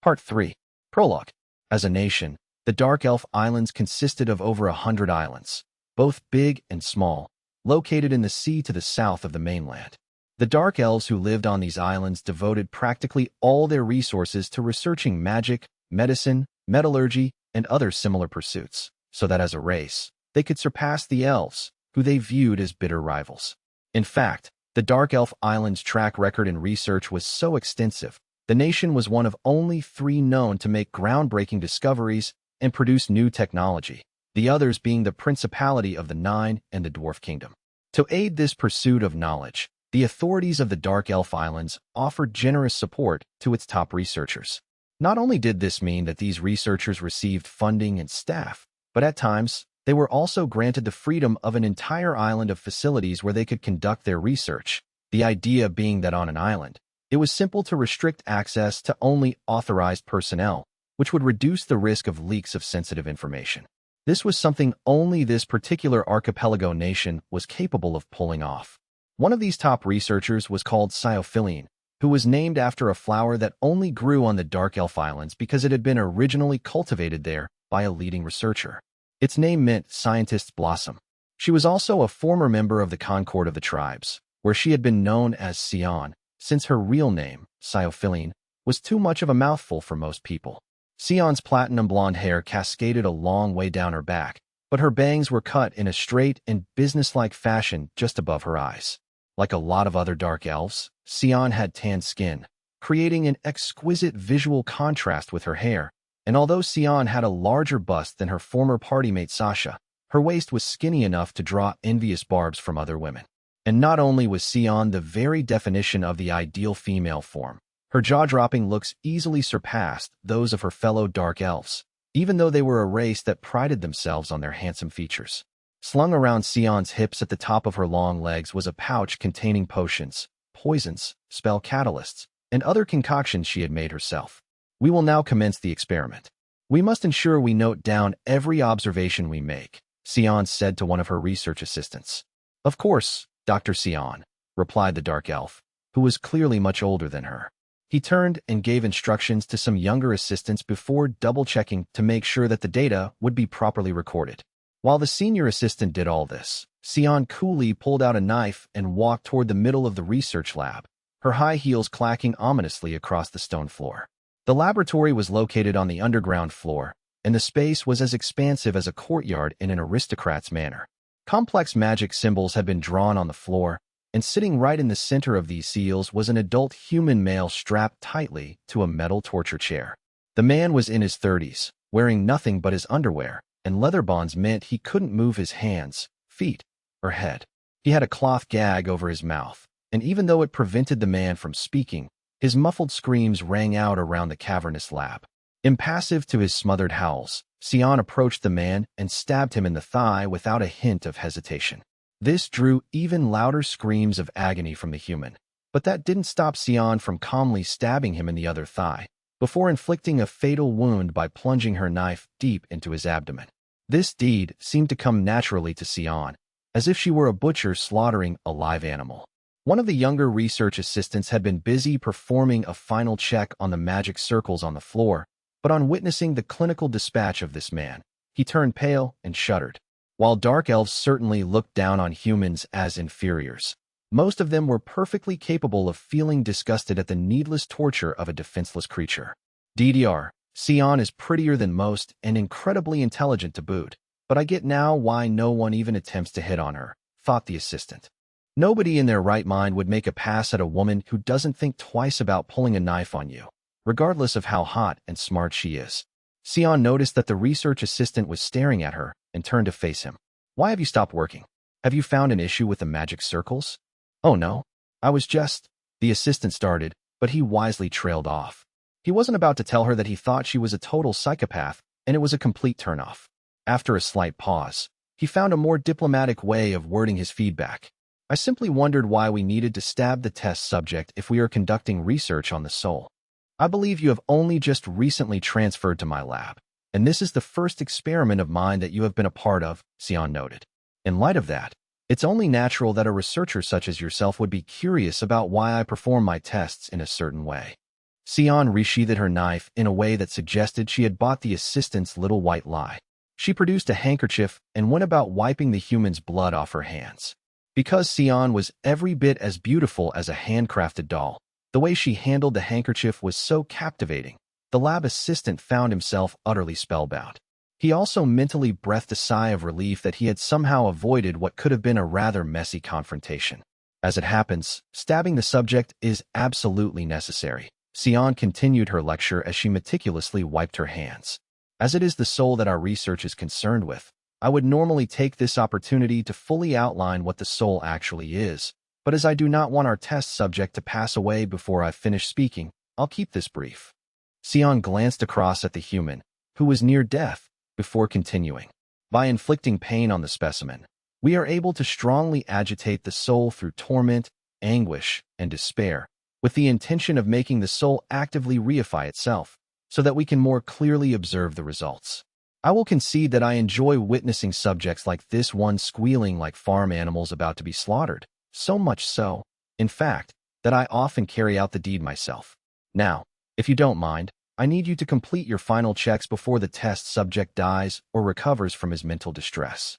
Part 3. Prologue. As a nation, the Dark Elf Islands consisted of over 100 islands, both big and small, located in the sea to the south of the mainland. The Dark Elves who lived on these islands devoted practically all their resources to researching magic, medicine, metallurgy, and other similar pursuits, so that as a race, they could surpass the elves, who they viewed as bitter rivals. In fact, the Dark Elf Islands' track record in research was so extensive, the nation was one of only 3 known to make groundbreaking discoveries and produce new technology, the others being the Principality of the Nine and the Dwarf Kingdom. To aid this pursuit of knowledge, the authorities of the Dark Elf Islands offered generous support to its top researchers. Not only did this mean that these researchers received funding and staff, but at times, they were also granted the freedom of an entire island of facilities where they could conduct their research, the idea being that on an island, it was simple to restrict access to only authorized personnel, which would reduce the risk of leaks of sensitive information. This was something only this particular archipelago nation was capable of pulling off. One of these top researchers was called Cyophyllene, who was named after a flower that only grew on the Dark Elf Islands because it had been originally cultivated there by a leading researcher. Its name meant scientist's blossom. She was also a former member of the Concord of the tribes, where she had been known as Sion, since her real name, Cyophyllene, was too much of a mouthful for most people. Sion's platinum blonde hair cascaded a long way down her back, but her bangs were cut in a straight and businesslike fashion just above her eyes. Like a lot of other dark elves, Sion had tan skin, creating an exquisite visual contrast with her hair, and although Sion had a larger bust than her former party mate Sasha, her waist was skinny enough to draw envious barbs from other women. And not only was Sion the very definition of the ideal female form, her jaw-dropping looks easily surpassed those of her fellow dark elves, even though they were a race that prided themselves on their handsome features. Slung around Sion's hips at the top of her long legs was a pouch containing potions, poisons, spell catalysts, and other concoctions she had made herself. We will now commence the experiment. We must ensure we note down every observation we make, Sion said to one of her research assistants. Of course, Dr. Sion, replied the dark elf, who was clearly much older than her. He turned and gave instructions to some younger assistants before double-checking to make sure that the data would be properly recorded. While the senior assistant did all this, Sion coolly pulled out a knife and walked toward the middle of the research lab, her high heels clacking ominously across the stone floor. The laboratory was located on the underground floor, and the space was as expansive as a courtyard in an aristocrat's manner. Complex magic symbols had been drawn on the floor, and sitting right in the center of these seals was an adult human male strapped tightly to a metal torture chair. The man was in his 30s, wearing nothing but his underwear, and leather bonds meant he couldn't move his hands, feet, or head. He had a cloth gag over his mouth, and even though it prevented the man from speaking, his muffled screams rang out around the cavernous lab. Impassive to his smothered howls, Sion approached the man and stabbed him in the thigh without a hint of hesitation. This drew even louder screams of agony from the human, but that didn't stop Sion from calmly stabbing him in the other thigh, before inflicting a fatal wound by plunging her knife deep into his abdomen. This deed seemed to come naturally to Sion, as if she were a butcher slaughtering a live animal. One of the younger research assistants had been busy performing a final check on the magic circles on the floor, but on witnessing the clinical dispatch of this man, he turned pale and shuddered. While dark elves certainly looked down on humans as inferiors, most of them were perfectly capable of feeling disgusted at the needless torture of a defenseless creature. DDR, Sion is prettier than most and incredibly intelligent to boot, but I get now why no one even attempts to hit on her, thought the assistant. Nobody in their right mind would make a pass at a woman who doesn't think twice about pulling a knife on you, regardless of how hot and smart she is. Sion noticed that the research assistant was staring at her and turned to face him. Why have you stopped working? Have you found an issue with the magic circles? Oh no, I was just... The assistant started, but he wisely trailed off. He wasn't about to tell her that he thought she was a total psychopath, and it was a complete turnoff. After a slight pause, he found a more diplomatic way of wording his feedback. I simply wondered why we needed to stab the test subject if we are conducting research on the soul. I believe you have only just recently transferred to my lab, and this is the first experiment of mine that you have been a part of, Sion noted. In light of that, it's only natural that a researcher such as yourself would be curious about why I perform my tests in a certain way. Sion resheathed her knife in a way that suggested she had bought the assistant's little white lie. She produced a handkerchief and went about wiping the human's blood off her hands. Because Sion was every bit as beautiful as a handcrafted doll, the way she handled the handkerchief was so captivating, the lab assistant found himself utterly spellbound. He also mentally breathed a sigh of relief that he had somehow avoided what could have been a rather messy confrontation. As it happens, stabbing the subject is absolutely necessary. Sion continued her lecture as she meticulously wiped her hands. As it is the soul that our research is concerned with, I would normally take this opportunity to fully outline what the soul actually is, but as I do not want our test subject to pass away before I've finished speaking, I'll keep this brief. Sion glanced across at the human, who was near death, before continuing. By inflicting pain on the specimen, we are able to strongly agitate the soul through torment, anguish, and despair, with the intention of making the soul actively reify itself, so that we can more clearly observe the results. I will concede that I enjoy witnessing subjects like this one squealing like farm animals about to be slaughtered, so much so, in fact, that I often carry out the deed myself. Now, if you don't mind, I need you to complete your final checks before the test subject dies or recovers from his mental distress.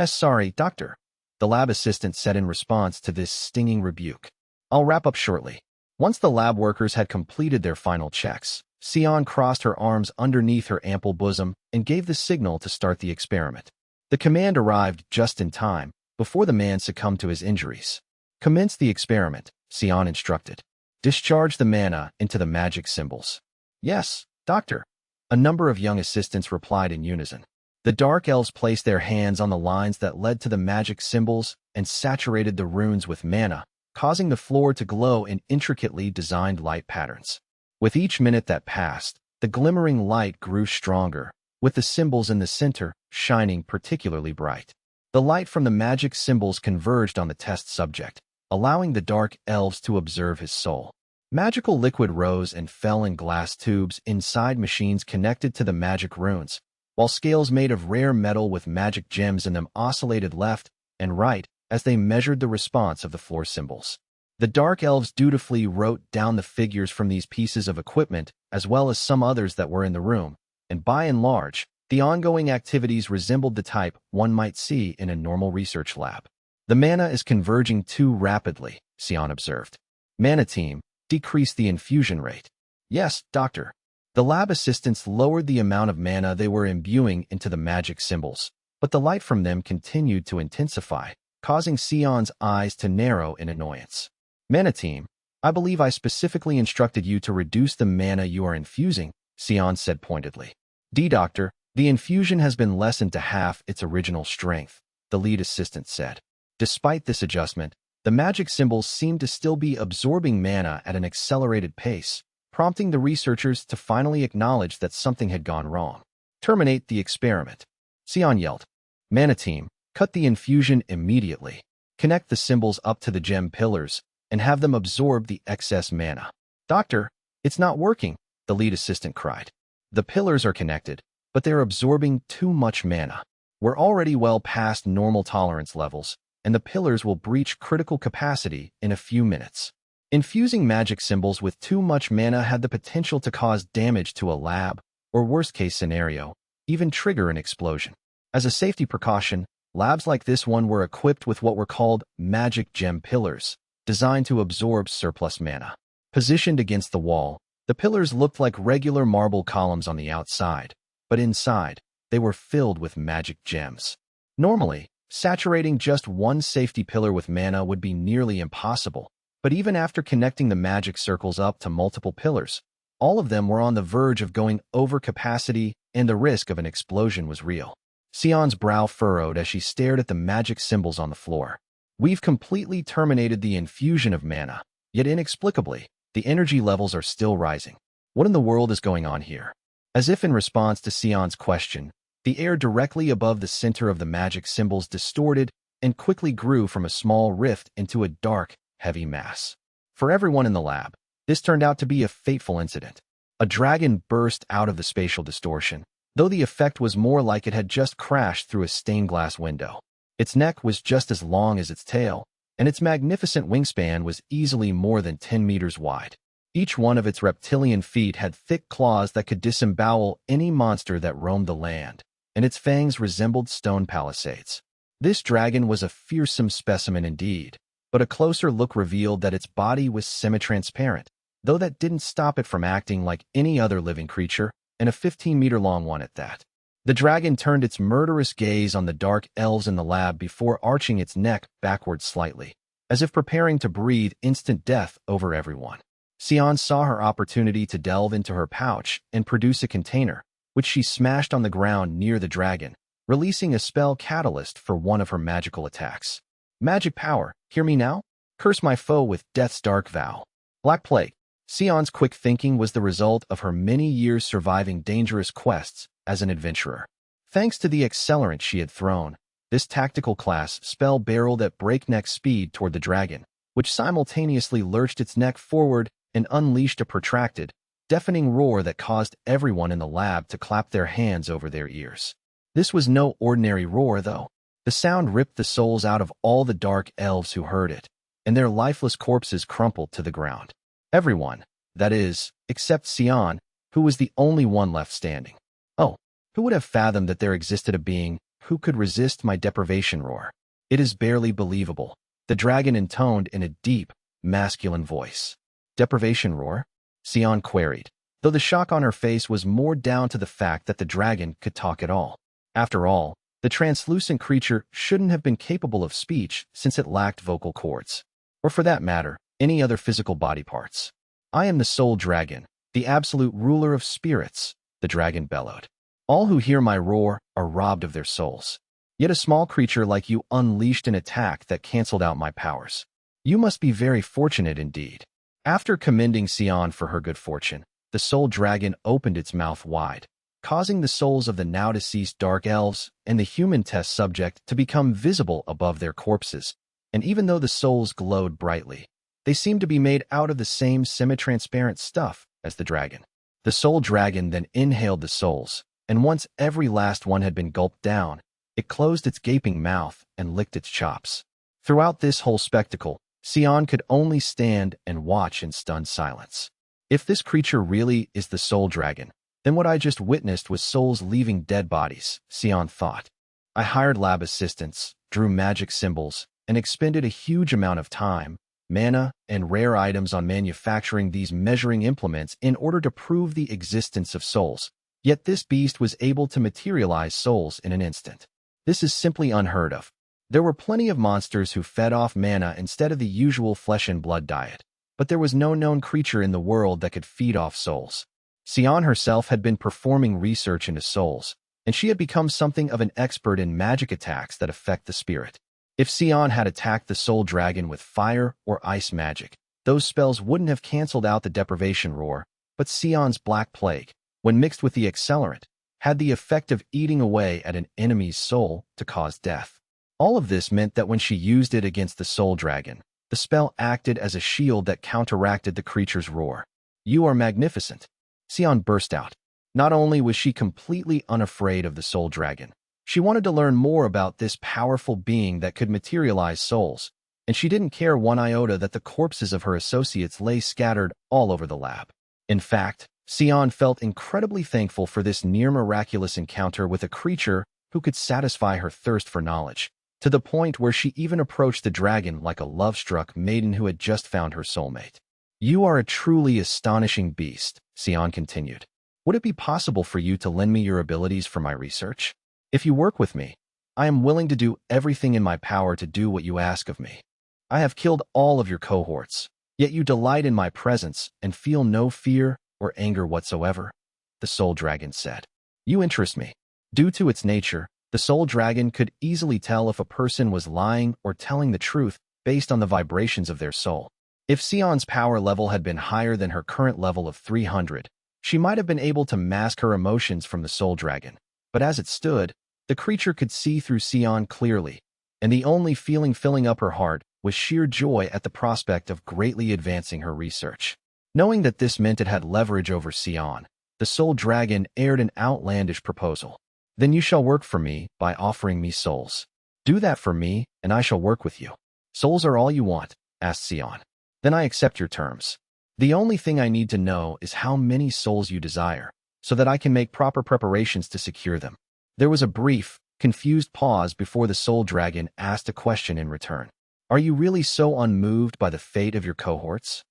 Sorry, doctor, the lab assistant said in response to this stinging rebuke. I'll wrap up shortly. Once the lab workers had completed their final checks, Sion crossed her arms underneath her ample bosom and gave the signal to start the experiment. The command arrived just in time, before the man succumbed to his injuries. Commence the experiment, Sion instructed. Discharge the mana into the magic symbols. Yes, doctor. A number of young assistants replied in unison. The dark elves placed their hands on the lines that led to the magic symbols and saturated the runes with mana, causing the floor to glow in intricately designed light patterns. With each minute that passed, the glimmering light grew stronger, with the symbols in the center shining particularly bright. The light from the magic symbols converged on the test subject, allowing the dark elves to observe his soul. Magical liquid rose and fell in glass tubes inside machines connected to the magic runes, while scales made of rare metal with magic gems in them oscillated left and right as they measured the response of the floor symbols. The dark elves dutifully wrote down the figures from these pieces of equipment as well as some others that were in the room, and by and large, the ongoing activities resembled the type one might see in a normal research lab. The mana is converging too rapidly, Sion observed. Mana team, decrease the infusion rate. Yes, doctor. The lab assistants lowered the amount of mana they were imbuing into the magic symbols, but the light from them continued to intensify, causing Sion's eyes to narrow in annoyance. Mana team, I believe I specifically instructed you to reduce the mana you are infusing, Sion said pointedly. Doctor, the infusion has been lessened to half its original strength, the lead assistant said. Despite this adjustment, the magic symbols seemed to still be absorbing mana at an accelerated pace, prompting the researchers to finally acknowledge that something had gone wrong. Terminate the experiment. Sion yelled. Mana team, cut the infusion immediately. Connect the symbols up to the gem pillars and have them absorb the excess mana. Doctor, it's not working, the lead assistant cried. The pillars are connected, but they're absorbing too much mana. We're already well past normal tolerance levels, and the pillars will breach critical capacity in a few minutes. Infusing magic symbols with too much mana had the potential to cause damage to a lab, or worst-case scenario, even trigger an explosion. As a safety precaution, labs like this one were equipped with what were called magic gem pillars, designed to absorb surplus mana. Positioned against the wall, the pillars looked like regular marble columns on the outside, but inside, they were filled with magic gems. Normally, saturating just one safety pillar with mana would be nearly impossible, but even after connecting the magic circles up to multiple pillars, all of them were on the verge of going over capacity and the risk of an explosion was real. Sion's brow furrowed as she stared at the magic symbols on the floor. We've completely terminated the infusion of mana, yet inexplicably, the energy levels are still rising. What in the world is going on here? As if in response to Sion's question, the air directly above the center of the magic symbols distorted and quickly grew from a small rift into a dark, heavy mass. For everyone in the lab, this turned out to be a fateful incident. A dragon burst out of the spatial distortion, though the effect was more like it had just crashed through a stained glass window. Its neck was just as long as its tail, and its magnificent wingspan was easily more than 10 meters wide. Each one of its reptilian feet had thick claws that could disembowel any monster that roamed the land, and its fangs resembled stone palisades. This dragon was a fearsome specimen indeed, but a closer look revealed that its body was semi-transparent, though that didn't stop it from acting like any other living creature, and a 15-meter-long one at that. The dragon turned its murderous gaze on the dark elves in the lab before arching its neck backward slightly, as if preparing to breathe instant death over everyone. Sion saw her opportunity to delve into her pouch and produce a container, which she smashed on the ground near the dragon, releasing a spell catalyst for one of her magical attacks. Magic power, hear me now? Curse my foe with death's dark vow. Black Plague. Sion's quick thinking was the result of her many years surviving dangerous quests as an adventurer. Thanks to the accelerant she had thrown, this tactical class spell barreled at breakneck speed toward the dragon, which simultaneously lurched its neck forward and unleashed a protracted, deafening roar that caused everyone in the lab to clap their hands over their ears. This was no ordinary roar, though. The sound ripped the souls out of all the dark elves who heard it, and their lifeless corpses crumpled to the ground. Everyone, that is, except Sion, who was the only one left standing. Oh, who would have fathomed that there existed a being who could resist my deprivation roar? It is barely believable, the dragon intoned in a deep, masculine voice. Deprivation roar? Sion queried, though the shock on her face was more down to the fact that the dragon could talk at all. After all, the translucent creature shouldn't have been capable of speech since it lacked vocal cords, or for that matter, any other physical body parts. I am the soul dragon, the absolute ruler of spirits, the dragon bellowed. All who hear my roar are robbed of their souls. Yet a small creature like you unleashed an attack that canceled out my powers. You must be very fortunate indeed. After commending Sion for her good fortune, the soul dragon opened its mouth wide, causing the souls of the now-deceased dark elves and the human test subject to become visible above their corpses, and even though the souls glowed brightly, they seemed to be made out of the same semi-transparent stuff as the dragon. The soul dragon then inhaled the souls, and once every last one had been gulped down, it closed its gaping mouth and licked its chops. Throughout this whole spectacle, Sion could only stand and watch in stunned silence. If this creature really is the soul dragon, then what I just witnessed was souls leaving dead bodies, Sion thought. I hired lab assistants, drew magic symbols, and expended a huge amount of time, mana, and rare items on manufacturing these measuring implements in order to prove the existence of souls. Yet this beast was able to materialize souls in an instant. This is simply unheard of. There were plenty of monsters who fed off mana instead of the usual flesh and blood diet, but there was no known creature in the world that could feed off souls. Sion herself had been performing research into souls, and she had become something of an expert in magic attacks that affect the spirit. If Sion had attacked the soul dragon with fire or ice magic, those spells wouldn't have canceled out the deprivation roar, but Sion's Black Plague, when mixed with the accelerant, had the effect of eating away at an enemy's soul to cause death. All of this meant that when she used it against the soul dragon, the spell acted as a shield that counteracted the creature's roar. You are magnificent, Sion burst out. Not only was she completely unafraid of the soul dragon, she wanted to learn more about this powerful being that could materialize souls, and she didn't care one iota that the corpses of her associates lay scattered all over the lab. In fact, Sion felt incredibly thankful for this near-miraculous encounter with a creature who could satisfy her thirst for knowledge, to the point where she even approached the dragon like a love-struck maiden who had just found her soulmate. You are a truly astonishing beast, Sion continued. Would it be possible for you to lend me your abilities for my research? If you work with me, I am willing to do everything in my power to do what you ask of me. I have killed all of your cohorts, yet you delight in my presence and feel no fear or anger whatsoever, the soul dragon said. You interest me. Due to its nature, the soul dragon could easily tell if a person was lying or telling the truth based on the vibrations of their soul. If Sion's power level had been higher than her current level of 300, she might have been able to mask her emotions from the soul dragon. But as it stood, the creature could see through Sion clearly, and the only feeling filling up her heart was sheer joy at the prospect of greatly advancing her research. Knowing that this meant it had leverage over Sion, the soul dragon aired an outlandish proposal. Then you shall work for me by offering me souls. Do that for me, and I shall work with you. Souls are all you want, asked Sion. Then I accept your terms. The only thing I need to know is how many souls you desire, so that I can make proper preparations to secure them. There was a brief, confused pause before the soul dragon asked a question in return. Are you really so unmoved by the fate of your cohorts?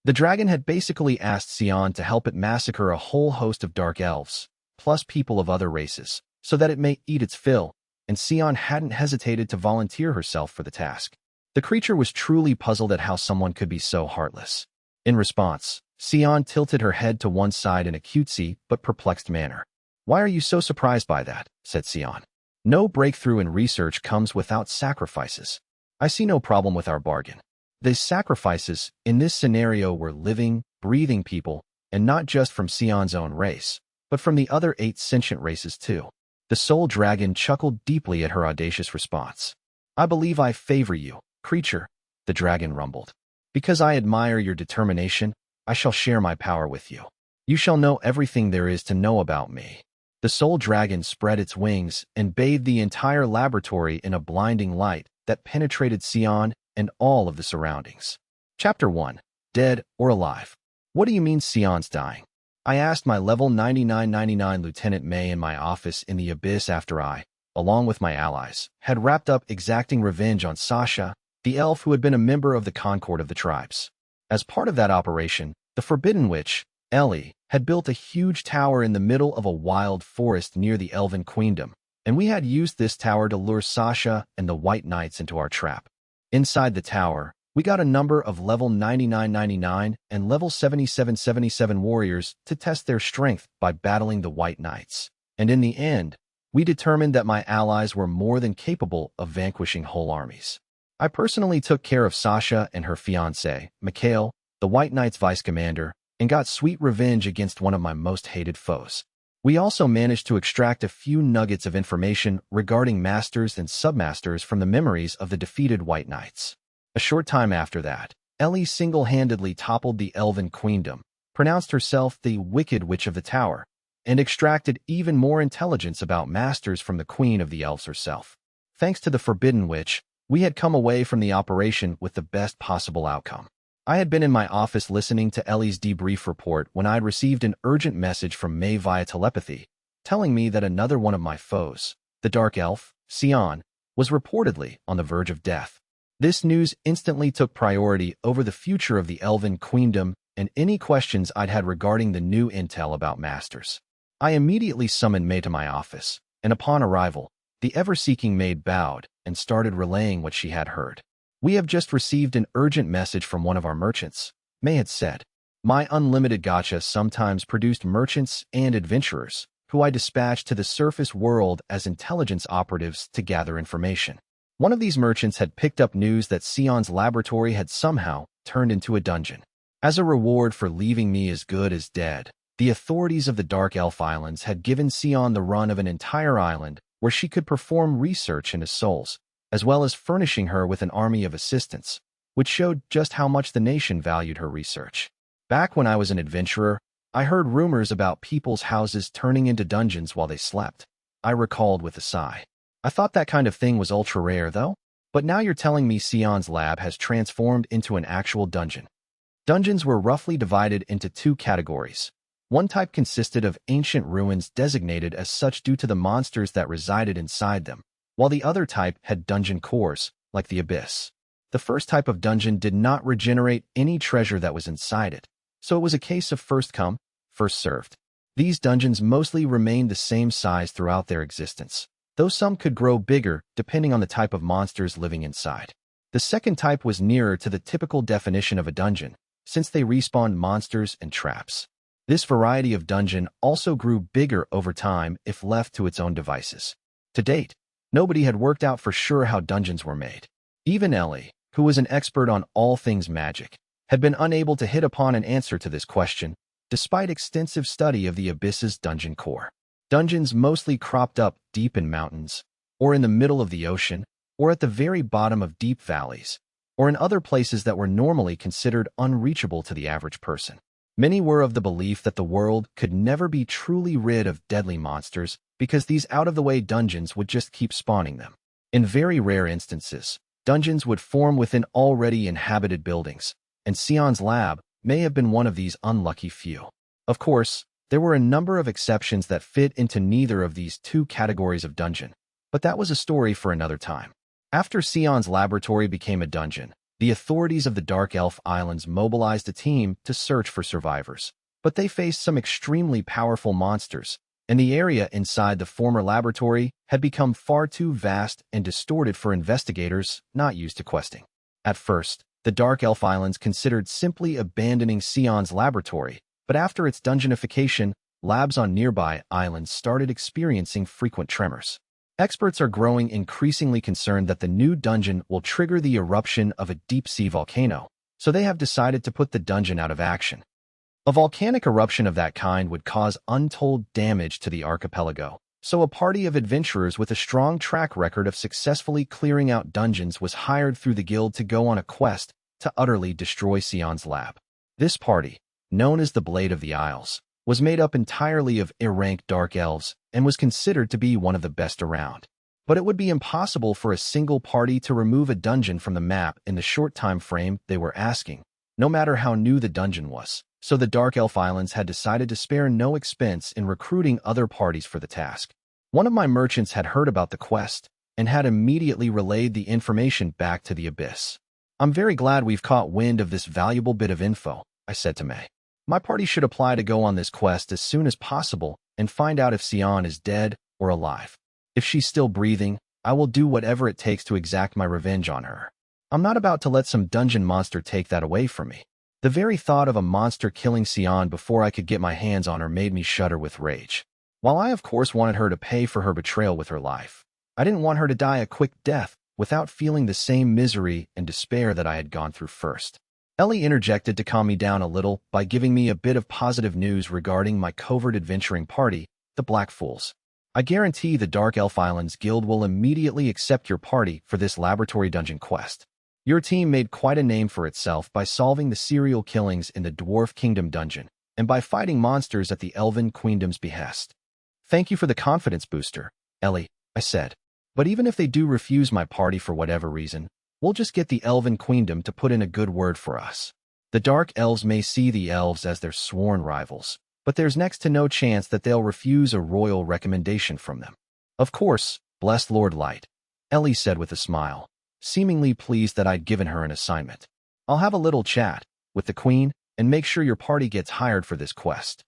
The dragon had basically asked Sion to help it massacre a whole host of dark elves, plus people of other races, so that it may eat its fill, and Sion hadn't hesitated to volunteer herself for the task. The creature was truly puzzled at how someone could be so heartless. In response, Sion tilted her head to one side in a cutesy but perplexed manner. Why are you so surprised by that? Said Sion. No breakthrough in research comes without sacrifices. I see no problem with our bargain. The sacrifices, in this scenario, were living, breathing people, and not just from Sion's own race, but from the other 8 sentient races too. The soul dragon chuckled deeply at her audacious response. I believe I favor you, creature, the dragon rumbled. Because I admire your determination, I shall share my power with you. You shall know everything there is to know about me. The soul dragon spread its wings and bathed the entire laboratory in a blinding light that penetrated Sion and all of the surroundings. Chapter 1. Dead or Alive. What do you mean Sion's dying? I asked my level 9999 Lieutenant May in my office in the Abyss after I, along with my allies, had wrapped up exacting revenge on Sasha, the elf who had been a member of the Concord of the tribes. As part of that operation, the Forbidden Witch, Ellie, had built a huge tower in the middle of a wild forest near the Elven Queendom, and we had used this tower to lure Sasha and the White Knights into our trap. Inside the tower, we got a number of level 9999 and level 7777 warriors to test their strength by battling the White Knights, and in the end, we determined that my allies were more than capable of vanquishing whole armies. I personally took care of Sasha and her fiancé, Mikhail, the White Knight's vice-commander, and got sweet revenge against one of my most hated foes. We also managed to extract a few nuggets of information regarding masters and submasters from the memories of the defeated White Knights. A short time after that, Ellie single-handedly toppled the Elven Queendom, pronounced herself the Wicked Witch of the Tower, and extracted even more intelligence about masters from the Queen of the Elves herself. Thanks to the Forbidden Witch, we had come away from the operation with the best possible outcome. I had been in my office listening to Ellie's debrief report when I had received an urgent message from May via telepathy, telling me that another one of my foes, the Dark Elf, Sion, was reportedly on the verge of death. This news instantly took priority over the future of the Elven Queendom and any questions I'd had regarding the new intel about masters. I immediately summoned May to my office, and upon arrival, the ever-seeking maid bowed and started relaying what she had heard. We have just received an urgent message from one of our merchants, May had said. My Unlimited Gacha sometimes produced merchants and adventurers, who I dispatched to the surface world as intelligence operatives to gather information. One of these merchants had picked up news that Sion's laboratory had somehow turned into a dungeon. As a reward for leaving me as good as dead, the authorities of the Dark Elf Islands had given Sion the run of an entire island where she could perform research into souls, as well as furnishing her with an army of assistants, which showed just how much the nation valued her research. Back when I was an adventurer, I heard rumors about people's houses turning into dungeons while they slept. I recalled with a sigh. I thought that kind of thing was ultra-rare, though. But now you're telling me Sion's lab has transformed into an actual dungeon. Dungeons were roughly divided into 2 categories. One type consisted of ancient ruins designated as such due to the monsters that resided inside them, while the other type had dungeon cores, like the Abyss. The first type of dungeon did not regenerate any treasure that was inside it, so it was a case of first come, first served. These dungeons mostly remained the same size throughout their existence, though some could grow bigger depending on the type of monsters living inside. The second type was nearer to the typical definition of a dungeon, since they respawned monsters and traps. This variety of dungeon also grew bigger over time if left to its own devices. To date, nobody had worked out for sure how dungeons were made. Even Ellie, who was an expert on all things magic, had been unable to hit upon an answer to this question, despite extensive study of the Abyss's dungeon core. Dungeons mostly cropped up deep in mountains, or in the middle of the ocean, or at the very bottom of deep valleys, or in other places that were normally considered unreachable to the average person. Many were of the belief that the world could never be truly rid of deadly monsters because these out-of-the-way dungeons would just keep spawning them. In very rare instances, dungeons would form within already inhabited buildings, and Sion's lab may have been one of these unlucky few. Of course, there were a number of exceptions that fit into neither of these two categories of dungeon, but that was a story for another time. After Sion's laboratory became a dungeon, the authorities of the Dark Elf Islands mobilized a team to search for survivors. But they faced some extremely powerful monsters, and the area inside the former laboratory had become far too vast and distorted for investigators not used to questing. At first, the Dark Elf Islands considered simply abandoning Sion's laboratory, but after its dungeonification, labs on nearby islands started experiencing frequent tremors. Experts are growing increasingly concerned that the new dungeon will trigger the eruption of a deep-sea volcano, so they have decided to put the dungeon out of action. A volcanic eruption of that kind would cause untold damage to the archipelago, so a party of adventurers with a strong track record of successfully clearing out dungeons was hired through the guild to go on a quest to utterly destroy Sion's lab. This party, known as the Blade of the Isles, was made up entirely of A-ranked dark elves and was considered to be one of the best around. But it would be impossible for a single party to remove a dungeon from the map in the short time frame they were asking, no matter how new the dungeon was. So the Dark Elf Islands had decided to spare no expense in recruiting other parties for the task. One of my merchants had heard about the quest and had immediately relayed the information back to the Abyss. "I'm very glad we've caught wind of this valuable bit of info," I said to May. "My party should apply to go on this quest as soon as possible and find out if Sion is dead or alive. If she's still breathing, I will do whatever it takes to exact my revenge on her. I'm not about to let some dungeon monster take that away from me." The very thought of a monster killing Sion before I could get my hands on her made me shudder with rage. While I of course wanted her to pay for her betrayal with her life, I didn't want her to die a quick death without feeling the same misery and despair that I had gone through first. Ellie interjected to calm me down a little by giving me a bit of positive news regarding my covert adventuring party, the Black Fools. "I guarantee the Dark Elf Islands Guild will immediately accept your party for this laboratory dungeon quest. Your team made quite a name for itself by solving the serial killings in the Dwarf Kingdom dungeon and by fighting monsters at the Elven Queendom's behest." "Thank you for the confidence booster, Ellie," I said. "But even if they do refuse my party for whatever reason, we'll just get the Elven Queendom to put in a good word for us. The Dark Elves may see the Elves as their sworn rivals, but there's next to no chance that they'll refuse a royal recommendation from them." "Of course, bless Lord Light," Ellie said with a smile, seemingly pleased that I'd given her an assignment. "I'll have a little chat with the Queen and make sure your party gets hired for this quest."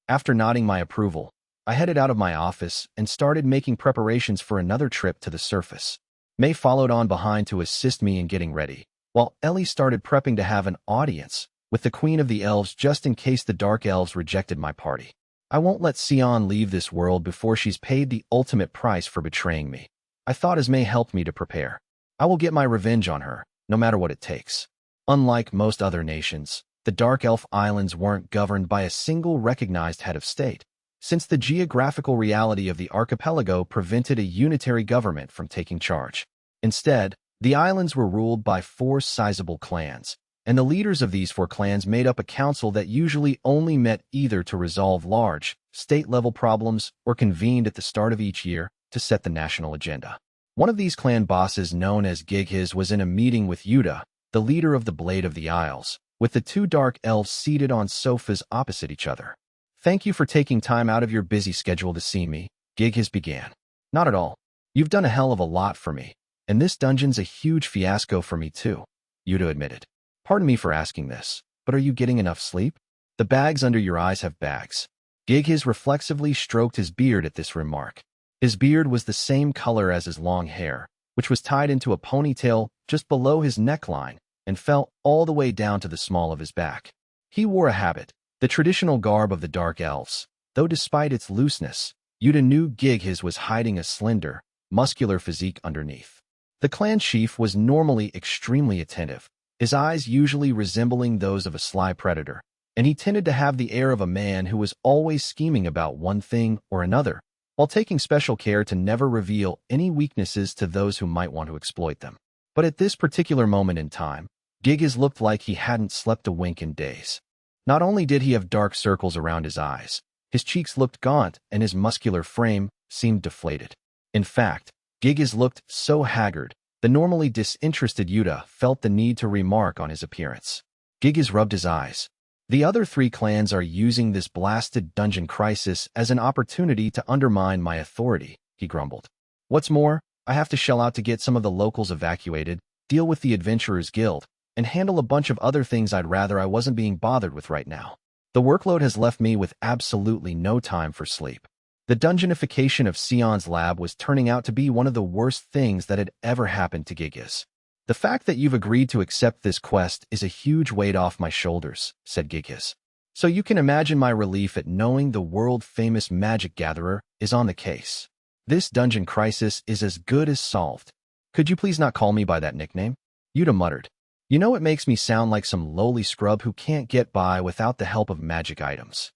After nodding my approval, I headed out of my office and started making preparations for another trip to the surface. May followed on behind to assist me in getting ready, while Ellie started prepping to have an audience with the Queen of the Elves just in case the Dark Elves rejected my party. I won't let Sion leave this world before she's paid the ultimate price for betraying me, I thought as May helped me to prepare. I will get my revenge on her, no matter what it takes. Unlike most other nations, the Dark Elf Islands weren't governed by a single recognized head of state, since the geographical reality of the archipelago prevented a unitary government from taking charge. Instead, the islands were ruled by 4 sizable clans, and the leaders of these 4 clans made up a council that usually only met either to resolve large, state-level problems or convened at the start of each year to set the national agenda. One of these clan bosses, known as Gighis, was in a meeting with Yuta, the leader of the Blade of the Isles, with the 2 dark elves seated on sofas opposite each other. "Thank you for taking time out of your busy schedule to see me," Gighis began. "Not at all. You've done a hell of a lot for me, and this dungeon's a huge fiasco for me too," Yuta admitted. "Pardon me for asking this, but are you getting enough sleep? The bags under your eyes have bags." Gighis reflexively stroked his beard at this remark. His beard was the same color as his long hair, which was tied into a ponytail just below his neckline and fell all the way down to the small of his back. He wore a habit, the traditional garb of the Dark Elves, though despite its looseness, Yuta knew Gighis was hiding a slender, muscular physique underneath. The clan chief was normally extremely attentive, his eyes usually resembling those of a sly predator, and he tended to have the air of a man who was always scheming about one thing or another, while taking special care to never reveal any weaknesses to those who might want to exploit them. But at this particular moment in time, Gighis looked like he hadn't slept a wink in days. Not only did he have dark circles around his eyes, his cheeks looked gaunt and his muscular frame seemed deflated. In fact, Gighis looked so haggard, the normally disinterested Yuta felt the need to remark on his appearance. Gighis rubbed his eyes, The other three clans are using this blasted dungeon crisis as an opportunity to undermine my authority, he grumbled. What's more, I have to shell out to get some of the locals evacuated, deal with the Adventurers Guild, and handle a bunch of other things I'd rather I wasn't being bothered with right now. The workload has left me with absolutely no time for sleep. The dungeonification of Sion's lab was turning out to be one of the worst things that had ever happened to Gigas. The fact that you've agreed to accept this quest is a huge weight off my shoulders, said Gigas. So you can imagine my relief at knowing the world-famous magic gatherer is on the case. This dungeon crisis is as good as solved. Could you please not call me by that nickname? Yuta muttered. You know it makes me sound like some lowly scrub who can't get by without the help of magic items.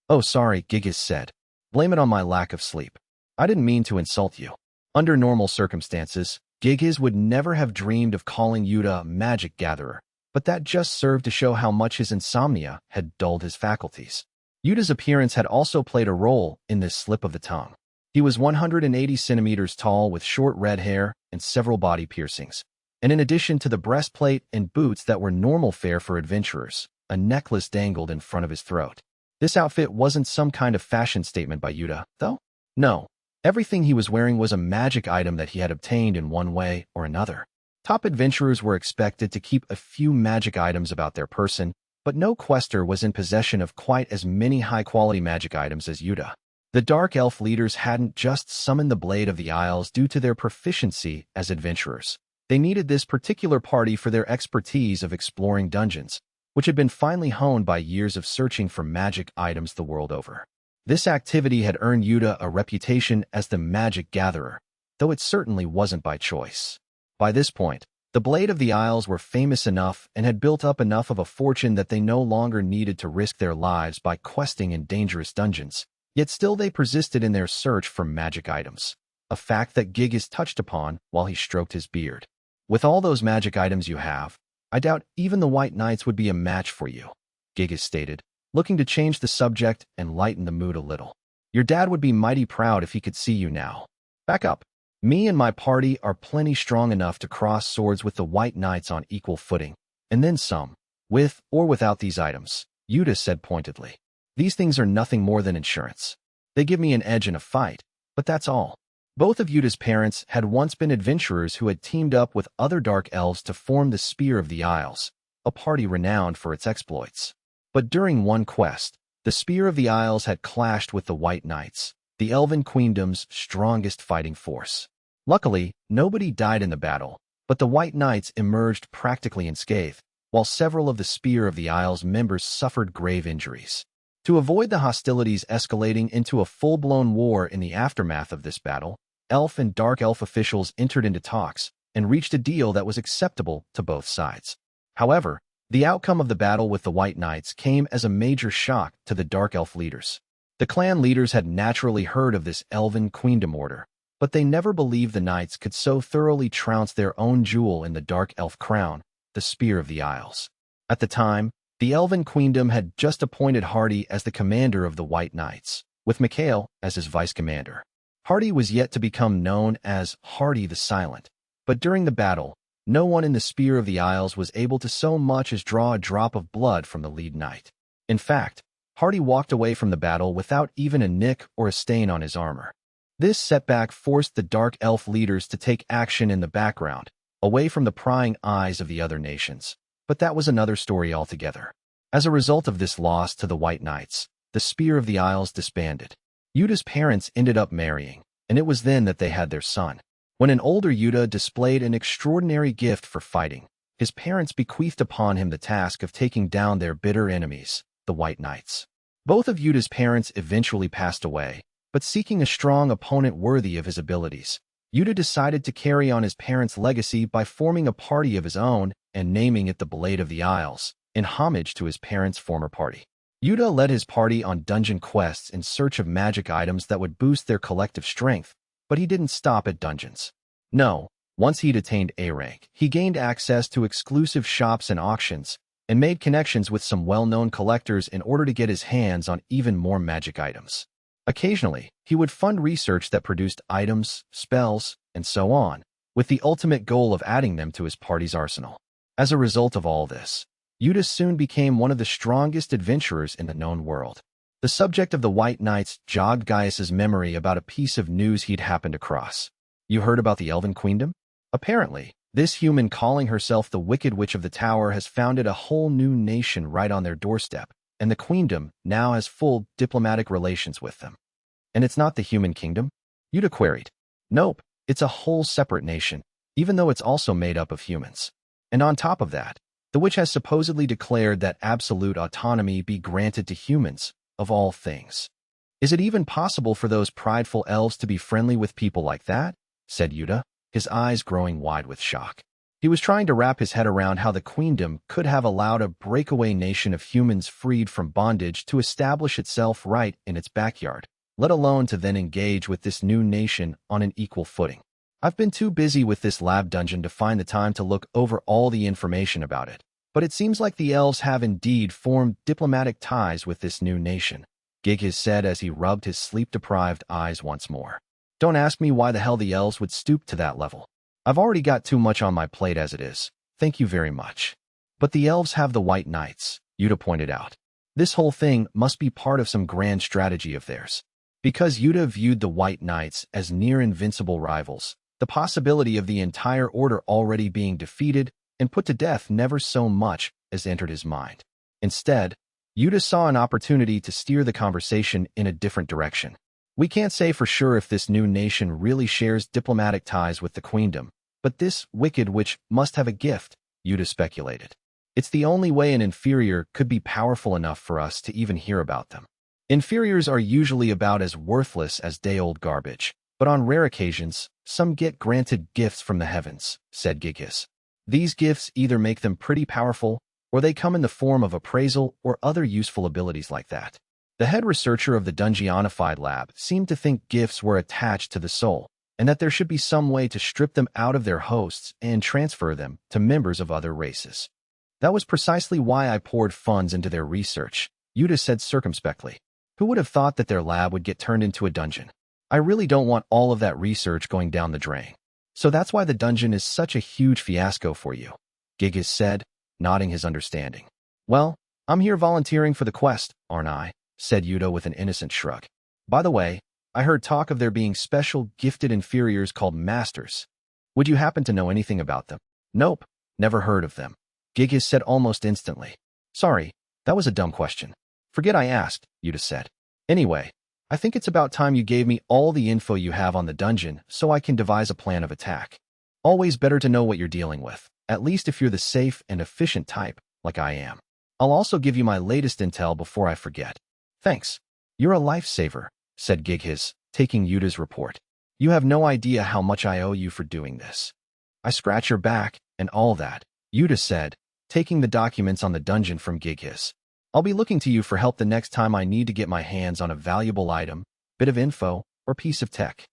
Oh, sorry, Gigas said. Blame it on my lack of sleep. I didn't mean to insult you. Under normal circumstances, Gigas would never have dreamed of calling Yuta a magic gatherer, but that just served to show how much his insomnia had dulled his faculties. Yuta's appearance had also played a role in this slip of the tongue. He was 180 centimeters tall with short red hair and several body piercings. And in addition to the breastplate and boots that were normal fare for adventurers, a necklace dangled in front of his throat. This outfit wasn't some kind of fashion statement by Yuta, though. No, everything he was wearing was a magic item that he had obtained in one way or another. Top adventurers were expected to keep a few magic items about their person, but no quester was in possession of quite as many high-quality magic items as Yuta. The Dark Elf leaders hadn't just summoned the Blade of the Isles due to their proficiency as adventurers. They needed this particular party for their expertise of exploring dungeons, which had been finely honed by years of searching for magic items the world over. This activity had earned Yuta a reputation as the magic gatherer, though it certainly wasn't by choice. By this point, the Blade of the Isles were famous enough and had built up enough of a fortune that they no longer needed to risk their lives by questing in dangerous dungeons. Yet still they persisted in their search for magic items, a fact that Gigas touched upon while he stroked his beard. With all those magic items you have, I doubt even the White Knights would be a match for you, Gigas stated, looking to change the subject and lighten the mood a little. Your dad would be mighty proud if he could see you now. Back up. Me and my party are plenty strong enough to cross swords with the White Knights on equal footing, and then some, with or without these items, Yuta said pointedly. These things are nothing more than insurance. They give me an edge in a fight, but that's all. Both of Yuta's parents had once been adventurers who had teamed up with other dark elves to form the Spear of the Isles, a party renowned for its exploits. But during one quest, the Spear of the Isles had clashed with the White Knights, the Elven Queendom's strongest fighting force. Luckily, nobody died in the battle, but the White Knights emerged practically unscathed, while several of the Spear of the Isles members suffered grave injuries. To avoid the hostilities escalating into a full-blown war in the aftermath of this battle, Elf and Dark Elf officials entered into talks and reached a deal that was acceptable to both sides. However, the outcome of the battle with the White Knights came as a major shock to the Dark Elf leaders. The clan leaders had naturally heard of this Elven Queendom order, but they never believed the Knights could so thoroughly trounce their own jewel in the Dark Elf crown, the Spear of the Isles. At the time, the Elven Queendom had just appointed Hardy as the commander of the White Knights, with Mikhail as his vice-commander. Hardy was yet to become known as Hardy the Silent, but during the battle, no one in the Spear of the Isles was able to so much as draw a drop of blood from the lead knight. In fact, Hardy walked away from the battle without even a nick or a stain on his armor. This setback forced the Dark Elf leaders to take action in the background, away from the prying eyes of the other nations. But that was another story altogether. As a result of this loss to the White Knights, the Spear of the Isles disbanded. Yuta's parents ended up marrying, and it was then that they had their son. When an older Yuta displayed an extraordinary gift for fighting, his parents bequeathed upon him the task of taking down their bitter enemies, the White Knights. Both of Yuta's parents eventually passed away, but seeking a strong opponent worthy of his abilities, Yuta decided to carry on his parents' legacy by forming a party of his own and naming it the Blade of the Isles, in homage to his parents' former party. Yuta led his party on dungeon quests in search of magic items that would boost their collective strength, but he didn't stop at dungeons. No, once he'd attained A rank, he gained access to exclusive shops and auctions, and made connections with some well-known collectors in order to get his hands on even more magic items. Occasionally, he would fund research that produced items, spells, and so on, with the ultimate goal of adding them to his party's arsenal. As a result of all this, Yuta soon became one of the strongest adventurers in the known world. The subject of the White Knights jogged Gaius's memory about a piece of news he'd happened across. You heard about the Elven Queendom? Apparently, this human calling herself the Wicked Witch of the Tower has founded a whole new nation right on their doorstep, and the Queendom now has full diplomatic relations with them. And it's not the human kingdom? Yuta queried. Nope, it's a whole separate nation, even though it's also made up of humans. And on top of that, the witch has supposedly declared that absolute autonomy be granted to humans, of all things. Is it even possible for those prideful elves to be friendly with people like that? Said Yuta, his eyes growing wide with shock. He was trying to wrap his head around how the Queendom could have allowed a breakaway nation of humans freed from bondage to establish itself right in its backyard, let alone to then engage with this new nation on an equal footing. I've been too busy with this lab dungeon to find the time to look over all the information about it, but it seems like the elves have indeed formed diplomatic ties with this new nation, Gigiz said as he rubbed his sleep-deprived eyes once more. Don't ask me why the hell the elves would stoop to that level. I've already got too much on my plate as it is. Thank you very much. But the elves have the White Knights, Yuta pointed out. This whole thing must be part of some grand strategy of theirs. Because Yuta viewed the White Knights as near-invincible rivals, the possibility of the entire order already being defeated and put to death never so much as entered his mind. Instead, Yuta saw an opportunity to steer the conversation in a different direction. We can't say for sure if this new nation really shares diplomatic ties with the Queendom, but this Wicked Witch must have a gift, Yuta speculated. It's the only way an inferior could be powerful enough for us to even hear about them. Inferiors are usually about as worthless as day-old garbage, but on rare occasions, some get granted gifts from the heavens, said Gigiz. These gifts either make them pretty powerful, or they come in the form of appraisal or other useful abilities like that. The head researcher of the Dungeonified lab seemed to think gifts were attached to the soul, and that there should be some way to strip them out of their hosts and transfer them to members of other races. That was precisely why I poured funds into their research, Yuta said circumspectly. Who would have thought that their lab would get turned into a dungeon? I really don't want all of that research going down the drain. So that's why the dungeon is such a huge fiasco for you, Gigiz said, nodding his understanding. Well, I'm here volunteering for the quest, aren't I? Said Yuta with an innocent shrug. By the way, I heard talk of there being special gifted inferiors called masters. Would you happen to know anything about them? Nope, never heard of them, Gigiz said almost instantly. Sorry, that was a dumb question. Forget I asked, Yuta said. Anyway, I think it's about time you gave me all the info you have on the dungeon so I can devise a plan of attack. Always better to know what you're dealing with, at least if you're the safe and efficient type, like I am. I'll also give you my latest intel before I forget. Thanks. You're a lifesaver, said Gigiz, taking Yuta's report. You have no idea how much I owe you for doing this. I scratch your back, and all that, Yuta said, taking the documents on the dungeon from Gigiz. I'll be looking to you for help the next time I need to get my hands on a valuable item, bit of info, or piece of tech.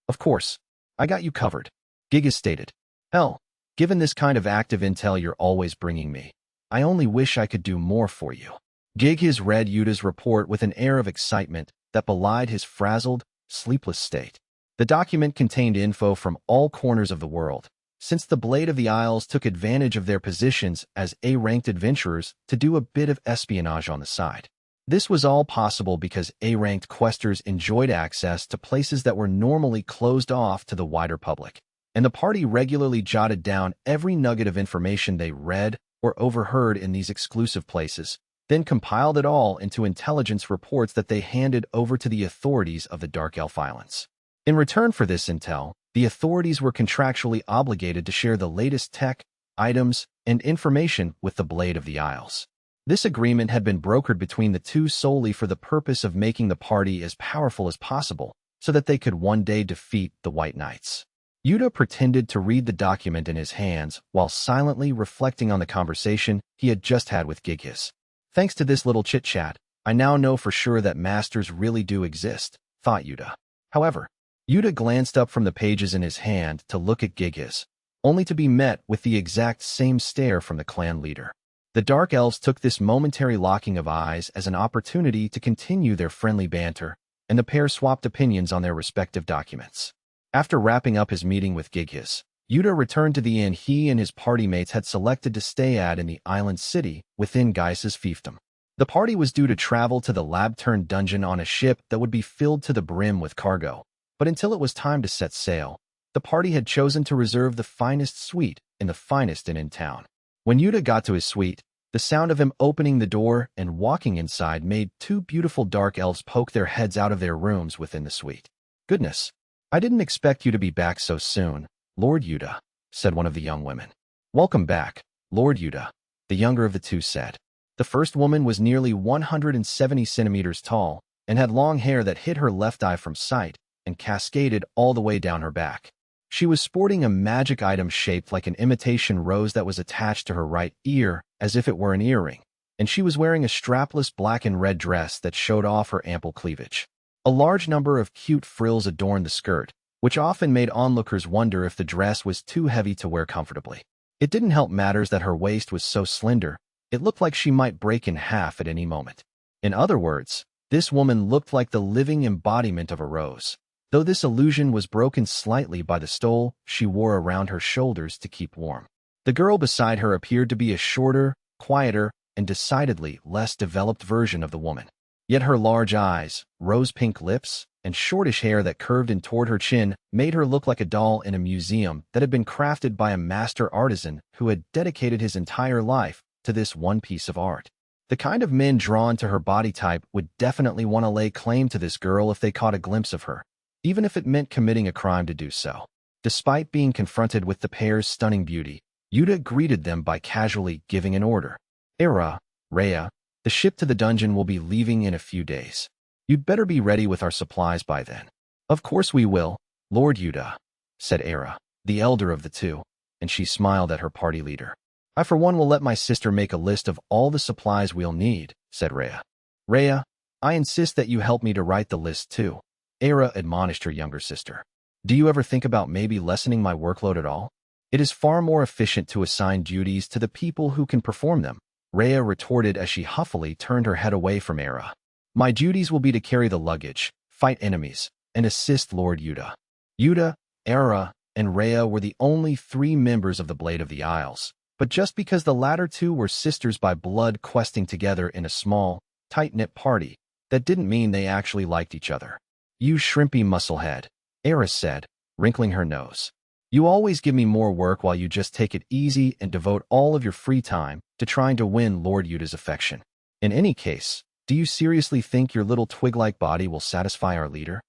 Of course, I got you covered, Gigiz stated. Hell, given this kind of active intel you're always bringing me, I only wish I could do more for you. Gigiz read Yuta's report with an air of excitement that belied his frazzled, sleepless state. The document contained info from all corners of the world, since the Blade of the Isles took advantage of their positions as A-ranked adventurers to do a bit of espionage on the side. This was all possible because A-ranked questers enjoyed access to places that were normally closed off to the wider public, and the party regularly jotted down every nugget of information they read or overheard in these exclusive places, then compiled it all into intelligence reports that they handed over to the authorities of the Dark Elf Islands. In return for this intel, the authorities were contractually obligated to share the latest tech, items, and information with the Blade of the Isles. This agreement had been brokered between the two solely for the purpose of making the party as powerful as possible, so that they could one day defeat the White Knights. Yuta pretended to read the document in his hands while silently reflecting on the conversation he had just had with Gigiz. Thanks to this little chit-chat, I now know for sure that masters really do exist, thought Yuta. However, Yuta glanced up from the pages in his hand to look at Gigiz, only to be met with the exact same stare from the clan leader. The Dark Elves took this momentary locking of eyes as an opportunity to continue their friendly banter, and the pair swapped opinions on their respective documents. After wrapping up his meeting with Gigiz, Yuta returned to the inn he and his party mates had selected to stay at in the island city within Gaius's fiefdom. The party was due to travel to the lab-turned dungeon on a ship that would be filled to the brim with cargo, but until it was time to set sail, the party had chosen to reserve the finest suite in the finest inn in town. When Yuta got to his suite, the sound of him opening the door and walking inside made two beautiful dark elves poke their heads out of their rooms within the suite. "Goodness, I didn't expect you to be back so soon, Lord Yuta," said one of the young women. "Welcome back, Lord Yuta," the younger of the two said. The first woman was nearly 170 centimeters tall and had long hair that hid her left eye from sight and cascaded all the way down her back. She was sporting a magic item shaped like an imitation rose that was attached to her right ear as if it were an earring, and she was wearing a strapless black and red dress that showed off her ample cleavage. A large number of cute frills adorned the skirt, which often made onlookers wonder if the dress was too heavy to wear comfortably. It didn't help matters that her waist was so slender, it looked like she might break in half at any moment. In other words, this woman looked like the living embodiment of a rose, though this illusion was broken slightly by the stole she wore around her shoulders to keep warm. The girl beside her appeared to be a shorter, quieter, and decidedly less developed version of the woman. Yet her large eyes, rose-pink lips, and shortish hair that curved in toward her chin made her look like a doll in a museum that had been crafted by a master artisan who had dedicated his entire life to this one piece of art. The kind of men drawn to her body type would definitely want to lay claim to this girl if they caught a glimpse of her, even if it meant committing a crime to do so. Despite being confronted with the pair's stunning beauty, Yuta greeted them by casually giving an order. Rhea, the ship to the dungeon will be leaving in a few days. You'd better be ready with our supplies by then." "Of course we will, Lord Yuta," said Era, the elder of the two, and she smiled at her party leader. "I for one will let my sister make a list of all the supplies we'll need," said Rhea. "Rhea, I insist that you help me to write the list too," Era admonished her younger sister. "Do you ever think about maybe lessening my workload at all? It is far more efficient to assign duties to the people who can perform them," Rhea retorted as she huffily turned her head away from Era. "My duties will be to carry the luggage, fight enemies, and assist Lord Yuta." Yuta, Era, and Rhea were the only three members of the Blade of the Isles, but just because the latter two were sisters by blood questing together in a small, tight-knit party, that didn't mean they actually liked each other. "You shrimpy musclehead," Era said, wrinkling her nose. "You always give me more work while you just take it easy and devote all of your free time to trying to win Lord Yuta's affection. In any case, do you seriously think your little twig-like body will satisfy our leader?"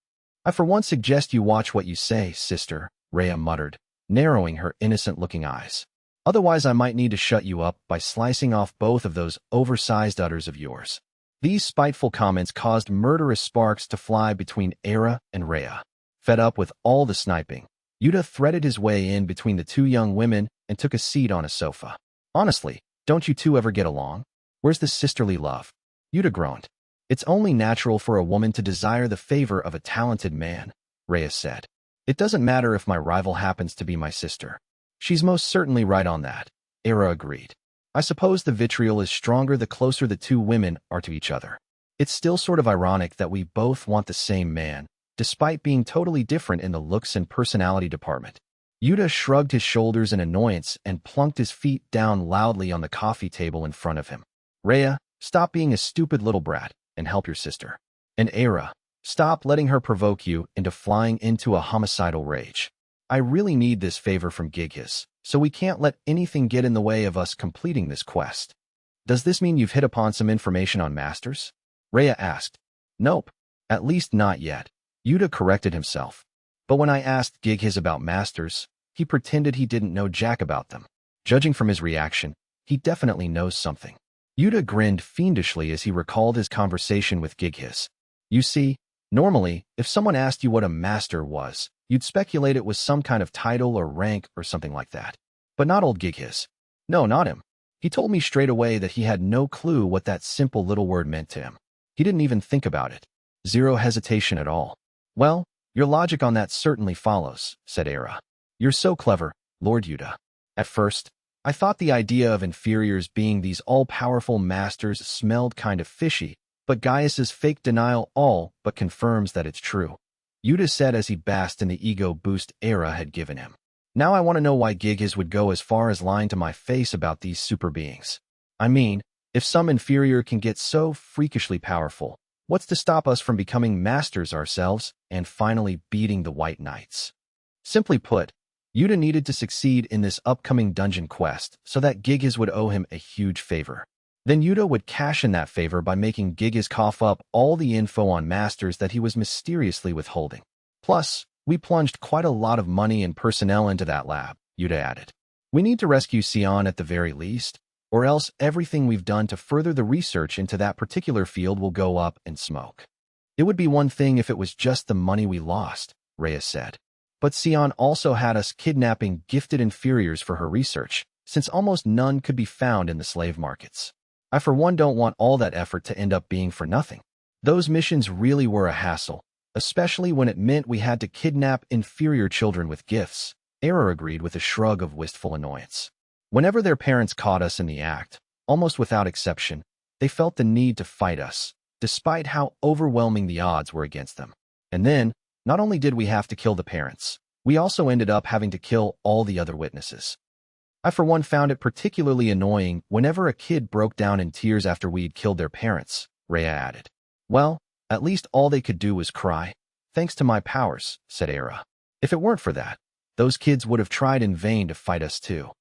"I for one suggest you watch what you say, sister," Rhea muttered, narrowing her innocent-looking eyes. "Otherwise I might need to shut you up by slicing off both of those oversized udders of yours." These spiteful comments caused murderous sparks to fly between Era and Rhea. Fed up with all the sniping, Yuta threaded his way in between the two young women and took a seat on a sofa. "Honestly, don't you two ever get along? Where's the sisterly love?" Yuta groaned. "It's only natural for a woman to desire the favor of a talented man," Rhea said. "It doesn't matter if my rival happens to be my sister." "She's most certainly right on that," Era agreed. "I suppose the vitriol is stronger the closer the two women are to each other. It's still sort of ironic that we both want the same man, despite being totally different in the looks and personality department." Yuta shrugged his shoulders in annoyance and plunked his feet down loudly on the coffee table in front of him. "Rhea, stop being a stupid little brat and help your sister. And Era, stop letting her provoke you into flying into a homicidal rage. I really need this favor from Gighis, so we can't let anything get in the way of us completing this quest." "Does this mean you've hit upon some information on Masters?" Rhea asked. "Nope, at least not yet," Yuta corrected himself. "But when I asked Gighis about Masters, he pretended he didn't know jack about them. Judging from his reaction, he definitely knows something." Yuta grinned fiendishly as he recalled his conversation with Gighis. "You see, normally, if someone asked you what a master was, you'd speculate it was some kind of title or rank or something like that. But not old Gighis. No, not him. He told me straight away that he had no clue what that simple little word meant to him. He didn't even think about it. Zero hesitation at all." "Well, your logic on that certainly follows," said Era. "You're so clever, Lord Yuta. At first, I thought the idea of inferiors being these all-powerful masters smelled kind of fishy, but Gaius's fake denial all but confirms that it's true," Yuta said as he basked in the ego boost Era had given him. Now I want to know why Gigas would go as far as lying to my face about these super beings. I mean, if some inferior can get so freakishly powerful, what's to stop us from becoming masters ourselves and finally beating the White Knights? Simply put, Yuta needed to succeed in this upcoming dungeon quest so that Gigas would owe him a huge favor. Then Yuta would cash in that favor by making Gigas cough up all the info on masters that he was mysteriously withholding. Plus, we plunged quite a lot of money and personnel into that lab, Yuta added. We need to rescue Sion at the very least, or else everything we've done to further the research into that particular field will go up in smoke. It would be one thing if it was just the money we lost, Rhea said. But Sion also had us kidnapping gifted inferiors for her research, since almost none could be found in the slave markets. I for one don't want all that effort to end up being for nothing. Those missions really were a hassle, especially when it meant we had to kidnap inferior children with gifts, Era agreed with a shrug of wistful annoyance. Whenever their parents caught us in the act, almost without exception, they felt the need to fight us, despite how overwhelming the odds were against them. And then, not only did we have to kill the parents, we also ended up having to kill all the other witnesses. I for one found it particularly annoying whenever a kid broke down in tears after we'd killed their parents, Rhea added. Well, at least all they could do was cry. Thanks to my powers, said Era. If it weren't for that, those kids would have tried in vain to fight us too.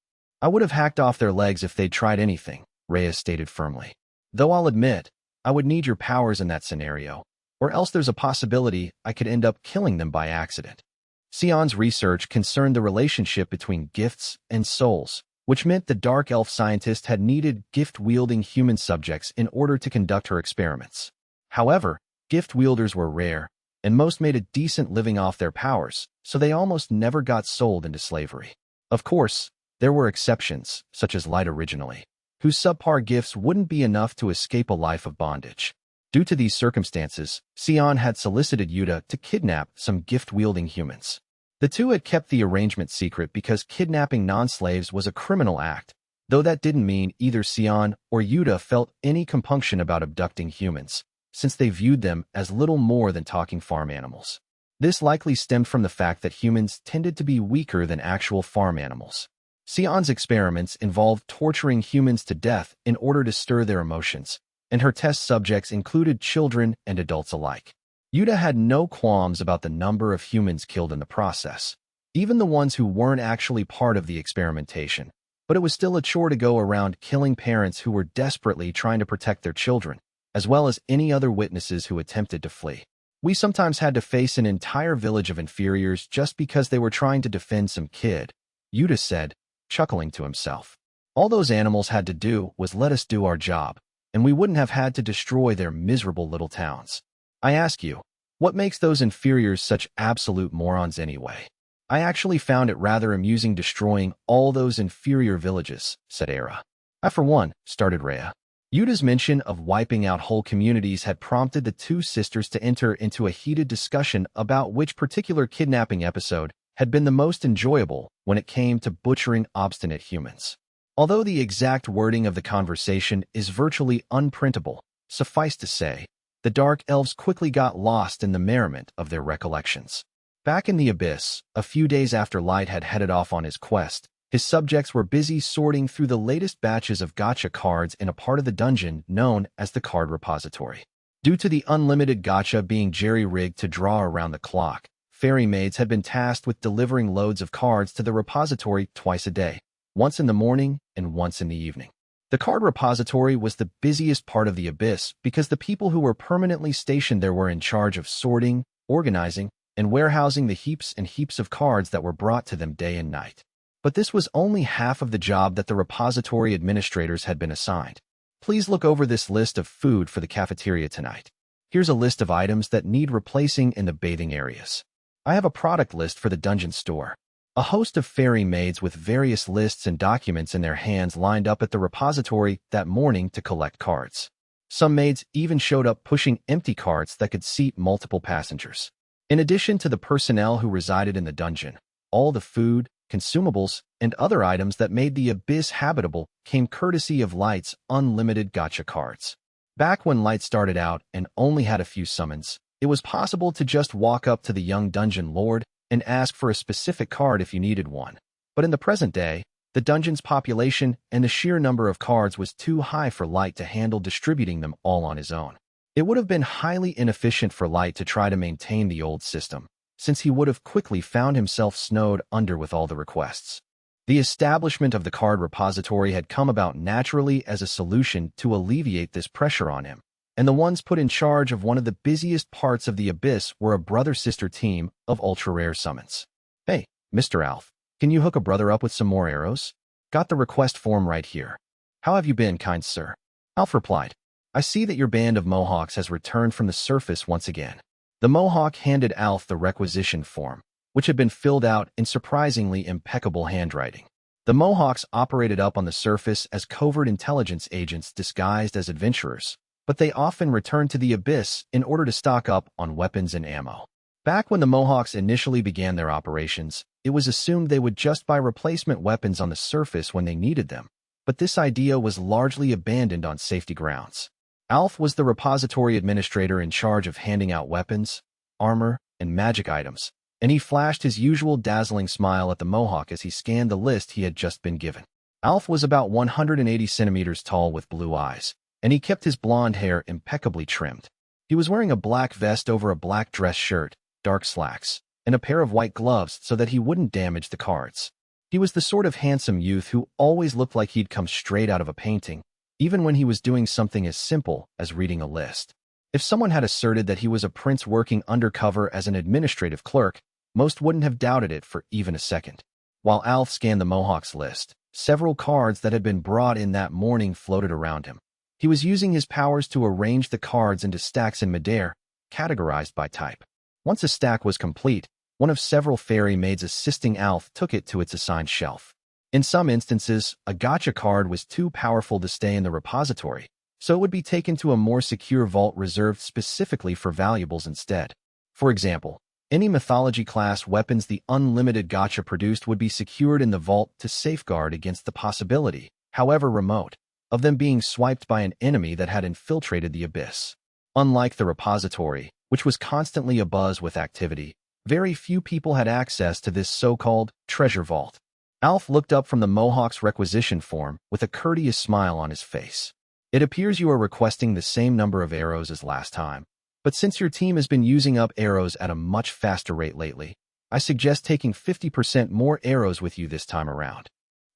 I would have hacked off their legs if they'd tried anything, Rhea stated firmly. Though I'll admit, I would need your powers in that scenario, or else there's a possibility I could end up killing them by accident. Sion's research concerned the relationship between gifts and souls, which meant the dark elf scientist had needed gift-wielding human subjects in order to conduct her experiments. However, gift wielders were rare, and most made a decent living off their powers, so they almost never got sold into slavery. Of course, there were exceptions, such as Light originally, whose subpar gifts wouldn't be enough to escape a life of bondage. Due to these circumstances, Sion had solicited Yuta to kidnap some gift-wielding humans. The two had kept the arrangement secret because kidnapping non-slaves was a criminal act, though that didn't mean either Sion or Yuta felt any compunction about abducting humans, since they viewed them as little more than talking farm animals. This likely stemmed from the fact that humans tended to be weaker than actual farm animals. Sion's experiments involved torturing humans to death in order to stir their emotions, and her test subjects included children and adults alike. Yuta had no qualms about the number of humans killed in the process, even the ones who weren't actually part of the experimentation, but it was still a chore to go around killing parents who were desperately trying to protect their children, as well as any other witnesses who attempted to flee. We sometimes had to face an entire village of inferiors just because they were trying to defend some kid, Yuta said, chuckling to himself. All those animals had to do was let us do our job, and we wouldn't have had to destroy their miserable little towns. I ask you, what makes those inferiors such absolute morons anyway? I actually found it rather amusing destroying all those inferior villages, said Era. I for one, started Rhea. Yuta's mention of wiping out whole communities had prompted the two sisters to enter into a heated discussion about which particular kidnapping episode had been the most enjoyable when it came to butchering obstinate humans. Although the exact wording of the conversation is virtually unprintable, suffice to say, the Dark Elves quickly got lost in the merriment of their recollections. Back in the Abyss, a few days after Light had headed off on his quest, his subjects were busy sorting through the latest batches of gacha cards in a part of the dungeon known as the card repository. Due to the Unlimited Gacha being jerry-rigged to draw around the clock, fairy maids had been tasked with delivering loads of cards to the repository twice a day, once in the morning and once in the evening. The card repository was the busiest part of the Abyss because the people who were permanently stationed there were in charge of sorting, organizing, and warehousing the heaps and heaps of cards that were brought to them day and night. But this was only half of the job that the repository administrators had been assigned. Please look over this list of food for the cafeteria tonight. Here's a list of items that need replacing in the bathing areas. I have a product list for the dungeon store. A host of fairy maids with various lists and documents in their hands lined up at the repository that morning to collect cards. Some maids even showed up pushing empty carts that could seat multiple passengers. In addition to the personnel who resided in the dungeon, all the food, consumables, and other items that made the Abyss habitable came courtesy of Light's Unlimited Gacha cards. Back when Light started out and only had a few summons, it was possible to just walk up to the young dungeon lord and ask for a specific card if you needed one. But in the present day, the dungeon's population and the sheer number of cards was too high for Light to handle distributing them all on his own. It would have been highly inefficient for Light to try to maintain the old system, since he would have quickly found himself snowed under with all the requests. The establishment of the card repository had come about naturally as a solution to alleviate this pressure on him, and the ones put in charge of one of the busiest parts of the Abyss were a brother-sister team of ultra-rare summons. "Hey, Mr. Alf, can you hook a brother up with some more arrows? Got the request form right here. How have you been, kind sir?" Alf replied, "I see that your band of Mohawks has returned from the surface once again." The Mohawk handed Alf the requisition form, which had been filled out in surprisingly impeccable handwriting. The Mohawks operated up on the surface as covert intelligence agents disguised as adventurers, but they often returned to the Abyss in order to stock up on weapons and ammo. Back when the Mohawks initially began their operations, it was assumed they would just buy replacement weapons on the surface when they needed them, but this idea was largely abandoned on safety grounds. Alf was the repository administrator in charge of handing out weapons, armor, and magic items, and he flashed his usual dazzling smile at the Mohawk as he scanned the list he had just been given. Alf was about 180 centimeters tall with blue eyes, and he kept his blonde hair impeccably trimmed. He was wearing a black vest over a black dress shirt, dark slacks, and a pair of white gloves so that he wouldn't damage the cards. He was the sort of handsome youth who always looked like he'd come straight out of a painting, even when he was doing something as simple as reading a list. If someone had asserted that he was a prince working undercover as an administrative clerk, most wouldn't have doubted it for even a second. While Alf scanned the Mohawk's list, several cards that had been brought in that morning floated around him. He was using his powers to arrange the cards into stacks in midair, categorized by type. Once a stack was complete, one of several fairy maids assisting Alf took it to its assigned shelf. In some instances, a gacha card was too powerful to stay in the repository, so it would be taken to a more secure vault reserved specifically for valuables instead. For example, any mythology-class weapons the Unlimited Gacha produced would be secured in the vault to safeguard against the possibility, however remote, of them being swiped by an enemy that had infiltrated the Abyss. Unlike the repository, which was constantly abuzz with activity, very few people had access to this so-called treasure vault. Alf looked up from the Mohawk's requisition form with a courteous smile on his face. "It appears you are requesting the same number of arrows as last time, but since your team has been using up arrows at a much faster rate lately, I suggest taking 50% more arrows with you this time around."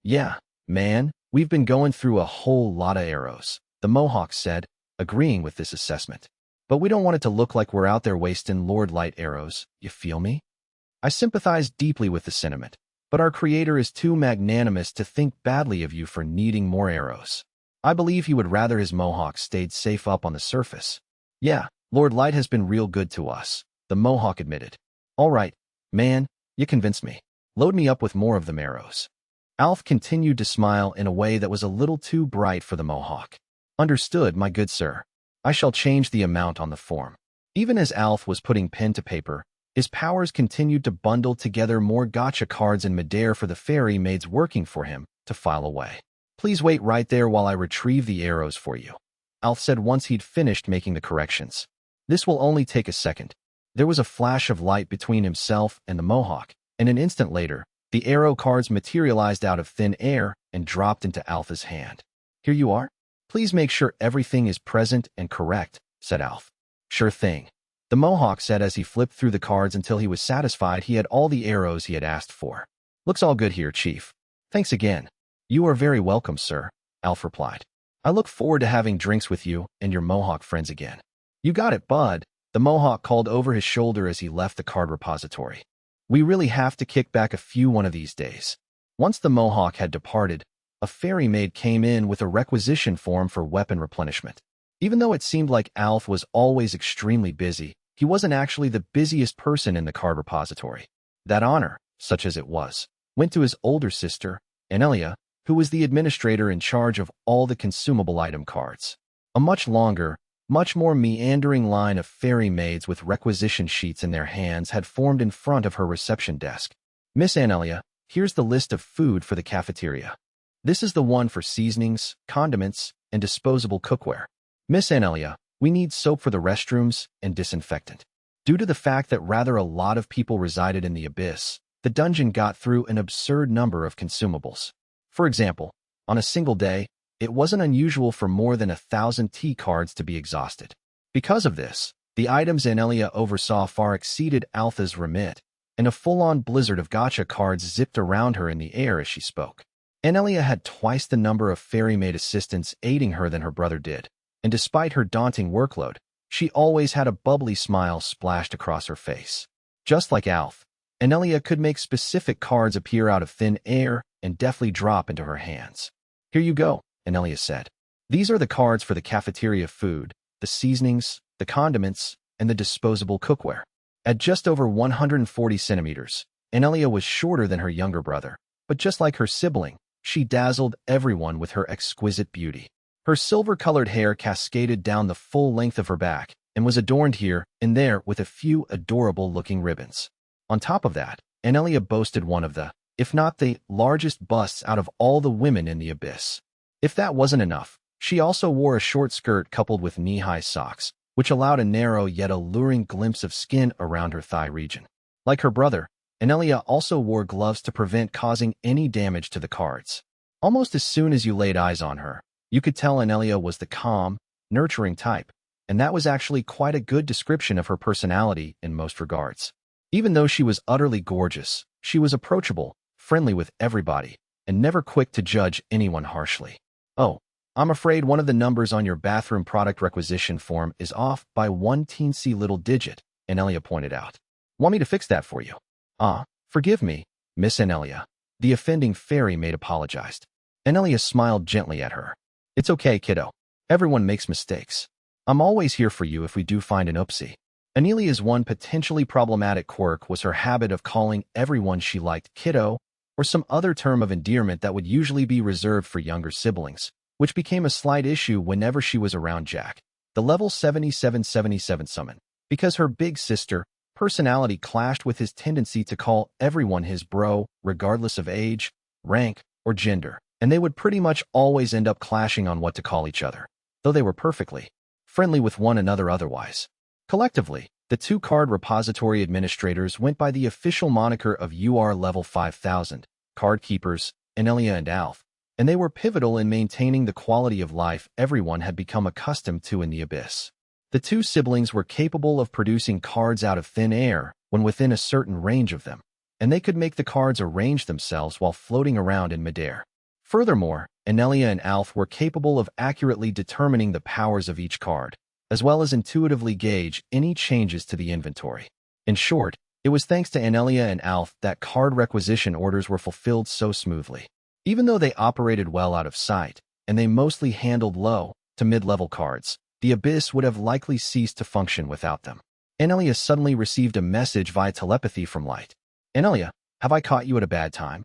"Yeah, man, we've been going through a whole lot of arrows," the Mohawk said, agreeing with this assessment. "But we don't want it to look like we're out there wasting Lord Light arrows, you feel me?" I sympathize deeply with the sentiment, but our creator is too magnanimous to think badly of you for needing more arrows. I believe he would rather his Mohawk stayed safe up on the surface. "Yeah, Lord Light has been real good to us," the Mohawk admitted. "All right, man, you convinced me. Load me up with more of them arrows." Alf continued to smile in a way that was a little too bright for the Mohawk. "Understood, my good sir. I shall change the amount on the form." Even as Alf was putting pen to paper, his powers continued to bundle together more gacha cards in midair for the fairy maids working for him to file away. "Please wait right there while I retrieve the arrows for you," Alf said once he'd finished making the corrections. "This will only take a second." There was a flash of light between himself and the Mohawk, and an instant later, the arrow cards materialized out of thin air and dropped into Alf's hand. "Here you are. Please make sure everything is present and correct," said Alf. "Sure thing," the Mohawk said as he flipped through the cards until he was satisfied he had all the arrows he had asked for. "Looks all good here, Chief. Thanks again." "You are very welcome, sir," Alf replied. "I look forward to having drinks with you and your Mohawk friends again." "You got it, bud," the Mohawk called over his shoulder as he left the card repository. "We really have to kick back a few one of these days." Once the Mohawk had departed, a fairy maid came in with a requisition form for weapon replenishment. Even though it seemed like Alf was always extremely busy, he wasn't actually the busiest person in the card repository. That honor, such as it was, went to his older sister, Anelia, who was the administrator in charge of all the consumable item cards. A much longer, much more meandering line of fairy maids with requisition sheets in their hands had formed in front of her reception desk. "Miss Anelia, here's the list of food for the cafeteria. This is the one for seasonings, condiments, and disposable cookware. Miss Anelia, we need soap for the restrooms and disinfectant. Due to the fact that rather a lot of people resided in the abyss, the dungeon got through an absurd number of consumables. For example, on a single day, it wasn't unusual for more than 1,000 T cards to be exhausted. Because of this, the items Anelia oversaw far exceeded Alpha's remit, and a full-on blizzard of gacha cards zipped around her in the air as she spoke. Anelia had twice the number of fairy maid assistants aiding her than her brother did, and despite her daunting workload, she always had a bubbly smile splashed across her face. Just like Alf, Anelia could make specific cards appear out of thin air and deftly drop into her hands. "Here you go," Anelia said. "These are the cards for the cafeteria food, the seasonings, the condiments, and the disposable cookware." At just over 140 centimeters, Anelia was shorter than her younger brother, but just like her sibling, she dazzled everyone with her exquisite beauty. Her silver-colored hair cascaded down the full length of her back and was adorned here and there with a few adorable-looking ribbons. On top of that, Anelia boasted one of the, if not the, largest busts out of all the women in the abyss. If that wasn't enough, she also wore a short skirt coupled with knee-high socks, which allowed a narrow yet alluring glimpse of skin around her thigh region. Like her brother, Anelia also wore gloves to prevent causing any damage to the cards. Almost as soon as you laid eyes on her, you could tell Anelia was the calm, nurturing type, and that was actually quite a good description of her personality in most regards. Even though she was utterly gorgeous, she was approachable, friendly with everybody, and never quick to judge anyone harshly. "Oh, I'm afraid one of the numbers on your bathroom product requisition form is off by one teensy little digit," Anelia pointed out. "Want me to fix that for you?" Forgive me, Miss Anelia," the offending fairy maid apologized. Anelia smiled gently at her. "It's okay, kiddo. Everyone makes mistakes. I'm always here for you if we do find an oopsie." Anelia's one potentially problematic quirk was her habit of calling everyone she liked kiddo, or some other term of endearment that would usually be reserved for younger siblings, which became a slight issue whenever she was around Jack, the level 7777 summon, because her big sister personality clashed with his tendency to call everyone his bro, regardless of age, rank, or gender, and they would pretty much always end up clashing on what to call each other, though they were perfectly friendly with one another otherwise. Collectively, the two card repository administrators went by the official moniker of UR Level 5000, Card Keepers, Anelia and Alf, and they were pivotal in maintaining the quality of life everyone had become accustomed to in the abyss. The two siblings were capable of producing cards out of thin air when within a certain range of them, and they could make the cards arrange themselves while floating around in midair. Furthermore, Anelia and Alf were capable of accurately determining the powers of each card, as well as intuitively gauge any changes to the inventory. In short, it was thanks to Anelia and Alf that card requisition orders were fulfilled so smoothly. Even though they operated well out of sight, and they mostly handled low to mid-level cards, the abyss would have likely ceased to function without them. Anelia suddenly received a message via telepathy from Light. "Anelia, have I caught you at a bad time?"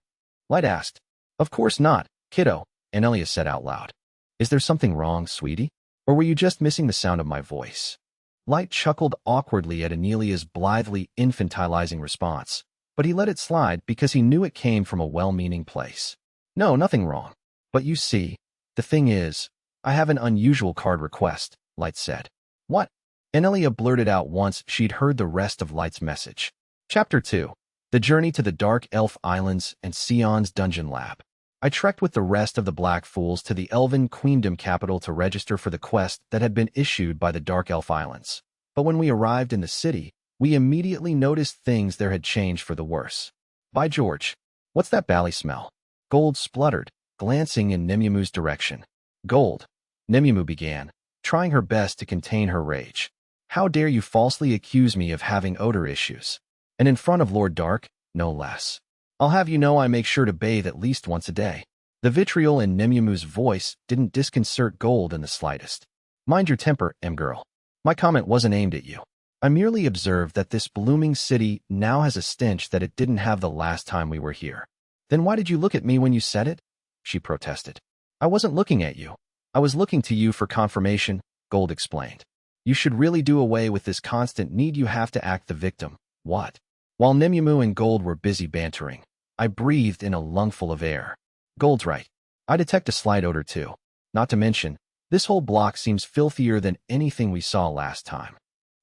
Light asked. "Of course not, kiddo," Anelia said out loud. "Is there something wrong, sweetie? Or were you just missing the sound of my voice?" Light chuckled awkwardly at Anelia's blithely infantilizing response, but he let it slide because he knew it came from a well-meaning place. "No, nothing wrong. But you see, the thing is, I have an unusual card request," Light said. "What?" Anelia blurted out once she'd heard the rest of Light's message. Chapter 2. The Journey to the Dark Elf Islands and Sion's Dungeon Lab. I trekked with the rest of the Black Fools to the Elven Queendom capital to register for the quest that had been issued by the Dark Elf Islands. But when we arrived in the city, we immediately noticed things there had changed for the worse. "By George, what's that bally smell?" Gold spluttered, glancing in Nemumu's direction. "Gold," Nemumu began, trying her best to contain her rage. "How dare you falsely accuse me of having odor issues? And in front of Lord Dark, no less. I'll have you know I make sure to bathe at least once a day." The vitriol in Nemumu's voice didn't disconcert Gold in the slightest. "Mind your temper, M-girl. My comment wasn't aimed at you. I merely observed that this blooming city now has a stench that it didn't have the last time we were here." "Then why did you look at me when you said it?" she protested. "I wasn't looking at you. I was looking to you for confirmation," Gold explained. "You should really do away with this constant need you have to act the victim." "What?" While Nemumu and Gold were busy bantering, I breathed in a lungful of air. "Gold's right. I detect a slight odor too. Not to mention, this whole block seems filthier than anything we saw last time."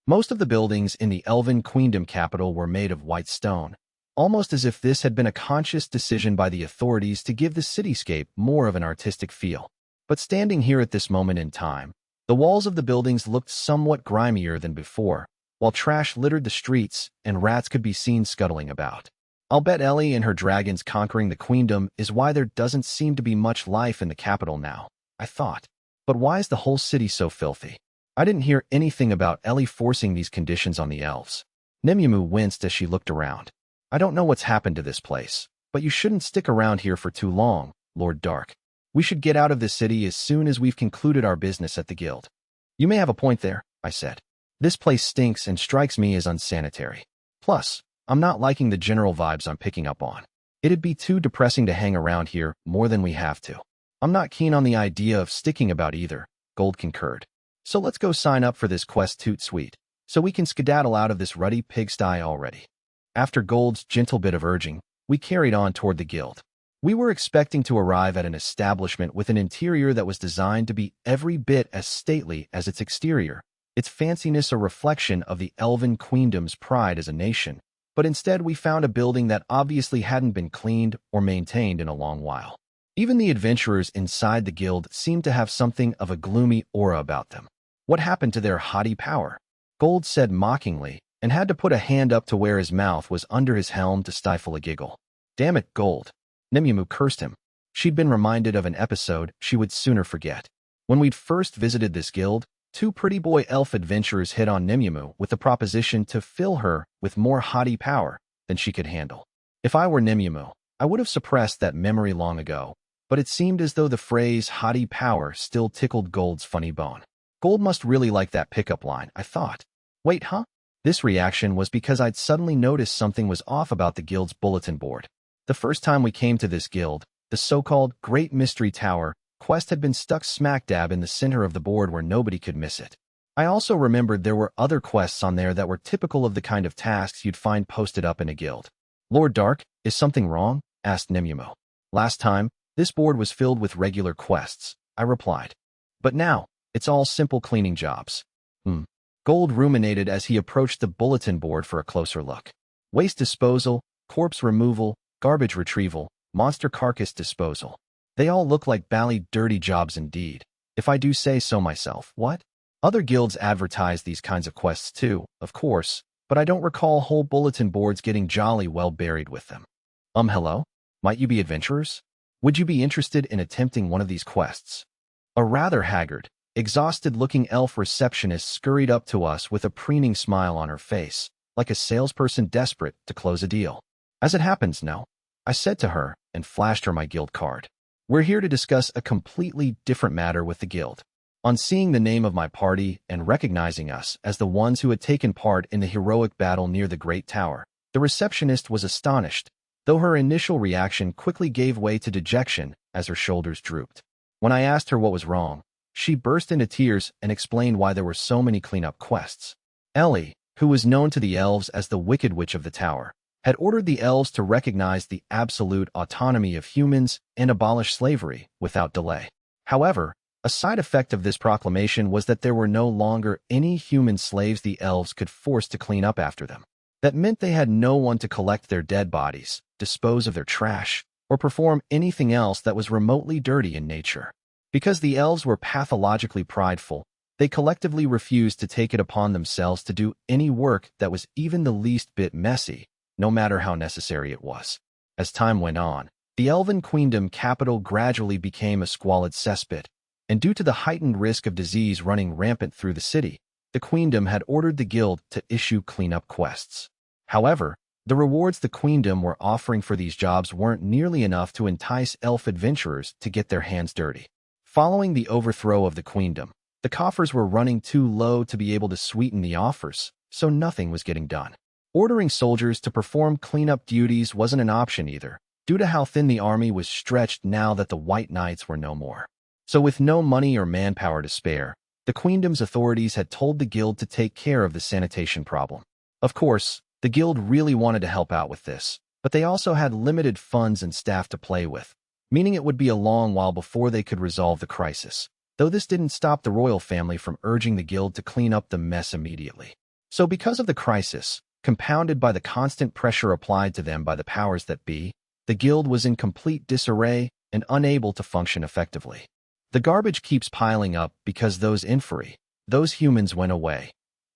Most of the buildings in the Elven Queendom capital were made of white stone, almost as if this had been a conscious decision by the authorities to give the cityscape more of an artistic feel. But standing here at this moment in time, the walls of the buildings looked somewhat grimier than before, while trash littered the streets and rats could be seen scuttling about. I'll bet Ellie and her dragons conquering the queendom is why there doesn't seem to be much life in the capital now, I thought. But why is the whole city so filthy? I didn't hear anything about Ellie forcing these conditions on the elves. Nimue winced as she looked around. I don't know what's happened to this place, but you shouldn't stick around here for too long, Lord Dark. We should get out of this city as soon as we've concluded our business at the guild. You may have a point there, I said. This place stinks and strikes me as unsanitary. Plus, I'm not liking the general vibes I'm picking up on. It'd be too depressing to hang around here more than we have to. I'm not keen on the idea of sticking about either, Gold concurred. So let's go sign up for this quest toot sweet, so we can skedaddle out of this ruddy pigsty already. After Gold's gentle bit of urging, we carried on toward the guild. We were expecting to arrive at an establishment with an interior that was designed to be every bit as stately as its exterior, its fanciness a reflection of the Elven Queendom's pride as a nation. But instead we found a building that obviously hadn't been cleaned or maintained in a long while. Even the adventurers inside the guild seemed to have something of a gloomy aura about them. What happened to their haughty power? Gold said mockingly, and had to put a hand up to where his mouth was under his helm to stifle a giggle. Damn it, Gold. Nimue cursed him. She'd been reminded of an episode she would sooner forget. When we'd first visited this guild, two pretty boy elf adventurers hit on Nimue with the proposition to fill her with more haughty power than she could handle. If I were Nimue, I would have suppressed that memory long ago, but it seemed as though the phrase haughty power still tickled Gold's funny bone. Gold must really like that pickup line, I thought. Wait, huh? This reaction was because I'd suddenly noticed something was off about the guild's bulletin board. The first time we came to this guild, the so-called Great Mystery Tower quest had been stuck smack dab in the center of the board where nobody could miss it. I also remembered there were other quests on there that were typical of the kind of tasks you'd find posted up in a guild. Lord Dark, is something wrong? Asked Nimue. Last time, this board was filled with regular quests, I replied. But now, it's all simple cleaning jobs. Gold ruminated as he approached the bulletin board for a closer look. Waste disposal, corpse removal, garbage retrieval, monster carcass disposal. They all look like bally dirty jobs indeed, if I do say so myself. What? Other guilds advertise these kinds of quests too, of course, but I don't recall whole bulletin boards getting jolly well buried with them. Hello? Might you be adventurers? Would you be interested in attempting one of these quests? A rather haggard, exhausted-looking elf receptionist scurried up to us with a preening smile on her face, like a salesperson desperate to close a deal. As it happens, no, I said to her and flashed her my guild card. We're here to discuss a completely different matter with the guild. On seeing the name of my party and recognizing us as the ones who had taken part in the heroic battle near the Great Tower, the receptionist was astonished, though her initial reaction quickly gave way to dejection as her shoulders drooped. When I asked her what was wrong, she burst into tears and explained why there were so many cleanup quests. Ellie, who was known to the elves as the Wicked Witch of the Tower, had ordered the elves to recognize the absolute autonomy of humans and abolish slavery without delay. However, a side effect of this proclamation was that there were no longer any human slaves the elves could force to clean up after them. That meant they had no one to collect their dead bodies, dispose of their trash, or perform anything else that was remotely dirty in nature. Because the elves were pathologically prideful, they collectively refused to take it upon themselves to do any work that was even the least bit messy, no matter how necessary it was. As time went on, the Elven Queendom capital gradually became a squalid cesspit, and due to the heightened risk of disease running rampant through the city, the Queendom had ordered the guild to issue cleanup quests. However, the rewards the Queendom were offering for these jobs weren't nearly enough to entice elf adventurers to get their hands dirty. Following the overthrow of the Queendom, the coffers were running too low to be able to sweeten the offers, so nothing was getting done. Ordering soldiers to perform cleanup duties wasn't an option either, due to how thin the army was stretched now that the White Knights were no more. So with no money or manpower to spare, the Queendom's authorities had told the guild to take care of the sanitation problem. Of course, the guild really wanted to help out with this, but they also had limited funds and staff to play with, meaning it would be a long while before they could resolve the crisis, though this didn't stop the royal family from urging the guild to clean up the mess immediately. So because of the crisis, compounded by the constant pressure applied to them by the powers that be, the guild was in complete disarray and unable to function effectively. The garbage keeps piling up because those those humans went away.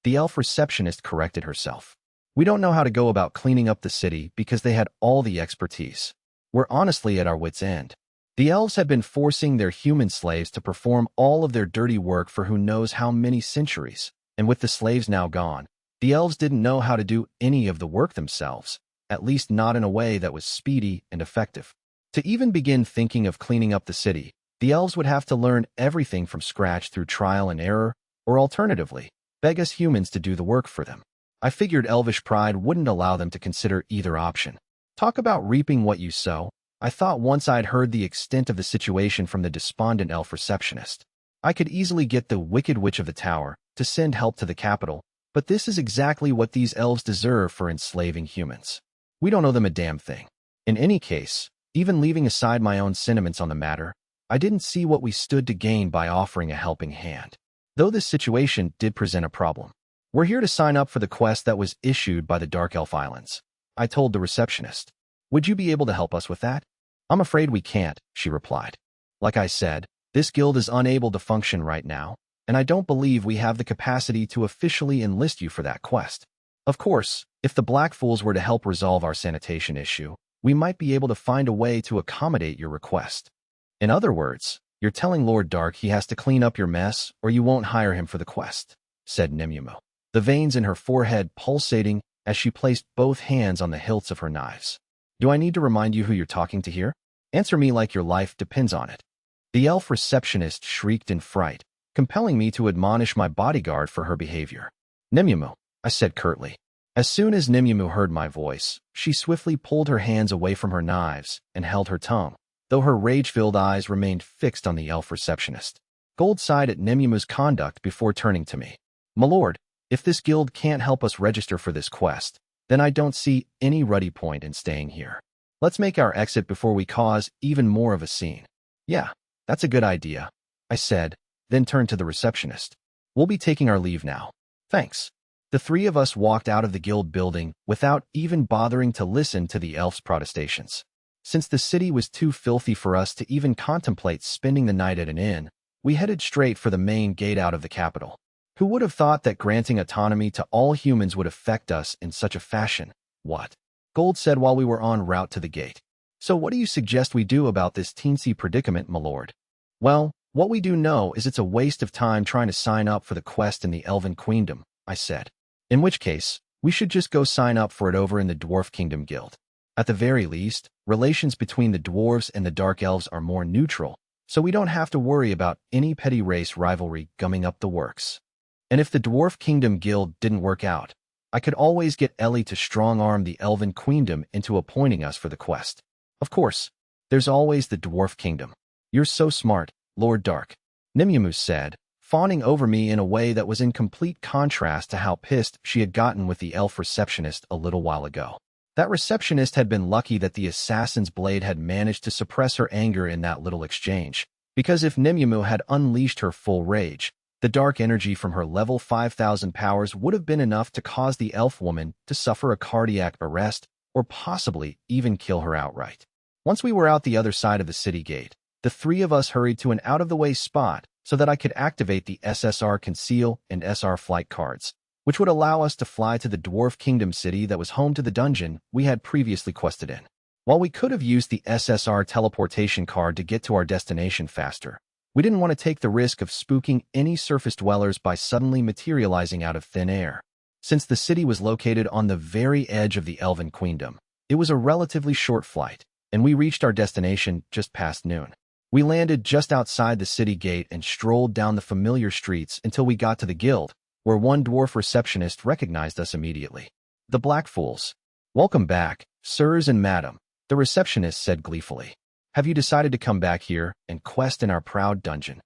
The elf receptionist corrected herself. We don't know how to go about cleaning up the city because they had all the expertise. We're honestly at our wits' end. The elves had been forcing their human slaves to perform all of their dirty work for who knows how many centuries, and with the slaves now gone, the elves didn't know how to do any of the work themselves, at least not in a way that was speedy and effective. To even begin thinking of cleaning up the city, the elves would have to learn everything from scratch through trial and error, or alternatively, beg us humans to do the work for them. I figured elvish pride wouldn't allow them to consider either option. Talk about reaping what you sow. I thought once I'd heard the extent of the situation from the despondent elf receptionist, I could easily get the Wicked Witch of the Tower to send help to the capital, but this is exactly what these elves deserve for enslaving humans. We don't owe them a damn thing. In any case, even leaving aside my own sentiments on the matter, I didn't see what we stood to gain by offering a helping hand. Though this situation did present a problem. We're here to sign up for the quest that was issued by the Dark Elf Islands, I told the receptionist. Would you be able to help us with that? I'm afraid we can't, she replied. Like I said, this guild is unable to function right now, and I don't believe we have the capacity to officially enlist you for that quest. Of course, if the Black Fools were to help resolve our sanitation issue, we might be able to find a way to accommodate your request. In other words, you're telling Lord Dark he has to clean up your mess or you won't hire him for the quest, said Nemumu, the veins in her forehead pulsating as she placed both hands on the hilts of her knives. Do I need to remind you who you're talking to here? Answer me like your life depends on it. The elf receptionist shrieked in fright, compelling me to admonish my bodyguard for her behavior. Nemumu, I said curtly. As soon as Nemumu heard my voice, she swiftly pulled her hands away from her knives and held her tongue, though her rage-filled eyes remained fixed on the elf receptionist. Gold sighed at Nemumu's conduct before turning to me. My lord, if this guild can't help us register for this quest, then I don't see any ruddy point in staying here. Let's make our exit before we cause even more of a scene. Yeah, that's a good idea, I said, then turned to the receptionist. We'll be taking our leave now. Thanks. The three of us walked out of the guild building without even bothering to listen to the elf's protestations. Since the city was too filthy for us to even contemplate spending the night at an inn, we headed straight for the main gate out of the capital. Who would have thought that granting autonomy to all humans would affect us in such a fashion? What? Gold said while we were en route to the gate. So what do you suggest we do about this teensy predicament, my lord? Well, what we do know is it's a waste of time trying to sign up for the quest in the Elven Queendom, I said. In which case, we should just go sign up for it over in the Dwarf Kingdom Guild. At the very least, relations between the dwarves and the Dark Elves are more neutral, so we don't have to worry about any petty race rivalry gumming up the works. And if the Dwarf Kingdom Guild didn't work out, I could always get Ellie to strong-arm the Elven Queendom into appointing us for the quest. Of course, there's always the Dwarf Kingdom. You're so smart, Lord Dark, Nemumu said, fawning over me in a way that was in complete contrast to how pissed she had gotten with the elf receptionist a little while ago. That receptionist had been lucky that the assassin's blade had managed to suppress her anger in that little exchange, because if Nemumu had unleashed her full rage, the dark energy from her level 5,000 powers would have been enough to cause the elf woman to suffer a cardiac arrest or possibly even kill her outright. Once we were out the other side of the city gate, the three of us hurried to an out-of-the-way spot so that I could activate the SSR Conceal and SR Flight cards, which would allow us to fly to the Dwarf Kingdom city that was home to the dungeon we had previously quested in. While we could have used the SSR teleportation card to get to our destination faster, we didn't want to take the risk of spooking any surface dwellers by suddenly materializing out of thin air. Since the city was located on the very edge of the Elven Queendom, it was a relatively short flight, and we reached our destination just past noon. We landed just outside the city gate and strolled down the familiar streets until we got to the guild, where one dwarf receptionist recognized us immediately. The Black Fools. Welcome back, sirs and madam, the receptionist said gleefully. Have you decided to come back here and quest in our proud dungeon?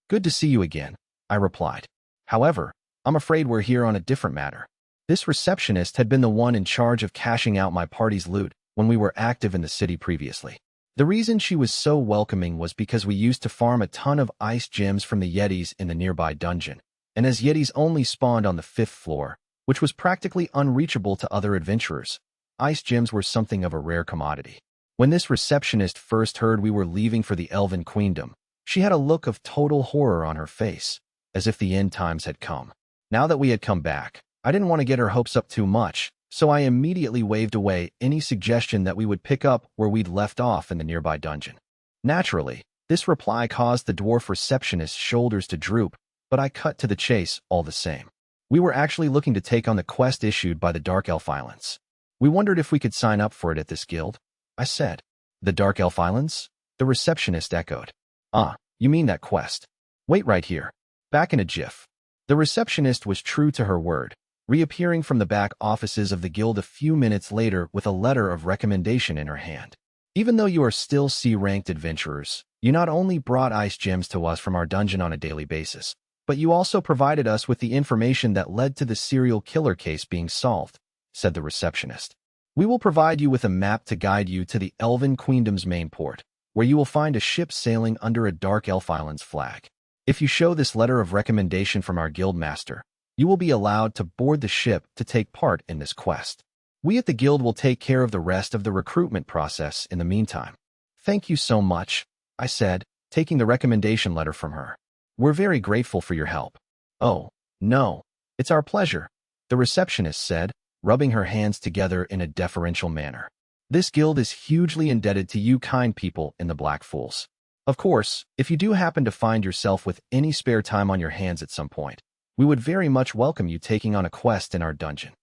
Good to see you again, I replied. However, I'm afraid we're here on a different matter. This receptionist had been the one in charge of cashing out my party's loot when we were active in the city previously. The reason she was so welcoming was because we used to farm a ton of ice gems from the Yetis in the nearby dungeon, and as Yetis only spawned on the 5th floor, which was practically unreachable to other adventurers. Ice gems were something of a rare commodity. When this receptionist first heard we were leaving for the Elven Queendom, she had a look of total horror on her face, as if the end times had come. Now that we had come back, I didn't want to get her hopes up too much, so I immediately waved away any suggestion that we would pick up where we'd left off in the nearby dungeon. Naturally, this reply caused the dwarf receptionist's shoulders to droop, but I cut to the chase all the same. We were actually looking to take on the quest issued by the Dark Elf Islands. We wondered if we could sign up for it at this guild, I said. The Dark Elf Islands? The receptionist echoed. Ah, you mean that quest. Wait right here. Back in a jiff. The receptionist was true to her word, reappearing from the back offices of the guild a few minutes later with a letter of recommendation in her hand. Even though you are still C-ranked adventurers, you not only brought ice gems to us from our dungeon on a daily basis, but you also provided us with the information that led to the serial killer case being solved, said the receptionist. We will provide you with a map to guide you to the Elven Queendom's main port, where you will find a ship sailing under a Dark Elf Island's flag. If you show this letter of recommendation from our guild master, you will be allowed to board the ship to take part in this quest. We at the guild will take care of the rest of the recruitment process in the meantime. Thank you so much, I said, taking the recommendation letter from her. We're very grateful for your help. Oh, no, it's our pleasure, the receptionist said, rubbing her hands together in a deferential manner. This guild is hugely indebted to you kind people in the Black Fools. Of course, if you do happen to find yourself with any spare time on your hands at some point, we would very much welcome you taking on a quest in our dungeon.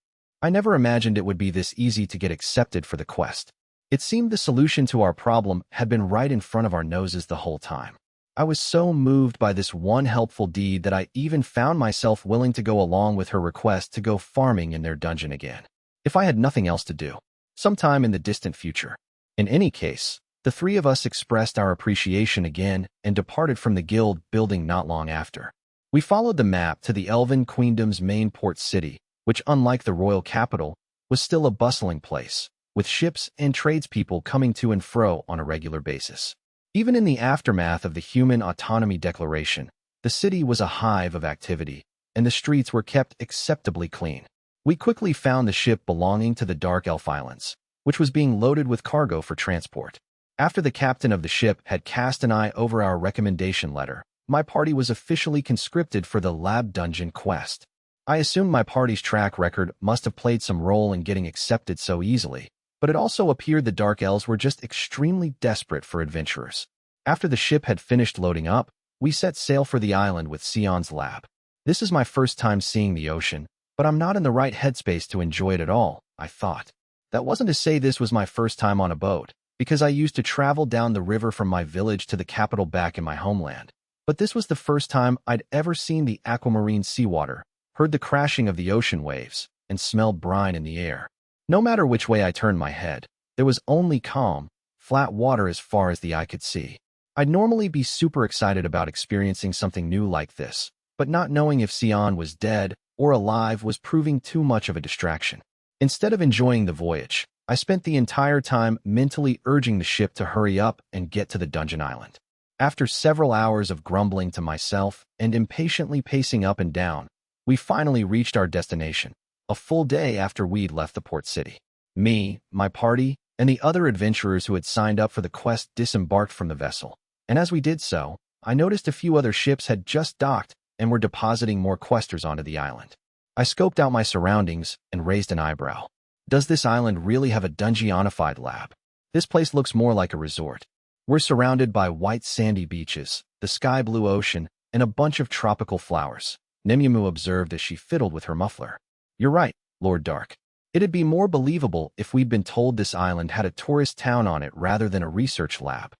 I never imagined it would be this easy to get accepted for the quest. It seemed the solution to our problem had been right in front of our noses the whole time. I was so moved by this one helpful deed that I even found myself willing to go along with her request to go farming in their dungeon again, if I had nothing else to do, sometime in the distant future. In any case, the three of us expressed our appreciation again and departed from the guild building not long after. We followed the map to the Elven Queendom's main port city, which, unlike the royal capital, was still a bustling place, with ships and tradespeople coming to and fro on a regular basis. Even in the aftermath of the Human Autonomy Declaration, the city was a hive of activity, and the streets were kept acceptably clean. We quickly found the ship belonging to the Dark Elf Islands, which was being loaded with cargo for transport. After the captain of the ship had cast an eye over our recommendation letter, my party was officially conscripted for the Lab Dungeon quest. I assumed my party's track record must have played some role in getting accepted so easily, but it also appeared the Dark Elves were just extremely desperate for adventurers. After the ship had finished loading up, we set sail for the island with Sion's lab. This is my first time seeing the ocean, but I'm not in the right headspace to enjoy it at all, I thought. That wasn't to say this was my first time on a boat, because I used to travel down the river from my village to the capital back in my homeland. But this was the first time I'd ever seen the aquamarine seawater, heard the crashing of the ocean waves, and smelled brine in the air. No matter which way I turned my head, there was only calm, flat water as far as the eye could see. I'd normally be super excited about experiencing something new like this, but not knowing if Sion was dead or alive was proving too much of a distraction. Instead of enjoying the voyage, I spent the entire time mentally urging the ship to hurry up and get to the dungeon island. After several hours of grumbling to myself and impatiently pacing up and down, we finally reached our destination, a full day after we'd left the port city. Me, my party, and the other adventurers who had signed up for the quest disembarked from the vessel, and as we did so, I noticed a few other ships had just docked and were depositing more questers onto the island. I scoped out my surroundings and raised an eyebrow. Does this island really have a dungeonified lab? This place looks more like a resort. We're surrounded by white sandy beaches, the sky-blue ocean, and a bunch of tropical flowers, Nemyamu observed as she fiddled with her muffler. You're right, Lord Dark. It'd be more believable if we'd been told this island had a tourist town on it rather than a research lab.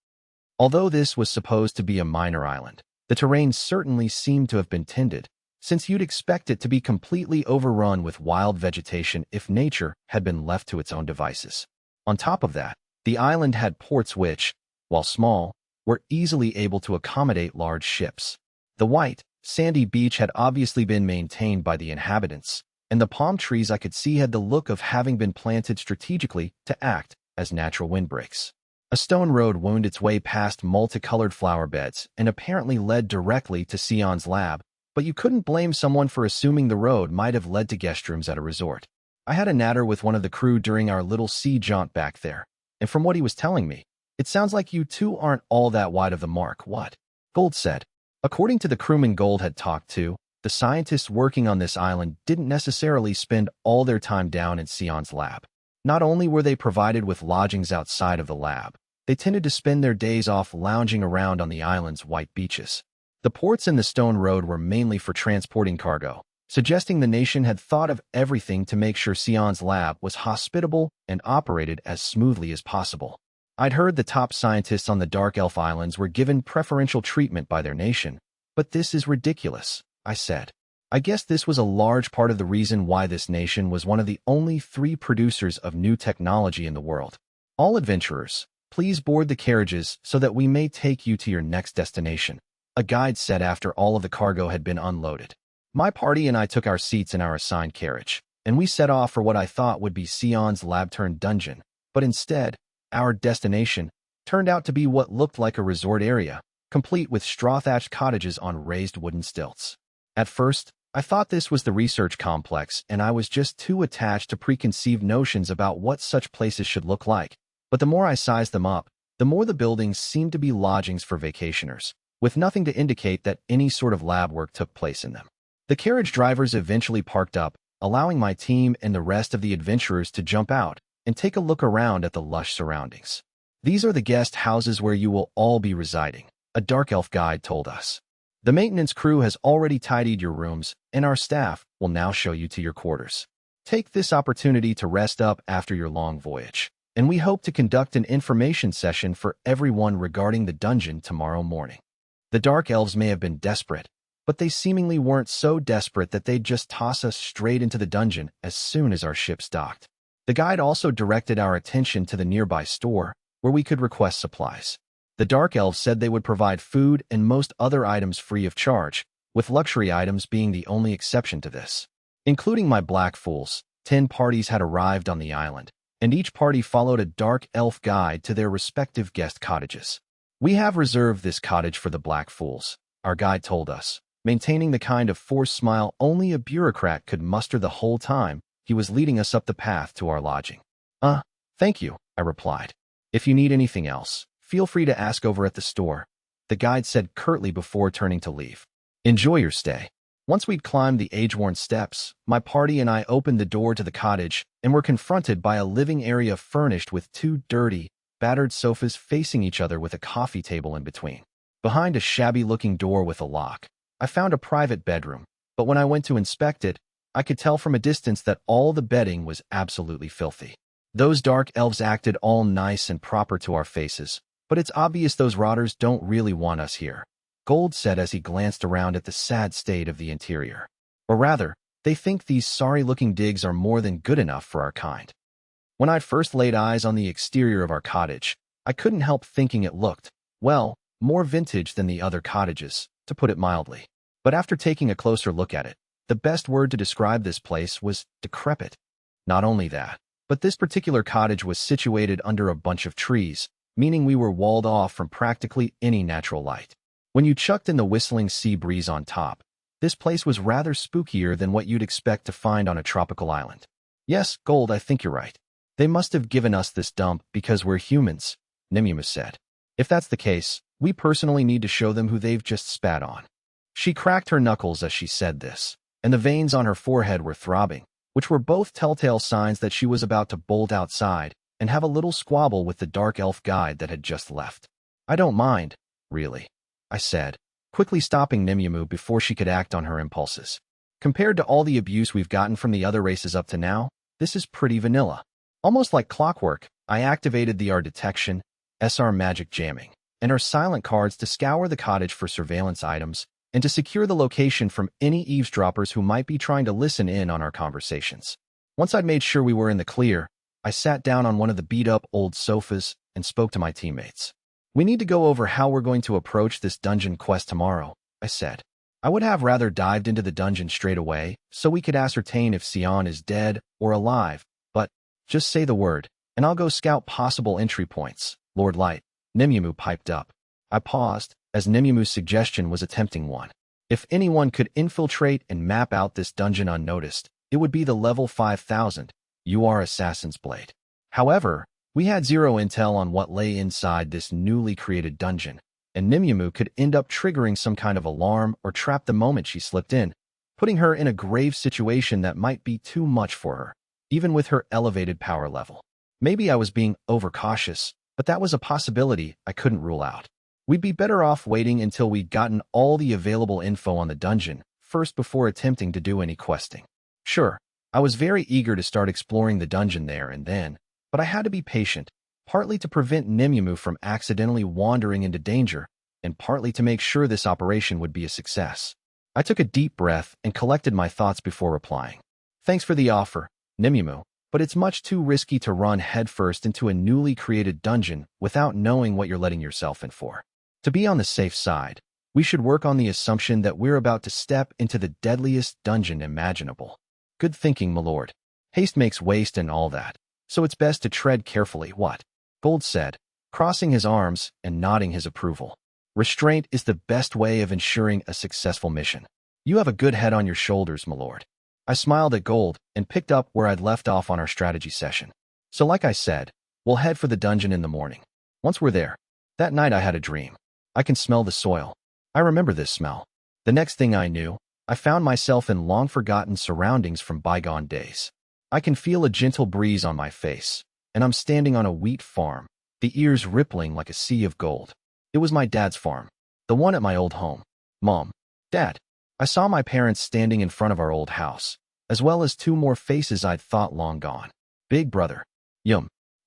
Although this was supposed to be a minor island, the terrain certainly seemed to have been tended, since you'd expect it to be completely overrun with wild vegetation if nature had been left to its own devices. On top of that, the island had ports which, while small, were easily able to accommodate large ships. The white, sandy beach had obviously been maintained by the inhabitants, and the palm trees I could see had the look of having been planted strategically to act as natural windbreaks. A stone road wound its way past multicolored flower beds and apparently led directly to Sion's lab, but you couldn't blame someone for assuming the road might have led to guest rooms at a resort. I had a natter with one of the crew during our little sea jaunt back there, and from what he was telling me, it sounds like you two aren't all that wide of the mark, what? Gold said. According to the crewman Gold had talked to, the scientists working on this island didn't necessarily spend all their time down in Sion's lab. Not only were they provided with lodgings outside of the lab, they tended to spend their days off lounging around on the island's white beaches. The ports in the Stone Road were mainly for transporting cargo, suggesting the nation had thought of everything to make sure Sion's lab was hospitable and operated as smoothly as possible. I'd heard the top scientists on the Dark Elf Islands were given preferential treatment by their nation, but this is ridiculous, I said. I guess this was a large part of the reason why this nation was one of the only 3 producers of new technology in the world. All adventurers, please board the carriages so that we may take you to your next destination, a guide said after all of the cargo had been unloaded. My party and I took our seats in our assigned carriage, and we set off for what I thought would be Sion's lab-turned-dungeon, but instead, our destination turned out to be what looked like a resort area, complete with straw-thatched cottages on raised wooden stilts. At first, I thought this was the research complex, and I was just too attached to preconceived notions about what such places should look like. But the more I sized them up, the more the buildings seemed to be lodgings for vacationers, with nothing to indicate that any sort of lab work took place in them. The carriage drivers eventually parked up, allowing my team and the rest of the adventurers to jump out and take a look around at the lush surroundings. These are the guest houses where you will all be residing, a Dark Elf guide told us. The maintenance crew has already tidied your rooms, and our staff will now show you to your quarters. Take this opportunity to rest up after your long voyage, and we hope to conduct an information session for everyone regarding the dungeon tomorrow morning. The Dark Elves may have been desperate, but they seemingly weren't so desperate that they'd just toss us straight into the dungeon as soon as our ships docked. The guide also directed our attention to the nearby store, where we could request supplies. The Dark Elves said they would provide food and most other items free of charge, with luxury items being the only exception to this. Including my black fools, 10 parties had arrived on the island, and each party followed a Dark Elf guide to their respective guest cottages. We have reserved this cottage for the black fools, our guide told us, maintaining the kind of forced smile only a bureaucrat could muster the whole time he was leading us up the path to our lodging. Thank you, I replied. If you need anything else, feel free to ask over at the store, the guide said curtly before turning to leave. Enjoy your stay. Once we'd climbed the age-worn steps, my party and I opened the door to the cottage and were confronted by a living area furnished with 2 dirty, battered sofas facing each other with a coffee table in between. Behind a shabby-looking door with a lock, I found a private bedroom, but when I went to inspect it, I could tell from a distance that all the bedding was absolutely filthy. Those Dark Elves acted all nice and proper to our faces, but it's obvious those rotters don't really want us here, Gold said as he glanced around at the sad state of the interior. Or rather, they think these sorry-looking digs are more than good enough for our kind. When I'd first laid eyes on the exterior of our cottage, I couldn't help thinking it looked, well, more vintage than the other cottages, to put it mildly. But after taking a closer look at it, the best word to describe this place was decrepit. Not only that, but this particular cottage was situated under a bunch of trees, meaning we were walled off from practically any natural light. When you chucked in the whistling sea breeze on top, this place was rather spookier than what you'd expect to find on a tropical island. Yes, Gold, I think you're right. They must have given us this dump because we're humans, Nimue said. If that's the case, we personally need to show them who they've just spat on. She cracked her knuckles as she said this, and the veins on her forehead were throbbing, which were both telltale signs that she was about to bolt outside and have a little squabble with the Dark Elf guide that had just left. I don't mind, really, I said, quickly stopping Nimue before she could act on her impulses. Compared to all the abuse we've gotten from the other races up to now, this is pretty vanilla. Almost like clockwork, I activated the R detection, SR magic jamming, and our silent cards to scour the cottage for surveillance items and to secure the location from any eavesdroppers who might be trying to listen in on our conversations. Once I'd made sure we were in the clear, I sat down on one of the beat-up old sofas and spoke to my teammates. We need to go over how we're going to approach this dungeon quest tomorrow, I said. I would have rather dived into the dungeon straight away so we could ascertain if Sion is dead or alive, but just say the word, and I'll go scout possible entry points, Lord Light, Nimue piped up. I paused, as Nimue's suggestion was a tempting one. If anyone could infiltrate and map out this dungeon unnoticed, it would be the level 5000 UR Assassin's Blade. However, we had zero intel on what lay inside this newly created dungeon, and Nimyamu could end up triggering some kind of alarm or trap the moment she slipped in, putting her in a grave situation that might be too much for her, even with her elevated power level. Maybe I was being overcautious, but that was a possibility I couldn't rule out. We'd be better off waiting until we'd gotten all the available info on the dungeon first before attempting to do any questing. Sure, I was very eager to start exploring the dungeon there and then, but I had to be patient, partly to prevent Nimyamu from accidentally wandering into danger, and partly to make sure this operation would be a success. I took a deep breath and collected my thoughts before replying. Thanks for the offer, Nimyamu, but it's much too risky to run headfirst into a newly created dungeon without knowing what you're letting yourself in for. To be on the safe side, we should work on the assumption that we're about to step into the deadliest dungeon imaginable. Good thinking, my lord. Haste makes waste and all that, so it's best to tread carefully, what? Gold said, crossing his arms and nodding his approval. Restraint is the best way of ensuring a successful mission. You have a good head on your shoulders, my lord. I smiled at Gold and picked up where I'd left off on our strategy session. So like I said, we'll head for the dungeon in the morning. Once we're there, that night I had a dream. I can smell the soil. I remember this smell. The next thing I knew, I found myself in long-forgotten surroundings from bygone days. I can feel a gentle breeze on my face, and I'm standing on a wheat farm, the ears rippling like a sea of gold. It was my dad's farm, the one at my old home. Mom, Dad. I saw my parents standing in front of our old house, as well as two more faces I'd thought long gone. Big brother.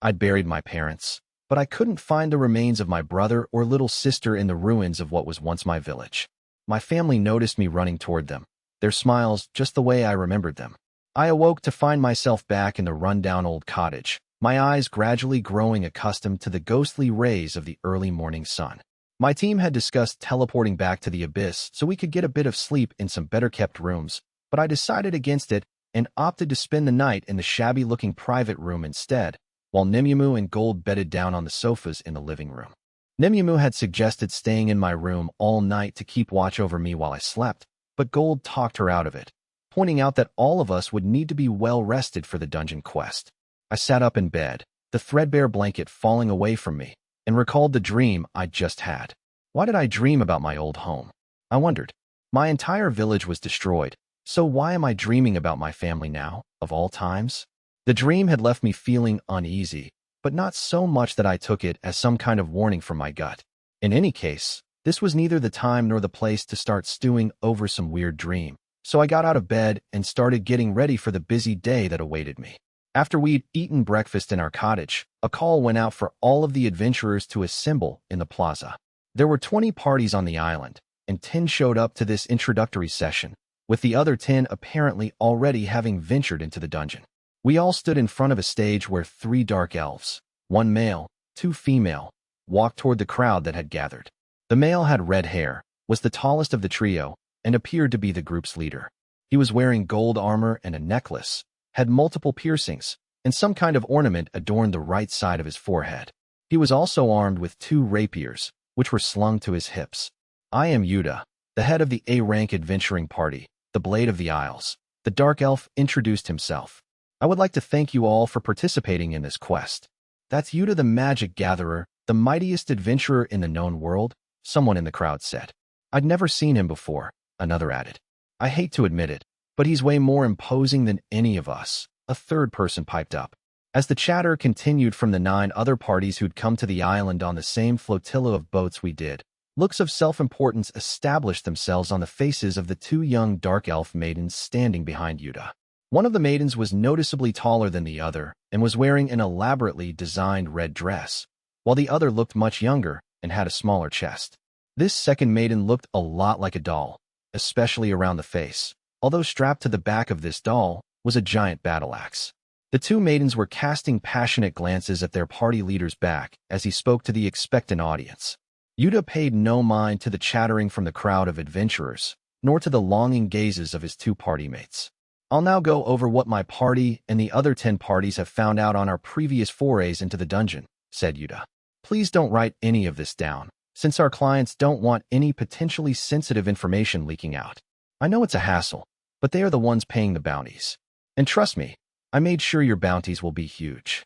I'd buried my parents, but I couldn't find the remains of my brother or little sister in the ruins of what was once my village. My family noticed me running toward them, their smiles just the way I remembered them. I awoke to find myself back in the rundown old cottage, my eyes gradually growing accustomed to the ghostly rays of the early morning sun. My team had discussed teleporting back to the abyss so we could get a bit of sleep in some better-kept rooms, but I decided against it and opted to spend the night in the shabby-looking private room instead, while Nimyamu and Gold bedded down on the sofas in the living room. Nimyamu had suggested staying in my room all night to keep watch over me while I slept, but Gold talked her out of it, pointing out that all of us would need to be well-rested for the dungeon quest. I sat up in bed, the threadbare blanket falling away from me, and recalled the dream I'd just had. Why did I dream about my old home? I wondered. My entire village was destroyed, so why am I dreaming about my family now, of all times? The dream had left me feeling uneasy, but not so much that I took it as some kind of warning from my gut. In any case, this was neither the time nor the place to start stewing over some weird dream, so I got out of bed and started getting ready for the busy day that awaited me. After we'd eaten breakfast in our cottage, a call went out for all of the adventurers to assemble in the plaza. There were 20 parties on the island, and 10 showed up to this introductory session, with the other 10 apparently already having ventured into the dungeon. We all stood in front of a stage where 3 dark elves, 1 male, 2 female, walked toward the crowd that had gathered. The male had red hair, was the tallest of the trio, and appeared to be the group's leader. He was wearing gold armor and a necklace, had multiple piercings, and some kind of ornament adorned the right side of his forehead. He was also armed with 2 rapiers, which were slung to his hips. I am Yuta, the head of the A-rank adventuring party, the Blade of the Isles. The dark elf introduced himself. I would like to thank you all for participating in this quest. That's Yuta the Magic Gatherer, the mightiest adventurer in the known world, someone in the crowd said. I'd never seen him before, another added. I hate to admit it, but he's way more imposing than any of us, a third person piped up. As the chatter continued from the 9 other parties who'd come to the island on the same flotilla of boats we did, looks of self-importance established themselves on the faces of the 2 young dark elf maidens standing behind Yuta. One of the maidens was noticeably taller than the other and was wearing an elaborately designed red dress, while the other looked much younger and had a smaller chest. This second maiden looked a lot like a doll, especially around the face, although strapped to the back of this doll was a giant battle axe. The 2 maidens were casting passionate glances at their party leader's back as he spoke to the expectant audience. Yuta paid no mind to the chattering from the crowd of adventurers, nor to the longing gazes of his 2 party mates. I'll now go over what my party and the other 10 parties have found out on our previous forays into the dungeon, said Yuta. Please don't write any of this down, since our clients don't want any potentially sensitive information leaking out. I know it's a hassle, but they are the ones paying the bounties. And trust me, I made sure your bounties will be huge.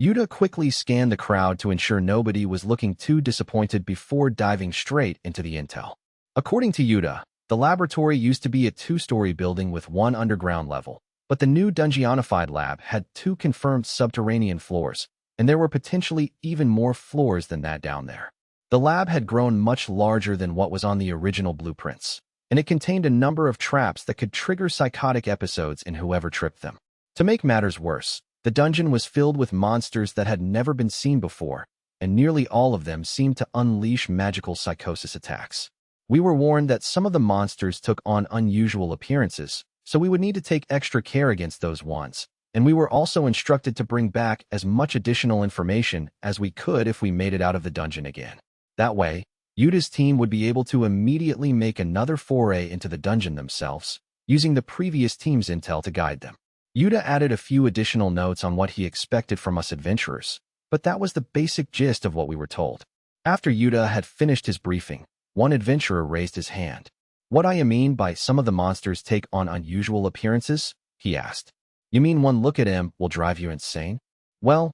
Yuta quickly scanned the crowd to ensure nobody was looking too disappointed before diving straight into the intel. According to Yuta, the laboratory used to be a 2-story building with 1 underground level, but the new Dungeonified lab had 2 confirmed subterranean floors, and there were potentially even more floors than that down there. The lab had grown much larger than what was on the original blueprints, and it contained a number of traps that could trigger psychotic episodes in whoever tripped them. To make matters worse, the dungeon was filled with monsters that had never been seen before, and nearly all of them seemed to unleash magical psychosis attacks. We were warned that some of the monsters took on unusual appearances, so we would need to take extra care against those ones, and we were also instructed to bring back as much additional information as we could if we made it out of the dungeon again. That way, Yuta's team would be able to immediately make another foray into the dungeon themselves, using the previous team's intel to guide them. Yuta added a few additional notes on what he expected from us adventurers, but that was the basic gist of what we were told. After Yuta had finished his briefing, one adventurer raised his hand. "What I mean by some of the monsters take on unusual appearances?" he asked. "You mean one look at him will drive you insane?" "Well,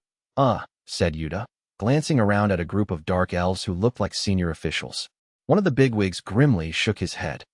said Yuta, glancing around at a group of dark elves who looked like senior officials. One of the bigwigs grimly shook his head.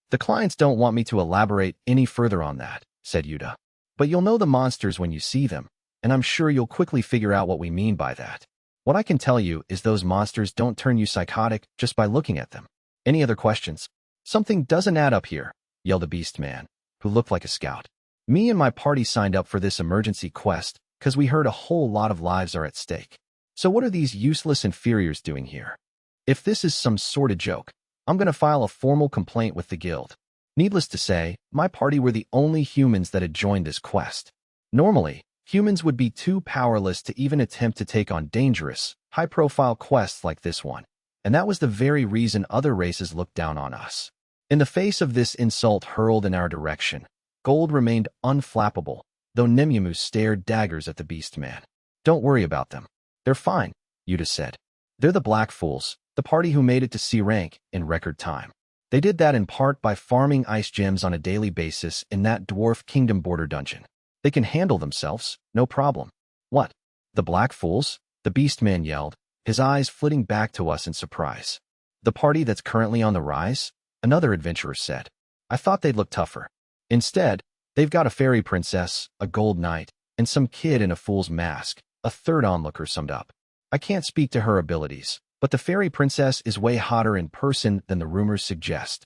"The clients don't want me to elaborate any further on that," said Yuta. "But you'll know the monsters when you see them, and I'm sure you'll quickly figure out what we mean by that. What I can tell you is those monsters don't turn you psychotic just by looking at them. Any other questions?" "Something doesn't add up here," yelled a beast man, who looked like a scout. "Me and my party signed up for this emergency quest because we heard a whole lot of lives are at stake. So what are these useless inferiors doing here? If this is some sort of joke, I'm going to file a formal complaint with the guild." Needless to say, my party were the only humans that had joined this quest. Normally, humans would be too powerless to even attempt to take on dangerous, high-profile quests like this one, and that was the very reason other races looked down on us. In the face of this insult hurled in our direction, Gold remained unflappable, though Nemumu stared daggers at the beast man. "Don't worry about them. They're fine," Yuta said. "They're the Black Fools, the party who made it to C rank in record time. They did that in part by farming ice gems on a daily basis in that Dwarf Kingdom border dungeon. They can handle themselves, no problem." "What? The Black Fools?" the beast man yelled, his eyes flitting back to us in surprise. "The party that's currently on the rise?" another adventurer said. "I thought they'd look tougher. Instead, they've got a fairy princess, a gold knight, and some kid in a fool's mask," a third onlooker summed up. "I can't speak to her abilities, but the fairy princess is way hotter in person than the rumors suggest."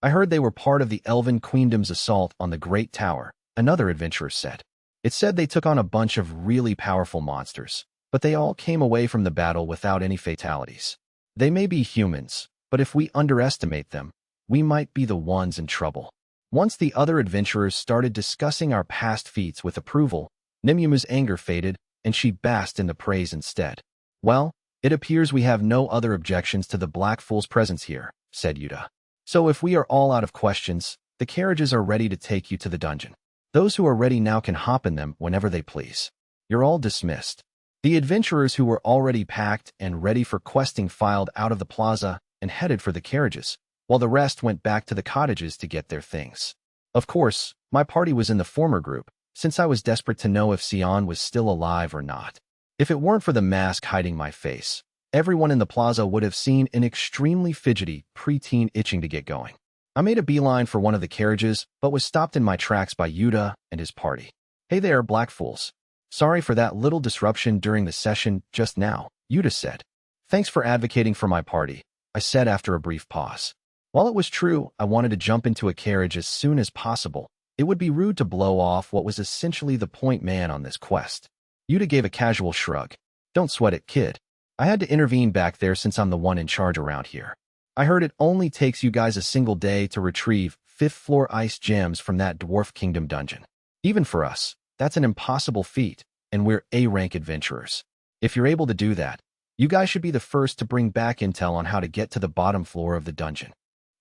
"I heard they were part of the Elven Queendom's assault on the Great Tower," another adventurer said. "It said they took on a bunch of really powerful monsters, but they all came away from the battle without any fatalities. They may be humans, but if we underestimate them, we might be the ones in trouble." Once the other adventurers started discussing our past feats with approval, Nemumu's anger faded, and she basked in the praise instead. "Well, it appears we have no other objections to the Black Fool's presence here," said Yuta. "So if we are all out of questions, the carriages are ready to take you to the dungeon. Those who are ready now can hop in them whenever they please. You're all dismissed." The adventurers who were already packed and ready for questing filed out of the plaza and headed for the carriages, while the rest went back to the cottages to get their things. Of course, my party was in the former group, since I was desperate to know if Sion was still alive or not. If it weren't for the mask hiding my face, everyone in the plaza would have seen an extremely fidgety preteen itching to get going. I made a beeline for one of the carriages, but was stopped in my tracks by Yuta and his party. "Hey there, Black Fools. Sorry for that little disruption during the session just now," Yuta said. "Thanks for advocating for my party," I said after a brief pause. While it was true I wanted to jump into a carriage as soon as possible, it would be rude to blow off what was essentially the point man on this quest. Yuta gave a casual shrug. "Don't sweat it, kid. I had to intervene back there since I'm the one in charge around here. I heard it only takes you guys a single day to retrieve 5th-floor ice gems from that Dwarf Kingdom dungeon. Even for us, that's an impossible feat, and we're A-rank adventurers. If you're able to do that, you guys should be the first to bring back intel on how to get to the bottom floor of the dungeon."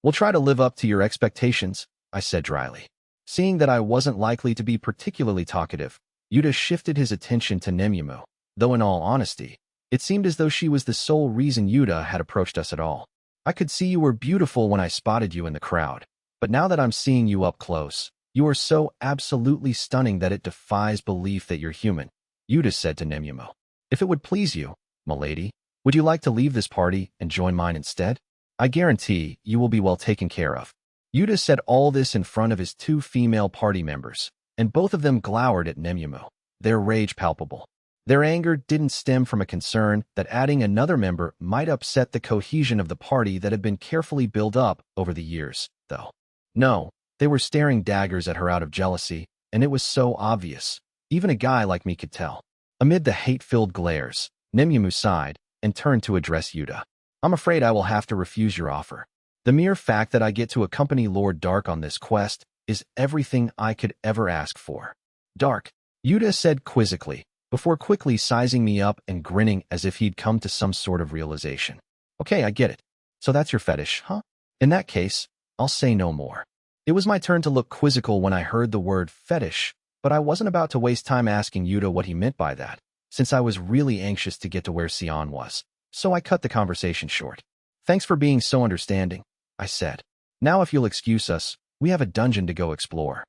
"We'll try to live up to your expectations," I said dryly. Seeing that I wasn't likely to be particularly talkative, Yuta shifted his attention to Nemumu, though in all honesty, It seemed as though she was the sole reason Yuta had approached us at all. I could see you were beautiful when I spotted you in the crowd, but now that I'm seeing you up close, you are so absolutely stunning that it defies belief that you're human, Yuta said to Nemumo. If it would please you, milady, would you like to leave this party and join mine instead? I guarantee you will be well taken care of. Yuta said all this in front of his two female party members, and both of them glowered at Nemumo, their rage palpable. Their anger didn't stem from a concern that adding another member might upset the cohesion of the party that had been carefully built up over the years, though. No, they were staring daggers at her out of jealousy, and it was so obvious. Even a guy like me could tell. Amid the hate-filled glares, Nemumu sighed and turned to address Yuta. I'm afraid I will have to refuse your offer. The mere fact that I get to accompany Lord Dark on this quest is everything I could ever ask for. Dark, Yuta said quizzically, before quickly sizing me up and grinning as if he'd come to some sort of realization. Okay, I get it. So that's your fetish, huh? In that case, I'll say no more. It was my turn to look quizzical when I heard the word fetish, but I wasn't about to waste time asking Yuta what he meant by that, since I was really anxious to get to where Sion was, so I cut the conversation short. Thanks for being so understanding, I said. Now if you'll excuse us, we have a dungeon to go explore.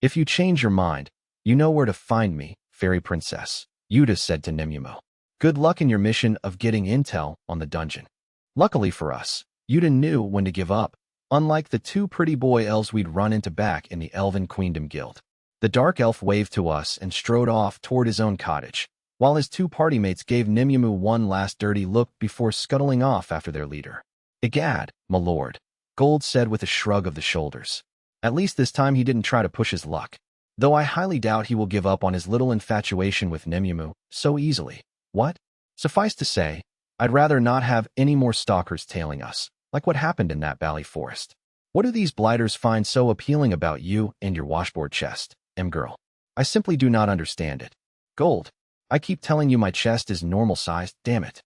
If you change your mind, you know where to find me, Fairy Princess, Yuta said to Nemumo. Good luck in your mission of getting intel on the dungeon. Luckily for us, Yuta knew when to give up, unlike the two pretty boy elves we'd run into back in the Elven Queendom Guild. The dark elf waved to us and strode off toward his own cottage, while his two party mates gave Nemumu one last dirty look before scuttling off after their leader. Egad, my lord, Gold said with a shrug of the shoulders. At least this time he didn't try to push his luck. Though I highly doubt he will give up on his little infatuation with Nemumu so easily. What? Suffice to say, I'd rather not have any more stalkers tailing us, like what happened in that Valley Forest. What do these blighters find so appealing about you and your washboard chest, girl? I simply do not understand it. Gold, I keep telling you my chest is normal sized, damn it.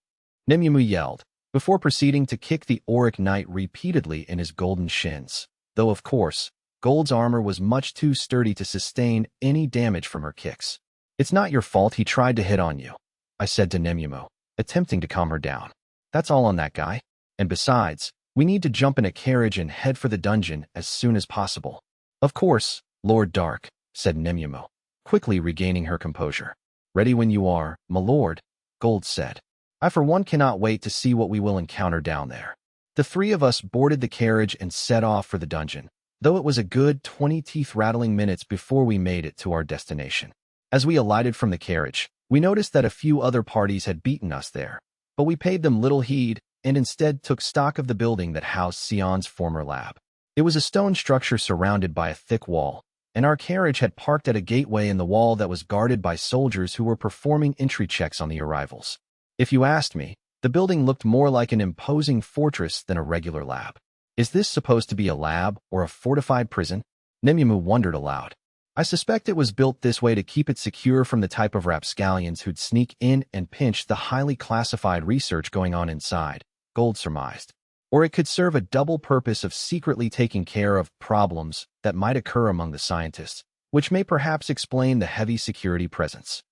Nemumu yelled, before proceeding to kick the Auric Knight repeatedly in his golden shins, though of course, Gold's armor was much too sturdy to sustain any damage from her kicks. It's not your fault he tried to hit on you, I said to Nemumo, attempting to calm her down. That's all on that guy. And besides, we need to jump in a carriage and head for the dungeon as soon as possible. Of course, Lord Dark, said Nemumo, quickly regaining her composure. Ready when you are, my lord, Gold said. I for one cannot wait to see what we will encounter down there. The three of us boarded the carriage and set off for the dungeon, though it was a good 20 teeth-rattling minutes before we made it to our destination. As we alighted from the carriage, we noticed that a few other parties had beaten us there, but we paid them little heed and instead took stock of the building that housed Sion's former lab. It was a stone structure surrounded by a thick wall, and our carriage had parked at a gateway in the wall that was guarded by soldiers who were performing entry checks on the arrivals. If you asked me, the building looked more like an imposing fortress than a regular lab. Is this supposed to be a lab or a fortified prison? Nemumu wondered aloud. I suspect it was built this way to keep it secure from the type of rapscallions who'd sneak in and pinch the highly classified research going on inside, Gold surmised. Or it could serve a double purpose of secretly taking care of problems that might occur among the scientists, which may perhaps explain the heavy security presence.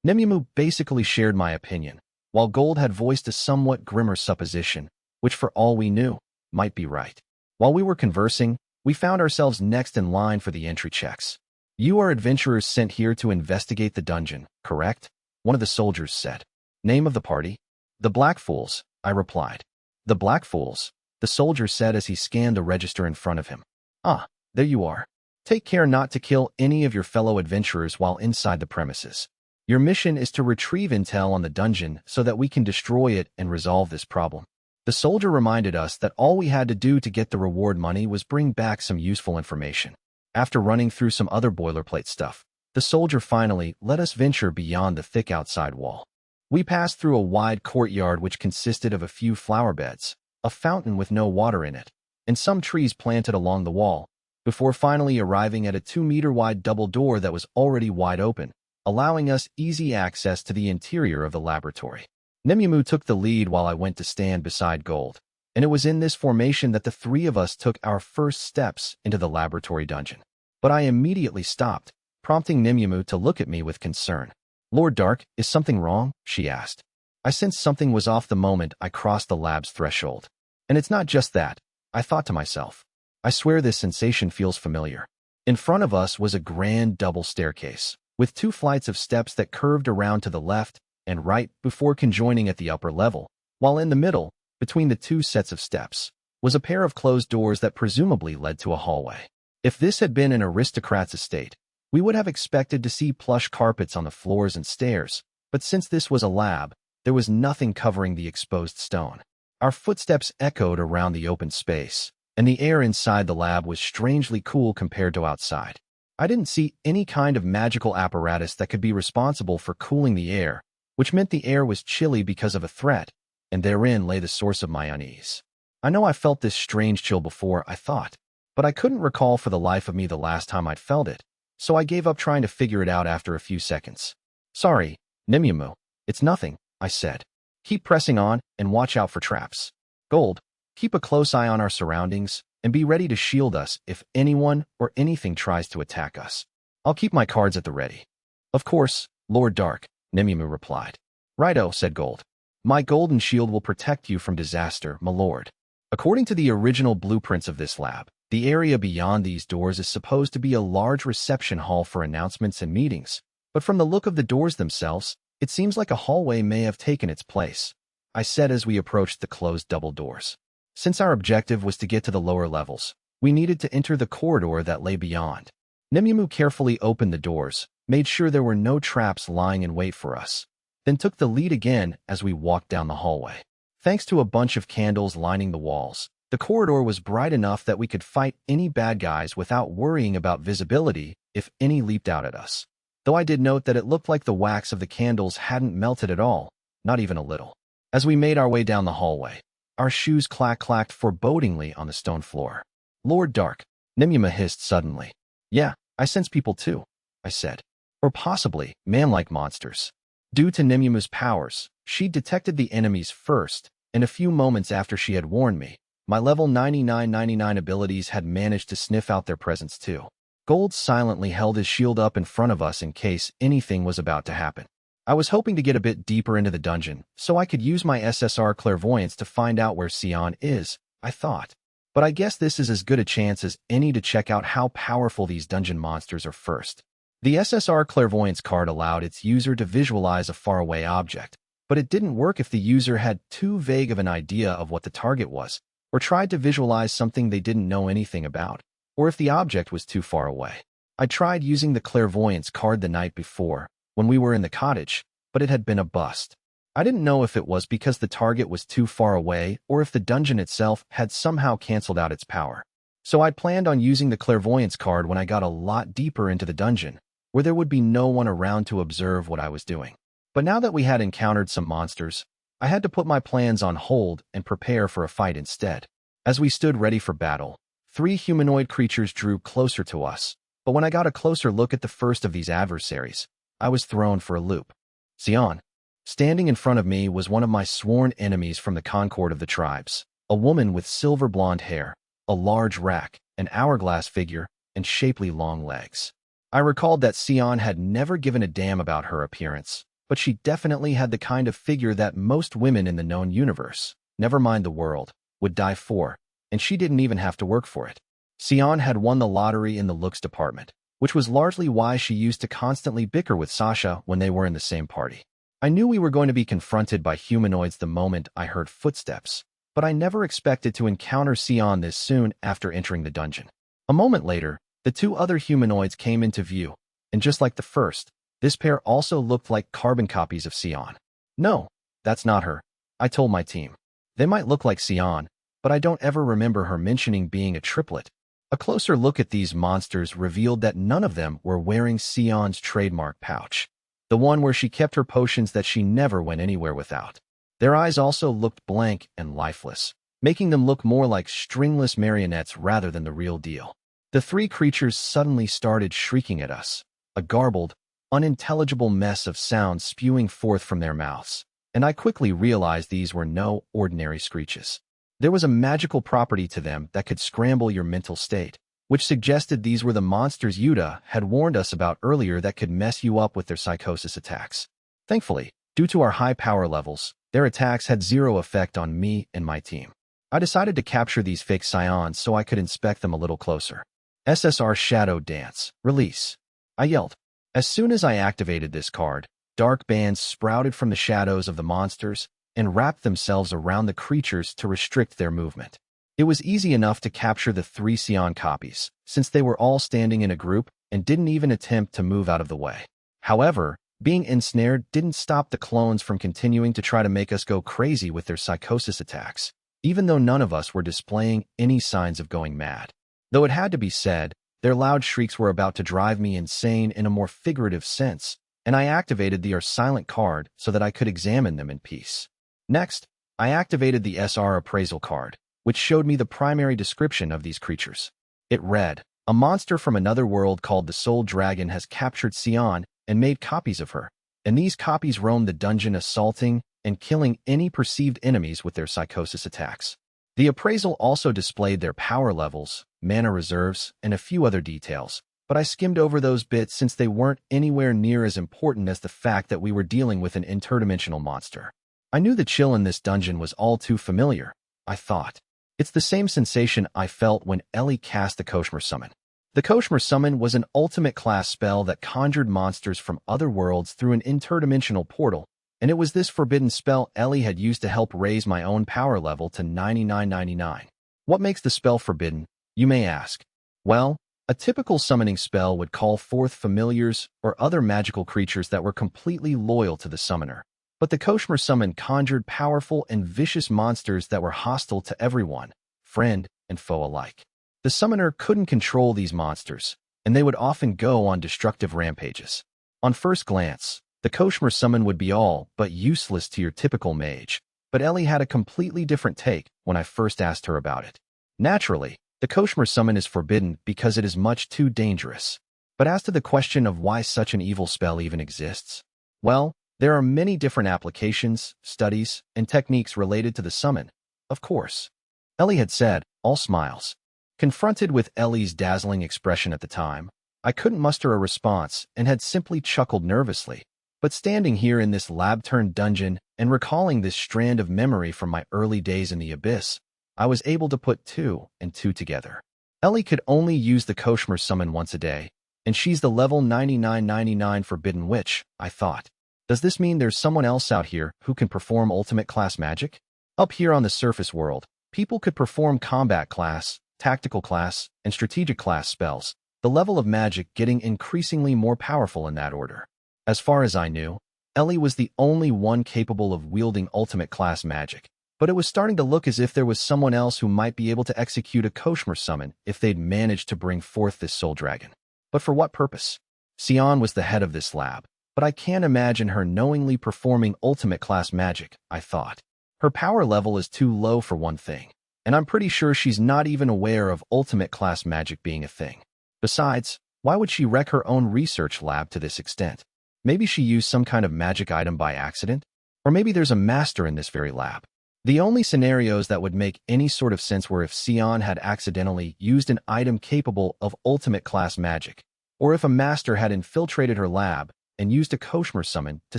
Nemumu basically shared my opinion, while Gold had voiced a somewhat grimmer supposition, which for all we knew, might be right. While we were conversing, we found ourselves next in line for the entry checks. You are adventurers sent here to investigate the dungeon, correct? One of the soldiers said. Name of the party? The Black Fools, I replied. The Black Fools, the soldier said as he scanned the register in front of him. Ah, there you are. Take care not to kill any of your fellow adventurers while inside the premises. Your mission is to retrieve intel on the dungeon so that we can destroy it and resolve this problem. The soldier reminded us that all we had to do to get the reward money was bring back some useful information. After running through some other boilerplate stuff, the soldier finally let us venture beyond the thick outside wall. We passed through a wide courtyard which consisted of a few flower beds, a fountain with no water in it, and some trees planted along the wall, before finally arriving at a 2-meter-wide double door that was already wide open, allowing us easy access to the interior of the laboratory. Nemumu took the lead while I went to stand beside Gold, and it was in this formation that the three of us took our first steps into the laboratory dungeon. But I immediately stopped, prompting Nemumu to look at me with concern. Lord Dark, is something wrong? She asked. I sensed something was off the moment I crossed the lab's threshold. And it's not just that, I thought to myself. I swear this sensation feels familiar. In front of us was a grand double staircase, with 2 flights of steps that curved around to the left and right before conjoining at the upper level, while in the middle, between the 2 sets of steps, was a pair of closed doors that presumably led to a hallway. If this had been an aristocrat's estate, we would have expected to see plush carpets on the floors and stairs, but since this was a lab, there was nothing covering the exposed stone. Our footsteps echoed around the open space, and the air inside the lab was strangely cool compared to outside. I didn't see any kind of magical apparatus that could be responsible for cooling the air, which meant the air was chilly because of a threat, and therein lay the source of my unease. I know I felt this strange chill before, I thought, but I couldn't recall for the life of me the last time I'd felt it, so I gave up trying to figure it out after a few seconds. Sorry, Nimyamu, it's nothing, I said. Keep pressing on and watch out for traps. Gold, keep a close eye on our surroundings and be ready to shield us if anyone or anything tries to attack us. I'll keep my cards at the ready. Of course, Lord Dark, Nimyamu replied. Righto, said Gold. My golden shield will protect you from disaster, my lord. According to the original blueprints of this lab, the area beyond these doors is supposed to be a large reception hall for announcements and meetings, but from the look of the doors themselves, it seems like a hallway may have taken its place, I said as we approached the closed double doors. Since our objective was to get to the lower levels, we needed to enter the corridor that lay beyond. Nimyamu carefully opened the doors, made sure there were no traps lying in wait for us, then took the lead again as we walked down the hallway. Thanks to a bunch of candles lining the walls, the corridor was bright enough that we could fight any bad guys without worrying about visibility if any leaped out at us. Though I did note that it looked like the wax of the candles hadn't melted at all, not even a little. As we made our way down the hallway, our shoes clacked forebodingly on the stone floor. Lord Dark, Nimyamu hissed suddenly. Yeah, I sense people too, I said. Or possibly man-like monsters. Due to Nimyamu's powers, she detected the enemies first, and a few moments after she had warned me, my level 99 abilities had managed to sniff out their presence too. Gold silently held his shield up in front of us in case anything was about to happen. I was hoping to get a bit deeper into the dungeon, so I could use my SSR clairvoyance to find out where Sion is, I thought. But I guess this is as good a chance as any to check out how powerful these dungeon monsters are first. The SSR clairvoyance card allowed its user to visualize a faraway object, but it didn't work if the user had too vague of an idea of what the target was, or tried to visualize something they didn't know anything about, or if the object was too far away. I tried using the clairvoyance card the night before, when we were in the cottage, but it had been a bust. I didn't know if it was because the target was too far away or if the dungeon itself had somehow canceled out its power. So I'd planned on using the clairvoyance card when I got a lot deeper into the dungeon, where there would be no one around to observe what I was doing. But now that we had encountered some monsters, I had to put my plans on hold and prepare for a fight instead. As we stood ready for battle, 3 humanoid creatures drew closer to us, but when I got a closer look at the first of these adversaries, I was thrown for a loop. Sion. Standing in front of me was one of my sworn enemies from the Concord of the tribes, a woman with silver blonde hair, a large rack, an hourglass figure, and shapely long legs. I recalled that Sion had never given a damn about her appearance, but she definitely had the kind of figure that most women in the known universe, never mind the world, would die for, and she didn't even have to work for it. Sion had won the lottery in the looks department, which was largely why she used to constantly bicker with Sasha when they were in the same party. I knew we were going to be confronted by humanoids the moment I heard footsteps, but I never expected to encounter Sion this soon after entering the dungeon. A moment later, the 2 other humanoids came into view, and just like the first, this pair also looked like carbon copies of Sion. No, that's not her, I told my team. They might look like Sion, but I don't ever remember her mentioning being a triplet. A closer look at these monsters revealed that none of them were wearing Sion's trademark pouch, the one where she kept her potions that she never went anywhere without. Their eyes also looked blank and lifeless, making them look more like stringless marionettes rather than the real deal. The 3 creatures suddenly started shrieking at us, a garbled, unintelligible mess of sounds spewing forth from their mouths, and I quickly realized these were no ordinary screeches. There was a magical property to them that could scramble your mental state, which suggested these were the monsters Yuta had warned us about earlier that could mess you up with their psychosis attacks. Thankfully, Due to our high power levels, their attacks had zero effect on me and my team. I decided to capture these fake scions so I could inspect them a little closer. SSR Shadow Dance. Release. I yelled. As soon as I activated this card, dark bands sprouted from the shadows of the monsters and wrapped themselves around the creatures to restrict their movement. It was easy enough to capture the 3 Scion copies, since they were all standing in a group and didn't even attempt to move out of the way. However, being ensnared didn't stop the clones from continuing to try to make us go crazy with their psychosis attacks, even though none of us were displaying any signs of going mad. Though it had to be said, their loud shrieks were about to drive me insane in a more figurative sense, and I activated the silent card so that I could examine them in peace. Next, I activated the SR appraisal card, which showed me the primary description of these creatures. It read, "A monster from another world called the Soul Dragon has captured Scion and made copies of her, and these copies roam the dungeon assaulting and killing any perceived enemies with their psychosis attacks." The appraisal also displayed their power levels, mana reserves, and a few other details, but I skimmed over those bits since they weren't anywhere near as important as the fact that we were dealing with an interdimensional monster. I knew the chill in this dungeon was all too familiar, I thought. It's the same sensation I felt when Ellie cast the Koshmer Summon. The Koshmer Summon was an ultimate class spell that conjured monsters from other worlds through an interdimensional portal, and it was this forbidden spell Ellie had used to help raise my own power level to 9999. What makes the spell forbidden, you may ask? Well, a typical summoning spell would call forth familiars or other magical creatures that were completely loyal to the summoner. But the Koshmer Summon conjured powerful and vicious monsters that were hostile to everyone, friend and foe alike. The summoner couldn't control these monsters, and they would often go on destructive rampages. On first glance, the Koshmer Summon would be all but useless to your typical mage, but Ellie had a completely different take when I first asked her about it. Naturally, the Koshmer Summon is forbidden because it is much too dangerous. But as to the question of why such an evil spell even exists, well, there are many different applications, studies, and techniques related to the summon, of course. Ellie had said, all smiles. Confronted with Ellie's dazzling expression at the time, I couldn't muster a response and had simply chuckled nervously. But standing here in this lab-turned dungeon and recalling this strand of memory from my early days in the Abyss, I was able to put 2 and 2 together. Ellie could only use the Koshmer Summon once a day, and she's the level 9999 Forbidden Witch, I thought. Does this mean there's someone else out here who can perform ultimate class magic? Up here on the surface world, people could perform combat class, tactical class, and strategic class spells, the level of magic getting increasingly more powerful in that order. As far as I knew, Ellie was the only one capable of wielding ultimate class magic, but it was starting to look as if there was someone else who might be able to execute a Koshmer Summon if they'd managed to bring forth this soul dragon. But for what purpose? Scion was the head of this lab, but I can't imagine her knowingly performing ultimate class magic, I thought. Her power level is too low for one thing, and I'm pretty sure she's not even aware of ultimate class magic being a thing. Besides, why would she wreck her own research lab to this extent? Maybe she used some kind of magic item by accident? Or maybe there's a master in this very lab. The only scenarios that would make any sort of sense were if Scion had accidentally used an item capable of ultimate class magic, or if a master had infiltrated her lab and used a Koshmer Summon to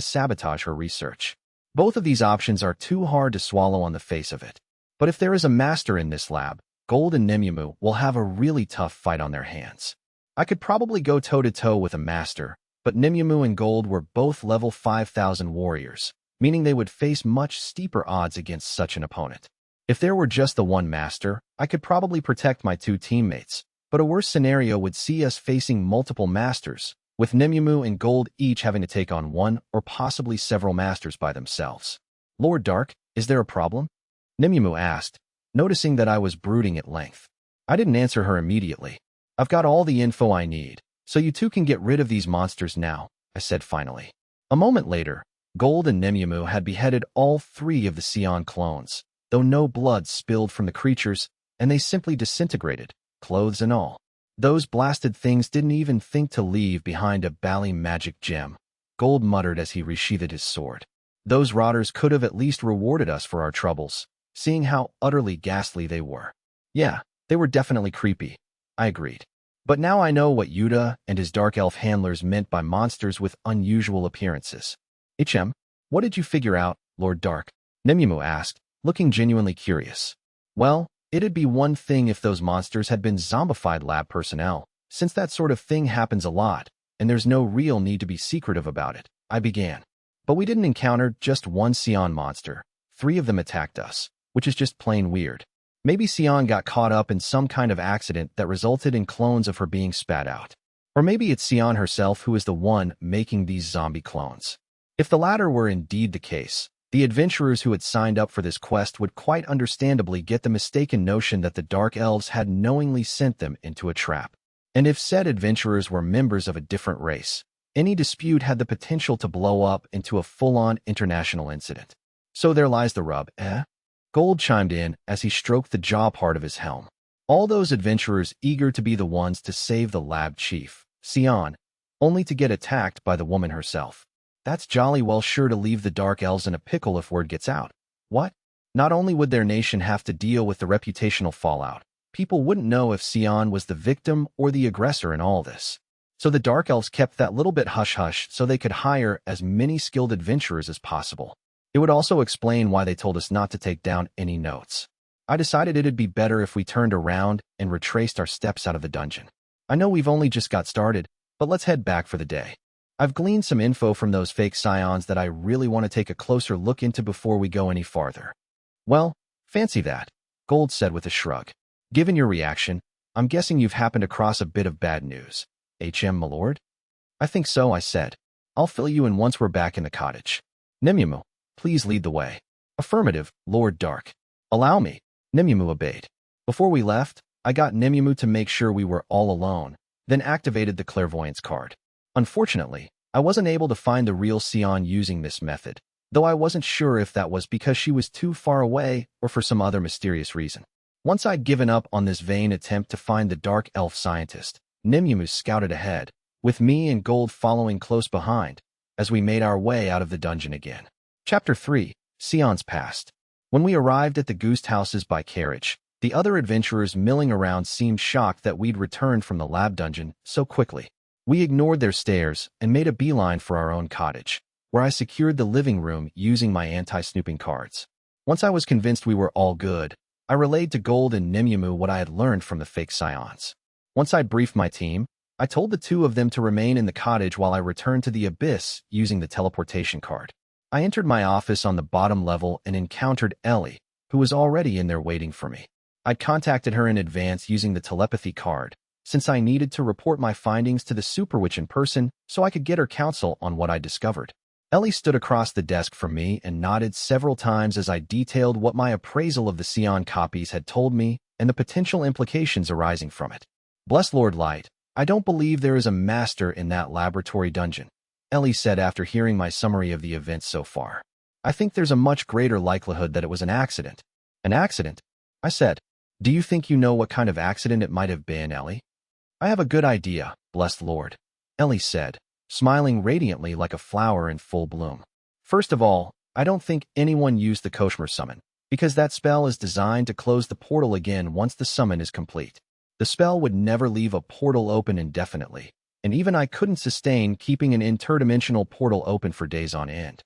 sabotage her research. Both of these options are too hard to swallow on the face of it. But if there is a master in this lab, Gold and Nemumu will have a really tough fight on their hands. I could probably go toe-to-toe with a master, but Nemumu and Gold were both level 5000 warriors, meaning they would face much steeper odds against such an opponent. If there were just the one master, I could probably protect my 2 teammates, but a worse scenario would see us facing multiple masters, with Nemumu and Gold each having to take on one or possibly several masters by themselves. Lord Dark, is there a problem? Nemumu asked, noticing that I was brooding at length. I didn't answer her immediately. I've got all the info I need, so you 2 can get rid of these monsters now, I said finally. A moment later, Gold and Nemumu had beheaded all 3 of the Scion clones, though no blood spilled from the creatures, and they simply disintegrated, clothes and all. Those blasted things didn't even think to leave behind a Bali magic gem, Gold muttered as he resheathed his sword. Those rotters could have at least rewarded us for our troubles, seeing how utterly ghastly they were. Yeah, they were definitely creepy, I agreed. But now I know what Yuta and his dark elf handlers meant by monsters with unusual appearances. What did you figure out, Lord Dark? Nemimu asked, looking genuinely curious. Well, it'd be one thing if those monsters had been zombified lab personnel, since that sort of thing happens a lot, and there's no real need to be secretive about it, I began. But we didn't encounter just one Sion monster. 3 of them attacked us, which is just plain weird. Maybe Sion got caught up in some kind of accident that resulted in clones of her being spat out. Or maybe it's Sion herself who is the one making these zombie clones. If the latter were indeed the case, the adventurers who had signed up for this quest would quite understandably get the mistaken notion that the Dark Elves had knowingly sent them into a trap. And if said adventurers were members of a different race, any dispute had the potential to blow up into a full-on international incident. So there lies the rub, eh? Gold chimed in as he stroked the jaw part of his helm. All those adventurers eager to be the ones to save the lab chief, Sion, only to get attacked by the woman herself. That's jolly well sure to leave the Dark Elves in a pickle if word gets out. What? Not only would their nation have to deal with the reputational fallout, people wouldn't know if Sion was the victim or the aggressor in all this. So the Dark Elves kept that little bit hush-hush so they could hire as many skilled adventurers as possible. It would also explain why they told us not to take down any notes. I decided it'd be better if we turned around and retraced our steps out of the dungeon. I know we've only just got started, but let's head back for the day. I've gleaned some info from those fake Scions that I really want to take a closer look into before we go any farther. Well, fancy that, Gold said with a shrug. Given your reaction, I'm guessing you've happened across a bit of bad news. My lord? I think so, I said. I'll fill you in once we're back in the cottage. Nemimu, please lead the way. Affirmative, Lord Dark. Allow me. Nemimu obeyed. Before we left, I got Nemimu to make sure we were all alone, then activated the clairvoyance card. Unfortunately, I wasn't able to find the real Sion using this method, though I wasn't sure if that was because she was too far away or for some other mysterious reason. Once I'd given up on this vain attempt to find the Dark Elf scientist, Nemimu scouted ahead, with me and Gold following close behind, as we made our way out of the dungeon again. Chapter 3, Sion's Past. When we arrived at the Goose Houses by carriage, the other adventurers milling around seemed shocked that we'd returned from the lab dungeon so quickly. We ignored their stares and made a beeline for our own cottage, where I secured the living room using my anti-snooping cards. Once I was convinced we were all good, I relayed to Gold and Nemimu what I had learned from the fake Scions. Once I'd briefed my team, I told the 2 of them to remain in the cottage while I returned to the Abyss using the teleportation card. I entered my office on the bottom level and encountered Ellie, who was already in there waiting for me. I'd contacted her in advance using the telepathy card, since I needed to report my findings to the Super Witch in person so I could get her counsel on what I discovered. Ellie stood across the desk from me and nodded several times as I detailed what my appraisal of the Sion copies had told me and the potential implications arising from it. Bless Lord Light, I don't believe there is a master in that laboratory dungeon, Ellie said after hearing my summary of the events so far. I think there's a much greater likelihood that it was an accident. An accident? I said. Do you think you know what kind of accident it might have been, Ellie? I have a good idea, blessed Lord, Ellie said, smiling radiantly like a flower in full bloom. First of all, I don't think anyone used the Koshmer summon, because that spell is designed to close the portal again once the summon is complete. The spell would never leave a portal open indefinitely, and even I couldn't sustain keeping an interdimensional portal open for days on end.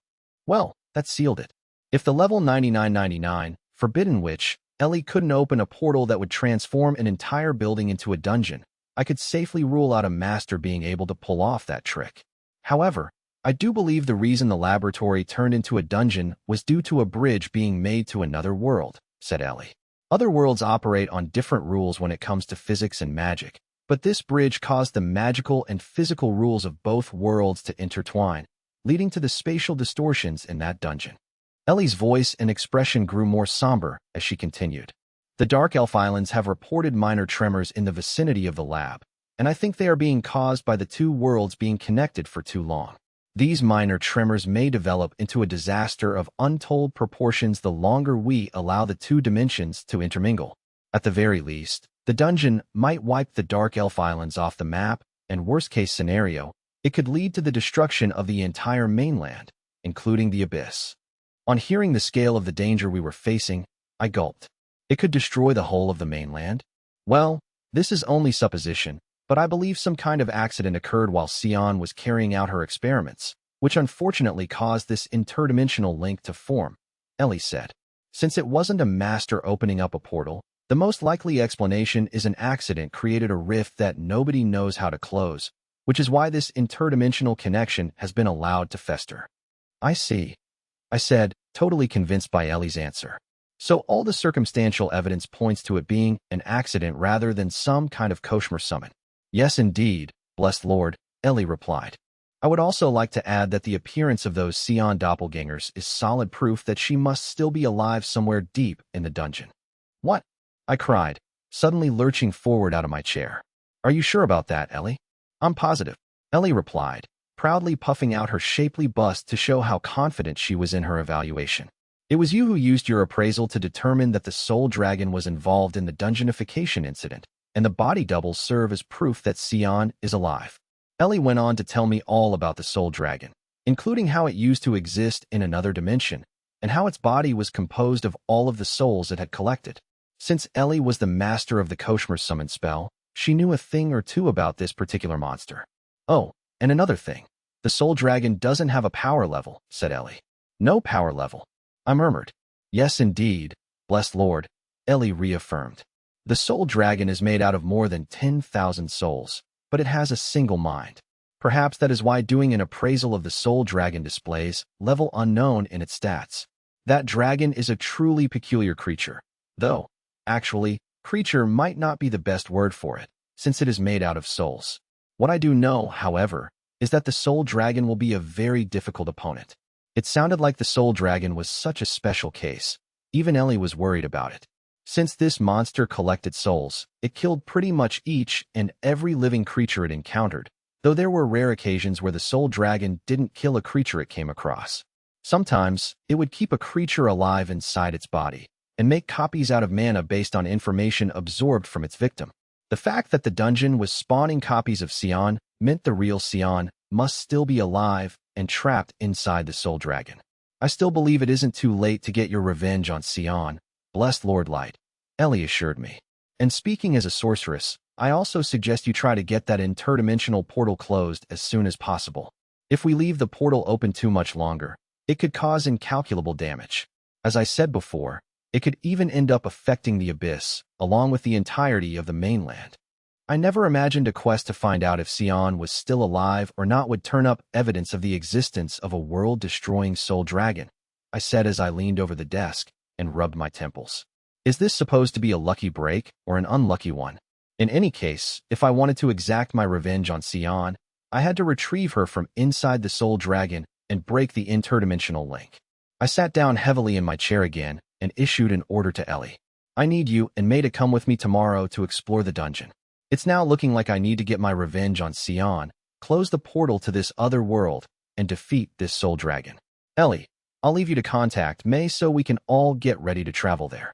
Well, that sealed it. If the level 9999, Forbidden Witch, Ellie couldn't open a portal that would transform an entire building into a dungeon, I could safely rule out a master being able to pull off that trick. However, I do believe the reason the laboratory turned into a dungeon was due to a bridge being made to another world, said Ellie. Other worlds operate on different rules when it comes to physics and magic, but this bridge caused the magical and physical rules of both worlds to intertwine, leading to the spatial distortions in that dungeon. Ellie's voice and expression grew more somber as she continued. The Dark Elf Islands have reported minor tremors in the vicinity of the lab, and I think they are being caused by the 2 worlds being connected for too long. These minor tremors may develop into a disaster of untold proportions the longer we allow the 2 dimensions to intermingle. At the very least, the dungeon might wipe the Dark Elf Islands off the map, and worst-case scenario, it could lead to the destruction of the entire mainland, including the Abyss. On hearing the scale of the danger we were facing, I gulped. It could destroy the whole of the mainland? Well, this is only supposition, but I believe some kind of accident occurred while Sion was carrying out her experiments, which unfortunately caused this interdimensional link to form, Ellie said. Since it wasn't a master opening up a portal, the most likely explanation is an accident created a rift that nobody knows how to close, which is why this interdimensional connection has been allowed to fester. I see, I said, totally convinced by Ellie's answer. So all the circumstantial evidence points to it being an accident rather than some kind of Koshmer summon. Yes, indeed, blessed Lord, Ellie replied. I would also like to add that the appearance of those Sion doppelgangers is solid proof that she must still be alive somewhere deep in the dungeon. What? I cried, suddenly lurching forward out of my chair. Are you sure about that, Ellie? I'm positive, Ellie replied, proudly puffing out her shapely bust to show how confident she was in her evaluation. It was you who used your appraisal to determine that the soul dragon was involved in the dungeonification incident, and the body doubles serve as proof that Sion is alive. Ellie went on to tell me all about the soul dragon, including how it used to exist in another dimension, and how its body was composed of all of the souls it had collected. Since Ellie was the master of the Koshmer summon spell, she knew a thing or two about this particular monster. Oh, and another thing. The soul dragon doesn't have a power level, said Ellie. No power level, I murmured. Yes, indeed, blessed Lord, Ellie reaffirmed. The soul dragon is made out of more than 10,000 souls, but it has a single mind. Perhaps that is why doing an appraisal of the soul dragon displays level unknown in its stats. That dragon is a truly peculiar creature, though, actually, creature might not be the best word for it, since it is made out of souls. What I do know, however, is that the soul dragon will be a very difficult opponent. It sounded like the soul dragon was such a special case. Even Ellie was worried about it. Since this monster collected souls, it killed pretty much each and every living creature it encountered, though there were rare occasions where the soul dragon didn't kill a creature it came across. Sometimes, it would keep a creature alive inside its body, and make copies out of mana based on information absorbed from its victim. The fact that the dungeon was spawning copies of Sion meant the real Sion must still be alive and trapped inside the soul dragon. I still believe it isn't too late to get your revenge on Sion, blessed Lord Light, Ellie assured me. And speaking as a sorceress, I also suggest you try to get that interdimensional portal closed as soon as possible. If we leave the portal open too much longer, it could cause incalculable damage. As I said before, it could even end up affecting the abyss, along with the entirety of the mainland. I never imagined a quest to find out if Sion was still alive or not would turn up evidence of the existence of a world-destroying soul dragon, I said as I leaned over the desk and rubbed my temples. Is this supposed to be a lucky break or an unlucky one? In any case, if I wanted to exact my revenge on Sion, I had to retrieve her from inside the soul dragon and break the interdimensional link. I sat down heavily in my chair again and issued an order to Ellie. I need you and May to come with me tomorrow to explore the dungeon. It's now looking like I need to get my revenge on Sion, close the portal to this other world, and defeat this soul dragon. Ellie, I'll leave you to contact May so we can all get ready to travel there.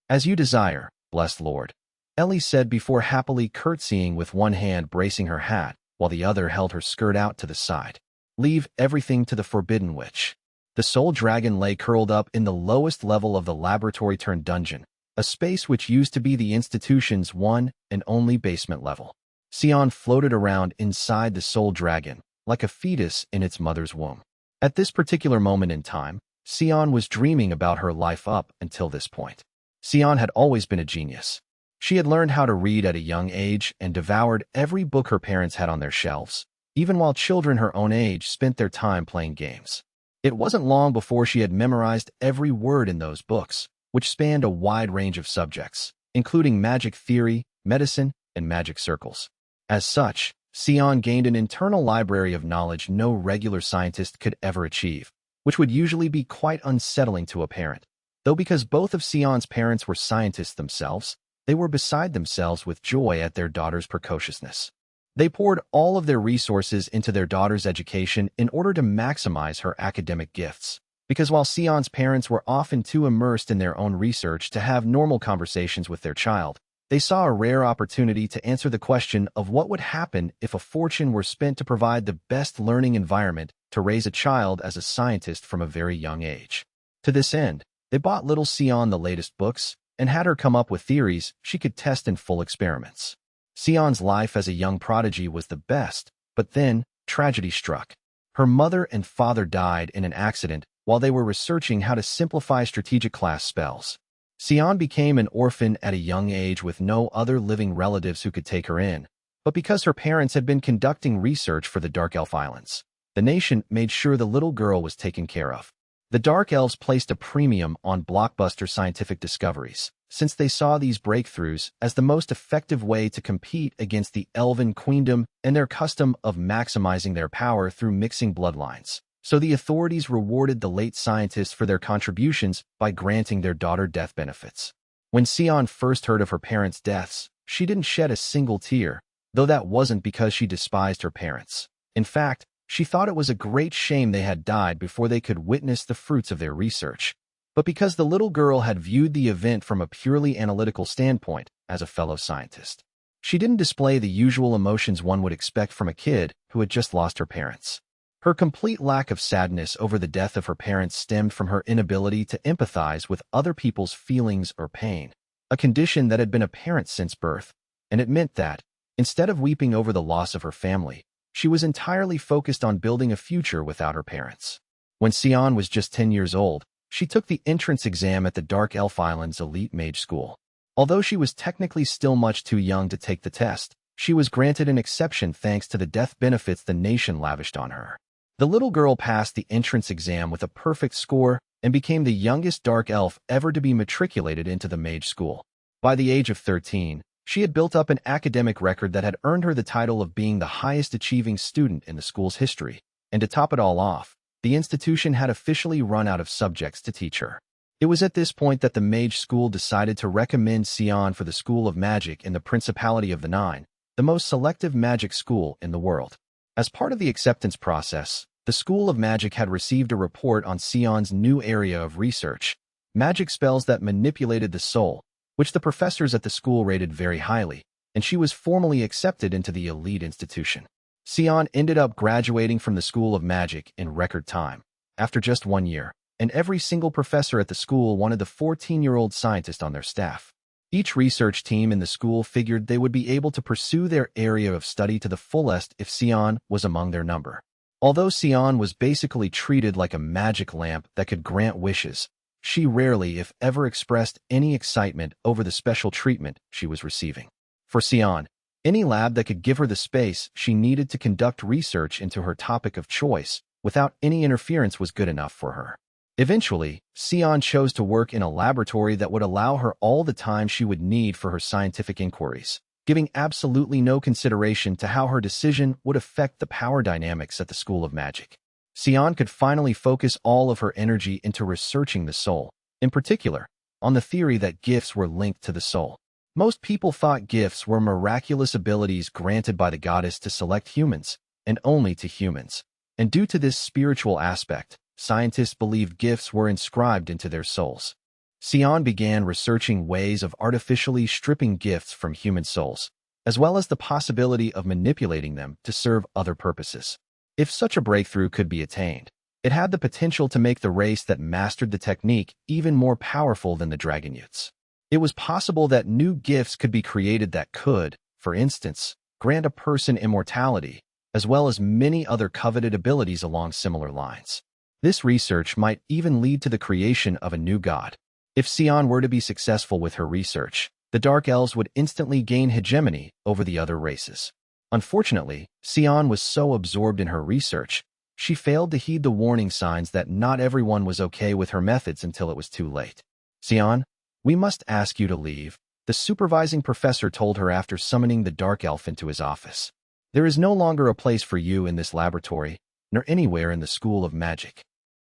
As you desire, blessed Lord, Ellie said before happily curtsying with one hand bracing her hat, while the other held her skirt out to the side. Leave everything to the Forbidden Witch. The soul dragon lay curled up in the lowest level of the laboratory-turned-dungeon, a space which used to be the institution's one and only basement level. Sion floated around inside the soul dragon, like a fetus in its mother's womb. At this particular moment in time, Sion was dreaming about her life up until this point. Sion had always been a genius. She had learned how to read at a young age and devoured every book her parents had on their shelves, even while children her own age spent their time playing games. It wasn't long before she had memorized every word in those books, which spanned a wide range of subjects, including magic theory, medicine, and magic circles. As such, Sion gained an internal library of knowledge no regular scientist could ever achieve, which would usually be quite unsettling to a parent. Though because both of Sion's parents were scientists themselves, they were beside themselves with joy at their daughter's precociousness. They poured all of their resources into their daughter's education in order to maximize her academic gifts, because while Sion's parents were often too immersed in their own research to have normal conversations with their child, they saw a rare opportunity to answer the question of what would happen if a fortune were spent to provide the best learning environment to raise a child as a scientist from a very young age. To this end, they bought little Sion the latest books and had her come up with theories she could test in full experiments. Sion's life as a young prodigy was the best, but then tragedy struck. Her mother and father died in an accident while they were researching how to simplify strategic class spells. Sion became an orphan at a young age with no other living relatives who could take her in, but because her parents had been conducting research for the Dark Elf Islands, the nation made sure the little girl was taken care of. The Dark Elves placed a premium on blockbuster scientific discoveries, since they saw these breakthroughs as the most effective way to compete against the Elven Queendom and their custom of maximizing their power through mixing bloodlines. So the authorities rewarded the late scientists for their contributions by granting their daughter death benefits. When Sion first heard of her parents' deaths, she didn't shed a single tear, though that wasn't because she despised her parents. In fact, she thought it was a great shame they had died before they could witness the fruits of their research. But because the little girl had viewed the event from a purely analytical standpoint as a fellow scientist, she didn't display the usual emotions one would expect from a kid who had just lost her parents. Her complete lack of sadness over the death of her parents stemmed from her inability to empathize with other people's feelings or pain, a condition that had been apparent since birth, and it meant that, instead of weeping over the loss of her family, she was entirely focused on building a future without her parents. When Sion was just 10 years old, she took the entrance exam at the Dark Elf Island's elite mage school. Although she was technically still much too young to take the test, she was granted an exception thanks to the death benefits the nation lavished on her. The little girl passed the entrance exam with a perfect score and became the youngest dark elf ever to be matriculated into the mage school. By the age of 13, she had built up an academic record that had earned her the title of being the highest achieving student in the school's history, and to top it all off, the institution had officially run out of subjects to teach her. It was at this point that the mage school decided to recommend Sion for the School of Magic in the Principality of the Nine, the most selective magic school in the world. As part of the acceptance process, the School of Magic had received a report on Sion's new area of research, magic spells that manipulated the soul, which the professors at the school rated very highly, and she was formally accepted into the elite institution. Sion ended up graduating from the School of Magic in record time, after just 1 year, and every single professor at the school wanted the 14-year-old scientist on their staff. Each research team in the school figured they would be able to pursue their area of study to the fullest if Sion was among their number. Although Sion was basically treated like a magic lamp that could grant wishes, she rarely, if ever, expressed any excitement over the special treatment she was receiving. For Sion, any lab that could give her the space she needed to conduct research into her topic of choice without any interference was good enough for her. Eventually, Sion chose to work in a laboratory that would allow her all the time she would need for her scientific inquiries, giving absolutely no consideration to how her decision would affect the power dynamics at the School of Magic. Sion could finally focus all of her energy into researching the soul, in particular, on the theory that gifts were linked to the soul. Most people thought gifts were miraculous abilities granted by the goddess to select humans, and only to humans. And due to this spiritual aspect, scientists believed gifts were inscribed into their souls. Sion began researching ways of artificially stripping gifts from human souls, as well as the possibility of manipulating them to serve other purposes. If such a breakthrough could be attained, it had the potential to make the race that mastered the technique even more powerful than the Dragon Youths. It was possible that new gifts could be created that could, for instance, grant a person immortality, as well as many other coveted abilities along similar lines. This research might even lead to the creation of a new god. If Sion were to be successful with her research, the Dark Elves would instantly gain hegemony over the other races. Unfortunately, Sion was so absorbed in her research, she failed to heed the warning signs that not everyone was okay with her methods until it was too late. Sion, we must ask you to leave, the supervising professor told her after summoning the Dark Elf into his office. There is no longer a place for you in this laboratory, nor anywhere in the School of Magic.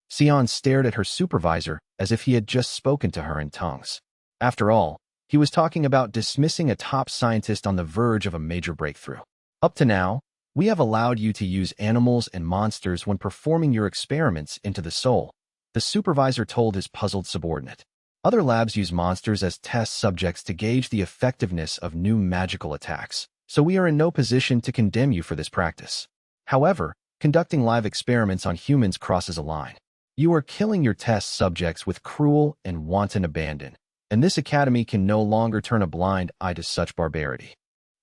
Sion stared at her supervisor as if he had just spoken to her in tongues. After all, he was talking about dismissing a top scientist on the verge of a major breakthrough. Up to now, we have allowed you to use animals and monsters when performing your experiments into the soul, the supervisor told his puzzled subordinate. Other labs use monsters as test subjects to gauge the effectiveness of new magical attacks, so we are in no position to condemn you for this practice. However, conducting live experiments on humans crosses a line. You are killing your test subjects with cruel and wanton abandon, and this academy can no longer turn a blind eye to such barbarity.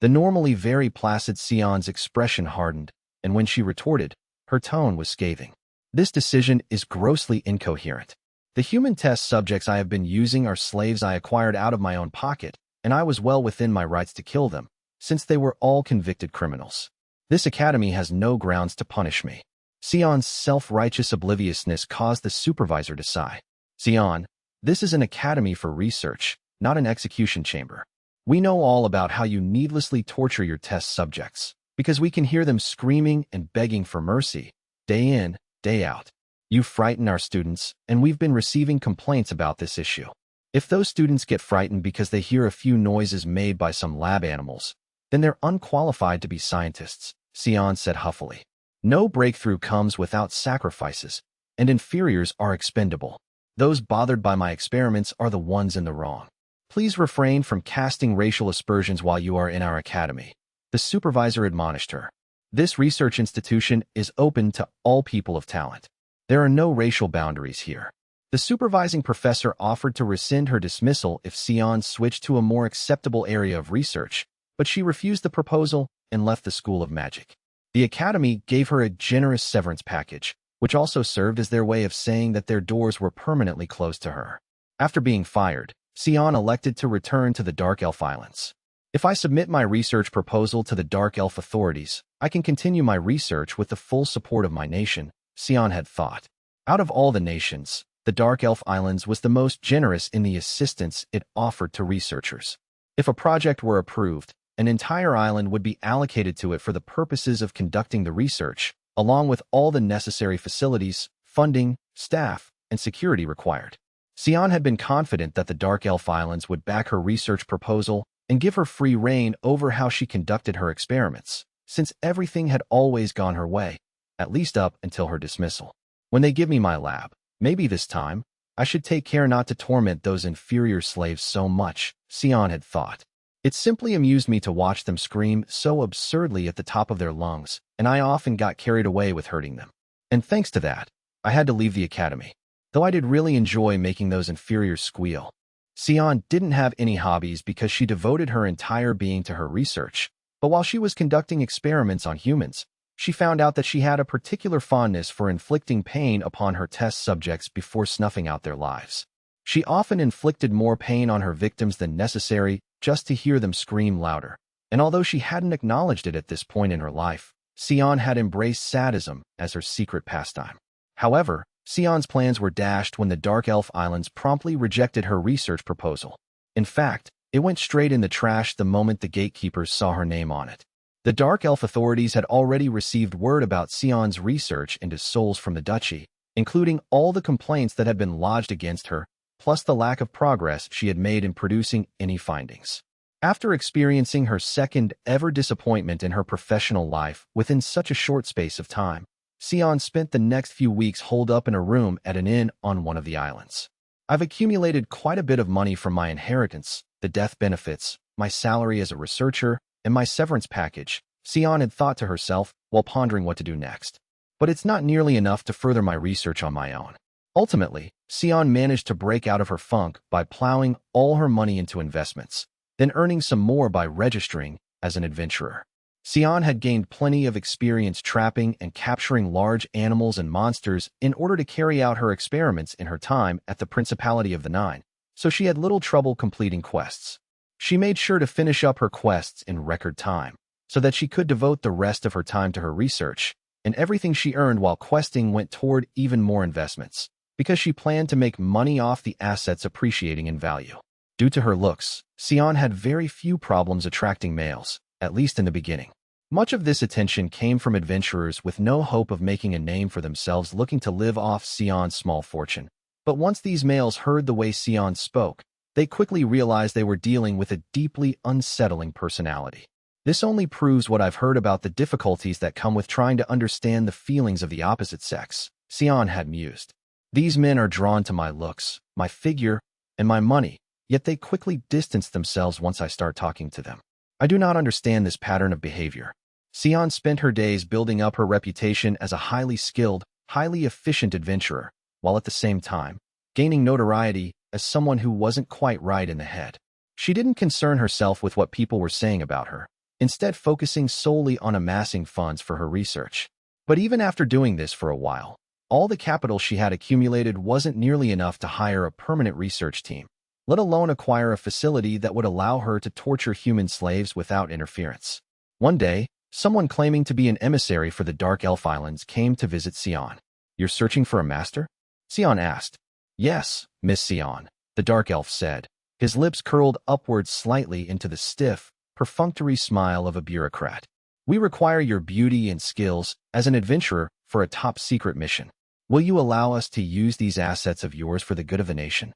The normally very placid Sion's expression hardened, and when she retorted, Her tone was scathing. This decision is grossly incoherent. The human test subjects I have been using are slaves I acquired out of my own pocket, and I was well within my rights to kill them, since they were all convicted criminals. This academy has no grounds to punish me. Sion's self-righteous obliviousness caused the supervisor to sigh. Sion, this is an academy for research, not an execution chamber. We know all about how you needlessly torture your test subjects, because we can hear them screaming and begging for mercy, day in, day out. You frighten our students, and we've been receiving complaints about this issue. If those students get frightened because they hear a few noises made by some lab animals, then they're unqualified to be scientists, Sion said huffily. No breakthrough comes without sacrifices, and inferiors are expendable. Those bothered by my experiments are the ones in the wrong. Please refrain from casting racial aspersions while you are in our academy. The supervisor admonished her. This research institution is open to all people of talent. There are no racial boundaries here. The supervising professor offered to rescind her dismissal if Sion switched to a more acceptable area of research, but she refused the proposal and left the School of Magic. The academy gave her a generous severance package, which also served as their way of saying that their doors were permanently closed to her. After being fired, Sion elected to return to the Dark Elf Islands. If I submit my research proposal to the Dark Elf authorities, I can continue my research with the full support of my nation, Sion had thought. Out of all the nations, the Dark Elf Islands was the most generous in the assistance it offered to researchers. If a project were approved, an entire island would be allocated to it for the purposes of conducting the research, along with all the necessary facilities, funding, staff, and security required. Sion had been confident that the Dark Elf Islands would back her research proposal and give her free rein over how she conducted her experiments, since everything had always gone her way, at least up until her dismissal. When they give me my lab, maybe this time, I should take care not to torment those inferior slaves so much, Sion had thought. It simply amused me to watch them scream so absurdly at the top of their lungs, and I often got carried away with hurting them. And thanks to that, I had to leave the academy, though I did really enjoy making those inferiors squeal. Sion didn't have any hobbies because she devoted her entire being to her research, but while she was conducting experiments on humans, she found out that she had a particular fondness for inflicting pain upon her test subjects before snuffing out their lives. She often inflicted more pain on her victims than necessary just to hear them scream louder, and although she hadn't acknowledged it at this point in her life, Sion had embraced sadism as her secret pastime. However, Sion's plans were dashed when the Dark Elf Islands promptly rejected her research proposal. In fact, it went straight in the trash the moment the gatekeepers saw her name on it. The Dark Elf authorities had already received word about Sion's research into souls from the duchy, including all the complaints that had been lodged against her, plus the lack of progress she had made in producing any findings. After experiencing her second-ever disappointment in her professional life within such a short space of time, Sion spent the next few weeks holed up in a room at an inn on one of the islands. I've accumulated quite a bit of money from my inheritance, the death benefits, my salary as a researcher, and my severance package, Sion had thought to herself while pondering what to do next. But it's not nearly enough to further my research on my own. Ultimately, Sion managed to break out of her funk by plowing all her money into investments, then earning some more by registering as an adventurer. Sion had gained plenty of experience trapping and capturing large animals and monsters in order to carry out her experiments in her time at the Principality of the Nine, so she had little trouble completing quests. She made sure to finish up her quests in record time, so that she could devote the rest of her time to her research, and everything she earned while questing went toward even more investments, because she planned to make money off the assets appreciating in value. Due to her looks, Sion had very few problems attracting males, at least in the beginning. Much of this attention came from adventurers with no hope of making a name for themselves looking to live off Sion's small fortune. But once these males heard the way Sion spoke, they quickly realized they were dealing with a deeply unsettling personality. This only proves what I've heard about the difficulties that come with trying to understand the feelings of the opposite sex, Sion had mused. These men are drawn to my looks, my figure, and my money, yet they quickly distance themselves once I start talking to them. I do not understand this pattern of behavior. Sion spent her days building up her reputation as a highly skilled, highly efficient adventurer, while at the same time gaining notoriety as someone who wasn't quite right in the head. She didn't concern herself with what people were saying about her, instead focusing solely on amassing funds for her research. But even after doing this for a while, all the capital she had accumulated wasn't nearly enough to hire a permanent research team, let alone acquire a facility that would allow her to torture human slaves without interference. One day, someone claiming to be an emissary for the Dark Elf Islands came to visit Sion. "You're searching for a master?" Sion asked. "Yes, Miss Sion," the Dark Elf said. His lips curled upwards slightly into the stiff, perfunctory smile of a bureaucrat. "We require your beauty and skills as an adventurer for a top-secret mission. Will you allow us to use these assets of yours for the good of the nation?"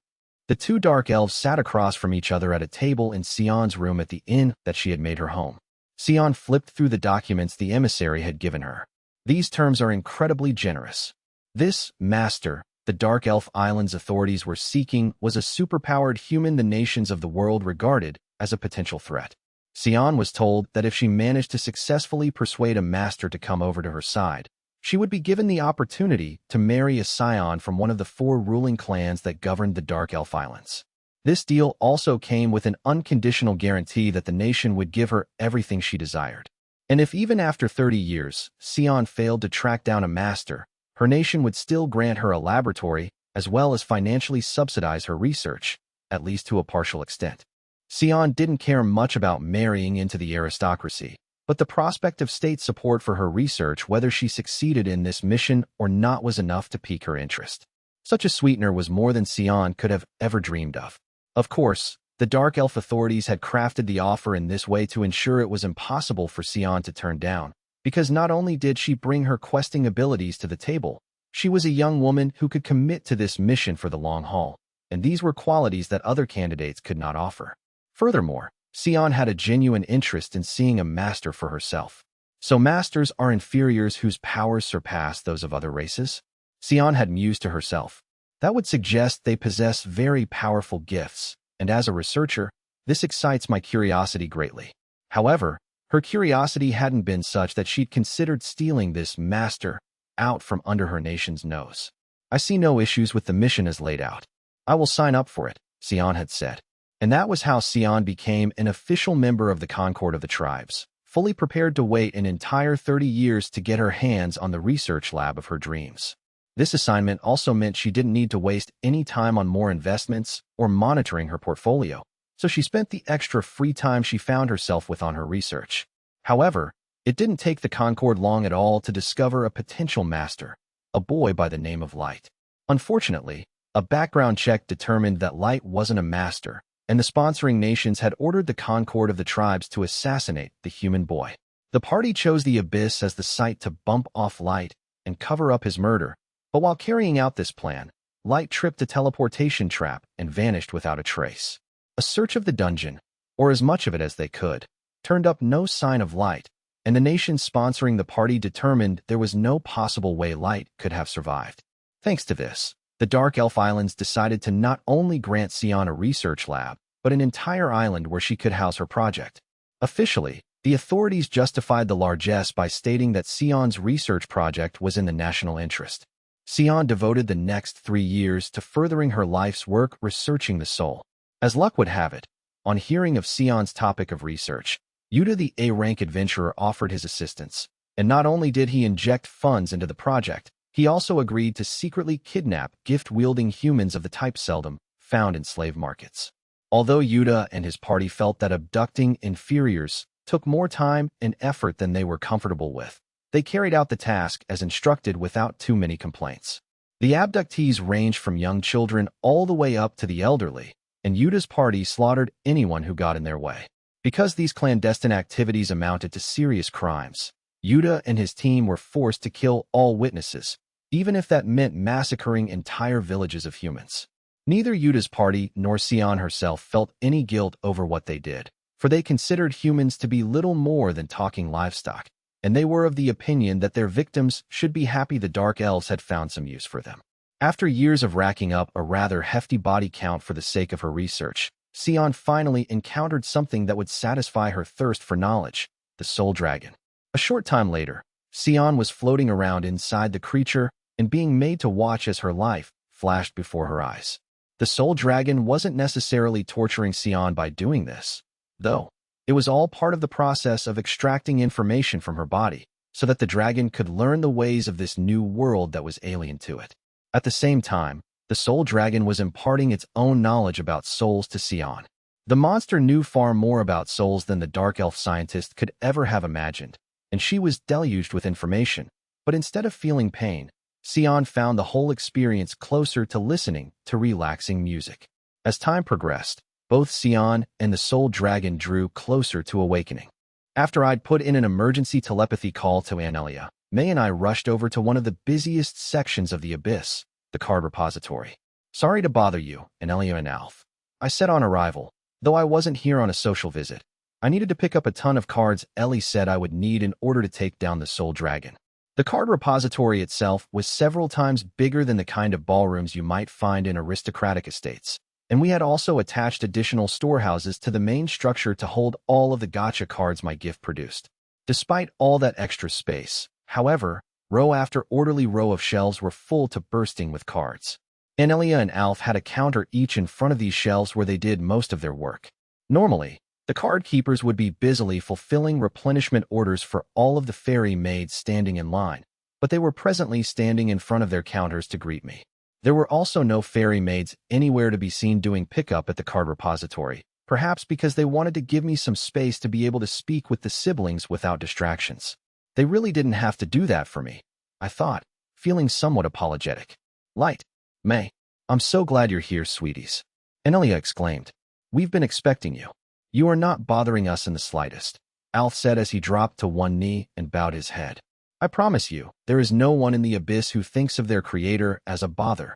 The two dark elves sat across from each other at a table in Sion's room at the inn that she had made her home. Sion flipped through the documents the emissary had given her. "These terms are incredibly generous. This master the Dark Elf Islands authorities were seeking was a superpowered human the nations of the world regarded as a potential threat. Sion was told that if she managed to successfully persuade a master to come over to her side, she would be given the opportunity to marry a scion from one of the 4 ruling clans that governed the Dark Elf Islands. This deal also came with an unconditional guarantee that the nation would give her everything she desired. And if even after 30 years, Sion failed to track down a master, her nation would still grant her a laboratory as well as financially subsidize her research, at least to a partial extent. Sion didn't care much about marrying into the aristocracy, but the prospect of state support for her research, whether she succeeded in this mission or not, was enough to pique her interest. Such a sweetener was more than Sion could have ever dreamed of. Of course, the Dark Elf authorities had crafted the offer in this way to ensure it was impossible for Sion to turn down, because not only did she bring her questing abilities to the table, she was a young woman who could commit to this mission for the long haul, and these were qualities that other candidates could not offer. Furthermore, Sion had a genuine interest in seeing a master for herself. So masters are inferiors whose powers surpass those of other races? Sion had mused to herself. That would suggest they possess very powerful gifts, and as a researcher, this excites my curiosity greatly. However, her curiosity hadn't been such that she'd considered stealing this master out from under her nation's nose. "I see no issues with the mission as laid out. I will sign up for it," Sion had said. And that was how Sion became an official member of the Concord of the tribes, fully prepared to wait an entire 30 years to get her hands on the research lab of her dreams. This assignment also meant she didn't need to waste any time on more investments or monitoring her portfolio, so she spent the extra free time she found herself with on her research. However, it didn't take the Concord long at all to discover a potential master, a boy by the name of Light. Unfortunately, a background check determined that Light wasn't a master, and the sponsoring nations had ordered the Concord of the tribes to assassinate the human boy. The party chose the Abyss as the site to bump off Light and cover up his murder, but while carrying out this plan, Light tripped a teleportation trap and vanished without a trace. A search of the dungeon, or as much of it as they could, turned up no sign of Light, and the nations sponsoring the party determined there was no possible way Light could have survived. Thanks to this, the Dark Elf Islands decided to not only grant Sion a research lab, but an entire island where she could house her project. Officially, the authorities justified the largesse by stating that Sion's research project was in the national interest. Sion devoted the next 3 years to furthering her life's work researching the soul. As luck would have it, on hearing of Sion's topic of research, Yuta the A-rank adventurer offered his assistance, and not only did he inject funds into the project, he also agreed to secretly kidnap gift-wielding humans of the type seldom found in slave markets. Although Yuta and his party felt that abducting inferiors took more time and effort than they were comfortable with, they carried out the task as instructed without too many complaints. The abductees ranged from young children all the way up to the elderly, and Yuta's party slaughtered anyone who got in their way. Because these clandestine activities amounted to serious crimes, Yuta and his team were forced to kill all witnesses, even if that meant massacring entire villages of humans. Neither Yuta's party nor Sion herself felt any guilt over what they did, for they considered humans to be little more than talking livestock, and they were of the opinion that their victims should be happy the Dark Elves had found some use for them. After years of racking up a rather hefty body count for the sake of her research, Sion finally encountered something that would satisfy her thirst for knowledge, the Soul Dragon. A short time later, Sion was floating around inside the creature and being made to watch as her life flashed before her eyes. The Soul Dragon wasn't necessarily torturing Sion by doing this, though. It was all part of the process of extracting information from her body, so that the dragon could learn the ways of this new world that was alien to it. At the same time, the soul dragon was imparting its own knowledge about souls to Sion. The monster knew far more about souls than the dark elf scientist could ever have imagined, and she was deluged with information. But instead of feeling pain, Sion found the whole experience closer to listening to relaxing music. As time progressed, both Sion and the soul dragon drew closer to awakening. After I'd put in an emergency telepathy call to Anelia, May and I rushed over to one of the busiest sections of the abyss, the card repository. "Sorry to bother you, Anelia and Alf," I said on arrival, though I wasn't here on a social visit. I needed to pick up a ton of cards Ellie said I would need in order to take down the soul dragon. The card repository itself was several times bigger than the kind of ballrooms you might find in aristocratic estates, and we had also attached additional storehouses to the main structure to hold all of the gacha cards my gift produced. Despite all that extra space, however, row after orderly row of shelves were full to bursting with cards. Anelia and Alf had a counter each in front of these shelves where they did most of their work. Normally, the card keepers would be busily fulfilling replenishment orders for all of the fairy maids standing in line, but they were presently standing in front of their counters to greet me. There were also no fairy maids anywhere to be seen doing pickup at the card repository, perhaps because they wanted to give me some space to be able to speak with the siblings without distractions. They really didn't have to do that for me, I thought, feeling somewhat apologetic. "Light, May, I'm so glad you're here, sweeties," Anelia exclaimed. "We've been expecting you. You are not bothering us in the slightest," Alf said as he dropped to one knee and bowed his head. "I promise you, there is no one in the abyss who thinks of their creator as a bother."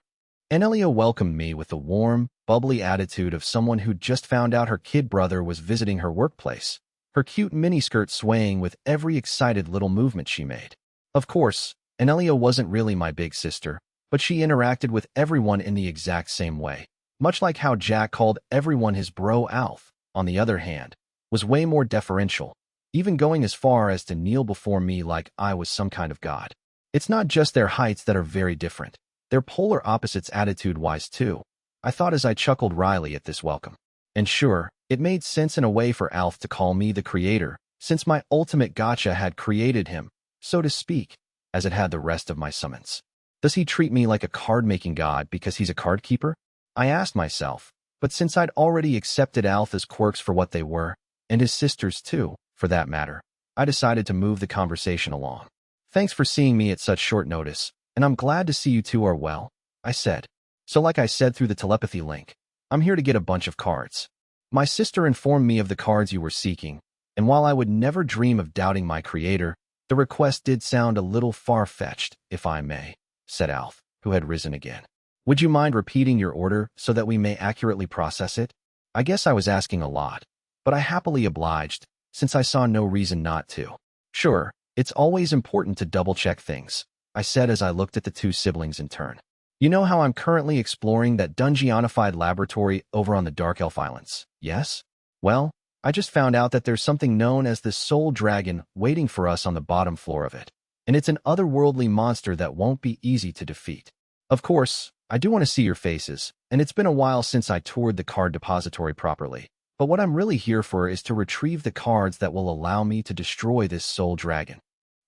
Anelia welcomed me with the warm, bubbly attitude of someone who just found out her kid brother was visiting her workplace, her cute miniskirt swaying with every excited little movement she made. Of course, Anelia wasn't really my big sister, but she interacted with everyone in the exact same way, much like how Jack called everyone his bro Alf, on the other hand, was way more deferential, even going as far as to kneel before me like I was some kind of god. It's not just their heights that are very different, they're polar opposites attitude-wise too, I thought as I chuckled wryly at this welcome. And sure, it made sense in a way for Alf to call me the creator, since my ultimate gacha had created him, so to speak, as it had the rest of my summons. Does he treat me like a card-making god because he's a card keeper? I asked myself, but since I'd already accepted Alpha's quirks for what they were, and his sisters too, for that matter, I decided to move the conversation along. "Thanks for seeing me at such short notice, and I'm glad to see you two are well," I said. "So like I said through the telepathy link, I'm here to get a bunch of cards. My sister informed me of the cards you were seeking, and while I would never dream of doubting my creator, the request did sound a little far-fetched, if I may," said Alf, who had risen again. "Would you mind repeating your order so that we may accurately process it?" I guess I was asking a lot, but I happily obliged, since I saw no reason not to. "Sure, it's always important to double-check things," I said as I looked at the two siblings in turn. "You know how I'm currently exploring that dungeonified laboratory over on the Dark Elf Islands, yes? Well, I just found out that there's something known as the Soul Dragon waiting for us on the bottom floor of it, and it's an otherworldly monster that won't be easy to defeat. Of course, I do want to see your faces, and it's been a while since I toured the card depository properly, but what I'm really here for is to retrieve the cards that will allow me to destroy this soul dragon."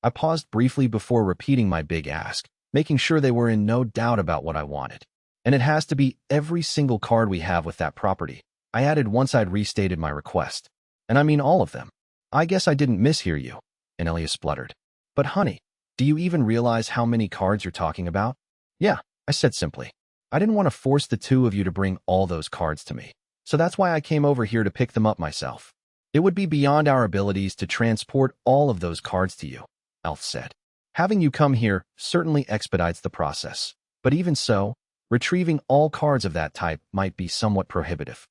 I paused briefly before repeating my big ask, making sure they were in no doubt about what I wanted. "And it has to be every single card we have with that property," I added once I'd restated my request. "And I mean all of them." "I guess I didn't mishear you," Anelia spluttered. "But honey, do you even realize how many cards you're talking about?" "Yeah," I said simply. "I didn't want to force the two of you to bring all those cards to me, so that's why I came over here to pick them up myself. It would be beyond our abilities to transport all of those cards to you," Alf said. "Having you come here certainly expedites the process, but even so, retrieving all cards of that type might be somewhat prohibitive."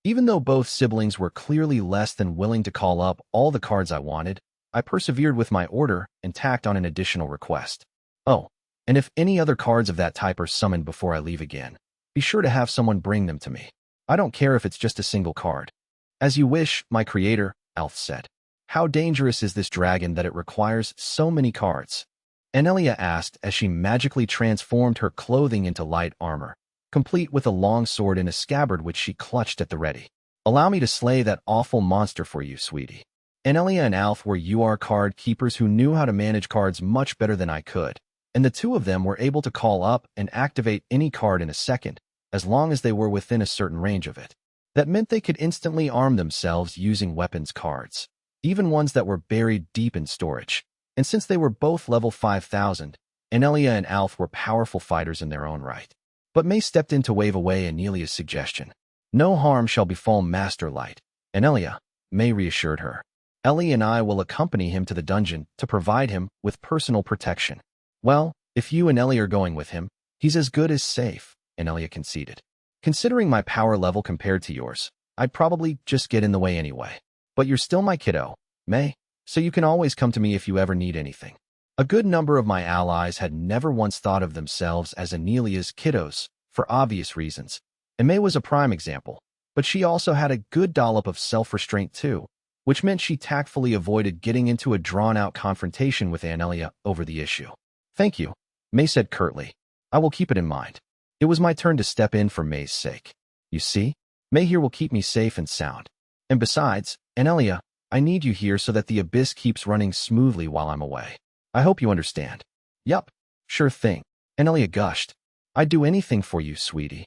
Even though both siblings were clearly less than willing to call up all the cards I wanted, I persevered with my order and tacked on an additional request. "Oh, and if any other cards of that type are summoned before I leave again, be sure to have someone bring them to me. I don't care if it's just a single card." "As you wish, my creator," Alf said. "How dangerous is this dragon that it requires so many cards?" Anelia asked as she magically transformed her clothing into light armor, complete with a long sword and a scabbard which she clutched at the ready. "Allow me to slay that awful monster for you, sweetie." Anelia and Alf were UR card keepers who knew how to manage cards much better than I could, and the two of them were able to call up and activate any card in a second, as long as they were within a certain range of it. That meant they could instantly arm themselves using weapons cards, even ones that were buried deep in storage. And since they were both level 5,000, Anelia and Alf were powerful fighters in their own right. But May stepped in to wave away Anelia's suggestion. No harm shall befall Master Light. Anelia, May reassured her. Ellie and I will accompany him to the dungeon to provide him with personal protection. Well, if you and Ellie are going with him, he's as good as safe, Anelia conceded. Considering my power level compared to yours, I'd probably just get in the way anyway. But you're still my kiddo, May, so you can always come to me if you ever need anything. A good number of my allies had never once thought of themselves as Anelia's kiddos, for obvious reasons, and May was a prime example, but she also had a good dollop of self-restraint too, which meant she tactfully avoided getting into a drawn-out confrontation with Anelia over the issue. Thank you, May said curtly. I will keep it in mind. It was my turn to step in for May's sake. You see, May here will keep me safe and sound. And besides, Anelia, I need you here so that the abyss keeps running smoothly while I'm away. I hope you understand. Yup, sure thing, Anelia gushed. I'd do anything for you, sweetie.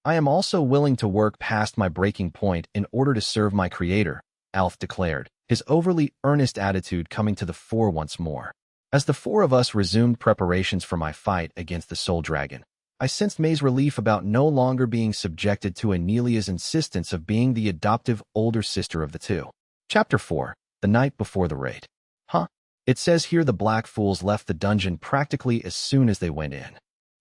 I am also willing to work past my breaking point in order to serve my creator, Alf declared, his overly earnest attitude coming to the fore once more. As the four of us resumed preparations for my fight against the Soul Dragon, I sensed May's relief about no longer being subjected to Anelia's insistence of being the adoptive older sister of the two. Chapter 4. The Night Before the Raid. Huh? It says here the Black Fools left the dungeon practically as soon as they went in.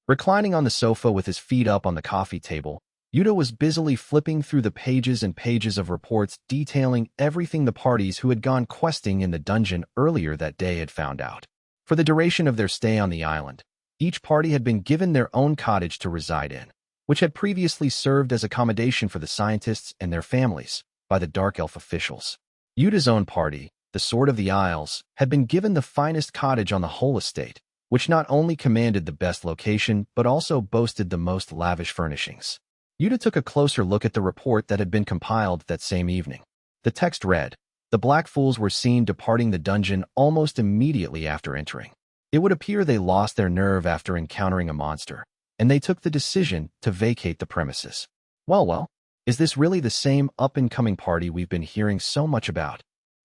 Reclining on the sofa with his feet up on the coffee table, Yuta was busily flipping through the pages and pages of reports detailing everything the parties who had gone questing in the dungeon earlier that day had found out. For the duration of their stay on the island, each party had been given their own cottage to reside in, which had previously served as accommodation for the scientists and their families by the Dark Elf officials. Yuta's own party, the Sword of the Isles, had been given the finest cottage on the whole estate, which not only commanded the best location but also boasted the most lavish furnishings. Yuta took a closer look at the report that had been compiled that same evening. The text read, "The Black Fools were seen departing the dungeon almost immediately after entering. It would appear they lost their nerve after encountering a monster, and they took the decision to vacate the premises." Well, is this really the same up-and-coming party we've been hearing so much about?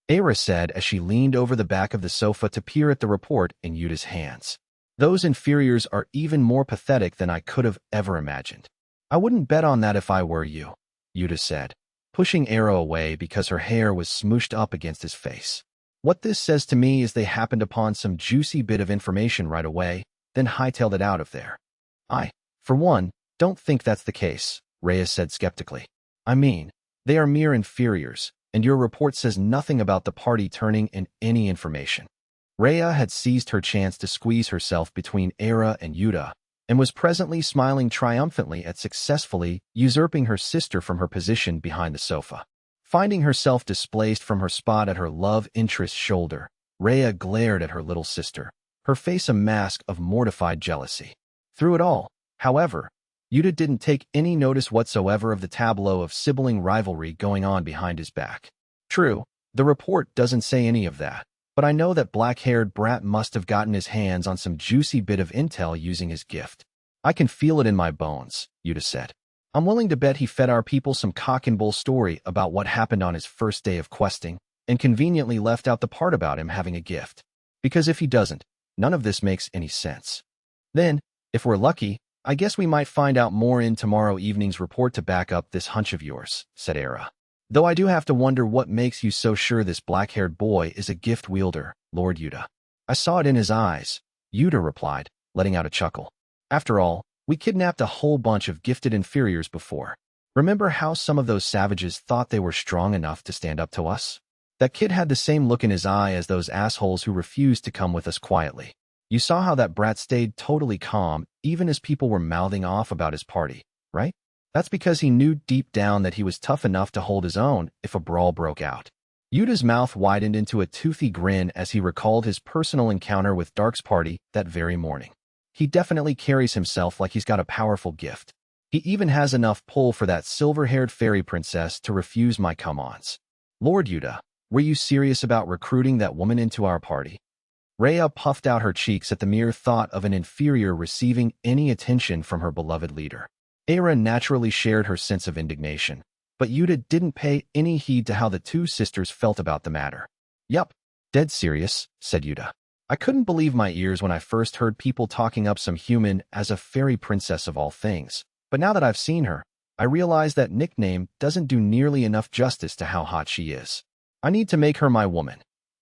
Aira said as she leaned over the back of the sofa to peer at the report in Yuta's hands. Those inferiors are even more pathetic than I could have ever imagined. I wouldn't bet on that if I were you, Yuta said, pushing Aira away because her hair was smooshed up against his face. What this says to me is they happened upon some juicy bit of information right away, then hightailed it out of there. I, for one, don't think that's the case, Reyes said skeptically. I mean, they are mere inferiors, and your report says nothing about the party turning in any information. Rhea had seized her chance to squeeze herself between Aira and Yuta, and was presently smiling triumphantly at successfully usurping her sister from her position behind the sofa. Finding herself displaced from her spot at her love interest's shoulder, Rhea glared at her little sister, her face a mask of mortified jealousy. Through it all, however, Yuta didn't take any notice whatsoever of the tableau of sibling rivalry going on behind his back. True, the report doesn't say any of that, but I know that black-haired brat must have gotten his hands on some juicy bit of intel using his gift. I can feel it in my bones, Yuta said. I'm willing to bet he fed our people some cock-and-bull story about what happened on his first day of questing, and conveniently left out the part about him having a gift. Because if he doesn't, none of this makes any sense. Then, if we're lucky, I guess we might find out more in tomorrow evening's report to back up this hunch of yours, said Aira. Though I do have to wonder what makes you so sure this black-haired boy is a gift wielder, Lord Yuta. I saw it in his eyes, Yuta replied, letting out a chuckle. After all, we kidnapped a whole bunch of gifted inferiors before. Remember how some of those savages thought they were strong enough to stand up to us? That kid had the same look in his eye as those assholes who refused to come with us quietly. You saw how that brat stayed totally calm even as people were mouthing off about his party, right? That's because he knew deep down that he was tough enough to hold his own if a brawl broke out. Yuta's mouth widened into a toothy grin as he recalled his personal encounter with Dark's party that very morning. He definitely carries himself like he's got a powerful gift. He even has enough pull for that silver-haired fairy princess to refuse my come-ons. Lord Yuta, Were you serious about recruiting that woman into our party? Rhea puffed out her cheeks at the mere thought of an inferior receiving any attention from her beloved leader. Era naturally shared her sense of indignation, but Yuta didn't pay any heed to how the two sisters felt about the matter. Yup, dead serious, said Yuta. I couldn't believe my ears when I first heard people talking up some human as a fairy princess of all things, but now that I've seen her, I realize that nickname doesn't do nearly enough justice to how hot she is. I need to make her my woman.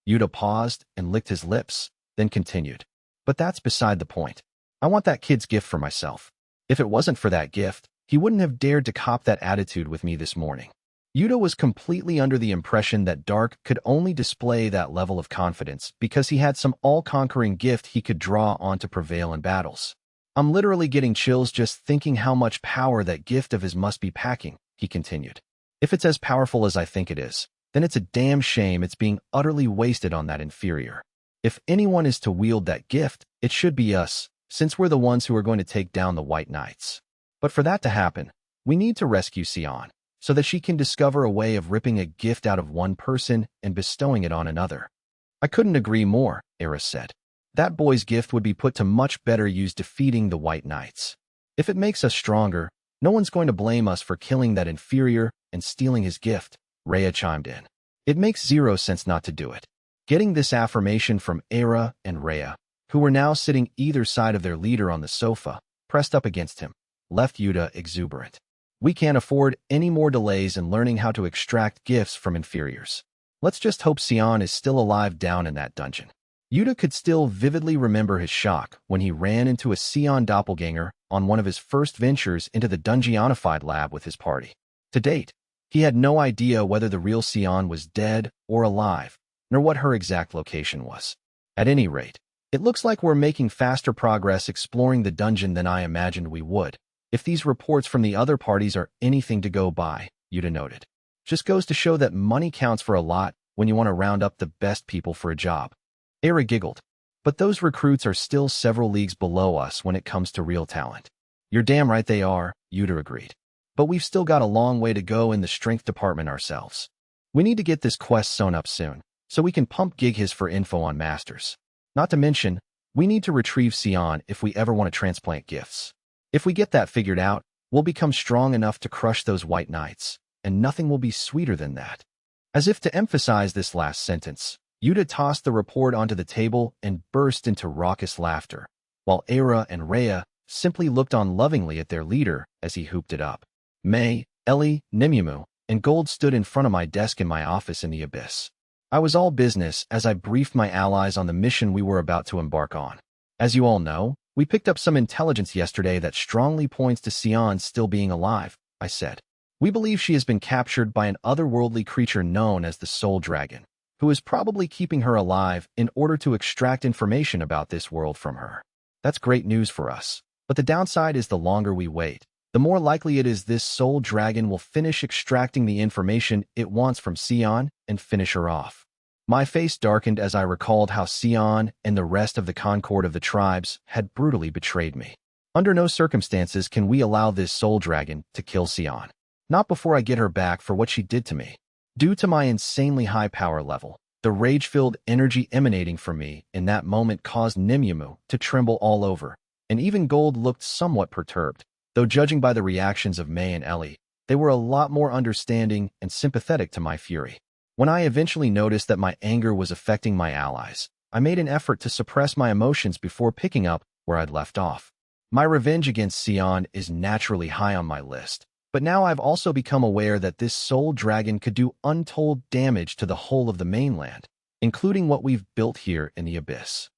Yuta paused and licked his lips, then continued. But that's beside the point. I want that kid's gift for myself. If it wasn't for that gift, he wouldn't have dared to cop that attitude with me this morning. Yuta was completely under the impression that Dark could only display that level of confidence because he had some all-conquering gift he could draw on to prevail in battles. I'm literally getting chills just thinking how much power that gift of his must be packing, he continued. If it's as powerful as I think it is, then it's a damn shame it's being utterly wasted on that inferior. If anyone is to wield that gift, it should be us, since we're the ones who are going to take down the White Knights. But for that to happen, we need to rescue Sion, so that she can discover a way of ripping a gift out of one person and bestowing it on another. I couldn't agree more, Eris said. That boy's gift would be put to much better use defeating the White Knights. If it makes us stronger, no one's going to blame us for killing that inferior and stealing his gift, Rhea chimed in. It makes zero sense not to do it. Getting this affirmation from Era and Rhea, who were now sitting either side of their leader on the sofa, pressed up against him, left Yuta exuberant. We can't afford any more delays in learning how to extract gifts from inferiors. Let's just hope Sion is still alive down in that dungeon. Yuta could still vividly remember his shock when he ran into a Sion doppelganger on one of his first ventures into the Dungeonified lab with his party. To date, he had no idea whether the real Sion was dead or alive, nor what her exact location was. At any rate, it looks like we're making faster progress exploring the dungeon than I imagined we would, if these reports from the other parties are anything to go by, Yuta noted. Just goes to show that money counts for a lot when you want to round up the best people for a job. Era giggled. But those recruits are still several leagues below us when it comes to real talent. You're damn right they are, Yuta agreed. But we've still got a long way to go in the strength department ourselves. We need to get this quest sewn up soon, so we can pump Gig his for info on masters. Not to mention, we need to retrieve Sion if we ever want to transplant gifts. If we get that figured out, we'll become strong enough to crush those White Knights, and nothing will be sweeter than that. As if to emphasize this last sentence, Yuta tossed the report onto the table and burst into raucous laughter, while Era and Rhea simply looked on lovingly at their leader as he hooped it up. May, Ellie, Nimumu, and Gold stood in front of my desk in my office in the abyss. I was all business as I briefed my allies on the mission we were about to embark on. As you all know, we picked up some intelligence yesterday that strongly points to Sion still being alive, I said. We believe she has been captured by an otherworldly creature known as the Soul Dragon, who is probably keeping her alive in order to extract information about this world from her. That's great news for us, but the downside is the longer we wait, the more likely it is this Soul Dragon will finish extracting the information it wants from Sion and finish her off. My face darkened as I recalled how Sion and the rest of the Concord of the tribes had brutally betrayed me. Under no circumstances can we allow this Soul Dragon to kill Sion. Not before I get her back for what she did to me. Due to my insanely high power level, the rage-filled energy emanating from me in that moment caused Nimumu to tremble all over, and even Gold looked somewhat perturbed, though judging by the reactions of May and Ellie, they were a lot more understanding and sympathetic to my fury. When I eventually noticed that my anger was affecting my allies, I made an effort to suppress my emotions before picking up where I'd left off. My revenge against Sion is naturally high on my list, but now I've also become aware that this Soul Dragon could do untold damage to the whole of the mainland, including what we've built here in the Abyss.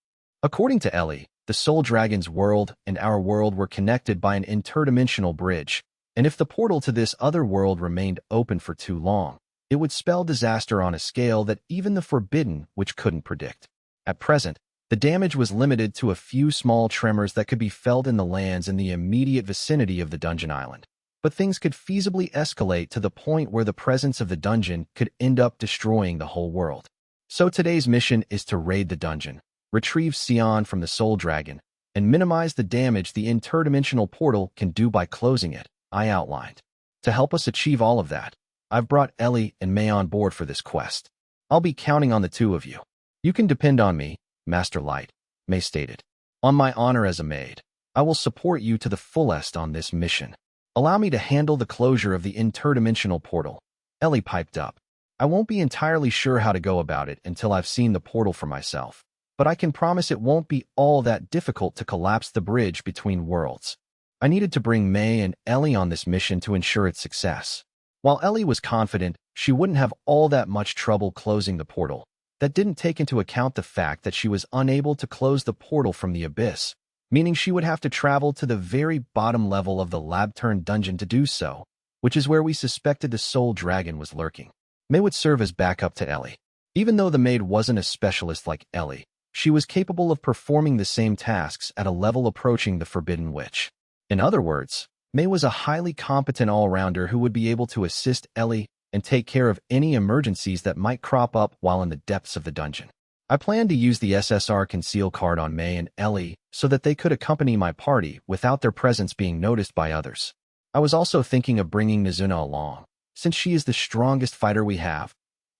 According to Ellie, the Soul Dragon's world and our world were connected by an interdimensional bridge, and if the portal to this other world remained open for too long, it would spell disaster on a scale that even the Forbidden which couldn't predict. At present, the damage was limited to a few small tremors that could be felt in the lands in the immediate vicinity of the dungeon island. But things could feasibly escalate to the point where the presence of the dungeon could end up destroying the whole world. So today's mission is to raid the dungeon, retrieve Sion from the Soul Dragon, and minimize the damage the interdimensional portal can do by closing it, I outlined. To help us achieve all of that, I've brought Ellie and May on board for this quest. I'll be counting on the two of you. You can depend on me, Master Light, May stated. On my honor as a maid, I will support you to the fullest on this mission. Allow me to handle the closure of the interdimensional portal. Ellie piped up. I won't be entirely sure how to go about it until I've seen the portal for myself, but I can promise it won't be all that difficult to collapse the bridge between worlds. I needed to bring May and Ellie on this mission to ensure its success. While Ellie was confident she wouldn't have all that much trouble closing the portal, that didn't take into account the fact that she was unable to close the portal from the abyss, meaning she would have to travel to the very bottom level of the lab-turned dungeon to do so, which is where we suspected the soul dragon was lurking. May would serve as backup to Ellie. Even though the maid wasn't a specialist like Ellie, she was capable of performing the same tasks at a level approaching the Forbidden Witch. In other words, May was a highly competent all-rounder who would be able to assist Ellie and take care of any emergencies that might crop up while in the depths of the dungeon. I planned to use the SSR conceal card on May and Ellie so that they could accompany my party without their presence being noticed by others. I was also thinking of bringing Nizuna along, since she is the strongest fighter we have.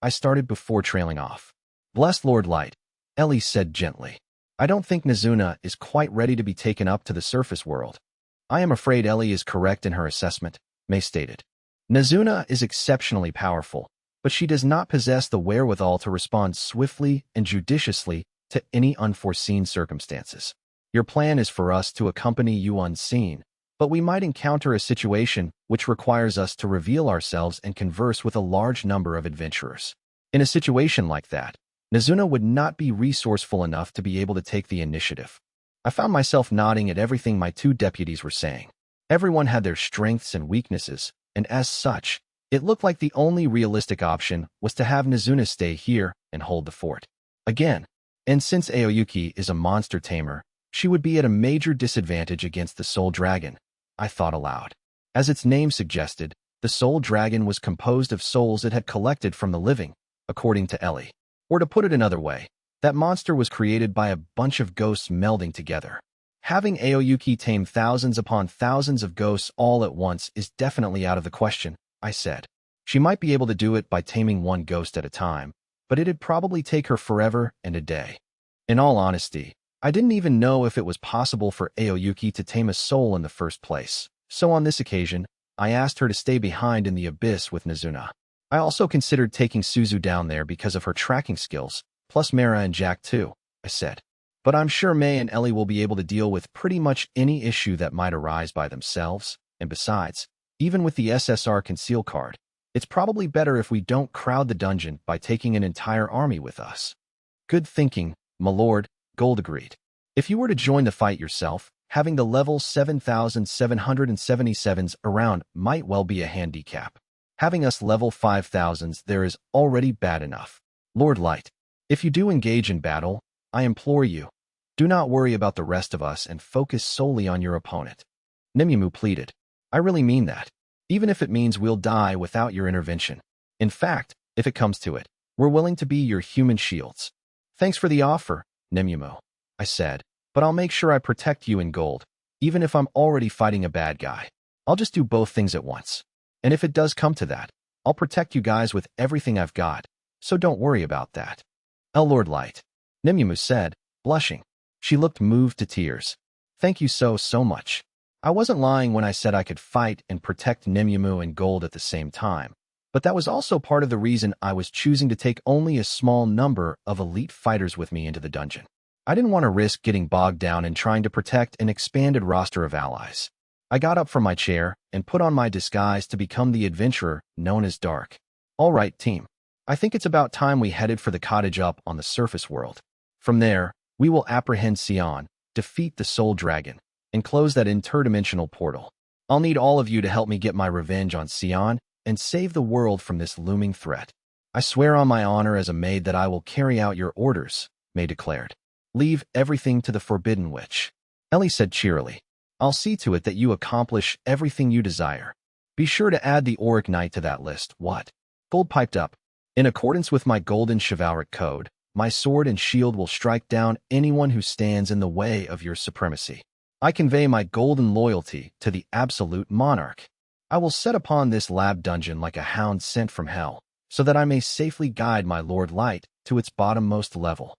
I started before trailing off. Bless Lord Light, Ellie said gently. I don't think Nizuna is quite ready to be taken up to the surface world. I am afraid Ellie is correct in her assessment, May stated. Nizuna is exceptionally powerful, but she does not possess the wherewithal to respond swiftly and judiciously to any unforeseen circumstances. Your plan is for us to accompany you unseen, but we might encounter a situation which requires us to reveal ourselves and converse with a large number of adventurers. In a situation like that, Nizuna would not be resourceful enough to be able to take the initiative. I found myself nodding at everything my two deputies were saying. Everyone had their strengths and weaknesses, and as such, it looked like the only realistic option was to have Nizuna stay here and hold the fort. Again, and since Aoyuki is a monster tamer, she would be at a major disadvantage against the soul dragon, I thought aloud. As its name suggested, the soul dragon was composed of souls it had collected from the living, according to Ellie. Or to put it another way, that monster was created by a bunch of ghosts melding together. Having Aoyuki tame thousands upon thousands of ghosts all at once is definitely out of the question, I said. She might be able to do it by taming one ghost at a time, but it'd probably take her forever and a day. In all honesty, I didn't even know if it was possible for Aoyuki to tame a soul in the first place, so on this occasion, I asked her to stay behind in the abyss with Nizuna. I also considered taking Suzu down there because of her tracking skills, plus Mara and Jack too, I said. But I'm sure May and Ellie will be able to deal with pretty much any issue that might arise by themselves, and besides, even with the SSR conceal card, it's probably better if we don't crowd the dungeon by taking an entire army with us. Good thinking, my lord, Gold agreed. If you were to join the fight yourself, having the level 7,777s around might well be a handicap. Having us level 5,000s there is already bad enough. Lord Light, if you do engage in battle, I implore you, do not worry about the rest of us and focus solely on your opponent. Nimyamu pleaded. I really mean that, even if it means we'll die without your intervention. In fact, if it comes to it, we're willing to be your human shields. Thanks for the offer, Nimyamu, I said, but I'll make sure I protect you in gold, even if I'm already fighting a bad guy. I'll just do both things at once. And if it does come to that, I'll protect you guys with everything I've got, so don't worry about that. Lord Light, Nimyamu said, blushing. She looked moved to tears. Thank you so much. I wasn't lying when I said I could fight and protect Nimyamu and gold at the same time, but that was also part of the reason I was choosing to take only a small number of elite fighters with me into the dungeon. I didn't want to risk getting bogged down in trying to protect an expanded roster of allies. I got up from my chair and put on my disguise to become the adventurer known as Dark. All right, team. I think it's about time we headed for the cottage up on the surface world. From there, we will apprehend Sion, defeat the soul dragon, and close that interdimensional portal. I'll need all of you to help me get my revenge on Sion and save the world from this looming threat. I swear on my honor as a maid that I will carry out your orders, May declared. Leave everything to the Forbidden Witch. Ellie said cheerily. I'll see to it that you accomplish everything you desire. Be sure to add the Auric Knight to that list. What? Gold piped up. In accordance with my golden chivalric code, my sword and shield will strike down anyone who stands in the way of your supremacy. I convey my golden loyalty to the absolute monarch. I will set upon this lab dungeon like a hound sent from hell, so that I may safely guide my Lord Light to its bottommost level,"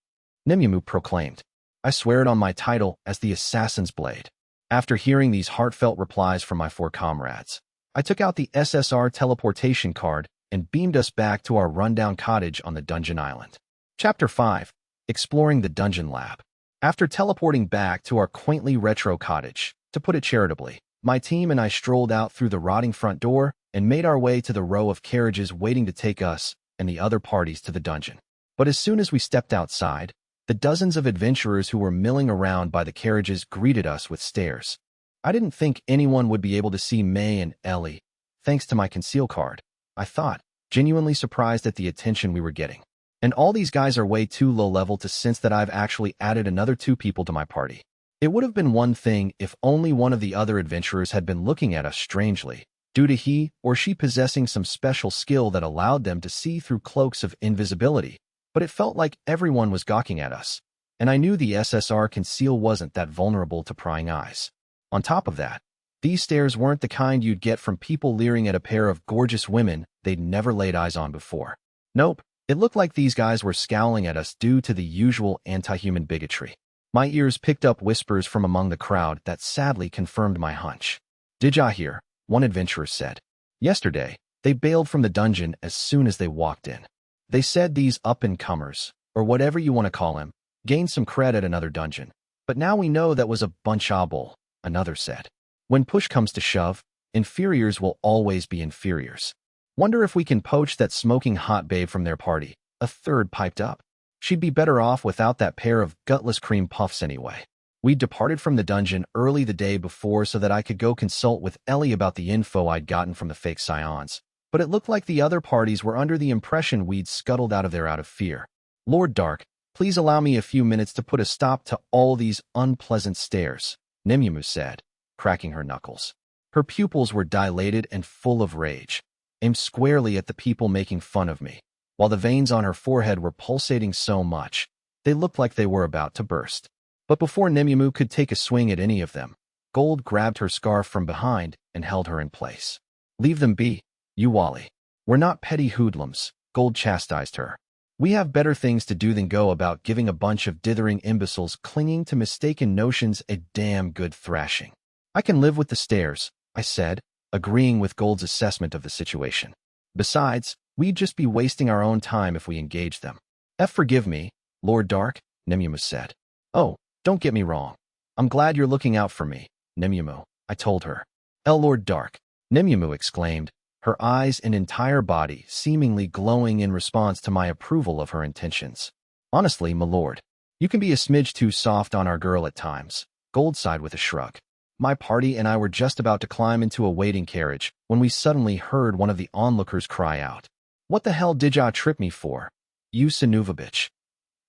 Nimyamu proclaimed. "I swear it on my title as the Assassin's Blade." After hearing these heartfelt replies from my 4 comrades, I took out the SSR teleportation card and beamed us back to our rundown cottage on the dungeon island. Chapter 5. Exploring the Dungeon Lab. After teleporting back to our quaintly retro cottage, to put it charitably, my team and I strolled out through the rotting front door and made our way to the row of carriages waiting to take us and the other parties to the dungeon. But as soon as we stepped outside, the dozens of adventurers who were milling around by the carriages greeted us with stares. I didn't think anyone would be able to see May and Ellie, thanks to my conceal card, I thought, genuinely surprised at the attention we were getting. And all these guys are way too low level to sense that I've actually added another 2 people to my party. It would have been one thing if only one of the other adventurers had been looking at us strangely, due to he or she possessing some special skill that allowed them to see through cloaks of invisibility. But it felt like everyone was gawking at us, and I knew the SSR conceal wasn't that vulnerable to prying eyes. On top of that, these stares weren't the kind you'd get from people leering at a pair of gorgeous women they'd never laid eyes on before. Nope, it looked like these guys were scowling at us due to the usual anti-human bigotry. My ears picked up whispers from among the crowd that sadly confirmed my hunch. "Did ya hear?" one adventurer said. "Yesterday, they bailed from the dungeon as soon as they walked in. They said these up-and-comers, or whatever you want to call them, gained some cred at another dungeon. But now we know that was a bunch of bull," another said. "When push comes to shove, inferiors will always be inferiors. Wonder if we can poach that smoking hot babe from their party," a third piped up. "She'd be better off without that pair of gutless cream puffs anyway." We departed from the dungeon early the day before so that I could go consult with Ellie about the info I'd gotten from the fake scions. But it looked like the other parties were under the impression we'd scuttled out of there out of fear. "Lord Dark, please allow me a few minutes to put a stop to all these unpleasant stares," Nimyamu said, cracking her knuckles. Her pupils were dilated and full of rage, aimed squarely at the people making fun of me, while the veins on her forehead were pulsating so much, they looked like they were about to burst. But before Nimyamu could take a swing at any of them, Gold grabbed her scarf from behind and held her in place. "Leave them be, you Wally. We're not petty hoodlums," Gold chastised her. "We have better things to do than go about giving a bunch of dithering imbeciles clinging to mistaken notions a damn good thrashing." "I can live with the stares," I said, agreeing with Gold's assessment of the situation. "Besides, we'd just be wasting our own time if we engaged them." Forgive me, Lord Dark," Nimyamu said. "Oh, don't get me wrong. I'm glad you're looking out for me, Nimyamu," I told her. "Lord Dark," Nimyamu exclaimed, her eyes and entire body seemingly glowing in response to my approval of her intentions. "Honestly, my lord, you can be a smidge too soft on our girl at times," Gold sighed with a shrug. My party and I were just about to climb into a waiting carriage when we suddenly heard one of the onlookers cry out, "What the hell did ya trip me for, you Sanuva bitch?"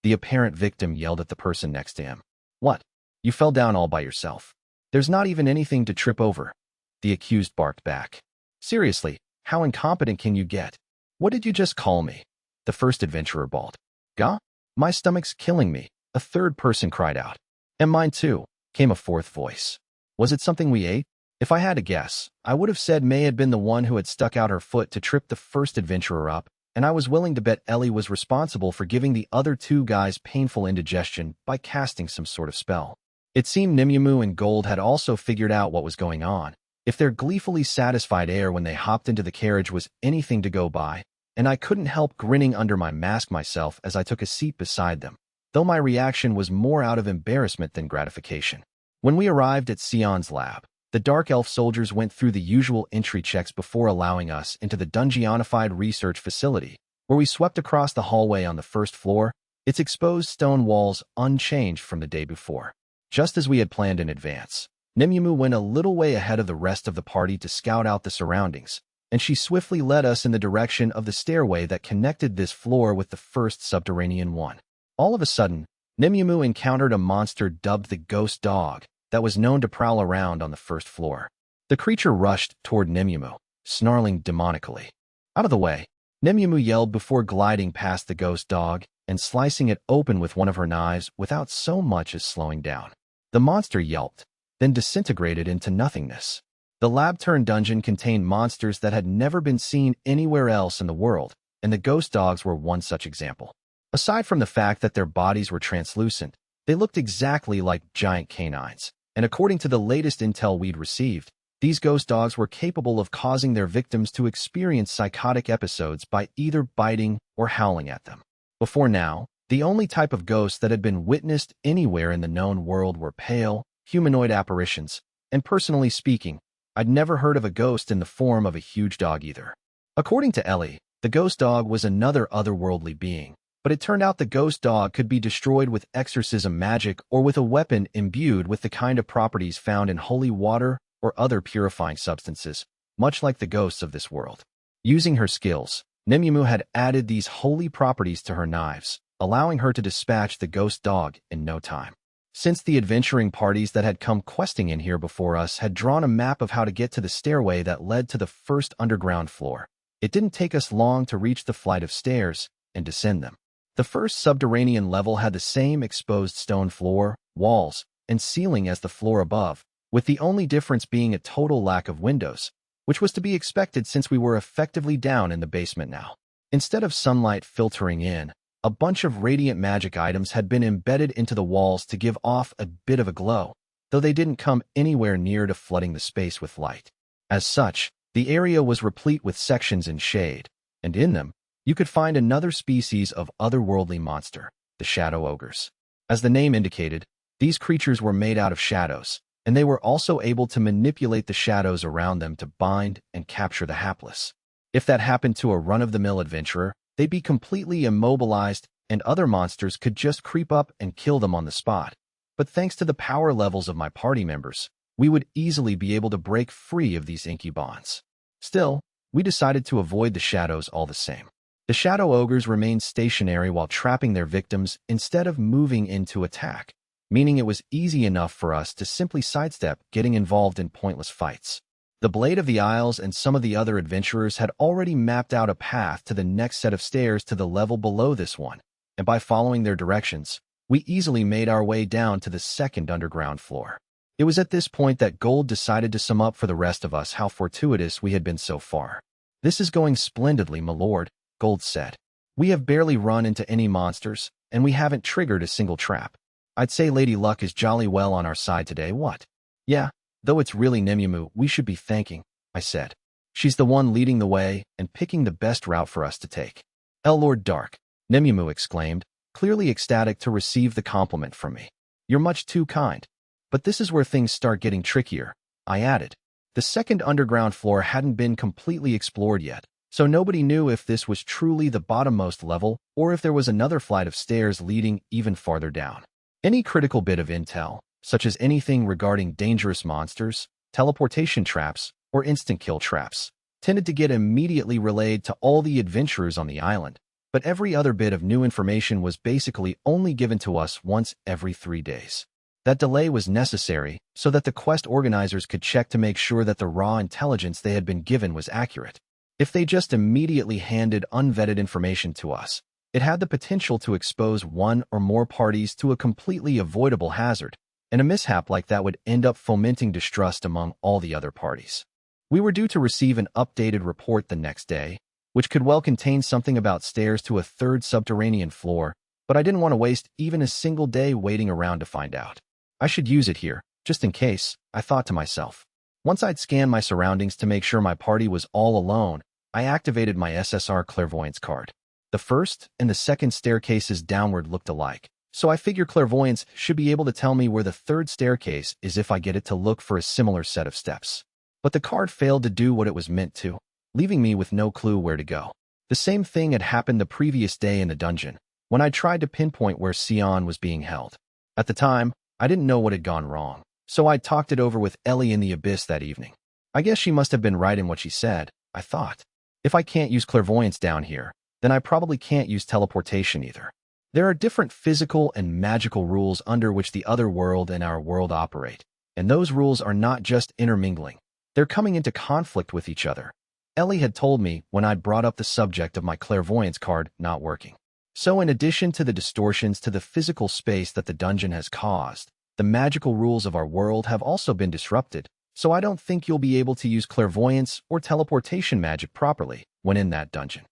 The apparent victim yelled at the person next to him. "What? You fell down all by yourself. There's not even anything to trip over," the accused barked back. "Seriously, how incompetent can you get? What did you just call me?" the first adventurer bawled. "Gah? My stomach's killing me," a third person cried out. "And mine too," came a fourth voice. "Was it something we ate?" If I had to guess, I would have said May had been the one who had stuck out her foot to trip the first adventurer up, and I was willing to bet Ellie was responsible for giving the other 2 guys painful indigestion by casting some sort of spell. It seemed Nimyamu and Gold had also figured out what was going on, if their gleefully satisfied air when they hopped into the carriage was anything to go by, and I couldn't help grinning under my mask myself as I took a seat beside them, though my reaction was more out of embarrassment than gratification. When we arrived at Sion's lab, the Dark Elf soldiers went through the usual entry checks before allowing us into the Dungeonified Research Facility, where we swept across the hallway on the first floor, its exposed stone walls unchanged from the day before. Just as we had planned in advance, Nimyamu went a little way ahead of the rest of the party to scout out the surroundings, and she swiftly led us in the direction of the stairway that connected this floor with the first subterranean one. All of a sudden, Nimyamu encountered a monster dubbed the Ghost Dog that was known to prowl around on the first floor. The creature rushed toward Nimyamu, snarling demonically. "Out of the way," Nimyamu yelled before gliding past the Ghost Dog and slicing it open with one of her knives without so much as slowing down. The monster yelped, then disintegrated into nothingness. The lab-turned dungeon contained monsters that had never been seen anywhere else in the world, and the ghost dogs were one such example. Aside from the fact that their bodies were translucent, they looked exactly like giant canines, and according to the latest intel we'd received, these ghost dogs were capable of causing their victims to experience psychotic episodes by either biting or howling at them. Before now, the only type of ghosts that had been witnessed anywhere in the known world were pale, humanoid apparitions, and personally speaking, I'd never heard of a ghost in the form of a huge dog either. According to Ellie, the ghost dog was another otherworldly being, but it turned out the ghost dog could be destroyed with exorcism magic or with a weapon imbued with the kind of properties found in holy water or other purifying substances, much like the ghosts of this world. Using her skills, Nemumu had added these holy properties to her knives, allowing her to dispatch the ghost dog in no time. Since the adventuring parties that had come questing in here before us had drawn a map of how to get to the stairway that led to the first underground floor, it didn't take us long to reach the flight of stairs and descend them. The first subterranean level had the same exposed stone floor, walls, and ceiling as the floor above, with the only difference being a total lack of windows, which was to be expected since we were effectively down in the basement now. Instead of sunlight filtering in, a bunch of radiant magic items had been embedded into the walls to give off a bit of a glow, though they didn't come anywhere near to flooding the space with light. As such, the area was replete with sections in shade, and in them, you could find another species of otherworldly monster, the shadow ogres. As the name indicated, these creatures were made out of shadows, and they were also able to manipulate the shadows around them to bind and capture the hapless. If that happened to a run-of-the-mill adventurer, they'd be completely immobilized, and other monsters could just creep up and kill them on the spot. But thanks to the power levels of my party members, we would easily be able to break free of these inky bonds. Still, we decided to avoid the shadows all the same. The shadow ogres remained stationary while trapping their victims instead of moving in to attack, meaning it was easy enough for us to simply sidestep getting involved in pointless fights. The Blade of the Isles and some of the other adventurers had already mapped out a path to the next set of stairs to the level below this one, and by following their directions, we easily made our way down to the second underground floor. It was at this point that Gold decided to sum up for the rest of us how fortuitous we had been so far. "This is going splendidly, my lord," Gold said. "We have barely run into any monsters, and we haven't triggered a single trap. I'd say Lady Luck is jolly well on our side today, what?" "Yeah, though it's really Nemumu we should be thanking," I said. "She's the one leading the way and picking the best route for us to take." "Lord Dark," Nemumu exclaimed, clearly ecstatic to receive the compliment from me. "You're much too kind. But this is where things start getting trickier," I added. The second underground floor hadn't been completely explored yet, so nobody knew if this was truly the bottommost level or if there was another flight of stairs leading even farther down. Any critical bit of intel, such as anything regarding dangerous monsters, teleportation traps, or instant kill traps, tended to get immediately relayed to all the adventurers on the island, but every other bit of new information was basically only given to us once every 3 days. That delay was necessary so that the quest organizers could check to make sure that the raw intelligence they had been given was accurate. If they just immediately handed unvetted information to us, it had the potential to expose one or more parties to a completely avoidable hazard, and a mishap like that would end up fomenting distrust among all the other parties. We were due to receive an updated report the next day, which could well contain something about stairs to a third subterranean floor, but I didn't want to waste even a single day waiting around to find out. I should use it here, just in case, I thought to myself. Once I'd scanned my surroundings to make sure my party was all alone, I activated my SSR clairvoyance card. The first and the second staircases downward looked alike, so I figure clairvoyance should be able to tell me where the third staircase is if I get it to look for a similar set of steps. But the card failed to do what it was meant to, leaving me with no clue where to go. The same thing had happened the previous day in the dungeon, when I tried to pinpoint where Sion was being held. At the time, I didn't know what had gone wrong, so I talked it over with Ellie in the abyss that evening. I guess she must have been right in what she said, I thought. If I can't use clairvoyance down here, then I probably can't use teleportation either. There are different physical and magical rules under which the other world and our world operate, and those rules are not just intermingling. They're coming into conflict with each other. Ellie had told me when I'd brought up the subject of my clairvoyance card not working. So in addition to the distortions to the physical space that the dungeon has caused, the magical rules of our world have also been disrupted, so I don't think you'll be able to use clairvoyance or teleportation magic properly when in that dungeon.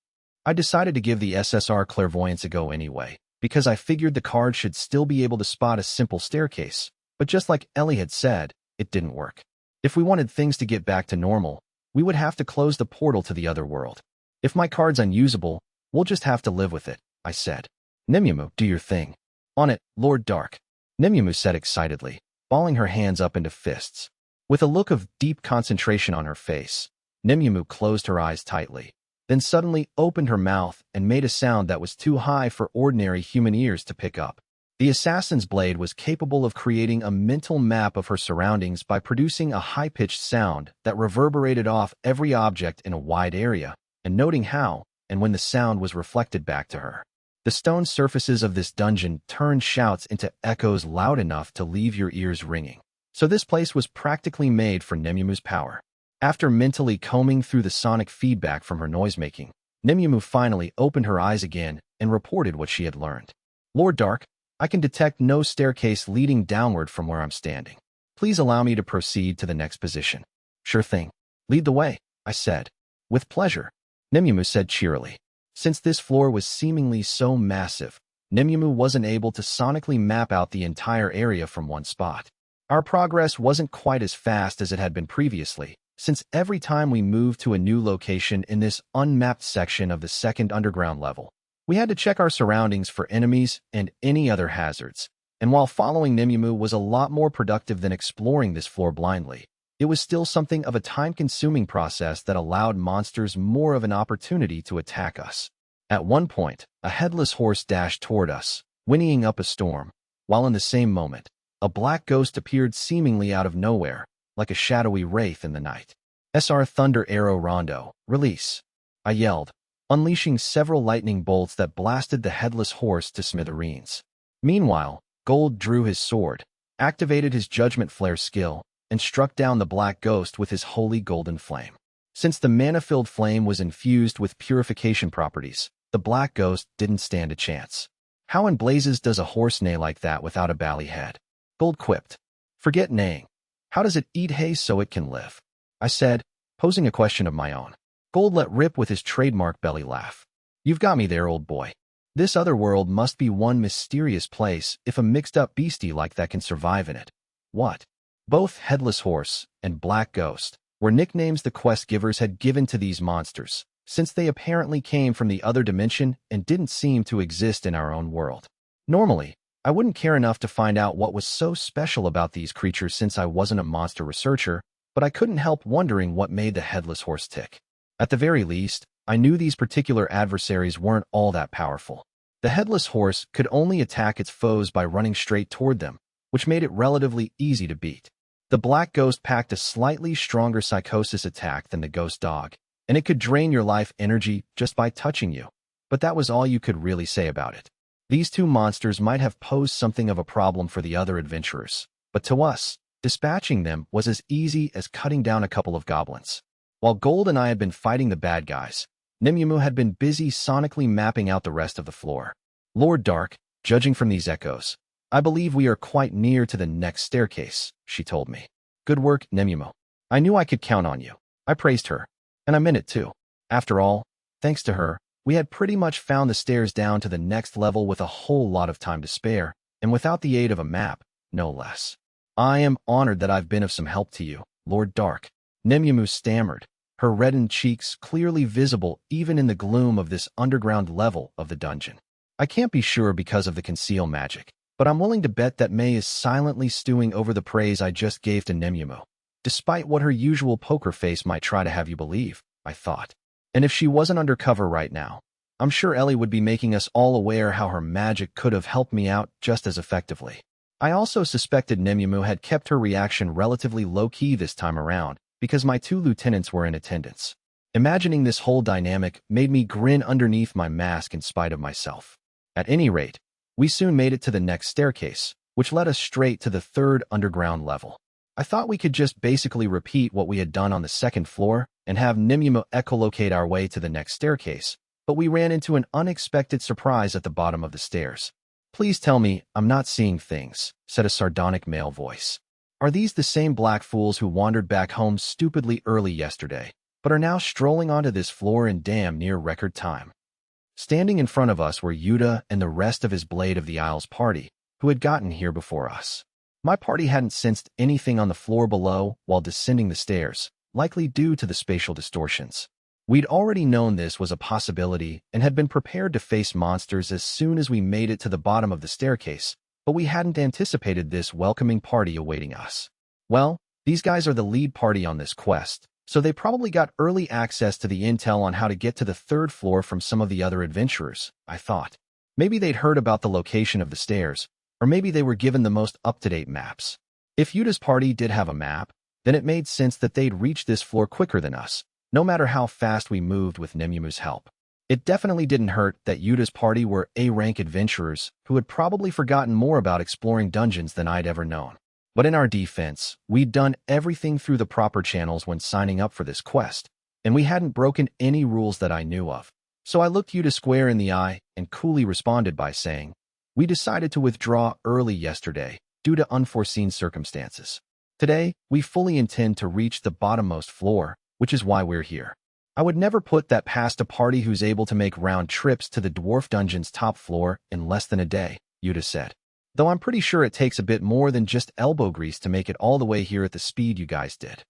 I decided to give the SSR clairvoyance a go anyway, because I figured the card should still be able to spot a simple staircase, but just like Ellie had said, it didn't work. If we wanted things to get back to normal, we would have to close the portal to the other world. If my card's unusable, we'll just have to live with it, I said. Nimyamu, do your thing. On it, Lord Dark, Nimyamu said excitedly, balling her hands up into fists. With a look of deep concentration on her face, Nimyamu closed her eyes tightly, then suddenly opened her mouth and made a sound that was too high for ordinary human ears to pick up. The assassin's blade was capable of creating a mental map of her surroundings by producing a high-pitched sound that reverberated off every object in a wide area, and noting how and when the sound was reflected back to her. The stone surfaces of this dungeon turned shouts into echoes loud enough to leave your ears ringing. So this place was practically made for Nimyamu's power. After mentally combing through the sonic feedback from her noisemaking, Nimyamu finally opened her eyes again and reported what she had learned. Lord Dark, I can detect no staircase leading downward from where I'm standing. Please allow me to proceed to the next position. Sure thing. Lead the way, I said. With pleasure, Nimyamu said cheerily. Since this floor was seemingly so massive, Nimyamu wasn't able to sonically map out the entire area from one spot. Our progress wasn't quite as fast as it had been previously, since every time we moved to a new location in this unmapped section of the second underground level, we had to check our surroundings for enemies and any other hazards. And while following Nimyamu was a lot more productive than exploring this floor blindly, it was still something of a time-consuming process that allowed monsters more of an opportunity to attack us. At one point, a headless horse dashed toward us, whinnying up a storm, while in the same moment, a black ghost appeared seemingly out of nowhere, like a shadowy wraith in the night. SR Thunder Arrow Rondo, release, I yelled, unleashing several lightning bolts that blasted the headless horse to smithereens. Meanwhile, Gold drew his sword, activated his Judgment Flare skill, and struck down the black ghost with his holy golden flame. Since the mana-filled flame was infused with purification properties, the black ghost didn't stand a chance. How in blazes does a horse neigh like that without a bally head? Gold quipped. Forget neighing. How does it eat hay so it can live? I said, posing a question of my own. Gold let rip with his trademark belly laugh. You've got me there, old boy. This other world must be one mysterious place if a mixed-up beastie like that can survive in it. What? Both Headless Horse and Black Ghost were nicknames the quest givers had given to these monsters, since they apparently came from the other dimension and didn't seem to exist in our own world. Normally, I wouldn't care enough to find out what was so special about these creatures since I wasn't a monster researcher, but I couldn't help wondering what made the Headless Horse tick. At the very least, I knew these particular adversaries weren't all that powerful. The Headless Horse could only attack its foes by running straight toward them, which made it relatively easy to beat. The Black Ghost packed a slightly stronger psychosis attack than the Ghost Dog, and it could drain your life energy just by touching you. But that was all you could really say about it. These two monsters might have posed something of a problem for the other adventurers, but to us, dispatching them was as easy as cutting down a couple of goblins. While Gold and I had been fighting the bad guys, Nimyamu had been busy sonically mapping out the rest of the floor. Lord Dark, judging from these echoes, I believe we are quite near to the next staircase, she told me. Good work, Nimyamu. I knew I could count on you. I praised her. And I meant it too. After all, thanks to her, we had pretty much found the stairs down to the next level with a whole lot of time to spare, and without the aid of a map, no less. I am honored that I've been of some help to you, Lord Dark, Nimyamu stammered, her reddened cheeks clearly visible even in the gloom of this underground level of the dungeon. I can't be sure because of the conceal magic, but I'm willing to bet that May is silently stewing over the praise I just gave to Nimyamu, despite what her usual poker face might try to have you believe, I thought. And if she wasn't undercover right now, I'm sure Ellie would be making us all aware how her magic could have helped me out just as effectively. I also suspected Nimyamu had kept her reaction relatively low-key this time around because my two lieutenants were in attendance. Imagining this whole dynamic made me grin underneath my mask in spite of myself. At any rate, we soon made it to the next staircase, which led us straight to the third underground level. I thought we could just basically repeat what we had done on the second floor and have Nimyamu echolocate our way to the next staircase, but we ran into an unexpected surprise at the bottom of the stairs. Please tell me I'm not seeing things, said a sardonic male voice. Are these the same black fools who wandered back home stupidly early yesterday, but are now strolling onto this floor in damn near record time? Standing in front of us were Yuta and the rest of his Blade of the Isles party, who had gotten here before us. My party hadn't sensed anything on the floor below while descending the stairs, likely due to the spatial distortions. We'd already known this was a possibility and had been prepared to face monsters as soon as we made it to the bottom of the staircase, but we hadn't anticipated this welcoming party awaiting us. Well, these guys are the lead party on this quest, so they probably got early access to the intel on how to get to the third floor from some of the other adventurers, I thought. Maybe they'd heard about the location of the stairs, or maybe they were given the most up-to-date maps. If Yuta's party did have a map, then it made sense that they'd reach this floor quicker than us, no matter how fast we moved with Nemumu's help. It definitely didn't hurt that Yuta's party were A-rank adventurers who had probably forgotten more about exploring dungeons than I'd ever known. But in our defense, we'd done everything through the proper channels when signing up for this quest, and we hadn't broken any rules that I knew of. So I looked Yuta square in the eye and coolly responded by saying, "We decided to withdraw early yesterday due to unforeseen circumstances. Today, we fully intend to reach the bottommost floor, which is why we're here. I would never put that past a party who's able to make round trips to the dwarf dungeon's top floor in less than a day," Yuta said. "Though I'm pretty sure it takes a bit more than just elbow grease to make it all the way here at the speed you guys did."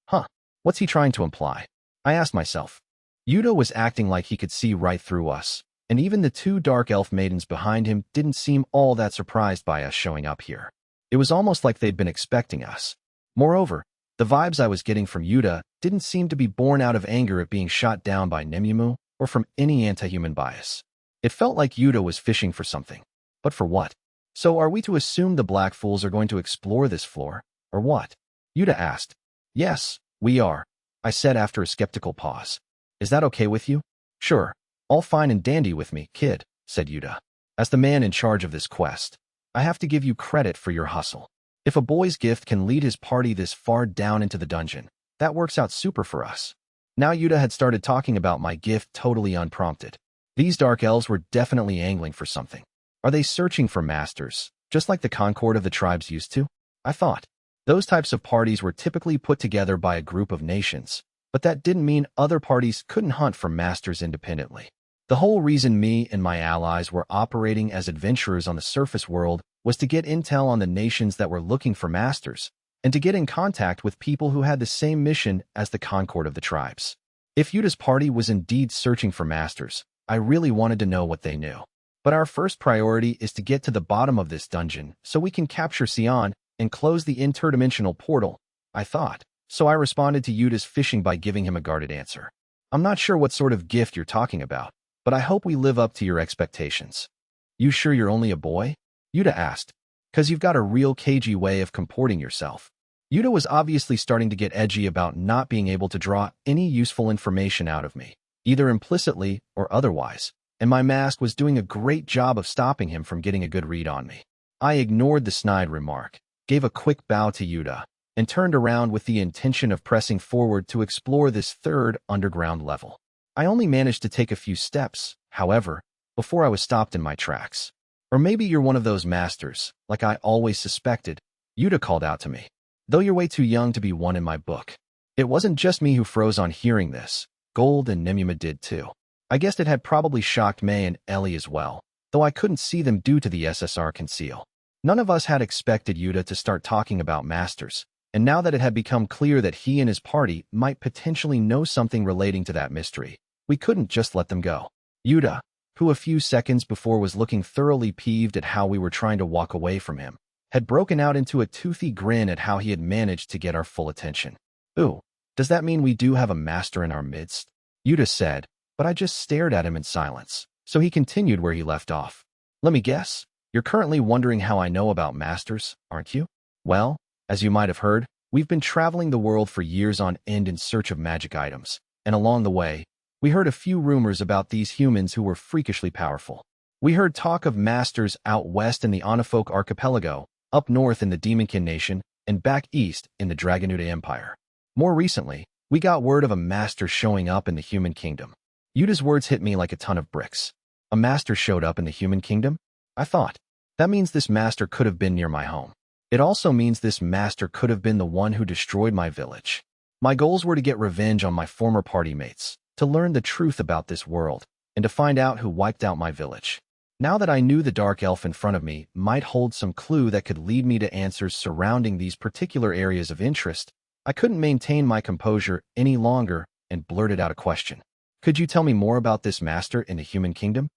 Huh, what's he trying to imply? I asked myself. Yuta was acting like he could see right through us, and even the two dark elf maidens behind him didn't seem all that surprised by us showing up here. It was almost like they'd been expecting us. Moreover, the vibes I was getting from Yuta didn't seem to be born out of anger at being shot down by Nemumu or from any anti-human bias. It felt like Yuta was fishing for something. But for what? "So are we to assume the Black Fools are going to explore this floor, or what?" Yuta asked. "Yes, we are," I said after a skeptical pause. "Is that okay with you?" "Sure, all fine and dandy with me, kid," said Yuta. "As the man in charge of this quest, I have to give you credit for your hustle. If a boy's gift can lead his party this far down into the dungeon, that works out super for us." Now Yuta had started talking about my gift totally unprompted. These dark elves were definitely angling for something. Are they searching for masters, just like the Concord of the tribes used to? I thought. Those types of parties were typically put together by a group of nations, but that didn't mean other parties couldn't hunt for masters independently. The whole reason me and my allies were operating as adventurers on the surface world was to get intel on the nations that were looking for masters, and to get in contact with people who had the same mission as the Concord of the tribes. If Yuta's party was indeed searching for masters, I really wanted to know what they knew. But our first priority is to get to the bottom of this dungeon so we can capture Sion and close the interdimensional portal, I thought. So I responded to Yuta's fishing by giving him a guarded answer. "I'm not sure what sort of gift you're talking about, but I hope we live up to your expectations." "You sure you're only a boy?" Yuta asked. "'Cause you've got a real cagey way of comporting yourself." Yuta was obviously starting to get edgy about not being able to draw any useful information out of me, either implicitly or otherwise, and my mask was doing a great job of stopping him from getting a good read on me. I ignored the snide remark, gave a quick bow to Yuta, and turned around with the intention of pressing forward to explore this third underground level. I only managed to take a few steps, however, before I was stopped in my tracks. "Or maybe you're one of those masters, like I always suspected," Yuta called out to me. "Though you're way too young to be one in my book." It wasn't just me who froze on hearing this. Gold and Nemuma did too. I guess it had probably shocked May and Ellie as well, though I couldn't see them due to the SSR conceal. None of us had expected Yuta to start talking about masters, and now that it had become clear that he and his party might potentially know something relating to that mystery, we couldn't just let them go. Yuta, who a few seconds before was looking thoroughly peeved at how we were trying to walk away from him, had broken out into a toothy grin at how he had managed to get our full attention. "Ooh, does that mean we do have a master in our midst?" Yuta said, but I just stared at him in silence, so he continued where he left off. "Let me guess, you're currently wondering how I know about masters, aren't you? Well, as you might have heard, we've been traveling the world for years on end in search of magic items, and along the way, we heard a few rumors about these humans who were freakishly powerful. We heard talk of masters out west in the Onifolk archipelago, up north in the Demonkin Nation, and back east in the Dragonuda Empire. More recently, we got word of a master showing up in the human kingdom." Yuta's words hit me like a ton of bricks. A master showed up in the human kingdom? I thought. That means this master could have been near my home. It also means this master could have been the one who destroyed my village. My goals were to get revenge on my former party mates, to learn the truth about this world, and to find out who wiped out my village. Now that I knew the dark elf in front of me might hold some clue that could lead me to answers surrounding these particular areas of interest, I couldn't maintain my composure any longer and blurted out a question. Could you tell me more about this master in the human kingdom?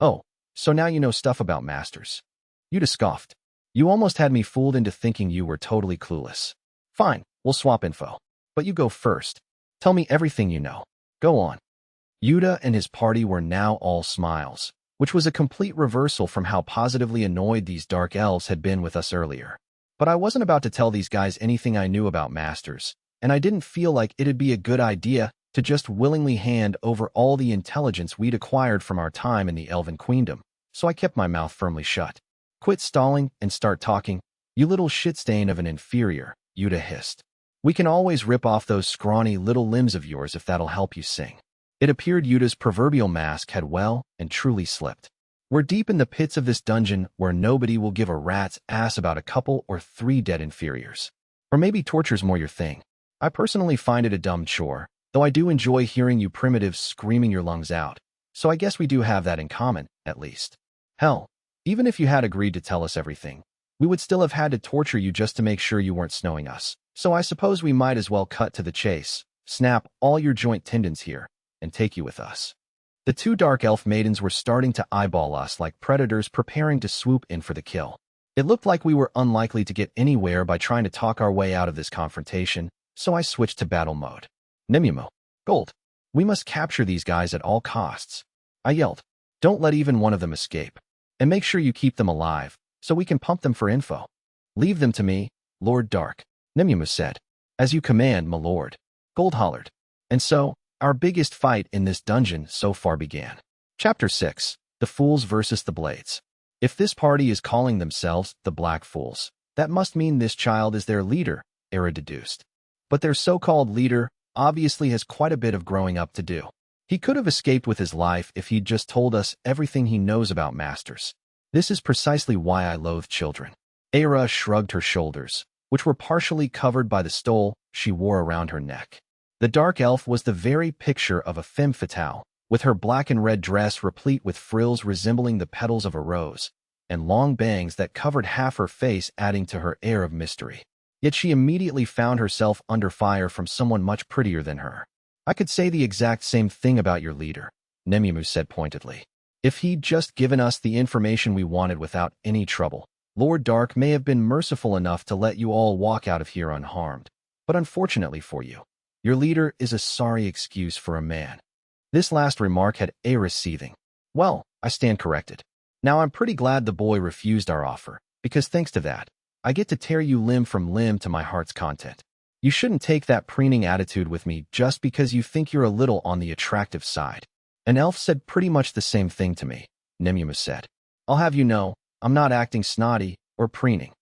Oh, so now you know stuff about masters. Yuta scoffed. You almost had me fooled into thinking you were totally clueless. Fine, we'll swap info. But you go first. Tell me everything you know. Go on. Yuta and his party were now all smiles, which was a complete reversal from how positively annoyed these dark elves had been with us earlier. But I wasn't about to tell these guys anything I knew about masters, and I didn't feel like it'd be a good idea to just willingly hand over all the intelligence we'd acquired from our time in the Elven Queendom, so I kept my mouth firmly shut. Quit stalling and start talking, you little shitstain of an inferior, Yuta hissed. We can always rip off those scrawny little limbs of yours if that'll help you sing. It appeared Yuta's proverbial mask had well and truly slipped. We're deep in the pits of this dungeon where nobody will give a rat's ass about a couple or 3 dead inferiors. Or maybe torture's more your thing. I personally find it a dumb chore, though I do enjoy hearing you primitives screaming your lungs out, so I guess we do have that in common, at least. Hell, even if you had agreed to tell us everything, we would still have had to torture you just to make sure you weren't snowing us, so I suppose we might as well cut to the chase, snap all your joint tendons here, and take you with us. The 2 dark elf maidens were starting to eyeball us like predators preparing to swoop in for the kill. It looked like we were unlikely to get anywhere by trying to talk our way out of this confrontation, so I switched to battle mode. Nemumo, Gold, we must capture these guys at all costs. I yelled. Don't let even one of them escape. And make sure you keep them alive, so we can pump them for info. Leave them to me, Lord Dark, Nemumo said. As you command, my lord, Gold hollered. And so, our biggest fight in this dungeon so far began. Chapter 6, The Fools versus the Blades. If this party is calling themselves the Black Fools, that must mean this child is their leader, Era deduced. But their so-called leader obviously has quite a bit of growing up to do. He could have escaped with his life if he'd just told us everything he knows about masters. This is precisely why I loathe children. Era shrugged her shoulders, which were partially covered by the stole she wore around her neck. The dark elf was the very picture of a femme fatale, with her black and red dress replete with frills resembling the petals of a rose, and long bangs that covered half her face adding to her air of mystery. Yet she immediately found herself under fire from someone much prettier than her. I could say the exact same thing about your leader, Nemumu said pointedly. If he'd just given us the information we wanted without any trouble, Lord Dark may have been merciful enough to let you all walk out of here unharmed. But unfortunately for you, your leader is a sorry excuse for a man. This last remark had Eris seething. Well, I stand corrected. Now I'm pretty glad the boy refused our offer, because thanks to that, I get to tear you limb from limb to my heart's content. You shouldn't take that preening attitude with me just because you think you're a little on the attractive side. An elf said pretty much the same thing to me, Nemumu said. I'll have you know, I'm not acting snotty or preening.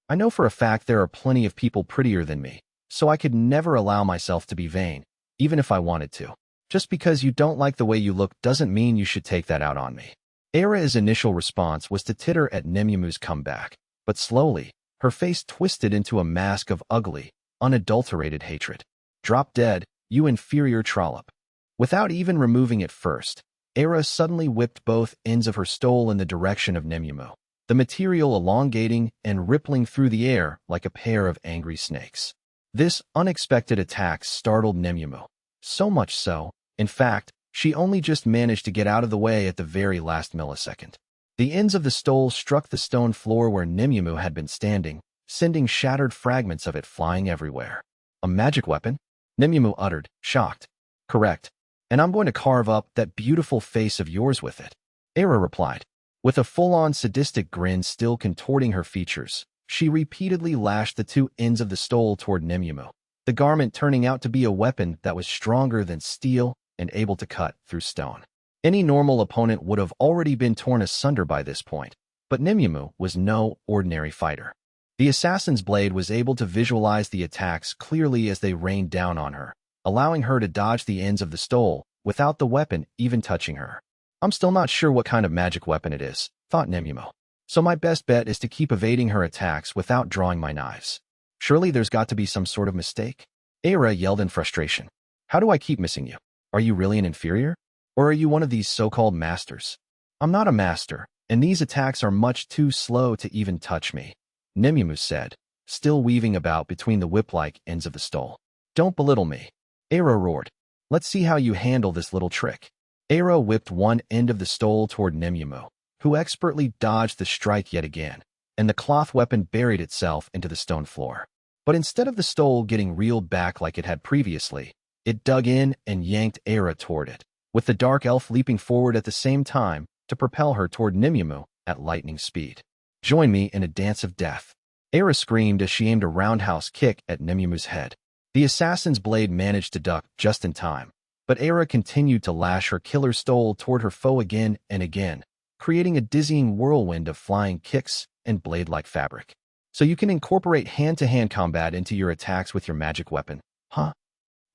I know for a fact there are plenty of people prettier than me, so I could never allow myself to be vain, even if I wanted to. Just because you don't like the way you look doesn't mean you should take that out on me. Era's initial response was to titter at Nemumu's comeback, but slowly, her face twisted into a mask of ugly, unadulterated hatred. Drop dead, you inferior trollop. Without even removing it first, Era suddenly whipped both ends of her stole in the direction of Nemumu, the material elongating and rippling through the air like a pair of angry snakes. This unexpected attack startled Nemumu, so much so, in fact, she only just managed to get out of the way at the very last millisecond. The ends of the stole struck the stone floor where Nemumu had been standing, sending shattered fragments of it flying everywhere. A magic weapon? Nemumu uttered, shocked. Correct. And I'm going to carve up that beautiful face of yours with it. Era replied. With a full-on sadistic grin still contorting her features, she repeatedly lashed the 2 ends of the stole toward Nemumu, the garment turning out to be a weapon that was stronger than steel and able to cut through stone. Any normal opponent would have already been torn asunder by this point, but Nemumu was no ordinary fighter. The assassin's blade was able to visualize the attacks clearly as they rained down on her, allowing her to dodge the ends of the stole without the weapon even touching her. I'm still not sure what kind of magic weapon it is, thought Nemumu. So my best bet is to keep evading her attacks without drawing my knives. Surely there's got to be some sort of mistake? Era yelled in frustration. How do I keep missing you? Are you really an inferior? Or are you one of these so-called masters? I'm not a master, and these attacks are much too slow to even touch me, Nemumu said, still weaving about between the whip-like ends of the stole. Don't belittle me. Eira roared. Let's see how you handle this little trick. Eira whipped one end of the stole toward Nemumu, who expertly dodged the strike yet again, and the cloth weapon buried itself into the stone floor. But instead of the stole getting reeled back like it had previously, it dug in and yanked Eira toward it, with the dark elf leaping forward at the same time to propel her toward Nemumu at lightning speed. Join me in a dance of death. Eira screamed as she aimed a roundhouse kick at Nemumu's head. The assassin's blade managed to duck just in time, but Eira continued to lash her killer stole toward her foe again and again, creating a dizzying whirlwind of flying kicks and blade-like fabric. So you can incorporate hand-to-hand combat into your attacks with your magic weapon, huh?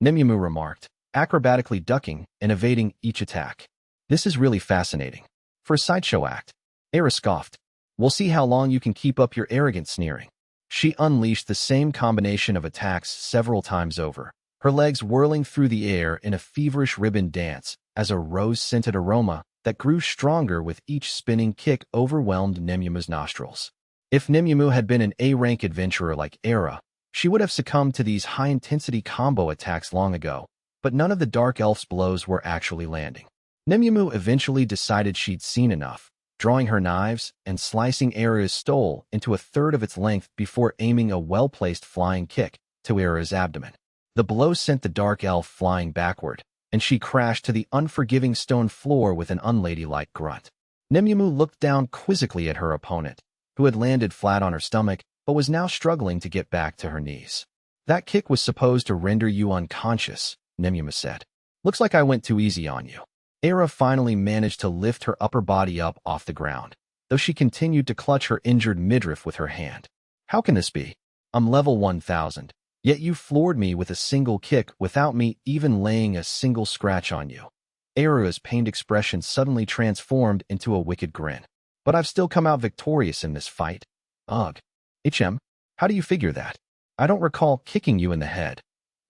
Nemumu remarked, acrobatically ducking and evading each attack. This is really fascinating. For a sideshow act, Eira scoffed. We'll see how long you can keep up your arrogant sneering. She unleashed the same combination of attacks several times over, her legs whirling through the air in a feverish ribbon dance as a rose-scented aroma that grew stronger with each spinning kick overwhelmed Nemumu's nostrils. If Nemumu had been an A-rank adventurer like Eira, she would have succumbed to these high-intensity combo attacks long ago, but none of the Dark Elf's blows were actually landing. Nemumu eventually decided she'd seen enough, drawing her knives and slicing Eira's stole into a third of its length before aiming a well-placed flying kick to Eira's abdomen. The blow sent the Dark Elf flying backward, and she crashed to the unforgiving stone floor with an unladylike grunt. Nemumu looked down quizzically at her opponent, who had landed flat on her stomach but was now struggling to get back to her knees. That kick was supposed to render you unconscious, Nemumu said. Looks like I went too easy on you. Eira finally managed to lift her upper body up off the ground, though she continued to clutch her injured midriff with her hand. How can this be? I'm level 1000, yet you floored me with a single kick without me even laying a single scratch on you. Eira's pained expression suddenly transformed into a wicked grin. But I've still come out victorious in this fight. Ugh. How do you figure that? I don't recall kicking you in the head,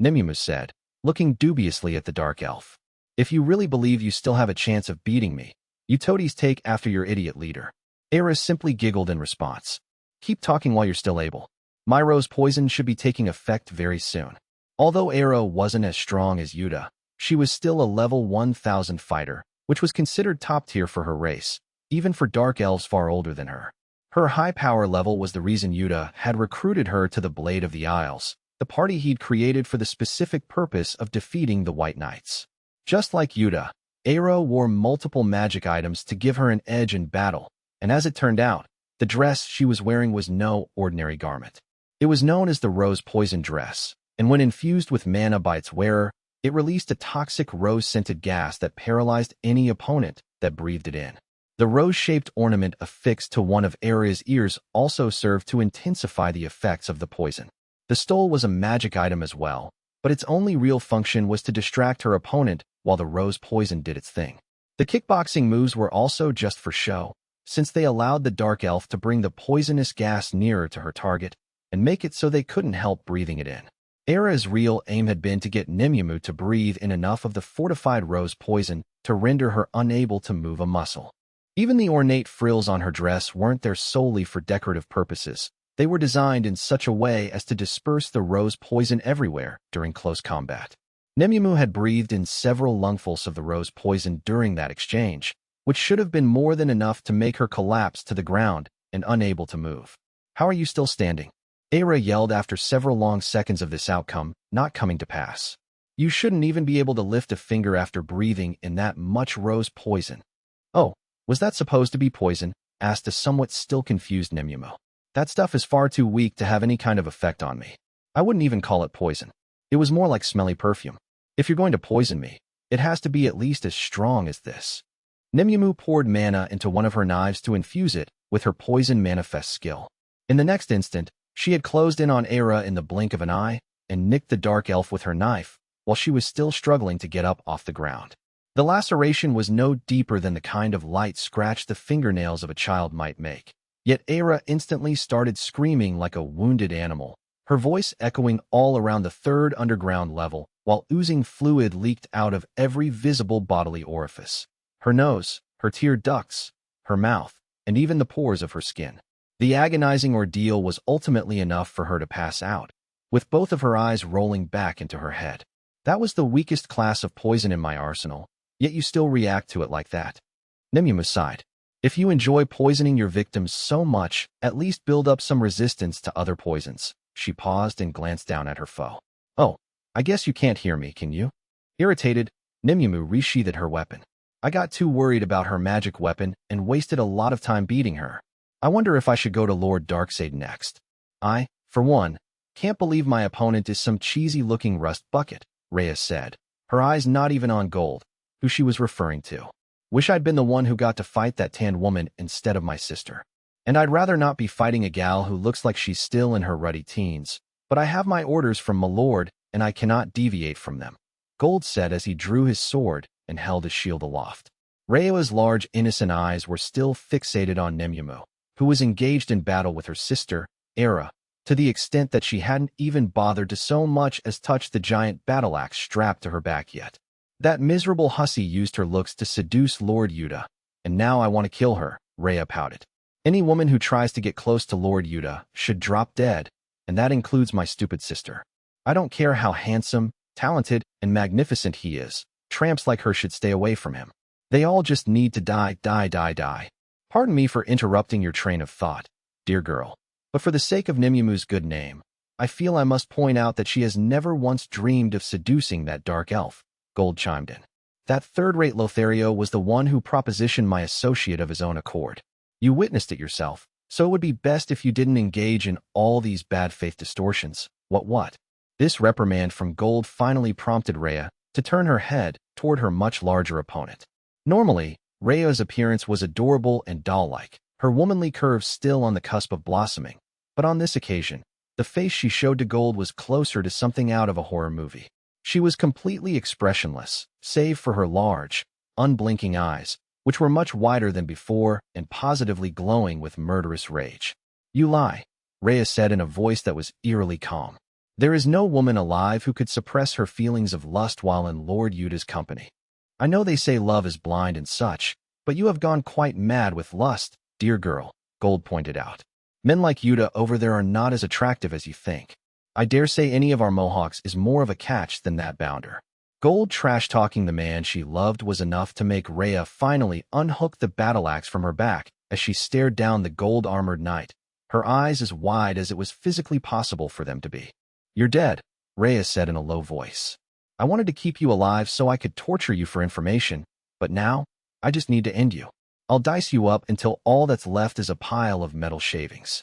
Nemumu said, looking dubiously at the Dark Elf. If you really believe you still have a chance of beating me, you toadies take after your idiot leader. Eira simply giggled in response. Keep talking while you're still able. My rose poison should be taking effect very soon. Although Eira wasn't as strong as Yuta, she was still a level 1000 fighter, which was considered top tier for her race, even for dark elves far older than her. Her high power level was the reason Yuta had recruited her to the Blade of the Isles, the party he'd created for the specific purpose of defeating the White Knights. Just like Yuta, Eira wore multiple magic items to give her an edge in battle, and as it turned out, the dress she was wearing was no ordinary garment. It was known as the Rose Poison Dress, and when infused with mana by its wearer, it released a toxic rose-scented gas that paralyzed any opponent that breathed it in. The rose-shaped ornament affixed to one of Eira's ears also served to intensify the effects of the poison. The stole was a magic item as well, but its only real function was to distract her opponent while the rose poison did its thing. The kickboxing moves were also just for show, since they allowed the Dark Elf to bring the poisonous gas nearer to her target and make it so they couldn't help breathing it in. Eira's real aim had been to get Nemumu to breathe in enough of the fortified rose poison to render her unable to move a muscle. Even the ornate frills on her dress weren't there solely for decorative purposes. They were designed in such a way as to disperse the rose poison everywhere during close combat. Nemumu had breathed in several lungfuls of the rose poison during that exchange, which should have been more than enough to make her collapse to the ground and unable to move. How are you still standing? Eira yelled after several long seconds of this outcome not coming to pass. You shouldn't even be able to lift a finger after breathing in that much rose poison. Oh, was that supposed to be poison? Asked a somewhat still confused Nemumu. That stuff is far too weak to have any kind of effect on me. I wouldn't even call it poison. It was more like smelly perfume. If you're going to poison me, it has to be at least as strong as this. Nemumu poured mana into one of her knives to infuse it with her poison manifest skill. In the next instant, she had closed in on Eira in the blink of an eye and nicked the Dark Elf with her knife while she was still struggling to get up off the ground. The laceration was no deeper than the kind of light scratch the fingernails of a child might make. Yet Eira instantly started screaming like a wounded animal, her voice echoing all around the third underground level, while oozing fluid leaked out of every visible bodily orifice. Her nose, her tear ducts, her mouth, and even the pores of her skin. The agonizing ordeal was ultimately enough for her to pass out, with both of her eyes rolling back into her head. That was the weakest class of poison in my arsenal, yet you still react to it like that. Nimue sighed. If you enjoy poisoning your victims so much, at least build up some resistance to other poisons. She paused and glanced down at her foe. Oh, I guess you can't hear me, can you? Irritated, Nimue resheathed her weapon. I got too worried about her magic weapon and wasted a lot of time beating her. I wonder if I should go to Lord Darkseid next. I, for one, can't believe my opponent is some cheesy-looking rust bucket, Rhea said, her eyes not even on Gold, who she was referring to. Wish I'd been the one who got to fight that tanned woman instead of my sister. And I'd rather not be fighting a gal who looks like she's still in her ruddy teens, but I have my orders from my lord, and I cannot deviate from them, Gold said as he drew his sword and held his shield aloft. Rhea's large, innocent eyes were still fixated on Nimue, who was engaged in battle with her sister, Era, to the extent that she hadn't even bothered to so much as touch the giant battle axe strapped to her back yet. That miserable hussy used her looks to seduce Lord Yuta, and now I want to kill her, Rhea pouted. Any woman who tries to get close to Lord Yuta should drop dead, and that includes my stupid sister. I don't care how handsome, talented, and magnificent he is, tramps like her should stay away from him. They all just need to die. Pardon me for interrupting your train of thought, dear girl, but for the sake of Nimue's good name, I feel I must point out that she has never once dreamed of seducing that dark elf, Gold chimed in. That third-rate Lothario was the one who propositioned my associate of his own accord. You witnessed it yourself, so it would be best if you didn't engage in all these bad faith distortions. What? This reprimand from Gold finally prompted Rhea to turn her head toward her much larger opponent. Normally, Rhea's appearance was adorable and doll-like, her womanly curves still on the cusp of blossoming, but on this occasion, the face she showed to Gold was closer to something out of a horror movie. She was completely expressionless, save for her large, unblinking eyes, which were much wider than before and positively glowing with murderous rage. You lie, Rhea said in a voice that was eerily calm. There is no woman alive who could suppress her feelings of lust while in Lord Yuta's company. I know they say love is blind and such, but you have gone quite mad with lust, dear girl, Gold pointed out. Men like Yuta over there are not as attractive as you think. I dare say any of our Mohawks is more of a catch than that bounder. Gold trash-talking the man she loved was enough to make Rhea finally unhook the battle axe from her back as she stared down the gold-armored knight, her eyes as wide as it was physically possible for them to be. You're dead, Rhea said in a low voice. I wanted to keep you alive so I could torture you for information, but now, I just need to end you. I'll dice you up until all that's left is a pile of metal shavings.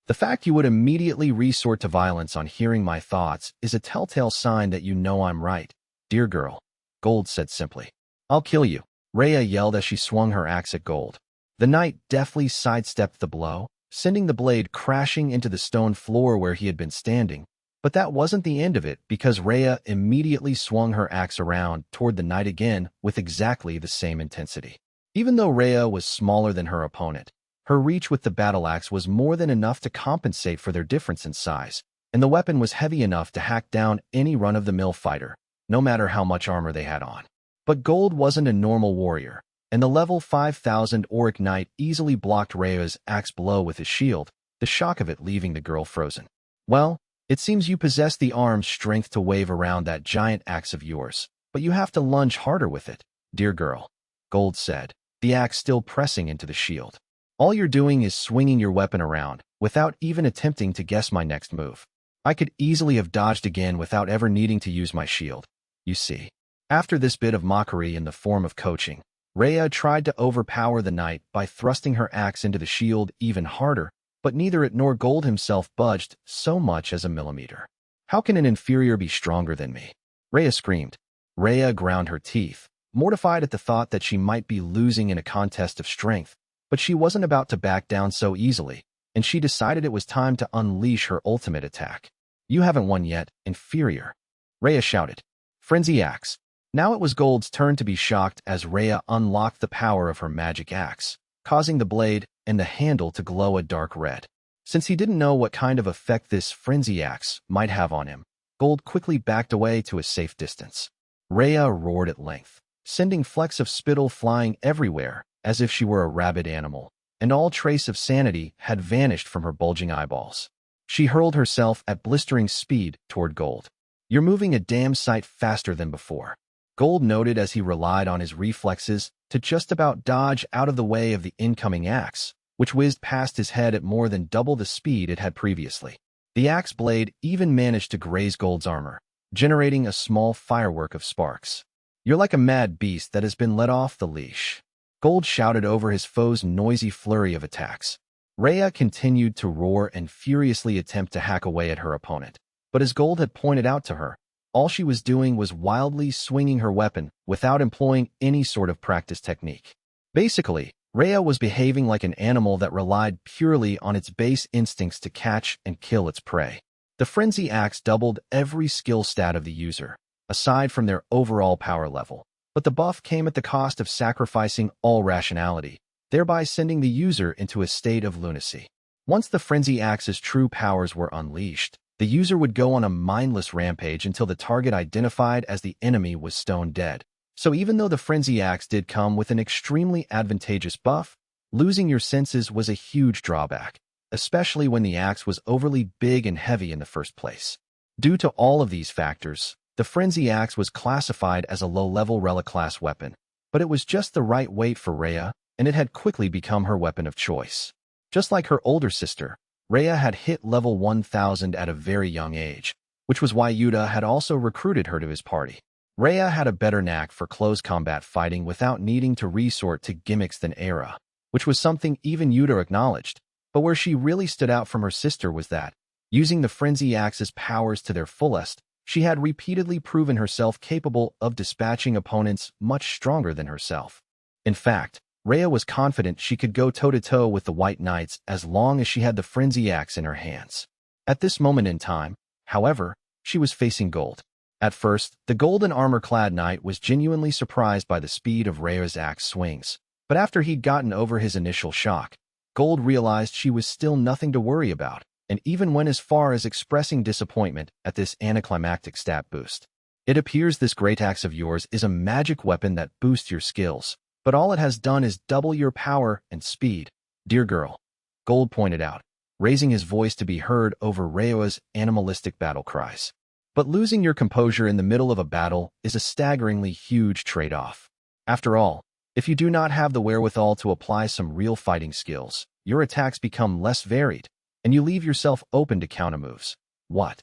The fact you would immediately resort to violence on hearing my thoughts is a telltale sign that you know I'm right, dear girl, Gold said simply. I'll kill you, Rhea yelled as she swung her axe at Gold. The knight deftly sidestepped the blow, sending the blade crashing into the stone floor where he had been standing. But that wasn't the end of it because Rhea immediately swung her axe around toward the knight again with exactly the same intensity. Even though Rhea was smaller than her opponent, her reach with the battle axe was more than enough to compensate for their difference in size, and the weapon was heavy enough to hack down any run-of-the-mill fighter, no matter how much armor they had on. But Gold wasn't a normal warrior, and the level 5000 Auric Knight easily blocked Rhea's axe blow with his shield, the shock of it leaving the girl frozen. Well, it seems you possess the arm strength to wave around that giant axe of yours, but you have to lunge harder with it, dear girl, Gold said, the axe still pressing into the shield. All you're doing is swinging your weapon around, without even attempting to guess my next move. I could easily have dodged again without ever needing to use my shield. You see. After this bit of mockery in the form of coaching, Rhea tried to overpower the knight by thrusting her axe into the shield even harder, but neither it nor Gold himself budged so much as a millimeter. How can an inferior be stronger than me? Rhea screamed. Rhea ground her teeth, mortified at the thought that she might be losing in a contest of strength, but she wasn't about to back down so easily, and she decided it was time to unleash her ultimate attack. You haven't won yet, inferior, Rhea shouted. Frenzy axe. Now it was Gold's turn to be shocked as Rhea unlocked the power of her magic axe, causing the blade and the handle to glow a dark red. Since he didn't know what kind of effect this frenzy axe might have on him, Gold quickly backed away to a safe distance. Rhea roared at length, sending flecks of spittle flying everywhere as if she were a rabid animal, and all trace of sanity had vanished from her bulging eyeballs. She hurled herself at blistering speed toward Gold. "You're moving a damn sight faster than before," Gold noted as he relied on his reflexes to just about dodge out of the way of the incoming axe, which whizzed past his head at more than double the speed it had previously. The axe blade even managed to graze Gold's armor, generating a small firework of sparks. "You're like a mad beast that has been let off the leash," Gold shouted over his foe's noisy flurry of attacks. Rhea continued to roar and furiously attempt to hack away at her opponent. But as Gold had pointed out to her, all she was doing was wildly swinging her weapon without employing any sort of practice technique. Basically, Rhea was behaving like an animal that relied purely on its base instincts to catch and kill its prey. The frenzy axe doubled every skill stat of the user, aside from their overall power level. But the buff came at the cost of sacrificing all rationality, thereby sending the user into a state of lunacy. Once the frenzy axe's true powers were unleashed, the user would go on a mindless rampage until the target identified as the enemy was stone dead. So even though the frenzy axe did come with an extremely advantageous buff, losing your senses was a huge drawback, especially when the axe was overly big and heavy in the first place. Due to all of these factors, the frenzy axe was classified as a low-level relic class weapon, but it was just the right weight for Rhea, and it had quickly become her weapon of choice. Just like her older sister, Rhea had hit level 1000 at a very young age, which was why Yuta had also recruited her to his party. Rhea had a better knack for close combat fighting without needing to resort to gimmicks than Era, which was something even Yuta acknowledged. But where she really stood out from her sister was that, using the frenzy axe's powers to their fullest, she had repeatedly proven herself capable of dispatching opponents much stronger than herself. In fact, Rhea was confident she could go toe-to-toe with the White Knights as long as she had the frenzy axe in her hands. At this moment in time, however, she was facing Gold. At first, the golden armor-clad knight was genuinely surprised by the speed of Rhea's axe swings, but after he'd gotten over his initial shock, Gold realized she was still nothing to worry about, and even went as far as expressing disappointment at this anticlimactic stat boost. "It appears this great axe of yours is a magic weapon that boosts your skills, but all it has done is double your power and speed, dear girl," Gold pointed out, raising his voice to be heard over Rhea's animalistic battle cries. "But losing your composure in the middle of a battle is a staggeringly huge trade-off. After all, if you do not have the wherewithal to apply some real fighting skills, your attacks become less varied, and you leave yourself open to countermoves." "What?"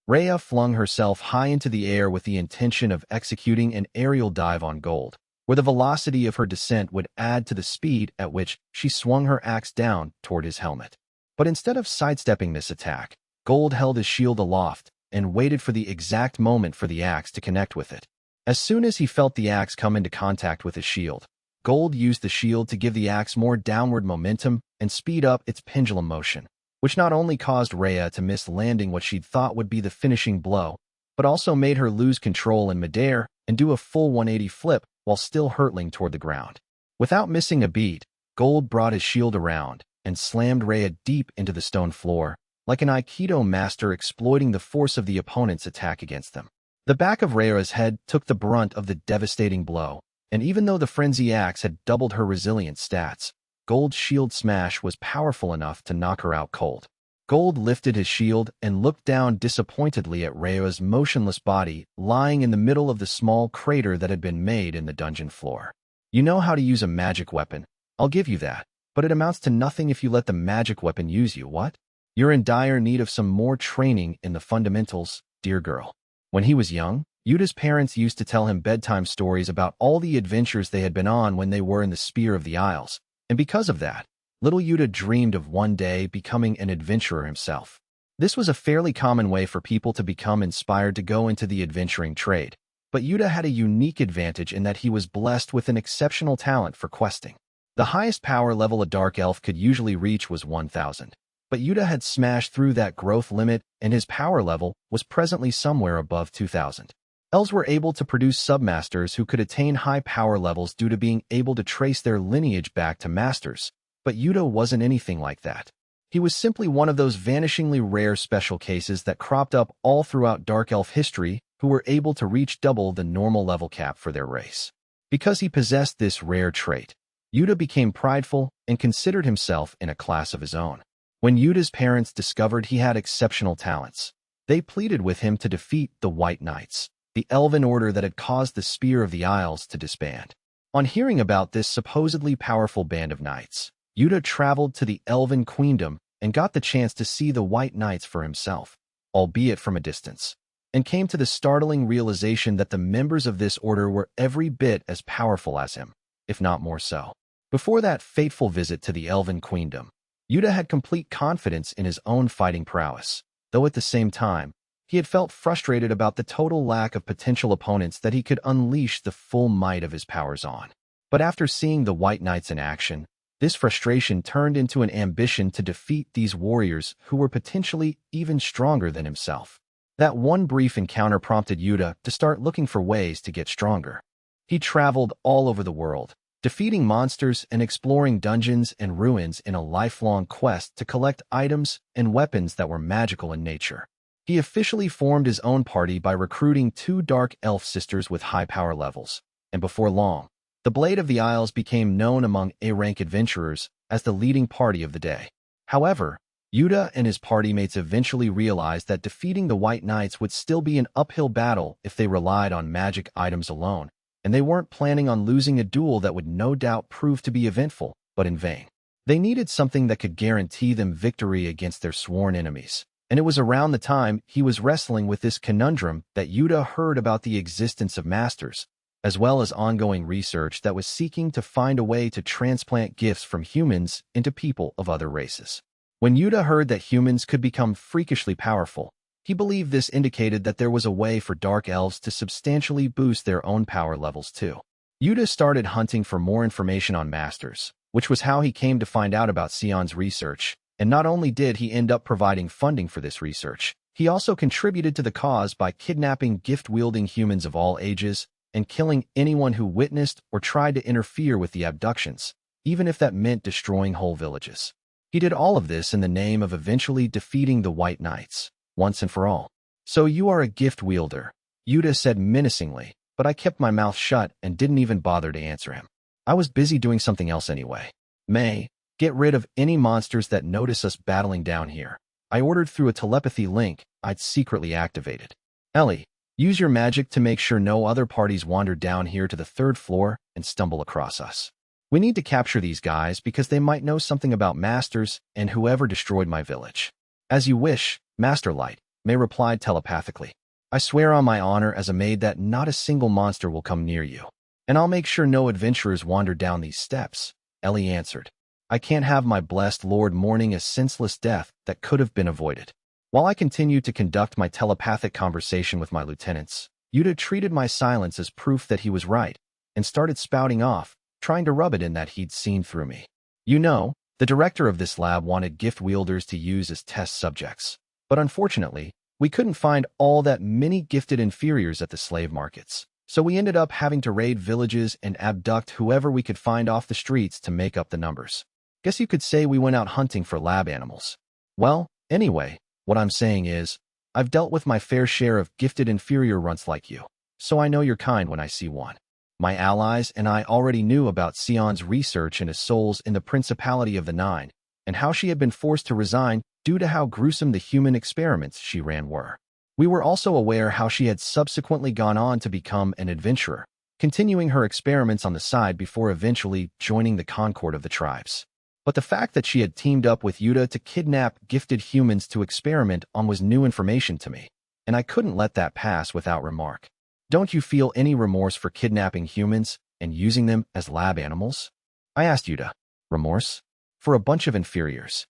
Rhea flung herself high into the air with the intention of executing an aerial dive on Gold, where the velocity of her descent would add to the speed at which she swung her axe down toward his helmet. But instead of sidestepping this attack, Gold held his shield aloft and waited for the exact moment for the axe to connect with it. As soon as he felt the axe come into contact with his shield, Gold used the shield to give the axe more downward momentum and speed up its pendulum motion, which not only caused Rhea to miss landing what she'd thought would be the finishing blow, but also made her lose control in midair and do a full 180 flip while still hurtling toward the ground. Without missing a beat, Gold brought his shield around and slammed Rhea deep into the stone floor, like an Aikido master exploiting the force of the opponent's attack against them. The back of Rhea's head took the brunt of the devastating blow, and even though the frenzy axe had doubled her resilient stats, Gold's shield smash was powerful enough to knock her out cold. Gold lifted his shield and looked down disappointedly at Rhea's motionless body lying in the middle of the small crater that had been made in the dungeon floor. "You know how to use a magic weapon, I'll give you that, but it amounts to nothing if you let the magic weapon use you, what? You're in dire need of some more training in the fundamentals, dear girl." When he was young, Yuta's parents used to tell him bedtime stories about all the adventures they had been on when they were in the Spear of the Isles, and because of that, little Yuta dreamed of one day becoming an adventurer himself. This was a fairly common way for people to become inspired to go into the adventuring trade, but Yuta had a unique advantage in that he was blessed with an exceptional talent for questing. The highest power level a dark elf could usually reach was 1000. But Yuta had smashed through that growth limit, and his power level was presently somewhere above 2000. Elves were able to produce submasters who could attain high power levels due to being able to trace their lineage back to masters, but Yuta wasn't anything like that. He was simply one of those vanishingly rare special cases that cropped up all throughout Dark Elf history who were able to reach double the normal level cap for their race. Because he possessed this rare trait, Yuta became prideful and considered himself in a class of his own. When Yuta's parents discovered he had exceptional talents, they pleaded with him to defeat the White Knights, the elven order that had caused the Spear of the Isles to disband. On hearing about this supposedly powerful band of knights, Yuta traveled to the Elven Queendom and got the chance to see the White Knights for himself, albeit from a distance, and came to the startling realization that the members of this order were every bit as powerful as him, if not more so. Before that fateful visit to the Elven Queendom, Yuta had complete confidence in his own fighting prowess, though at the same time, he had felt frustrated about the total lack of potential opponents that he could unleash the full might of his powers on. But after seeing the White Knights in action, this frustration turned into an ambition to defeat these warriors who were potentially even stronger than himself. That one brief encounter prompted Yuta to start looking for ways to get stronger. He traveled all over the world, defeating monsters and exploring dungeons and ruins in a lifelong quest to collect items and weapons that were magical in nature. He officially formed his own party by recruiting 2 Dark Elf sisters with high power levels, and before long, the Blade of the Isles became known among A-rank adventurers as the leading party of the day. However, Yuta and his party mates eventually realized that defeating the White Knights would still be an uphill battle if they relied on magic items alone, and they weren't planning on losing a duel that would no doubt prove to be eventful, but in vain. They needed something that could guarantee them victory against their sworn enemies, and it was around the time he was wrestling with this conundrum that Yuta heard about the existence of masters, as well as ongoing research that was seeking to find a way to transplant gifts from humans into people of other races. When Yuta heard that humans could become freakishly powerful, he believed this indicated that there was a way for Dark Elves to substantially boost their own power levels too. Yuta started hunting for more information on masters, which was how he came to find out about Sion's research, and not only did he end up providing funding for this research, he also contributed to the cause by kidnapping gift-wielding humans of all ages and killing anyone who witnessed or tried to interfere with the abductions, even if that meant destroying whole villages. He did all of this in the name of eventually defeating the White Knights, once and for all. "So you are a gift wielder," Yuta said menacingly, but I kept my mouth shut and didn't even bother to answer him. I was busy doing something else anyway. "May, get rid of any monsters that notice us battling down here," I ordered through a telepathy link I'd secretly activated. "Ellie, use your magic to make sure no other parties wander down here to the 3rd floor and stumble across us. We need to capture these guys because they might know something about masters and whoever destroyed my village." "As you wish, Master Light," May replied telepathically. "I swear on my honor as a maid that not a single monster will come near you. And I'll make sure no adventurers wander down these steps," Ellie answered. "I can't have my blessed lord mourning a senseless death that could have been avoided." While I continued to conduct my telepathic conversation with my lieutenants, Yuta treated my silence as proof that he was right, and started spouting off, trying to rub it in that he'd seen through me. "You know, the director of this lab wanted gift wielders to use as test subjects. But unfortunately, we couldn't find all that many gifted inferiors at the slave markets, so we ended up having to raid villages and abduct whoever we could find off the streets to make up the numbers. Guess you could say we went out hunting for lab animals. Well, anyway, what I'm saying is, I've dealt with my fair share of gifted inferior runts like you, so I know your kind when I see one. My allies and I already knew about Sion's research into souls in the Principality of the Nine, and how she had been forced to resign due to how gruesome the human experiments she ran were. We were also aware how she had subsequently gone on to become an adventurer, continuing her experiments on the side before eventually joining the Concord of the tribes. But the fact that she had teamed up with Yuta to kidnap gifted humans to experiment on was new information to me, and I couldn't let that pass without remark. "Don't you feel any remorse for kidnapping humans and using them as lab animals?" I asked Yuta. "Remorse? For a bunch of inferiors?"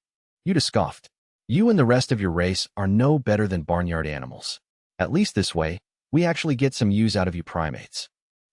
Yuta scoffed. "You and the rest of your race are no better than barnyard animals. At least this way, we actually get some use out of you primates."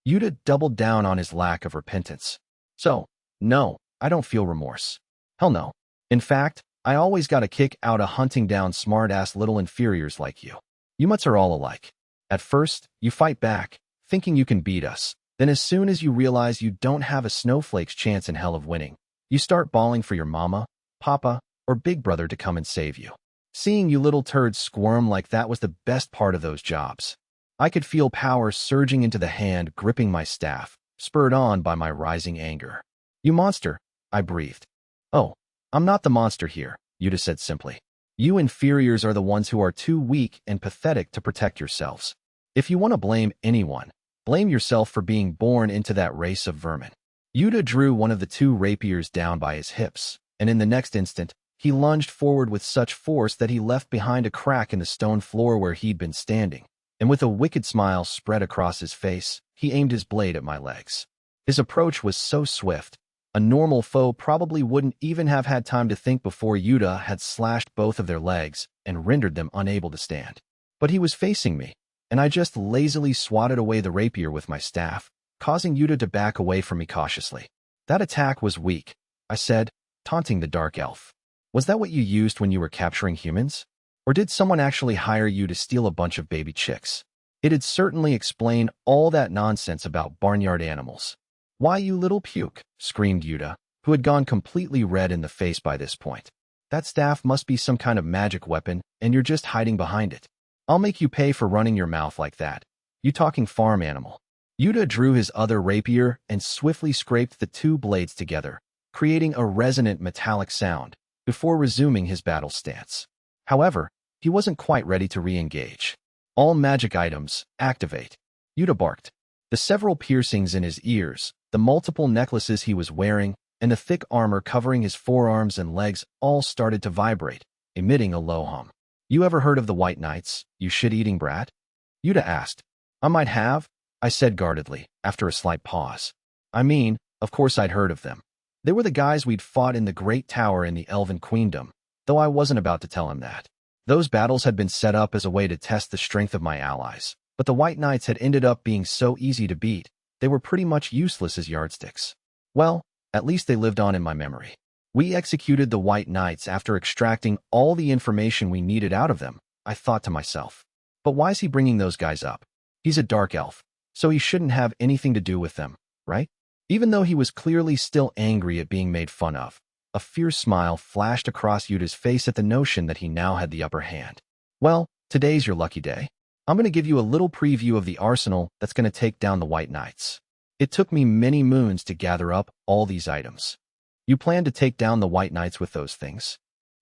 Yuta doubled down on his lack of repentance. "So, no, I don't feel remorse. Hell no. In fact, I always got a kick out of hunting down smart-ass little inferiors like you. You mutts are all alike. At first, you fight back, thinking you can beat us. Then as soon as you realize you don't have a snowflake's chance in hell of winning, you start bawling for your mama, papa, or Big Brother to come and save you. Seeing you little turds squirm like that was the best part of those jobs. I could feel power surging into the hand gripping my staff, spurred on by my rising anger. You monster, I breathed. Oh, I'm not the monster here, Yuta said simply. You inferiors are the ones who are too weak and pathetic to protect yourselves. If you want to blame anyone, blame yourself for being born into that race of vermin. Yuta drew one of the two rapiers down by his hips, and in the next instant, he lunged forward with such force that he left behind a crack in the stone floor where he'd been standing, and with a wicked smile spread across his face, he aimed his blade at my legs. His approach was so swift, a normal foe probably wouldn't even have had time to think before Yuta had slashed both of their legs and rendered them unable to stand. But he was facing me, and I just lazily swatted away the rapier with my staff, causing Yuta to back away from me cautiously. That attack was weak, I said, taunting the dark elf. Was that what you used when you were capturing humans? Or did someone actually hire you to steal a bunch of baby chicks? It'd certainly explain all that nonsense about barnyard animals. Why, you little puke, screamed Yuta, who had gone completely red in the face by this point. That staff must be some kind of magic weapon, and you're just hiding behind it. I'll make you pay for running your mouth like that. You talking farm animal. Yuta drew his other rapier and swiftly scraped the two blades together, creating a resonant metallic sound, before resuming his battle stance. However, he wasn't quite ready to re-engage. All magic items, activate. Yuta barked. The several piercings in his ears, the multiple necklaces he was wearing, and the thick armor covering his forearms and legs all started to vibrate, emitting a low hum. You ever heard of the White Knights, you shit-eating brat? Yuta asked. I might have, I said guardedly, after a slight pause. I mean, of course I'd heard of them. They were the guys we'd fought in the Great Tower in the Elven Queendom, though I wasn't about to tell him that. Those battles had been set up as a way to test the strength of my allies, but the White Knights had ended up being so easy to beat, they were pretty much useless as yardsticks. Well, at least they lived on in my memory. We executed the White Knights after extracting all the information we needed out of them, I thought to myself. But why's he bringing those guys up? He's a dark elf, so he shouldn't have anything to do with them, right? Even though he was clearly still angry at being made fun of, a fierce smile flashed across Yuta's face at the notion that he now had the upper hand. Well, today's your lucky day. I'm going to give you a little preview of the arsenal that's going to take down the White Knights. It took me many moons to gather up all these items. You plan to take down the White Knights with those things?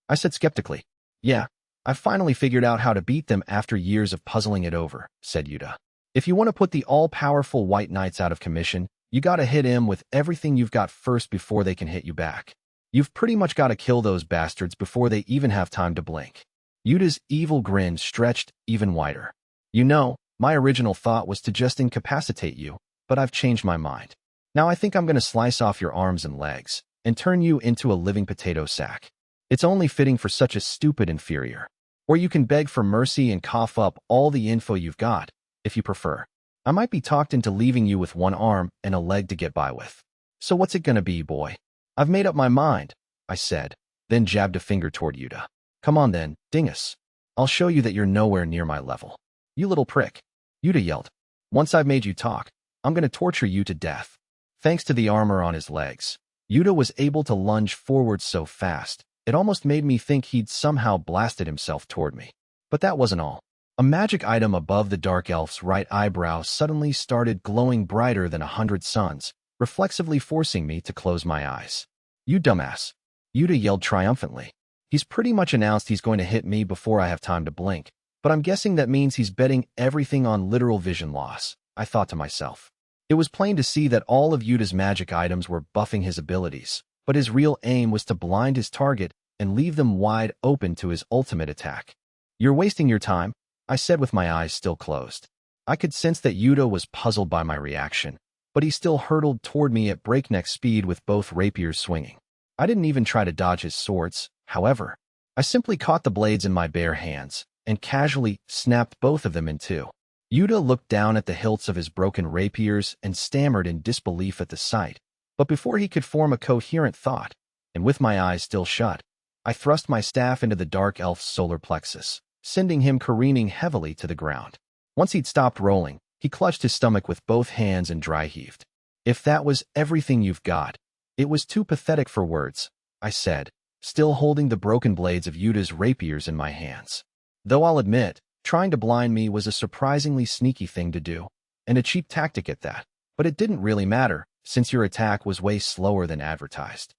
I said skeptically. Yeah, I finally figured out how to beat them after years of puzzling it over, said Yuta. If you want to put the all-powerful White Knights out of commission, you gotta hit him with everything you've got first before they can hit you back. You've pretty much gotta kill those bastards before they even have time to blink. Yuta's evil grin stretched even wider. You know, my original thought was to just incapacitate you, but I've changed my mind. Now I think I'm gonna slice off your arms and legs, and turn you into a living potato sack. It's only fitting for such a stupid inferior. Or you can beg for mercy and cough up all the info you've got, if you prefer. I might be talked into leaving you with one arm and a leg to get by with. So what's it gonna be, boy? I've made up my mind, I said, then jabbed a finger toward Yuta. Come on then, dingus. I'll show you that you're nowhere near my level. You little prick. Yuta yelled. Once I've made you talk, I'm gonna torture you to death. Thanks to the armor on his legs, Yuta was able to lunge forward so fast, it almost made me think he'd somehow blasted himself toward me. But that wasn't all. A magic item above the dark elf's right eyebrow suddenly started glowing brighter than 100 suns, reflexively forcing me to close my eyes. You dumbass. Yuta yelled triumphantly. He's pretty much announced he's going to hit me before I have time to blink, but I'm guessing that means he's betting everything on literal vision loss, I thought to myself. It was plain to see that all of Yuta's magic items were buffing his abilities, but his real aim was to blind his target and leave them wide open to his ultimate attack. You're wasting your time, I said with my eyes still closed. I could sense that Yuta was puzzled by my reaction, but he still hurtled toward me at breakneck speed with both rapiers swinging. I didn't even try to dodge his swords, however. I simply caught the blades in my bare hands and casually snapped both of them in two. Yuta looked down at the hilts of his broken rapiers and stammered in disbelief at the sight. But before he could form a coherent thought, and with my eyes still shut, I thrust my staff into the dark elf's solar plexus, sending him careening heavily to the ground. Once he'd stopped rolling, he clutched his stomach with both hands and dry heaved. If that was everything you've got, it was too pathetic for words, I said, still holding the broken blades of Yuta's rapiers in my hands. Though I'll admit, trying to blind me was a surprisingly sneaky thing to do, and a cheap tactic at that. But it didn't really matter, since your attack was way slower than advertised.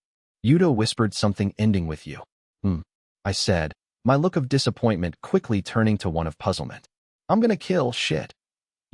Yuta whispered something ending with you. I said, my look of disappointment quickly turning to one of puzzlement. I'm gonna kill shit.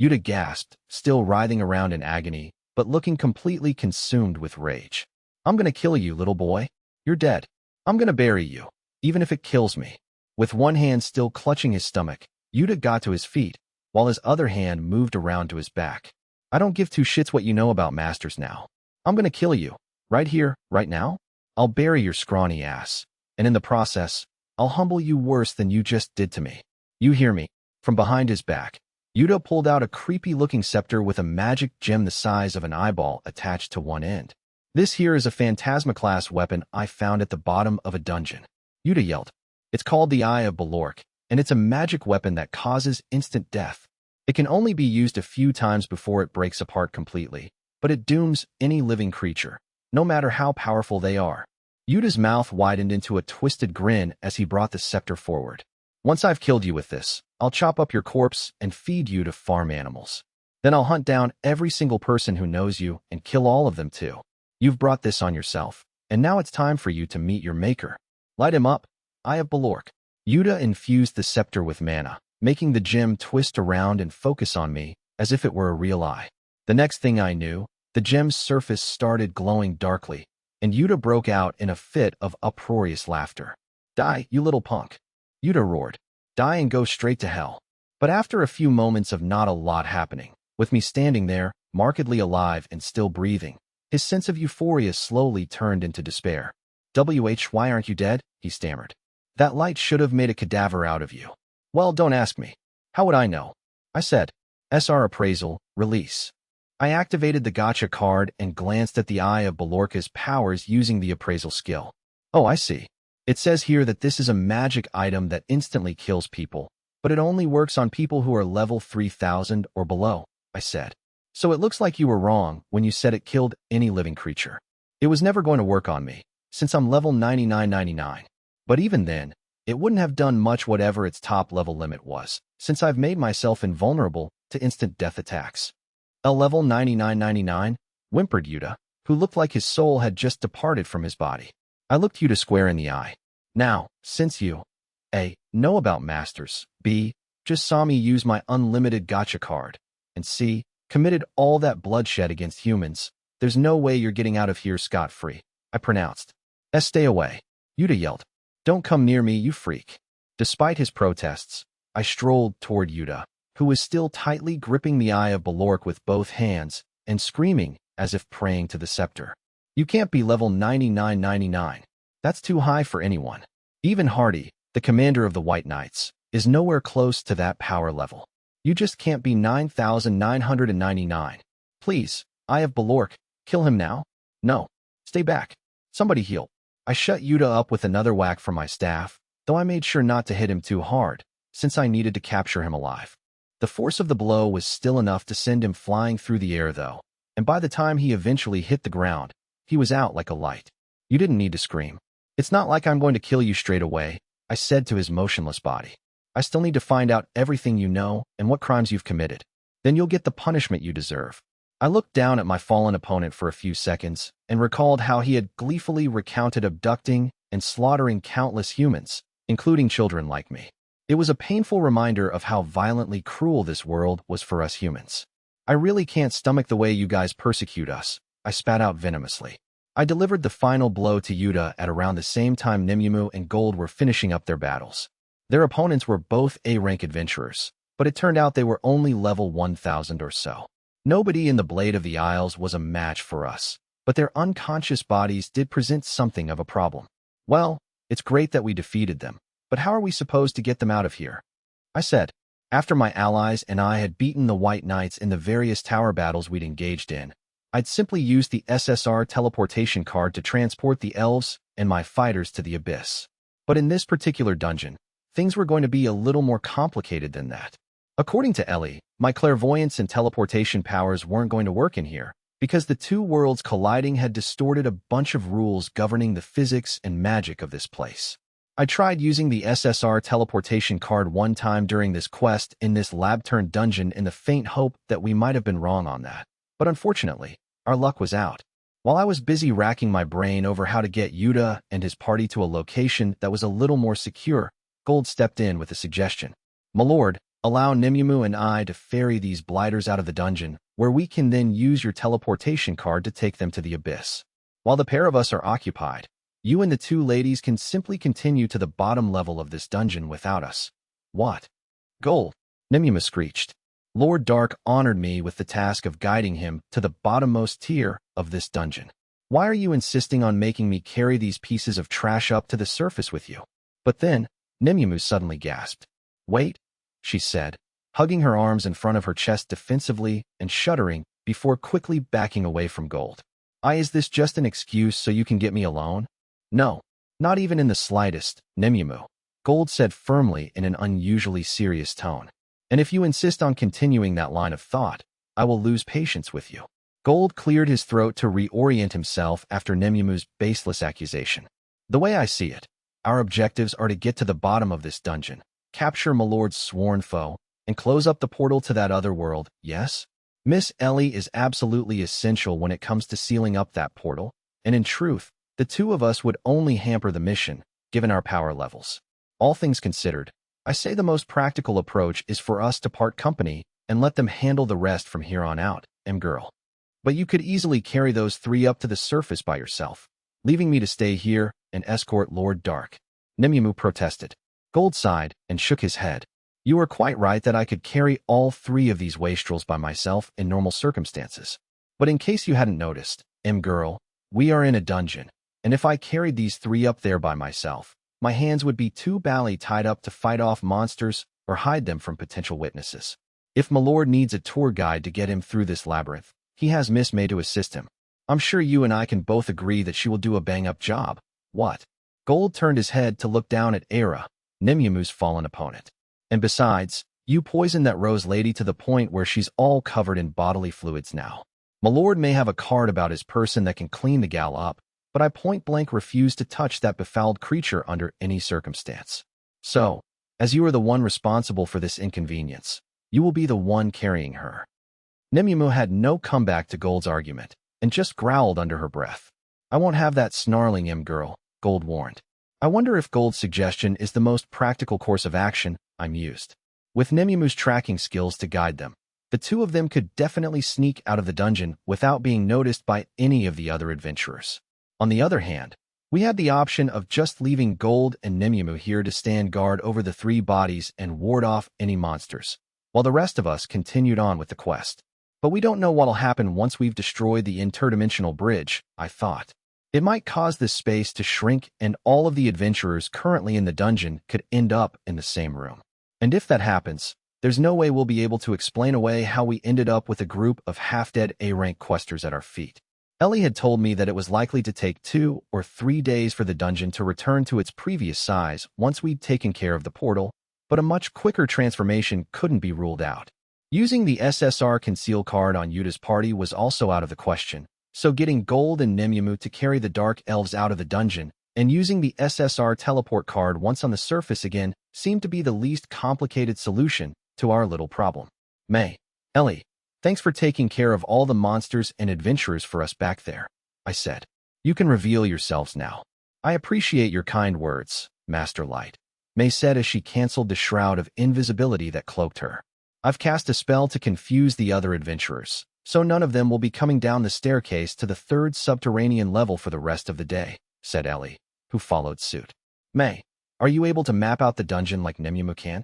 Yuta gasped, still writhing around in agony, but looking completely consumed with rage. I'm gonna kill you, little boy. You're dead. I'm gonna bury you, even if it kills me. With one hand still clutching his stomach, Yuta got to his feet, while his other hand moved around to his back. I don't give two shits what you know about masters now. I'm gonna kill you. Right here, right now? I'll bury your scrawny ass. And in the process, I'll humble you worse than you just did to me. You hear me? From behind his back, Yuta pulled out a creepy-looking scepter with a magic gem the size of an eyeball attached to one end. This here is a phantasma-class weapon I found at the bottom of a dungeon. Yuta yelled. It's called the Eye of Balork, and it's a magic weapon that causes instant death. It can only be used a few times before it breaks apart completely, but it dooms any living creature, no matter how powerful they are. Yuta's mouth widened into a twisted grin as he brought the scepter forward. Once I've killed you with this, I'll chop up your corpse and feed you to farm animals. Then I'll hunt down every single person who knows you and kill all of them too. You've brought this on yourself, and now it's time for you to meet your maker. Light him up, Eye of Balork. Yuta infused the scepter with mana, making the gem twist around and focus on me as if it were a real eye. The next thing I knew, the gem's surface started glowing darkly, and Yuta broke out in a fit of uproarious laughter. Die, you little punk. Yuta roared. Die and go straight to hell. But after a few moments of not a lot happening, with me standing there, markedly alive and still breathing, his sense of euphoria slowly turned into despair. Why aren't you dead? He stammered. That light should have made a cadaver out of you. Well, don't ask me. How would I know? I said. SR appraisal, release. I activated the gacha card and glanced at the Eye of Balorka's powers using the appraisal skill. Oh, I see. It says here that this is a magic item that instantly kills people, but it only works on people who are level 3000 or below, I said. So it looks like you were wrong when you said it killed any living creature. It was never going to work on me, since I'm level 9999. But even then, it wouldn't have done much whatever its top level limit was, since I've made myself invulnerable to instant death attacks. A level 9999, whimpered Yuta, who looked like his soul had just departed from his body. I looked Yuta square in the eye. Now, since you, A, know about masters, B, just saw me use my Unlimited Gacha card, and C, committed all that bloodshed against humans, there's no way you're getting out of here scot-free, I pronounced. Stay away. Yuta yelled. Don't come near me, you freak. Despite his protests, I strolled toward Yuta, who was still tightly gripping the Eye of Balork with both hands and screaming as if praying to the scepter. You can't be level 9999. That's too high for anyone. Even Hardy, the commander of the White Knights, is nowhere close to that power level. You just can't be 9999. Please, Eye of Balork, kill him now? No. Stay back. Somebody heal. I shut Yuta up with another whack from my staff, though I made sure not to hit him too hard, since I needed to capture him alive. The force of the blow was still enough to send him flying through the air though, and by the time he eventually hit the ground, he was out like a light. You didn't need to scream. It's not like I'm going to kill you straight away, I said to his motionless body. I still need to find out everything you know and what crimes you've committed. Then you'll get the punishment you deserve. I looked down at my fallen opponent for a few seconds and recalled how he had gleefully recounted abducting and slaughtering countless humans, including children like me. It was a painful reminder of how violently cruel this world was for us humans. I really can't stomach the way you guys persecute us, I spat out venomously. I delivered the final blow to Yuta at around the same time Nimyumu and Gold were finishing up their battles. Their opponents were both A-rank adventurers, but it turned out they were only level 1000 or so. Nobody in the Blade of the Isles was a match for us, but their unconscious bodies did present something of a problem. Well, it's great that we defeated them, but how are we supposed to get them out of here? I said, after my allies and I had beaten the White Knights in the various tower battles we'd engaged in, I'd simply use the SSR teleportation card to transport the elves and my fighters to the abyss. But in this particular dungeon, things were going to be a little more complicated than that. According to Ellie, my clairvoyance and teleportation powers weren't going to work in here, because the two worlds colliding had distorted a bunch of rules governing the physics and magic of this place. I tried using the SSR teleportation card one time during this quest in this lab-turned dungeon in the faint hope that we might have been wrong on that. But unfortunately, our luck was out. While I was busy racking my brain over how to get Yuta and his party to a location that was a little more secure, Gold stepped in with a suggestion. "My lord, allow Nimyamu and I to ferry these blighters out of the dungeon, where we can then use your teleportation card to take them to the abyss. While the pair of us are occupied, you and the two ladies can simply continue to the bottom level of this dungeon without us." "What?" "Gold," Nimyamu screeched. "Lord Dark honored me with the task of guiding him to the bottommost tier of this dungeon. Why are you insisting on making me carry these pieces of trash up to the surface with you?" But then, Nimyamu suddenly gasped. "Wait," she said, hugging her arms in front of her chest defensively and shuddering before quickly backing away from Gold. Is this just an excuse so you can get me alone?" "No, not even in the slightest, Nimyamu," Gold said firmly in an unusually serious tone. "And if you insist on continuing that line of thought, I will lose patience with you." Gold cleared his throat to reorient himself after Nimyamu's baseless accusation. "The way I see it, our objectives are to get to the bottom of this dungeon, capture my lord's sworn foe, and close up the portal to that other world, yes? Miss Ellie is absolutely essential when it comes to sealing up that portal, and in truth, the two of us would only hamper the mission, given our power levels. All things considered, I say the most practical approach is for us to part company and let them handle the rest from here on out, girl. But you could easily carry those three up to the surface by yourself, leaving me to stay here and escort Lord Dark," Nimyamu protested. Gold sighed and shook his head. "You are quite right that I could carry all three of these wastrels by myself in normal circumstances. But in case you hadn't noticed, girl, we are in a dungeon, and if I carried these three up there by myself, my hands would be too badly tied up to fight off monsters or hide them from potential witnesses. If my lord needs a tour guide to get him through this labyrinth, he has Miss May to assist him. I'm sure you and I can both agree that she will do a bang-up job. What?" Gold turned his head to look down at Era, Nimyamu's fallen opponent. "And besides, you poisoned that Rose lady to the point where she's all covered in bodily fluids now. My lord may have a card about his person that can clean the gal up, but I point-blank refuse to touch that befouled creature under any circumstance. So, as you are the one responsible for this inconvenience, you will be the one carrying her." Nimyamu had no comeback to Gold's argument, and just growled under her breath. "I won't have that snarling girl," Gold warned. "I wonder if Gold's suggestion is the most practical course of action," I mused. With Nimyamu's tracking skills to guide them, the two of them could definitely sneak out of the dungeon without being noticed by any of the other adventurers. On the other hand, we had the option of just leaving Gold and Nimyamu here to stand guard over the three bodies and ward off any monsters, while the rest of us continued on with the quest. But we don't know what'll happen once we've destroyed the interdimensional bridge, I thought. It might cause this space to shrink and all of the adventurers currently in the dungeon could end up in the same room. And if that happens, there's no way we'll be able to explain away how we ended up with a group of half-dead A-rank questers at our feet. Ellie had told me that it was likely to take 2 or 3 days for the dungeon to return to its previous size once we'd taken care of the portal, but a much quicker transformation couldn't be ruled out. Using the SSR conceal card on Yuta's party was also out of the question, so getting Gold and Nimyamu to carry the Dark Elves out of the dungeon and using the SSR teleport card once on the surface again seemed to be the least complicated solution to our little problem. "May, Ellie, thanks for taking care of all the monsters and adventurers for us back there," I said. "You can reveal yourselves now." "I appreciate your kind words, Master Light," May said as she canceled the shroud of invisibility that cloaked her. "I've cast a spell to confuse the other adventurers, so none of them will be coming down the staircase to the 3rd subterranean level for the rest of the day," said Ellie, who followed suit. "May, are you able to map out the dungeon like Nimyamu can?"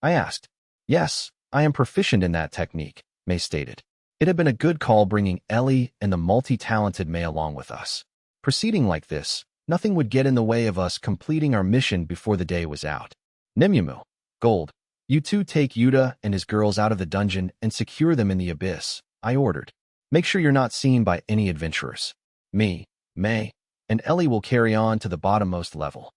I asked. "Yes, I am proficient in that technique," May stated. It had been a good call bringing Ellie and the multi-talented May along with us. Proceeding like this, nothing would get in the way of us completing our mission before the day was out. "Nimyamu, Gold, you two take Yuta and his girls out of the dungeon and secure them in the abyss," I ordered. "Make sure you're not seen by any adventurers. Me, May, and Ellie will carry on to the bottommost level."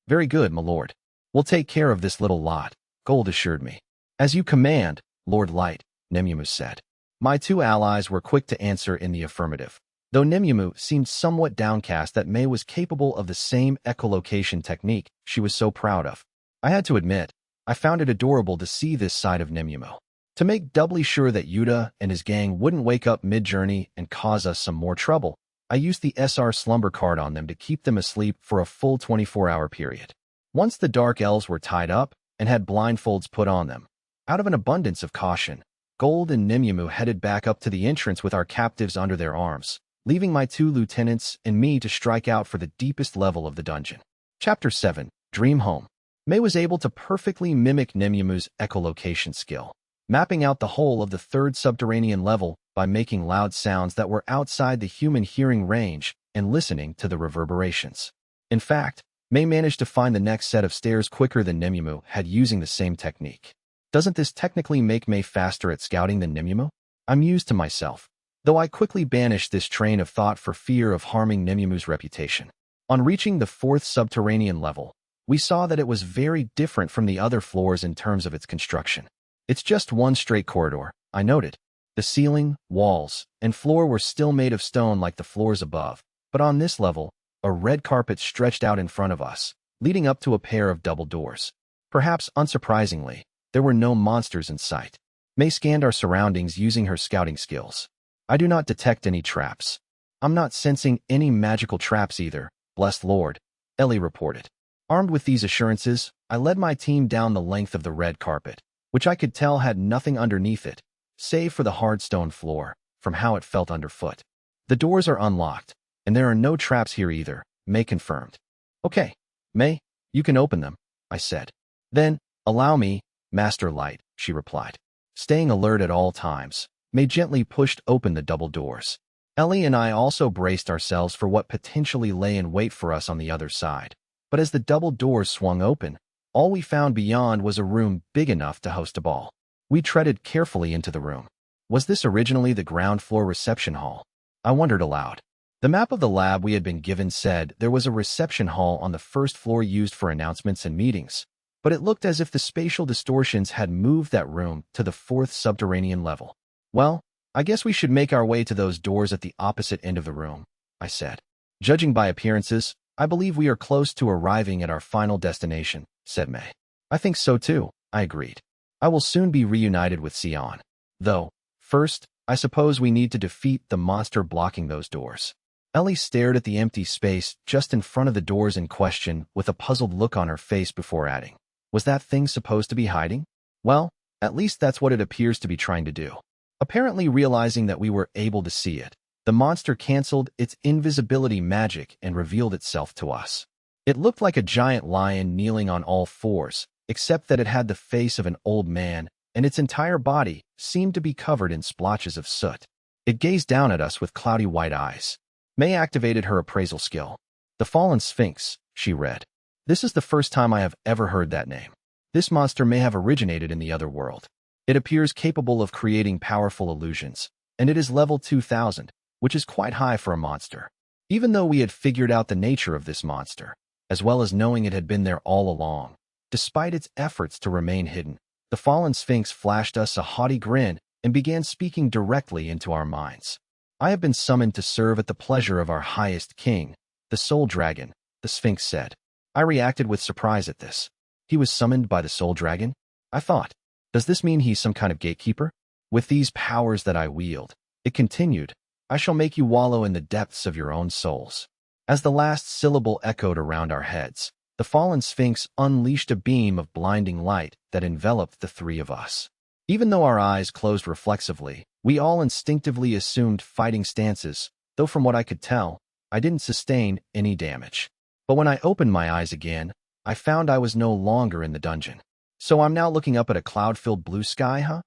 "Very good, my lord. We'll take care of this little lot," Gold assured me. "As you command, Lord Light," Nimyamu said. My two allies were quick to answer in the affirmative. Though Nimue seemed somewhat downcast that May was capable of the same echolocation technique she was so proud of. I had to admit, I found it adorable to see this side of Nimue. To make doubly sure that Yuta and his gang wouldn't wake up mid-journey and cause us some more trouble, I used the SR slumber card on them to keep them asleep for a full 24-hour period. Once the Dark Elves were tied up and had blindfolds put on them, out of an abundance of caution, Gold and Nimue headed back up to the entrance with our captives under their arms, leaving my two lieutenants and me to strike out for the deepest level of the dungeon. Chapter 7, Dream Home. May was able to perfectly mimic Nimue's echolocation skill, mapping out the whole of the third subterranean level by making loud sounds that were outside the human hearing range and listening to the reverberations. In fact, May managed to find the next set of stairs quicker than Nimue had using the same technique. Doesn't this technically make May faster at scouting than Nimue? I mused to myself, though I quickly banished this train of thought for fear of harming Nimue's reputation. On reaching the fourth subterranean level, we saw that it was very different from the other floors in terms of its construction. It's just one straight corridor, I noted. The ceiling, walls, and floor were still made of stone like the floors above, but on this level, a red carpet stretched out in front of us, leading up to a pair of double doors. Perhaps unsurprisingly, there were no monsters in sight. May scanned our surroundings using her scouting skills. I do not detect any traps. I'm not sensing any magical traps either, blessed Lord, Ellie reported. Armed with these assurances, I led my team down the length of the red carpet, which I could tell had nothing underneath it, save for the hard stone floor, from how it felt underfoot. The doors are unlocked, and there are no traps here either, May confirmed. Okay, May, you can open them, I said. Then, allow me, Master Light, she replied. Staying alert at all times, May gently pushed open the double doors. Ellie and I also braced ourselves for what potentially lay in wait for us on the other side. But as the double doors swung open, all we found beyond was a room big enough to host a ball. We treaded carefully into the room. Was this originally the ground floor reception hall? I wondered aloud. The map of the lab we had been given said there was a reception hall on the first floor used for announcements and meetings, but it looked as if the spatial distortions had moved that room to the fourth subterranean level. Well, I guess we should make our way to those doors at the opposite end of the room, I said. Judging by appearances, I believe we are close to arriving at our final destination, said May. I think so too, I agreed. I will soon be reunited with Sion. Though, first, I suppose we need to defeat the monster blocking those doors. Ellie stared at the empty space just in front of the doors in question with a puzzled look on her face before adding, was that thing supposed to be hiding? Well, at least that's what it appears to be trying to do. Apparently realizing that we were able to see it, the monster canceled its invisibility magic and revealed itself to us. It looked like a giant lion kneeling on all fours, except that it had the face of an old man, and its entire body seemed to be covered in splotches of soot. It gazed down at us with cloudy white eyes. May activated her appraisal skill. The Fallen Sphinx, she read. This is the first time I have ever heard that name. This monster may have originated in the other world. It appears capable of creating powerful illusions, and it is level 2000, which is quite high for a monster. Even though we had figured out the nature of this monster, as well as knowing it had been there all along, despite its efforts to remain hidden, the Fallen Sphinx flashed us a haughty grin and began speaking directly into our minds. I have been summoned to serve at the pleasure of our highest king, the Soul Dragon, the Sphinx said. I reacted with surprise at this. He was summoned by the Soul Dragon? I thought. Does this mean he's some kind of gatekeeper? With these powers that I wield, it continued, I shall make you wallow in the depths of your own souls. As the last syllable echoed around our heads, the Fallen Sphinx unleashed a beam of blinding light that enveloped the three of us. Even though our eyes closed reflexively, we all instinctively assumed fighting stances, though from what I could tell, I didn't sustain any damage. But when I opened my eyes again, I found I was no longer in the dungeon. So I'm now looking up at a cloud-filled blue sky, huh?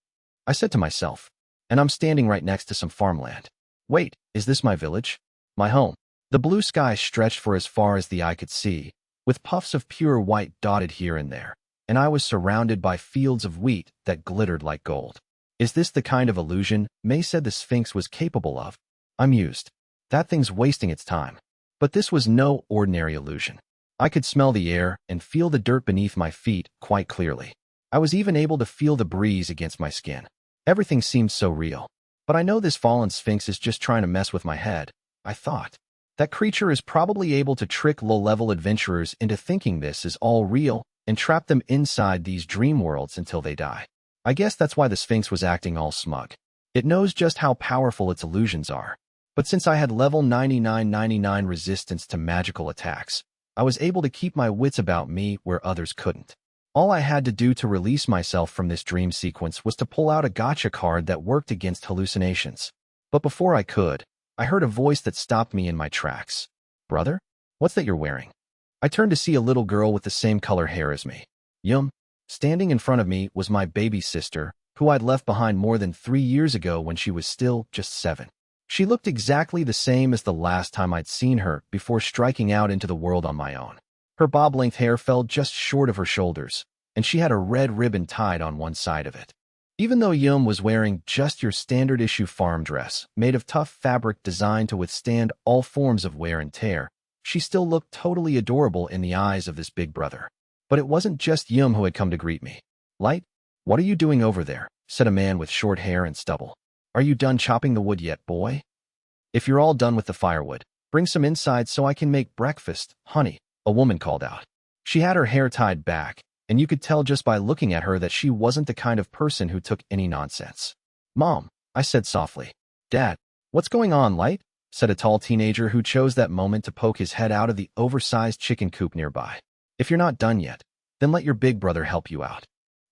I said to myself, and I'm standing right next to some farmland. Wait, is this my village? My home? The blue sky stretched for as far as the eye could see, with puffs of pure white dotted here and there, and I was surrounded by fields of wheat that glittered like gold. Is this the kind of illusion May said the Sphinx was capable of? I mused. That thing's wasting its time. But this was no ordinary illusion. I could smell the air and feel the dirt beneath my feet quite clearly. I was even able to feel the breeze against my skin. Everything seemed so real. But I know this fallen sphinx is just trying to mess with my head, I thought. That creature is probably able to trick low-level adventurers into thinking this is all real and trap them inside these dream worlds until they die. I guess that's why the Sphinx was acting all smug. It knows just how powerful its illusions are. But since I had level 9999 resistance to magical attacks, I was able to keep my wits about me where others couldn't. All I had to do to release myself from this dream sequence was to pull out a gacha card that worked against hallucinations. But before I could, I heard a voice that stopped me in my tracks. Brother? What's that you're wearing? I turned to see a little girl with the same color hair as me. Yum. Standing in front of me was my baby sister, who I'd left behind more than 3 years ago when she was still just 7. She looked exactly the same as the last time I'd seen her before striking out into the world on my own. Her bob-length hair fell just short of her shoulders, and she had a red ribbon tied on one side of it. Even though Yum was wearing just your standard-issue farm dress, made of tough fabric designed to withstand all forms of wear and tear, she still looked totally adorable in the eyes of this big brother. But it wasn't just Yum who had come to greet me. Light, what are you doing over there? Said a man with short hair and stubble. Are you done chopping the wood yet, boy? If you're all done with the firewood, bring some inside so I can make breakfast, honey, a woman called out. She had her hair tied back, and you could tell just by looking at her that she wasn't the kind of person who took any nonsense. Mom, I said softly. Dad, what's going on, Light? Said a tall teenager who chose that moment to poke his head out of the oversized chicken coop nearby. If you're not done yet, then let your big brother help you out.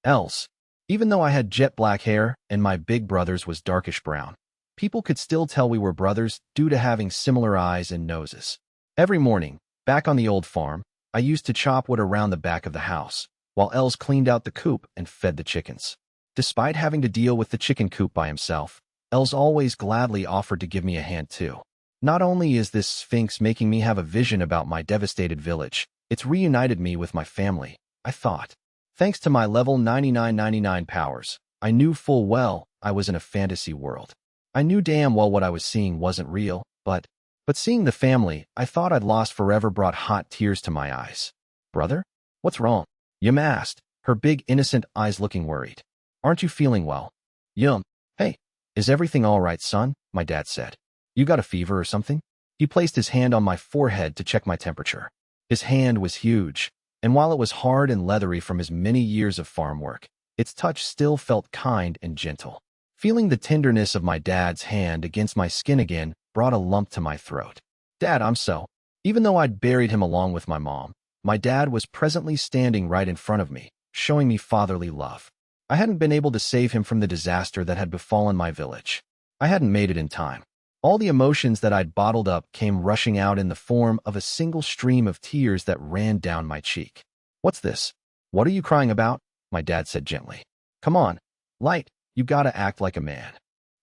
Else, even though I had jet black hair and my big brother's was darkish brown, people could still tell we were brothers due to having similar eyes and noses. Every morning, back on the old farm, I used to chop wood around the back of the house, while Els cleaned out the coop and fed the chickens. Despite having to deal with the chicken coop by himself, Els always gladly offered to give me a hand too. Not only is this sphinx making me have a vision about my devastated village, it's reunited me with my family, I thought. Thanks to my level 9999 powers, I knew full well I was in a fantasy world. I knew damn well what I was seeing wasn't real, but seeing the family I thought I'd lost forever brought hot tears to my eyes. Brother? What's wrong? Yum asked, her big innocent eyes looking worried. Aren't you feeling well? Yum. Hey, is everything all right, son? My dad said. You got a fever or something? He placed his hand on my forehead to check my temperature. His hand was huge, and while it was hard and leathery from his many years of farm work, its touch still felt kind and gentle. Feeling the tenderness of my dad's hand against my skin again brought a lump to my throat. Dad, I'm so. Even though I'd buried him along with my mom, my dad was presently standing right in front of me, showing me fatherly love. I hadn't been able to save him from the disaster that had befallen my village. I hadn't made it in time. All the emotions that I'd bottled up came rushing out in the form of a single stream of tears that ran down my cheek. What's this? What are you crying about? My dad said gently. Come on, Light, you gotta act like a man.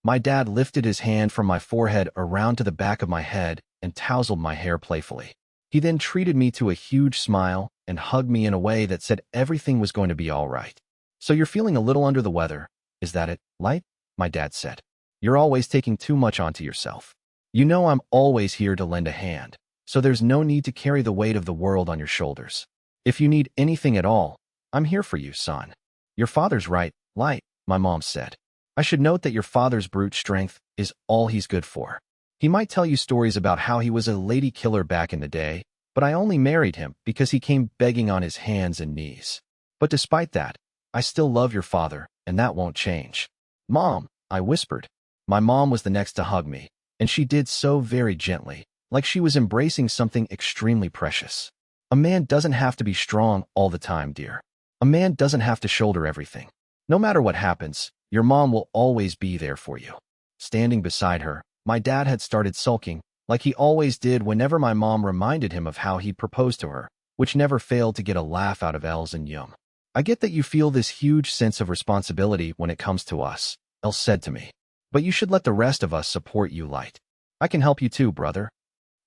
My dad lifted his hand from my forehead around to the back of my head and tousled my hair playfully. He then treated me to a huge smile and hugged me in a way that said everything was going to be all right. So you're feeling a little under the weather, is that it, Light? My dad said. You're always taking too much onto yourself. You know I'm always here to lend a hand, so there's no need to carry the weight of the world on your shoulders. If you need anything at all, I'm here for you, son. Your father's right, Light, my mom said. I should note that your father's brute strength is all he's good for. He might tell you stories about how he was a lady killer back in the day, but I only married him because he came begging on his hands and knees. But despite that, I still love your father, and that won't change. Mom, I whispered. My mom was the next to hug me, and she did so very gently, like she was embracing something extremely precious. A man doesn't have to be strong all the time, dear. A man doesn't have to shoulder everything. No matter what happens, your mom will always be there for you. Standing beside her, my dad had started sulking, like he always did whenever my mom reminded him of how he proposed to her, which never failed to get a laugh out of Els and Yum. I get that you feel this huge sense of responsibility when it comes to us, Els said to me. But you should let the rest of us support you, Light. I can help you too, brother.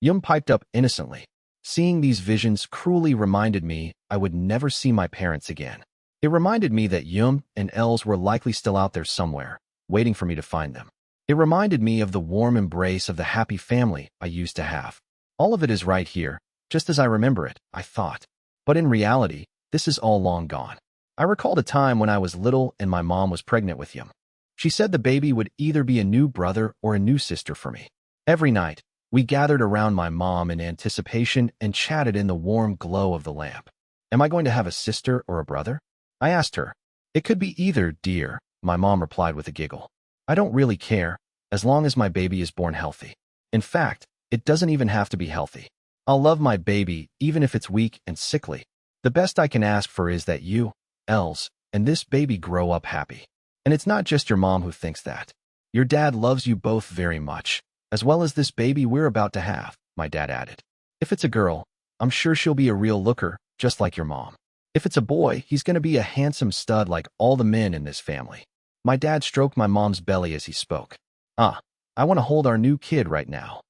Yum piped up innocently. Seeing these visions cruelly reminded me I would never see my parents again. It reminded me that Yum and Els were likely still out there somewhere, waiting for me to find them. It reminded me of the warm embrace of the happy family I used to have. All of it is right here, just as I remember it, I thought. But in reality, this is all long gone. I recalled a time when I was little and my mom was pregnant with Yum. She said the baby would either be a new brother or a new sister for me. Every night, we gathered around my mom in anticipation and chatted in the warm glow of the lamp. Am I going to have a sister or a brother? I asked her. It could be either, dear, my mom replied with a giggle. I don't really care, as long as my baby is born healthy. In fact, it doesn't even have to be healthy. I'll love my baby even if it's weak and sickly. The best I can ask for is that you, Els, and this baby grow up happy. And it's not just your mom who thinks that. Your dad loves you both very much, as well as this baby we're about to have, my dad added. If it's a girl, I'm sure she'll be a real looker, just like your mom. If it's a boy, he's going to be a handsome stud like all the men in this family. My dad stroked my mom's belly as he spoke. I want to hold our new kid right now.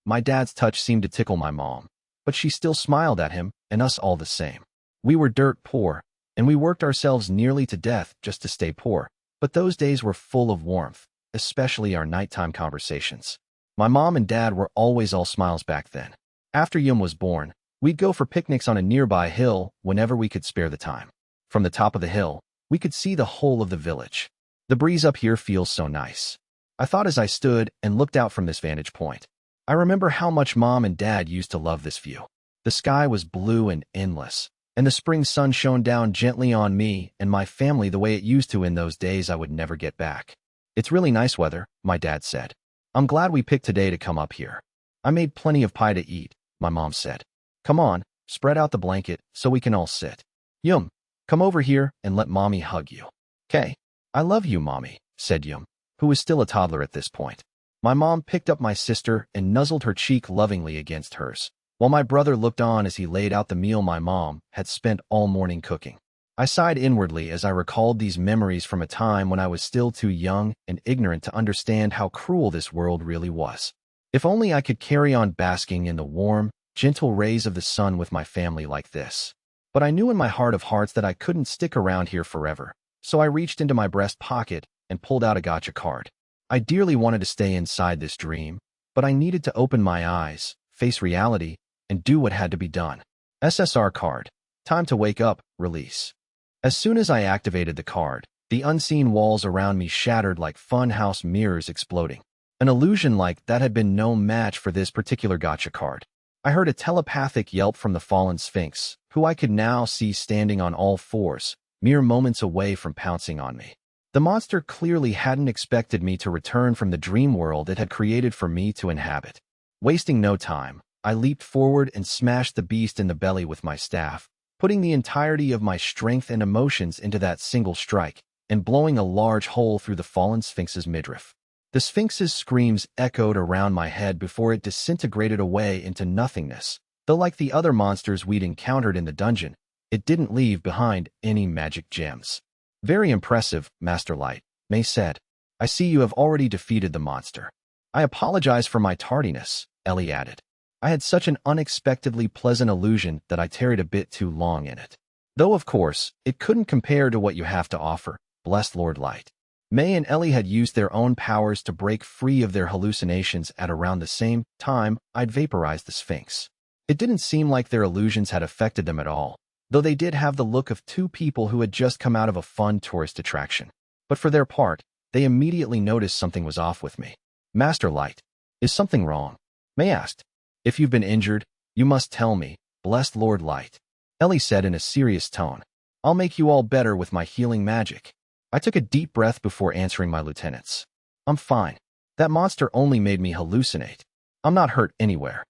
My dad's touch seemed to tickle my mom, but she still smiled at him and us all the same. We were dirt poor, and we worked ourselves nearly to death just to stay poor, but those days were full of warmth, especially our nighttime conversations. My mom and dad were always all smiles back then. After Yum was born, we'd go for picnics on a nearby hill whenever we could spare the time. From the top of the hill, we could see the whole of the village. The breeze up here feels so nice. I thought as I stood and looked out from this vantage point. I remember how much mom and dad used to love this view. The sky was blue and endless, and the spring sun shone down gently on me and my family the way it used to in those days I would never get back. It's really nice weather, my dad said. I'm glad we picked today to come up here. I made plenty of pie to eat, my mom said. Come on, spread out the blanket so we can all sit. Yum, come over here and let mommy hug you. Okay, I love you, mommy, said Yum, who was still a toddler at this point. My mom picked up my sister and nuzzled her cheek lovingly against hers, while my brother looked on as he laid out the meal my mom had spent all morning cooking. I sighed inwardly as I recalled these memories from a time when I was still too young and ignorant to understand how cruel this world really was. If only I could carry on basking in the warm, gentle rays of the sun with my family like this. But I knew in my heart of hearts that I couldn't stick around here forever, so I reached into my breast pocket and pulled out a gacha card. I dearly wanted to stay inside this dream, but I needed to open my eyes, face reality, and do what had to be done. SSR card. Time to wake up, release. As soon as I activated the card, the unseen walls around me shattered like funhouse mirrors exploding. An illusion like that had been no match for this particular gacha card. I heard a telepathic yelp from the fallen Sphinx, who I could now see standing on all fours, mere moments away from pouncing on me. The monster clearly hadn't expected me to return from the dream world it had created for me to inhabit. Wasting no time, I leaped forward and smashed the beast in the belly with my staff, putting the entirety of my strength and emotions into that single strike, and blowing a large hole through the fallen Sphinx's midriff. The Sphinx's screams echoed around my head before it disintegrated away into nothingness, though like the other monsters we'd encountered in the dungeon, it didn't leave behind any magic gems. Very impressive, Master Light, May said. I see you have already defeated the monster. I apologize for my tardiness, Ellie added. I had such an unexpectedly pleasant illusion that I tarried a bit too long in it. Though, of course, it couldn't compare to what you have to offer, blessed Lord Light. May and Ellie had used their own powers to break free of their hallucinations at around the same time I'd vaporized the Sphinx. It didn't seem like their illusions had affected them at all, though they did have the look of two people who had just come out of a fun tourist attraction. But for their part, they immediately noticed something was off with me. Master Light, is something wrong? May asked. If you've been injured, you must tell me, blessed Lord Light. Ellie said in a serious tone. I'll make you all better with my healing magic. I took a deep breath before answering my lieutenants. I'm fine. That monster only made me hallucinate. I'm not hurt anywhere.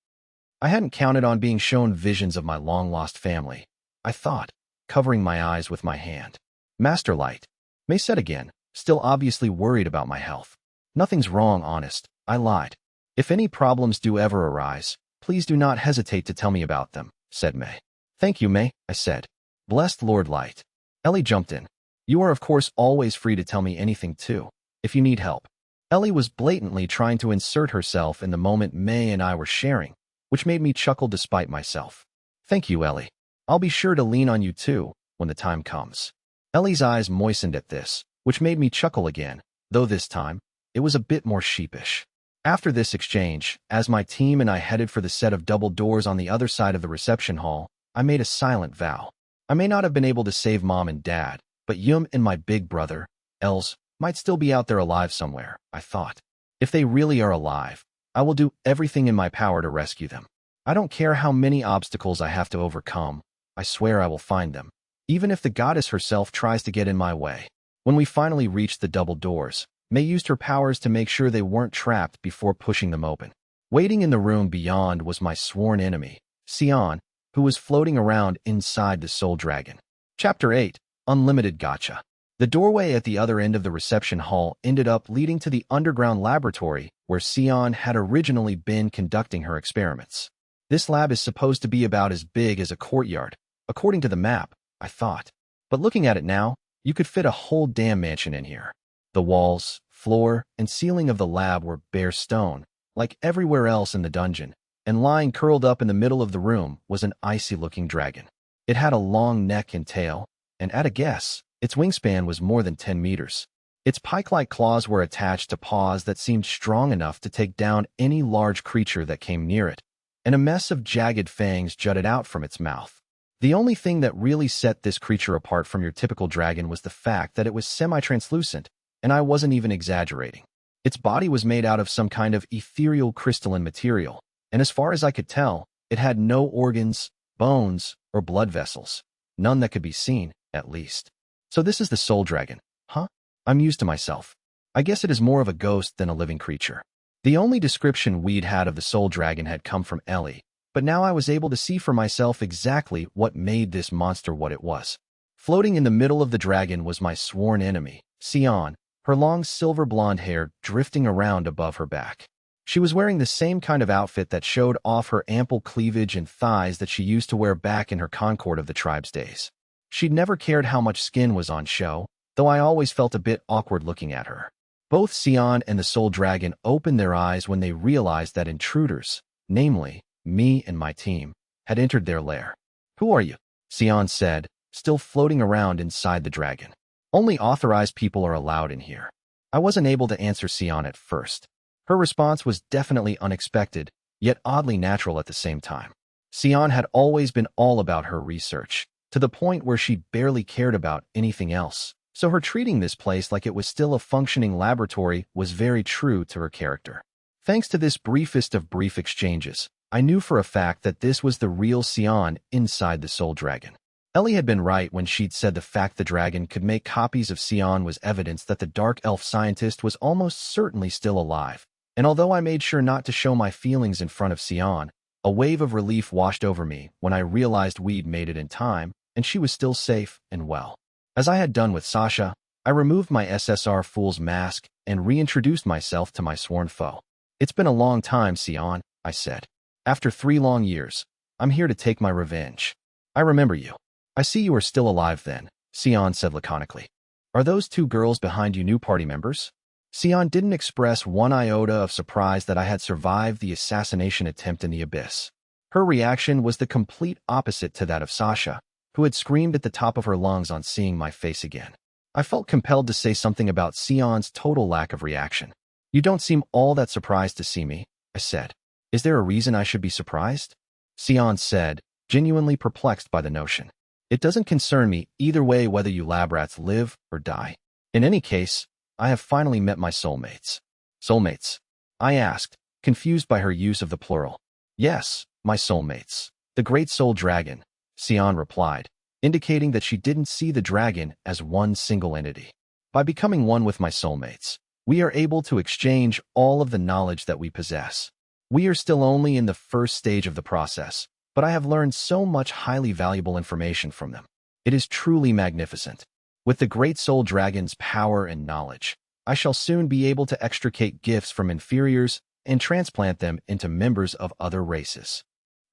I hadn't counted on being shown visions of my long-lost family, I thought, covering my eyes with my hand. Master Light, May said again, still obviously worried about my health. Nothing's wrong, honest, I lied. If any problems do ever arise, please do not hesitate to tell me about them, said May. Thank you, May, I said. Blessed Lord Light. Ellie jumped in. You are of course always free to tell me anything too, if you need help. Ellie was blatantly trying to insert herself in the moment May and I were sharing, which made me chuckle despite myself. Thank you, Ellie. I'll be sure to lean on you too, when the time comes. Ellie's eyes moistened at this, which made me chuckle again, though this time, it was a bit more sheepish. After this exchange, as my team and I headed for the set of double doors on the other side of the reception hall, I made a silent vow. I may not have been able to save Mom and Dad, but Yum and my big brother, Els, might still be out there alive somewhere, I thought. If they really are alive, I will do everything in my power to rescue them. I don't care how many obstacles I have to overcome. I swear I will find them, even if the goddess herself tries to get in my way. When we finally reached the double doors, May used her powers to make sure they weren't trapped before pushing them open. Waiting in the room beyond was my sworn enemy, Sion, who was floating around inside the Soul Dragon. Chapter 8, Unlimited Gacha. The doorway at the other end of the reception hall ended up leading to the underground laboratory where Sion had originally been conducting her experiments. This lab is supposed to be about as big as a courtyard, according to the map, I thought. But looking at it now, you could fit a whole damn mansion in here. The walls, floor, and ceiling of the lab were bare stone, like everywhere else in the dungeon, and lying curled up in the middle of the room was an icy-looking dragon. It had a long neck and tail, and at a guess, its wingspan was more than 10 meters. Its pike-like claws were attached to paws that seemed strong enough to take down any large creature that came near it, and a mess of jagged fangs jutted out from its mouth. The only thing that really set this creature apart from your typical dragon was the fact that it was semi-translucent, and I wasn't even exaggerating. Its body was made out of some kind of ethereal crystalline material, and as far as I could tell, it had no organs, bones, or blood vessels. None that could be seen, at least. So this is the Soul Dragon, huh? I'm used to myself. I guess it is more of a ghost than a living creature. The only description we'd had of the Soul Dragon had come from Ellie, but now I was able to see for myself exactly what made this monster what it was. Floating in the middle of the dragon was my sworn enemy, Sion, her long silver blonde hair drifting around above her back. She was wearing the same kind of outfit that showed off her ample cleavage and thighs that she used to wear back in her Concord of the tribe's days. She'd never cared how much skin was on show, though I always felt a bit awkward looking at her. Both Sion and the Soul Dragon opened their eyes when they realized that intruders, namely, me and my team, had entered their lair. "Who are you?" Sion said, still floating around inside the dragon. "Only authorized people are allowed in here." I wasn't able to answer Sion at first. Her response was definitely unexpected, yet oddly natural at the same time. Sion had always been all about her research, to the point where she barely cared about anything else, so her treating this place like it was still a functioning laboratory was very true to her character. Thanks to this briefest of brief exchanges, I knew for a fact that this was the real Sion inside the Soul Dragon. Ellie had been right when she'd said the fact the dragon could make copies of Sion was evidence that the dark elf scientist was almost certainly still alive. And although I made sure not to show my feelings in front of Sion, a wave of relief washed over me when I realized we'd made it in time, and she was still safe and well. As I had done with Sasha, I removed my SSR Fool's mask and reintroduced myself to my sworn foe. "It's been a long time, Sion," I said. "After 3 long years, I'm here to take my revenge. I remember you." "I see you are still alive then," Sion said laconically. "Are those 2 girls behind you new party members?" Sion didn't express one iota of surprise that I had survived the assassination attempt in the abyss. Her reaction was the complete opposite to that of Sasha, who had screamed at the top of her lungs on seeing my face again. I felt compelled to say something about Sion's total lack of reaction. "You don't seem all that surprised to see me," I said. "Is there a reason I should be surprised?" Sion said, genuinely perplexed by the notion. "It doesn't concern me either way whether you lab rats live or die. In any case, I have finally met my soulmates." "Soulmates?" I asked, confused by her use of the plural. "Yes, my soulmates. The Great Soul Dragon," Sion replied, indicating that she didn't see the dragon as one single entity. "By becoming one with my soulmates, we are able to exchange all of the knowledge that we possess. We are still only in the first stage of the process, but I have learned so much highly valuable information from them. It is truly magnificent. With the Great Soul Dragon's power and knowledge, I shall soon be able to extricate gifts from inferiors and transplant them into members of other races."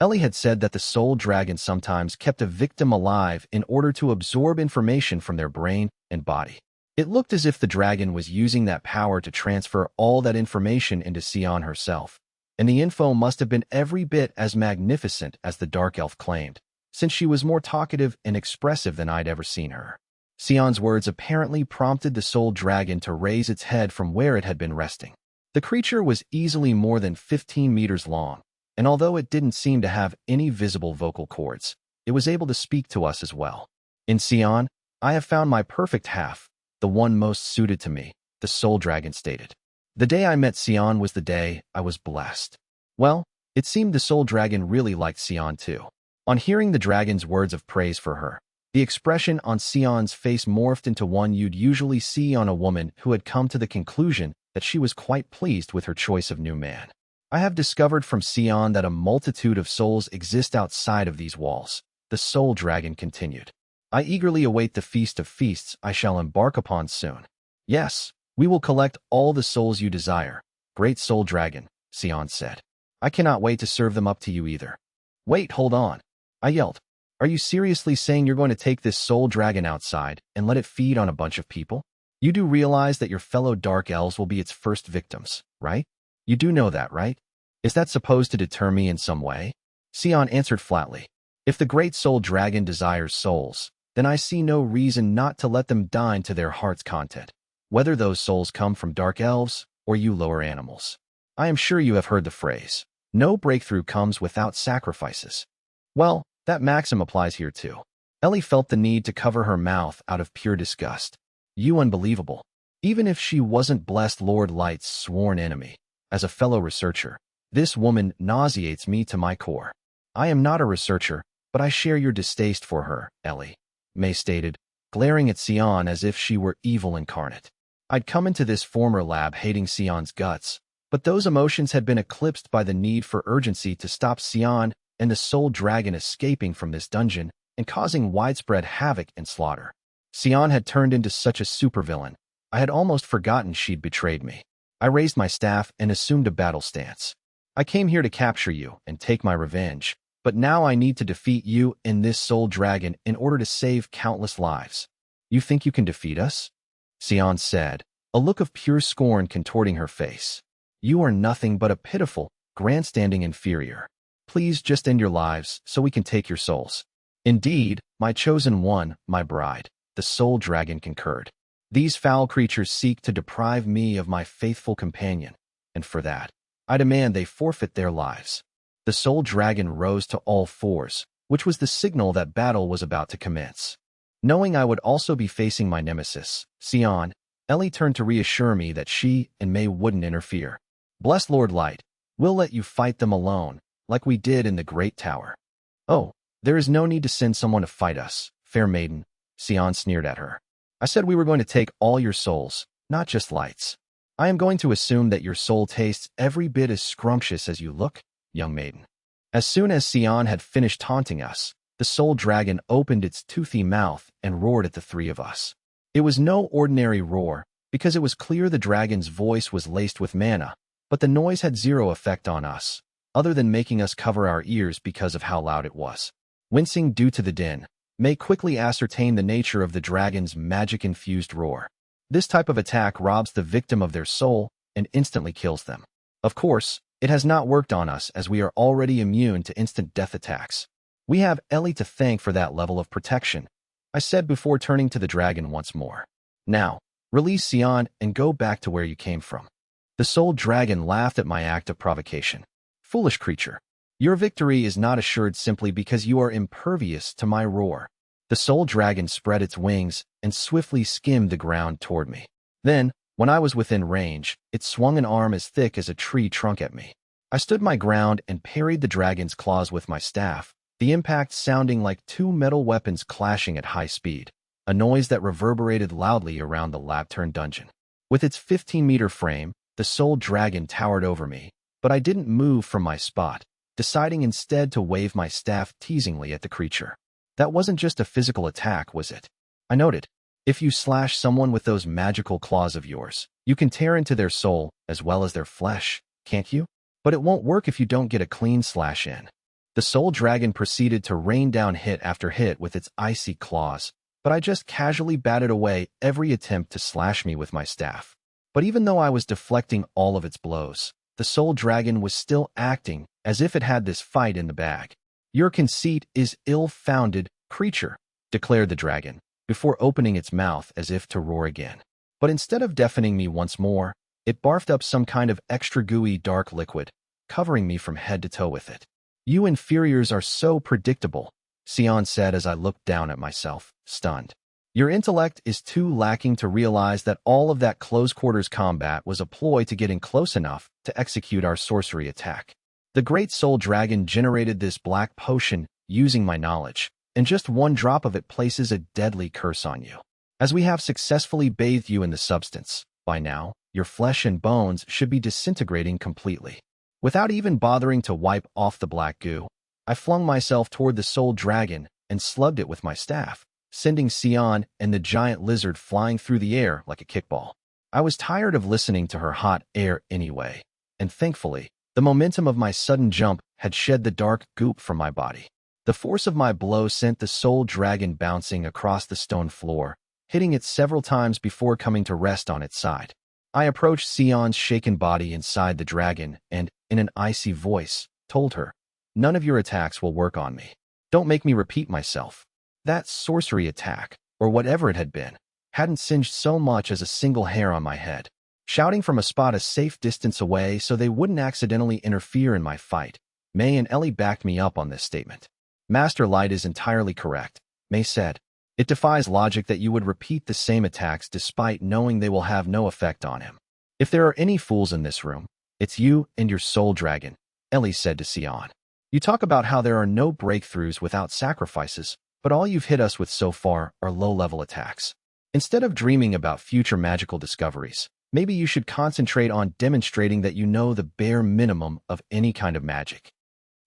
Ellie had said that the Soul Dragon sometimes kept a victim alive in order to absorb information from their brain and body. It looked as if the dragon was using that power to transfer all that information into Sion herself, and the info must have been every bit as magnificent as the Dark Elf claimed, since she was more talkative and expressive than I'd ever seen her. Sion's words apparently prompted the Soul Dragon to raise its head from where it had been resting. The creature was easily more than 15 meters long, and although it didn't seem to have any visible vocal cords, it was able to speak to us as well. "In Sion, I have found my perfect half, the the one most suited to me, the soul dragon stated. The day I met Sion was the day I was blessed. Well, it seemed the soul dragon really liked Sion too. On hearing the dragon's words of praise for her, the expression on Sion's face morphed into one you'd usually see on a woman who had come to the conclusion that she was quite pleased with her choice of new man. I have discovered from Sion that a multitude of souls exist outside of these walls, the soul dragon continued. I eagerly await the feast of feasts I shall embark upon soon. Yes, we will collect all the souls you desire, great soul dragon, Sion said. I cannot wait to serve them up to you either. Wait, hold on, I yelled. Are you seriously saying you're going to take this soul dragon outside and let it feed on a bunch of people? You do realize that your fellow dark elves will be its first victims, right? You do know that, right? Is that supposed to deter me in some way? Sion answered flatly. If the great soul dragon desires souls, then I see no reason not to let them dine to their heart's content, whether those souls come from dark elves or you lower animals. I am sure you have heard the phrase, no breakthrough comes without sacrifices. Well, that maxim applies here too. Ellie felt the need to cover her mouth out of pure disgust. You unbelievable. Even if she wasn't blessed Lord Light's sworn enemy, as a fellow researcher, this woman nauseates me to my core. I am not a researcher, but I share your distaste for her, Ellie, May stated, glaring at Sion as if she were evil incarnate. I'd come into this former lab hating Sion's guts, but those emotions had been eclipsed by the need for urgency to stop Sion and the soul dragon escaping from this dungeon and causing widespread havoc and slaughter. Sion had turned into such a supervillain, I had almost forgotten she'd betrayed me. I raised my staff and assumed a battle stance. I came here to capture you and take my revenge, but now I need to defeat you and this soul dragon in order to save countless lives. You think you can defeat us? Sion said, a look of pure scorn contorting her face. You are nothing but a pitiful, grandstanding inferior. Please just end your lives so we can take your souls. Indeed, my chosen one, my bride, the soul dragon concurred. These foul creatures seek to deprive me of my faithful companion, and for that, I demand they forfeit their lives. The soul dragon rose to all fours, which was the signal that battle was about to commence. Knowing I would also be facing my nemesis, Sion, Ellie turned to reassure me that she and May wouldn't interfere. Bless Lord Light, we'll let you fight them alone, like we did in the Great Tower. Oh, there is no need to send someone to fight us, fair maiden, Sion sneered at her. I said we were going to take all your souls, not just Light's. I am going to assume that your soul tastes every bit as scrumptious as you look, young maiden. As soon as Sion had finished taunting us, the soul dragon opened its toothy mouth and roared at the three of us. It was no ordinary roar, because it was clear the dragon's voice was laced with mana, but the noise had zero effect on us, other than making us cover our ears because of how loud it was. Wincing due to the din, May quickly ascertained the nature of the dragon's magic-infused roar. This type of attack robs the victim of their soul and instantly kills them. Of course, it has not worked on us as we are already immune to instant death attacks. We have Ellie to thank for that level of protection, I said before turning to the dragon once more. Now, release Sion and go back to where you came from. The soul dragon laughed at my act of provocation. Foolish creature. Your victory is not assured simply because you are impervious to my roar. The soul dragon spread its wings and swiftly skimmed the ground toward me. Then, when I was within range, it swung an arm as thick as a tree trunk at me. I stood my ground and parried the dragon's claws with my staff, the impact sounding like two metal weapons clashing at high speed, a noise that reverberated loudly around the lab-turned dungeon. With its 15-meter frame, the soul dragon towered over me, but I didn't move from my spot, deciding instead to wave my staff teasingly at the creature. That wasn't just a physical attack, was it? I noted. If you slash someone with those magical claws of yours, you can tear into their soul as well as their flesh, can't you? But it won't work if you don't get a clean slash in. The soul dragon proceeded to rain down hit after hit with its icy claws, but I just casually batted away every attempt to slash me with my staff. But even though I was deflecting all of its blows, the soul dragon was still acting as if it had this fight in the bag. Your conceit is ill-founded, creature, declared the dragon, before opening its mouth as if to roar again. But instead of deafening me once more, it barfed up some kind of extra gooey dark liquid, covering me from head to toe with it. You inferiors are so predictable, Sion said as I looked down at myself, stunned. Your intellect is too lacking to realize that all of that close-quarters combat was a ploy to get in close enough to execute our sorcery attack. The Great Soul Dragon generated this black potion using my knowledge, and just one drop of it places a deadly curse on you. As we have successfully bathed you in the substance, by now, your flesh and bones should be disintegrating completely. Without even bothering to wipe off the black goo, I flung myself toward the Soul Dragon and slugged it with my staff, sending Sion and the giant lizard flying through the air like a kickball. I was tired of listening to her hot air anyway, and thankfully, the momentum of my sudden jump had shed the dark goop from my body. The force of my blow sent the Soul Dragon bouncing across the stone floor, hitting it several times before coming to rest on its side. I approached Sion's shaken body inside the dragon and, in an icy voice, told her, "None of your attacks will work on me. Don't make me repeat myself." That sorcery attack, or whatever it had been, hadn't singed so much as a single hair on my head. Shouting from a spot a safe distance away so they wouldn't accidentally interfere in my fight, May and Ellie backed me up on this statement. "Master Light is entirely correct," May said. "It defies logic that you would repeat the same attacks despite knowing they will have no effect on him. If there are any fools in this room, it's you and your Soul Dragon," Ellie said to Sion. "You talk about how there are no breakthroughs without sacrifices, but all you've hit us with so far are low-level attacks. Instead of dreaming about future magical discoveries, maybe you should concentrate on demonstrating that you know the bare minimum of any kind of magic.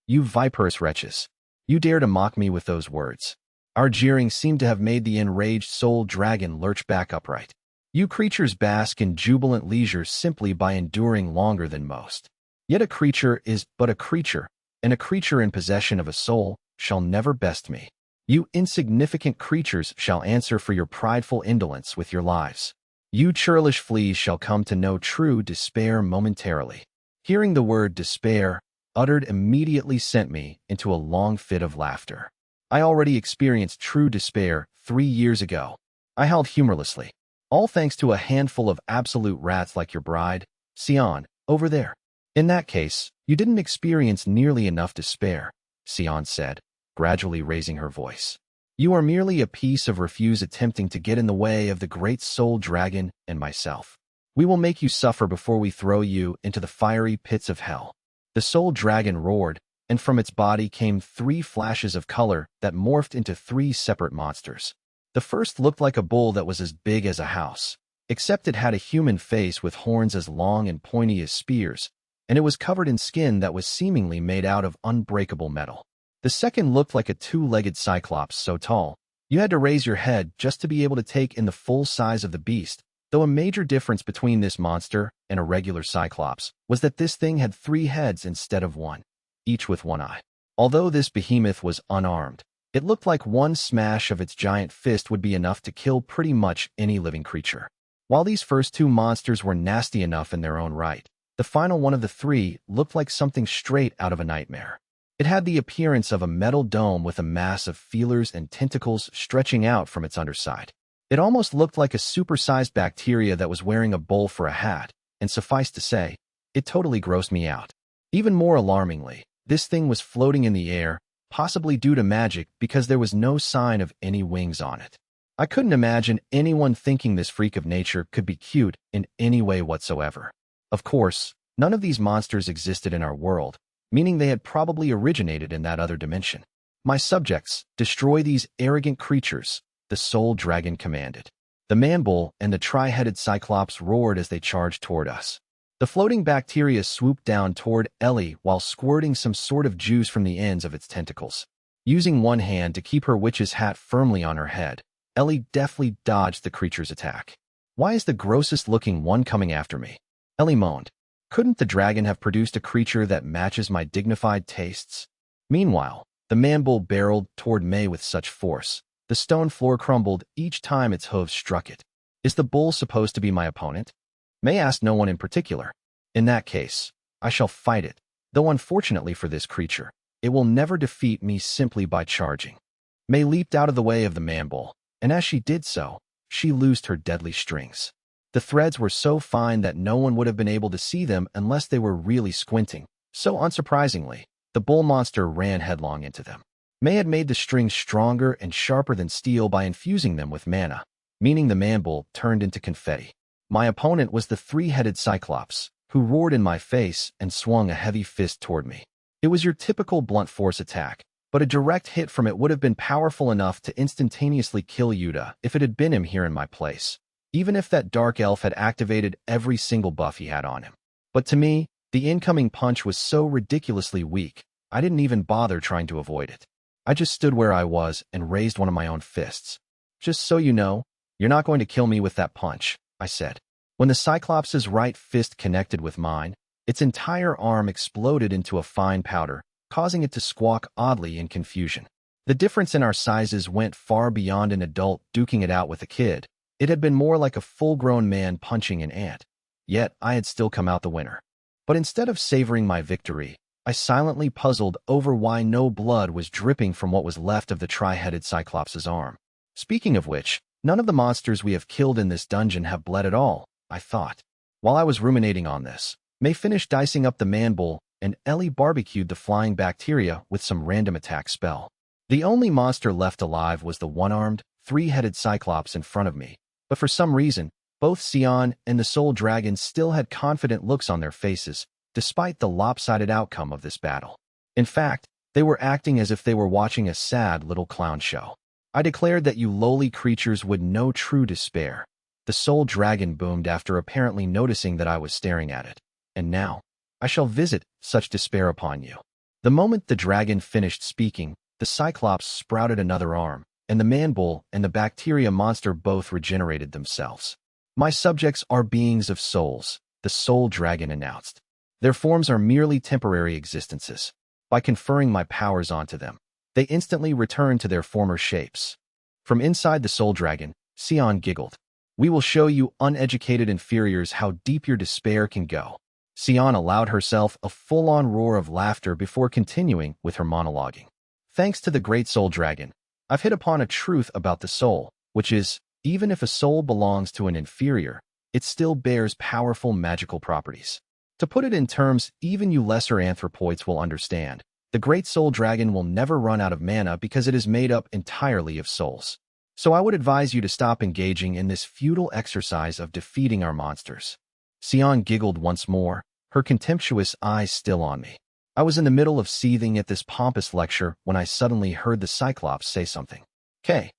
You viperous wretches. You dare to mock me with those words." Our jeering seemed to have made the enraged Soul Dragon lurch back upright. "You creatures bask in jubilant leisure simply by enduring longer than most. Yet a creature is but a creature, and a creature in possession of a soul shall never best me. You insignificant creatures shall answer for your prideful indolence with your lives. You churlish fleas shall come to know true despair momentarily." Hearing the word despair uttered immediately sent me into a long fit of laughter. I already experienced true despair 3 years ago. I held humorlessly. "All thanks to a handful of absolute rats like your bride, Sion, over there." "In that case, you didn't experience nearly enough despair," Sion said, gradually raising her voice. "You are merely a piece of refuse attempting to get in the way of the Great Soul Dragon and myself. We will make you suffer before we throw you into the fiery pits of hell." The Soul Dragon roared, and from its body came 3 flashes of color that morphed into 3 separate monsters. The first looked like a bull that was as big as a house, except it had a human face with horns as long and pointy as spears, and it was covered in skin that was seemingly made out of unbreakable metal. The second looked like a 2-legged cyclops so tall, you had to raise your head just to be able to take in the full size of the beast, though a major difference between this monster and a regular cyclops was that this thing had 3 heads instead of 1, each with 1 eye. Although this behemoth was unarmed, it looked like one smash of its giant fist would be enough to kill pretty much any living creature. While these first 2 monsters were nasty enough in their own right, the final one of the 3 looked like something straight out of a nightmare. It had the appearance of a metal dome with a mass of feelers and tentacles stretching out from its underside. It almost looked like a supersized bacteria that was wearing a bowl for a hat, and suffice to say, it totally grossed me out. Even more alarmingly, this thing was floating in the air, possibly due to magic because there was no sign of any wings on it. I couldn't imagine anyone thinking this freak of nature could be cute in any way whatsoever. Of course, none of these monsters existed in our world, meaning they had probably originated in that other dimension. "My subjects, destroy these arrogant creatures," the Soul Dragon commanded. The man-bull and the tri-headed cyclops roared as they charged toward us. The floating bacteria swooped down toward Ellie while squirting some sort of juice from the ends of its tentacles. Using one hand to keep her witch's hat firmly on her head, Ellie deftly dodged the creature's attack. "Why is the grossest-looking one coming after me?" Ellie moaned. "Couldn't the dragon have produced a creature that matches my dignified tastes?" Meanwhile, the man-bull barreled toward May with such force, the stone floor crumbled each time its hooves struck it. "Is the bull supposed to be my opponent?" May asked no one in particular. "In that case, I shall fight it, though unfortunately for this creature, it will never defeat me simply by charging." May leaped out of the way of the man-bull, and as she did so, she loosed her deadly strings. The threads were so fine that no one would have been able to see them unless they were really squinting, so unsurprisingly, the bull monster ran headlong into them. May had made the strings stronger and sharper than steel by infusing them with mana, meaning the man-bull turned into confetti. My opponent was the three-headed Cyclops, who roared in my face and swung a heavy fist toward me. It was your typical blunt force attack, but a direct hit from it would have been powerful enough to instantaneously kill Yuta if it had been him here in my place, even if that dark elf had activated every single buff he had on him. But to me, the incoming punch was so ridiculously weak, I didn't even bother trying to avoid it. I just stood where I was and raised one of my own fists. "Just so you know, you're not going to kill me with that punch," I said. When the Cyclops' right fist connected with mine, its entire arm exploded into a fine powder, causing it to squawk oddly in confusion. The difference in our sizes went far beyond an adult duking it out with a kid. It had been more like a full-grown man punching an ant. Yet I had still come out the winner. But instead of savoring my victory, I silently puzzled over why no blood was dripping from what was left of the tri-headed Cyclops' arm. Speaking of which, none of the monsters we have killed in this dungeon have bled at all, I thought. While I was ruminating on this, May finished dicing up the man-bull, and Ellie barbecued the flying bacteria with some random attack spell. The only monster left alive was the one-armed, three-headed Cyclops in front of me, but for some reason, both Sion and the Soul Dragon still had confident looks on their faces, despite the lopsided outcome of this battle. In fact, they were acting as if they were watching a sad little clown show. I declared that you lowly creatures would know true despair. The Soul Dragon boomed after apparently noticing that I was staring at it. And now, I shall visit such despair upon you. The moment the dragon finished speaking, the Cyclops sprouted another arm, and the man-bull and the bacteria monster both regenerated themselves. "My subjects are beings of souls," the Soul Dragon announced. "Their forms are merely temporary existences. By conferring my powers onto them, they instantly return to their former shapes." From inside the Soul Dragon, Sion giggled. "We will show you uneducated inferiors how deep your despair can go." Sion allowed herself a full-on roar of laughter before continuing with her monologuing. "Thanks to the great Soul Dragon, I've hit upon a truth about the soul, which is, even if a soul belongs to an inferior, it still bears powerful magical properties. To put it in terms even you lesser anthropoids will understand, the great Soul Dragon will never run out of mana because it is made up entirely of souls. So I would advise you to stop engaging in this futile exercise of defeating our monsters." Sion giggled once more, her contemptuous eyes still on me. I was in the middle of seething at this pompous lecture when I suddenly heard the Cyclops say something. "K."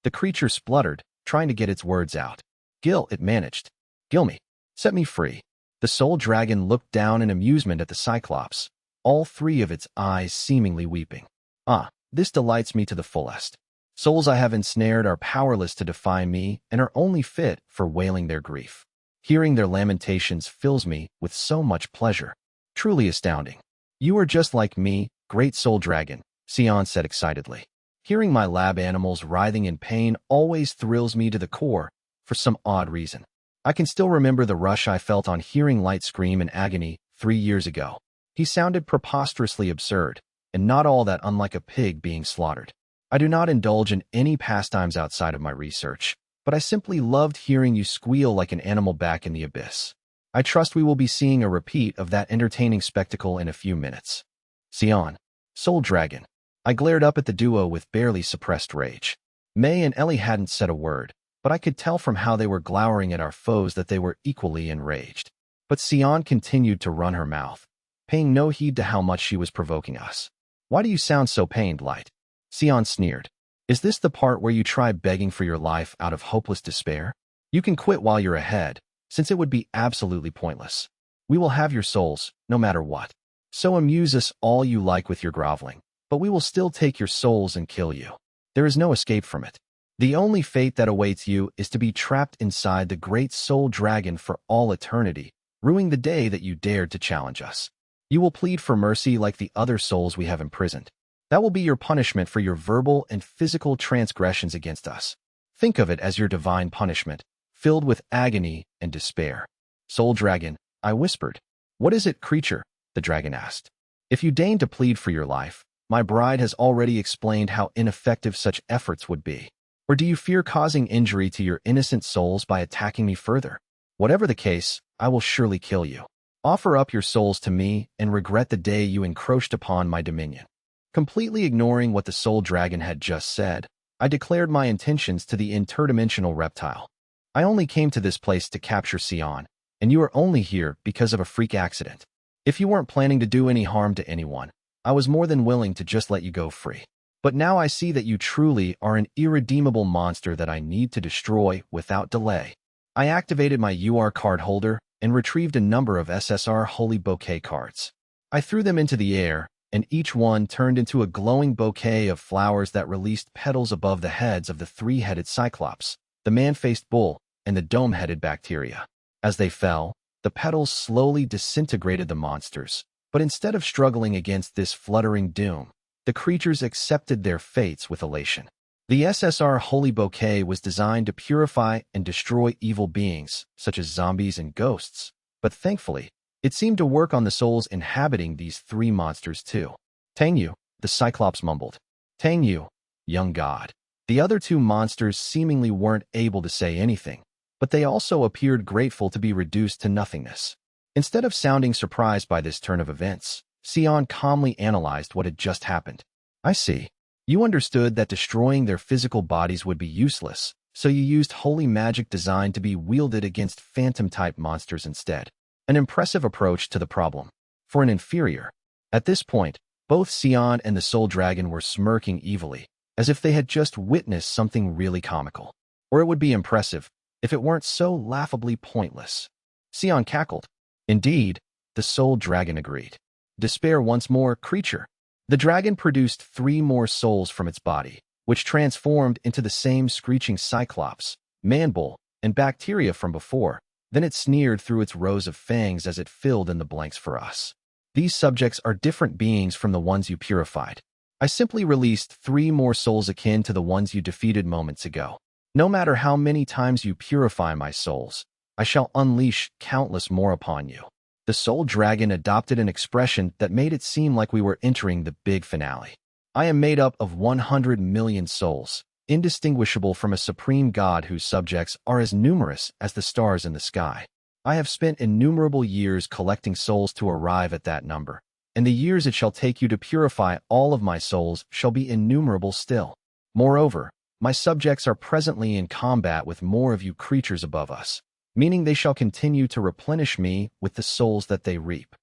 The creature spluttered, trying to get its words out. "Gil," it managed. "Gill me. Set me free." The Soul Dragon looked down in amusement at the Cyclops, all three of its eyes seemingly weeping. "Ah, this delights me to the fullest. Souls I have ensnared are powerless to defy me and are only fit for wailing their grief. Hearing their lamentations fills me with so much pleasure. Truly astounding. You are just like me, great Soul Dragon," Sion said excitedly. Hearing my lab animals writhing in pain always thrills me to the core, for some odd reason. I can still remember the rush I felt on hearing Light scream in agony 3 years ago. He sounded preposterously absurd, and not all that unlike a pig being slaughtered. I do not indulge in any pastimes outside of my research, but I simply loved hearing you squeal like an animal back in the abyss. I trust we will be seeing a repeat of that entertaining spectacle in a few minutes. Sion, Soul Dragon. I glared up at the duo with barely suppressed rage. May and Ellie hadn't said a word, but I could tell from how they were glowering at our foes that they were equally enraged. But Sion continued to run her mouth, paying no heed to how much she was provoking us. "Why do you sound so pained, Light?" Sion sneered. "Is this the part where you try begging for your life out of hopeless despair? You can quit while you're ahead, since it would be absolutely pointless. We will have your souls, no matter what. So amuse us all you like with your groveling, but we will still take your souls and kill you. There is no escape from it. The only fate that awaits you is to be trapped inside the great Soul Dragon for all eternity, ruining the day that you dared to challenge us. You will plead for mercy like the other souls we have imprisoned. That will be your punishment for your verbal and physical transgressions against us. Think of it as your divine punishment, filled with agony and despair." "Soul Dragon," I whispered. "What is it, creature?" the dragon asked. "If you deign to plead for your life, my bride has already explained how ineffective such efforts would be. Or do you fear causing injury to your innocent souls by attacking me further? Whatever the case, I will surely kill you. Offer up your souls to me and regret the day you encroached upon my dominion." Completely ignoring what the soul dragon had just said, I declared my intentions to the interdimensional reptile. I only came to this place to capture Sion, and you are only here because of a freak accident. If you weren't planning to do any harm to anyone, I was more than willing to just let you go free. But now I see that you truly are an irredeemable monster that I need to destroy without delay. I activated my UR card holder and retrieved a number of SSR Holy Bouquet cards. I threw them into the air, and each one turned into a glowing bouquet of flowers that released petals above the heads of the three-headed Cyclops, the man-faced bull, and the dome-headed bacteria. As they fell, the petals slowly disintegrated the monsters, but instead of struggling against this fluttering doom, the creatures accepted their fates with elation. The SSR Holy Bouquet was designed to purify and destroy evil beings, such as zombies and ghosts, but thankfully, it seemed to work on the souls inhabiting these three monsters too. Tang you, the Cyclops mumbled. Tang you, young god. The other two monsters seemingly weren't able to say anything, but they also appeared grateful to be reduced to nothingness. Instead of sounding surprised by this turn of events, Sion calmly analyzed what had just happened. I see. You understood that destroying their physical bodies would be useless, so you used holy magic designed to be wielded against phantom-type monsters instead. An impressive approach to the problem. For an inferior. At this point, both Sion and the Soul Dragon were smirking evilly, as if they had just witnessed something really comical. Or it would be impressive, if it weren't so laughably pointless. Sion cackled. Indeed, the Soul Dragon agreed. Despair once more, creature. The dragon produced 3 more souls from its body, which transformed into the same screeching Cyclops, man-bull, and bacteria from before. Then it sneered through its rows of fangs as it filled in the blanks for us. These subjects are different beings from the ones you purified. I simply released 3 more souls akin to the ones you defeated moments ago. No matter how many times you purify my souls, I shall unleash countless more upon you. The Soul Dragon adopted an expression that made it seem like we were entering the big finale. I am made up of 100 million souls, indistinguishable from a supreme god whose subjects are as numerous as the stars in the sky. I have spent innumerable years collecting souls to arrive at that number, and the years it shall take you to purify all of my souls shall be innumerable still. Moreover, my subjects are presently in combat with more of you creatures above us, meaning they shall continue to replenish me with the souls that they reap.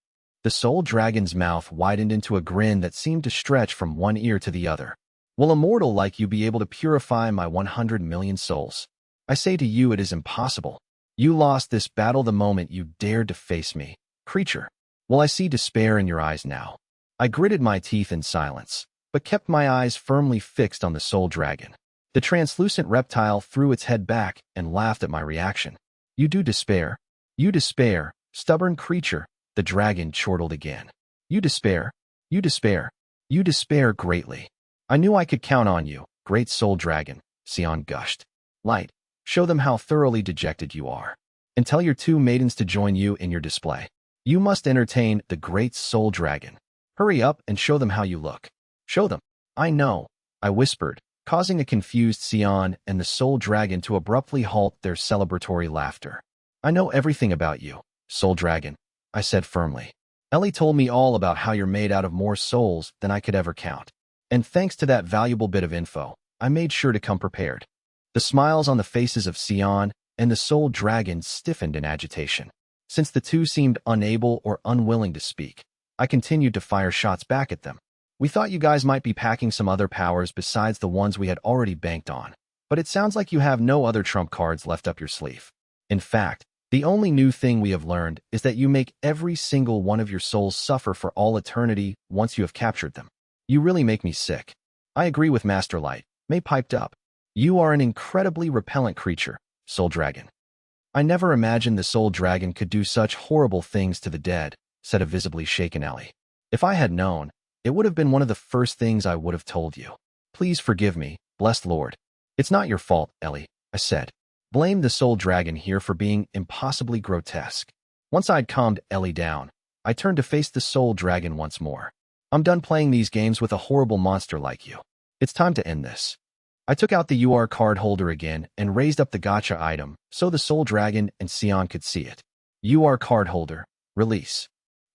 The Soul Dragon's mouth widened into a grin that seemed to stretch from one ear to the other. Will a mortal like you be able to purify my 100 million souls? I say to you it is impossible. You lost this battle the moment you dared to face me, creature. Well, I see despair in your eyes now. I gritted my teeth in silence, but kept my eyes firmly fixed on the Soul Dragon. The translucent reptile threw its head back and laughed at my reaction. You do despair? You despair, stubborn creature, the dragon chortled again. You despair? You despair? You despair greatly. I knew I could count on you, great Soul Dragon, Sion gushed. Light, show them how thoroughly dejected you are. And tell your 2 maidens to join you in your display. You must entertain the great Soul Dragon. Hurry up and show them how you look. Show them. I know, I whispered, causing a confused Sion and the Soul Dragon to abruptly halt their celebratory laughter. I know everything about you, Soul Dragon, I said firmly. Ellie told me all about how you're made out of more souls than I could ever count. And thanks to that valuable bit of info, I made sure to come prepared. The smiles on the faces of Sion and the Soul Dragon stiffened in agitation. Since the two seemed unable or unwilling to speak, I continued to fire shots back at them. We thought you guys might be packing some other powers besides the ones we had already banked on, but it sounds like you have no other trump cards left up your sleeve. In fact, the only new thing we have learned is that you make every single one of your souls suffer for all eternity once you have captured them. You really make me sick. I agree with Master Light, May piped up. You are an incredibly repellent creature, Soul Dragon. I never imagined the Soul Dragon could do such horrible things to the dead, said a visibly shaken Ellie. If I had known, it would have been one of the first things I would have told you. Please forgive me, blessed Lord. It's not your fault, Ellie, I said. Blame the Soul Dragon here for being impossibly grotesque. Once I'd calmed Ellie down, I turned to face the Soul Dragon once more. I'm done playing these games with a horrible monster like you. It's time to end this. I took out the UR card holder again and raised up the gacha item so the Soul Dragon and Sion could see it. UR card holder, release.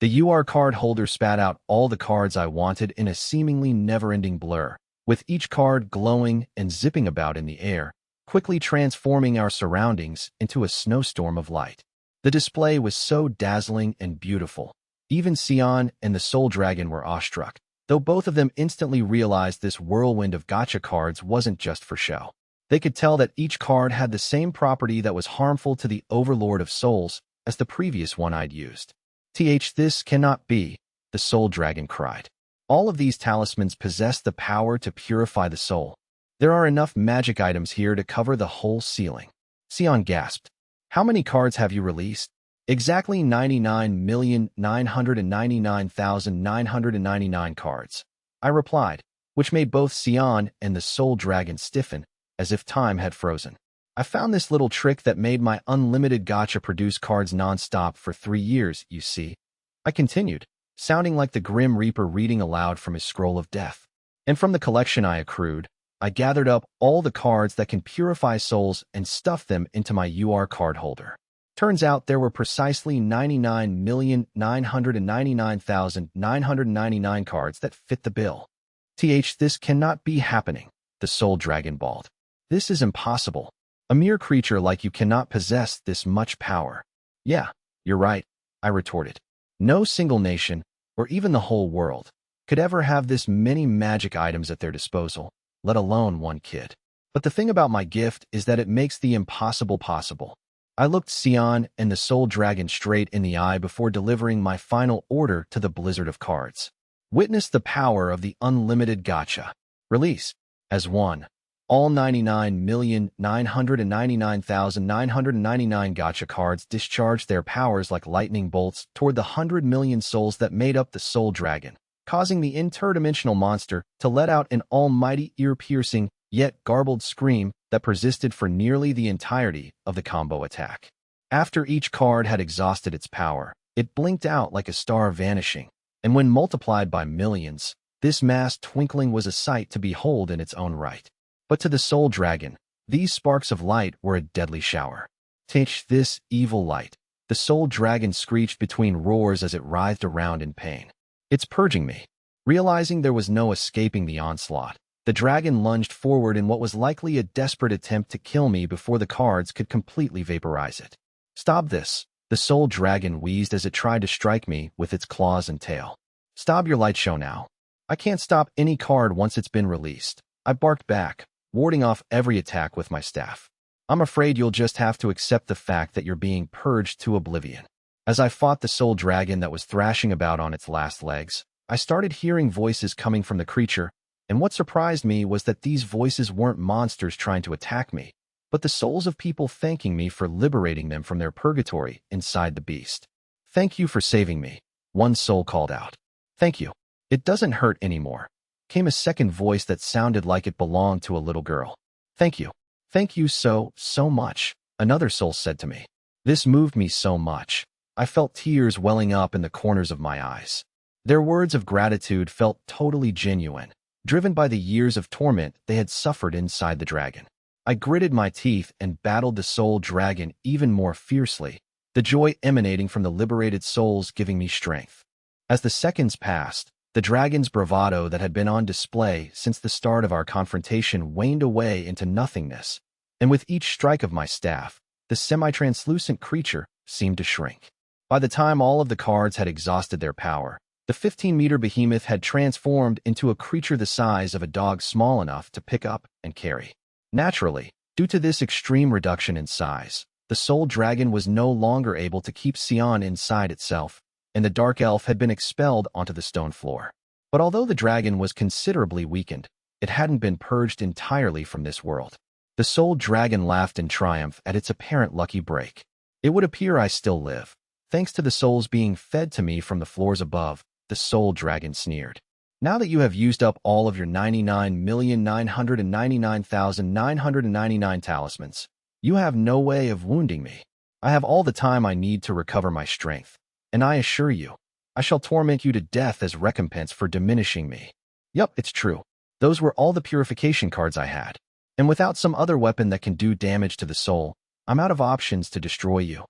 The UR card holder spat out all the cards I wanted in a seemingly never-ending blur, with each card glowing and zipping about in the air, quickly transforming our surroundings into a snowstorm of light. The display was so dazzling and beautiful. Even Sion and the Soul Dragon were awestruck, though both of them instantly realized this whirlwind of gacha cards wasn't just for show. They could tell that each card had the same property that was harmful to the Overlord of Souls as the previous one I'd used. This cannot be, the Soul Dragon cried. All of these talismans possess the power to purify the soul. There are enough magic items here to cover the whole ceiling. Sion gasped. How many cards have you released? Exactly 99,999,999 cards. I replied, which made both Sion and the Soul Dragon stiffen, as if time had frozen. I found this little trick that made my Unlimited Gacha produce cards non-stop for 3 years, you see. I continued, sounding like the Grim Reaper reading aloud from his scroll of death. And from the collection I accrued, I gathered up all the cards that can purify souls and stuffed them into my UR card holder. Turns out there were precisely 99,999,999 cards that fit the bill. This cannot be happening, the Soul Dragon bawled. This is impossible. A mere creature like you cannot possess this much power. Yeah, you're right, I retorted. No single nation, or even the whole world, could ever have this many magic items at their disposal, let alone one kid. But the thing about my gift is that it makes the impossible possible. I looked Sion and the Soul Dragon straight in the eye before delivering my final order to the blizzard of cards. Witness the power of the Unlimited Gacha. Release. As one. All 99,999,999 gacha cards discharged their powers like lightning bolts toward the 100 million souls that made up the Soul Dragon, causing the interdimensional monster to let out an almighty ear-piercing, yet garbled scream that persisted for nearly the entirety of the combo attack. After each card had exhausted its power, it blinked out like a star vanishing, and when multiplied by millions, this mass twinkling was a sight to behold in its own right. But to the Soul Dragon, these sparks of light were a deadly shower. Take this evil light, the Soul Dragon screeched between roars as it writhed around in pain. It's purging me. Realizing there was no escaping the onslaught, the dragon lunged forward in what was likely a desperate attempt to kill me before the cards could completely vaporize it. Stop this, the Soul Dragon wheezed as it tried to strike me with its claws and tail. Stop your light show now. I can't stop any card once it's been released. I barked back, warding off every attack with my staff. I'm afraid you'll just have to accept the fact that you're being purged to oblivion. As I fought the Soul Dragon that was thrashing about on its last legs, I started hearing voices coming from the creature, and what surprised me was that these voices weren't monsters trying to attack me, but the souls of people thanking me for liberating them from their purgatory inside the beast. Thank you for saving me, one soul called out. Thank you. It doesn't hurt anymore. Came a second voice that sounded like it belonged to a little girl. Thank you. Thank you so much, another soul said to me. This moved me so much. I felt tears welling up in the corners of my eyes. Their words of gratitude felt totally genuine, driven by the years of torment they had suffered inside the dragon. I gritted my teeth and battled the Soul Dragon even more fiercely, the joy emanating from the liberated souls giving me strength. As the seconds passed, the dragon's bravado that had been on display since the start of our confrontation waned away into nothingness, and with each strike of my staff, the semi-translucent creature seemed to shrink. By the time all of the cards had exhausted their power, the 15-meter behemoth had transformed into a creature the size of a dog small enough to pick up and carry. Naturally, due to this extreme reduction in size, the Soul Dragon was no longer able to keep Sion inside itself, and the Dark Elf had been expelled onto the stone floor. But although the dragon was considerably weakened, it hadn't been purged entirely from this world. The Soul Dragon laughed in triumph at its apparent lucky break. It would appear I still live, thanks to the souls being fed to me from the floors above, the Soul Dragon sneered. Now that you have used up all of your 99,999,999 talismans, you have no way of wounding me. I have all the time I need to recover my strength. And I assure you, I shall torment you to death as recompense for diminishing me. Yup, it's true. Those were all the purification cards I had. And without some other weapon that can do damage to the soul, I'm out of options to destroy you,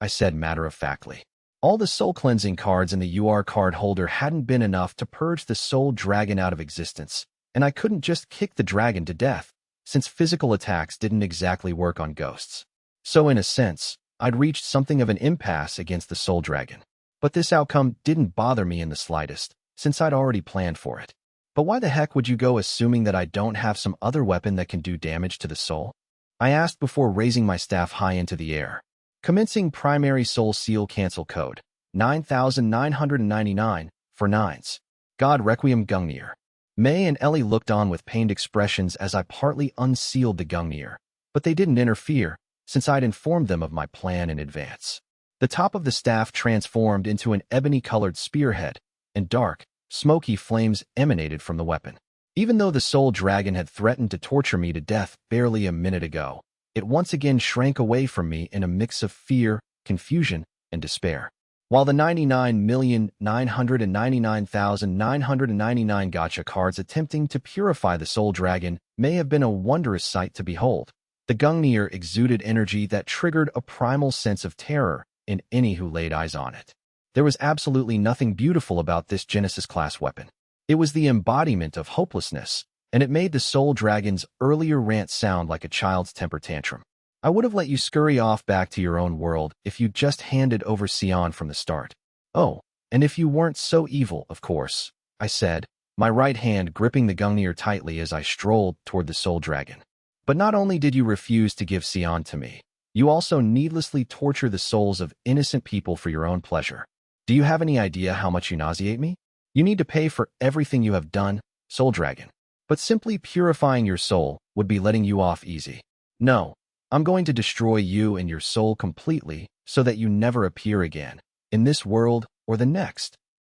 I said matter-of-factly. All the soul-cleansing cards in the UR card holder hadn't been enough to purge the soul dragon out of existence, and I couldn't just kick the dragon to death, since physical attacks didn't exactly work on ghosts. So in a sense, I'd reached something of an impasse against the soul dragon. But this outcome didn't bother me in the slightest, since I'd already planned for it. But why the heck would you go assuming that I don't have some other weapon that can do damage to the soul? I asked before raising my staff high into the air. Commencing primary soul seal cancel code, 9,999, for 9s. God Requiem Gungnir. May and Ellie looked on with pained expressions as I partly unsealed the Gungnir, but they didn't interfere, since I'd informed them of my plan in advance. The top of the staff transformed into an ebony-colored spearhead, and dark, smoky flames emanated from the weapon. Even though the soul dragon had threatened to torture me to death barely a minute ago, it once again shrank away from me in a mix of fear, confusion, and despair. While the 99,999,999 gacha cards attempting to purify the soul dragon may have been a wondrous sight to behold, the Gungnir exuded energy that triggered a primal sense of terror in any who laid eyes on it. There was absolutely nothing beautiful about this Genesis-class weapon. It was the embodiment of hopelessness, and it made the soul dragon's earlier rant sound like a child's temper tantrum. I would have let you scurry off back to your own world if you'd just handed over Sion from the start. Oh, and if you weren't so evil, of course, I said, my right hand gripping the Gungnir tightly as I strolled toward the soul dragon. But not only did you refuse to give Sion to me, you also needlessly torture the souls of innocent people for your own pleasure. Do you have any idea how much you nauseate me? You need to pay for everything you have done, soul dragon. But simply purifying your soul would be letting you off easy. No, I'm going to destroy you and your soul completely so that you never appear again, in this world or the next.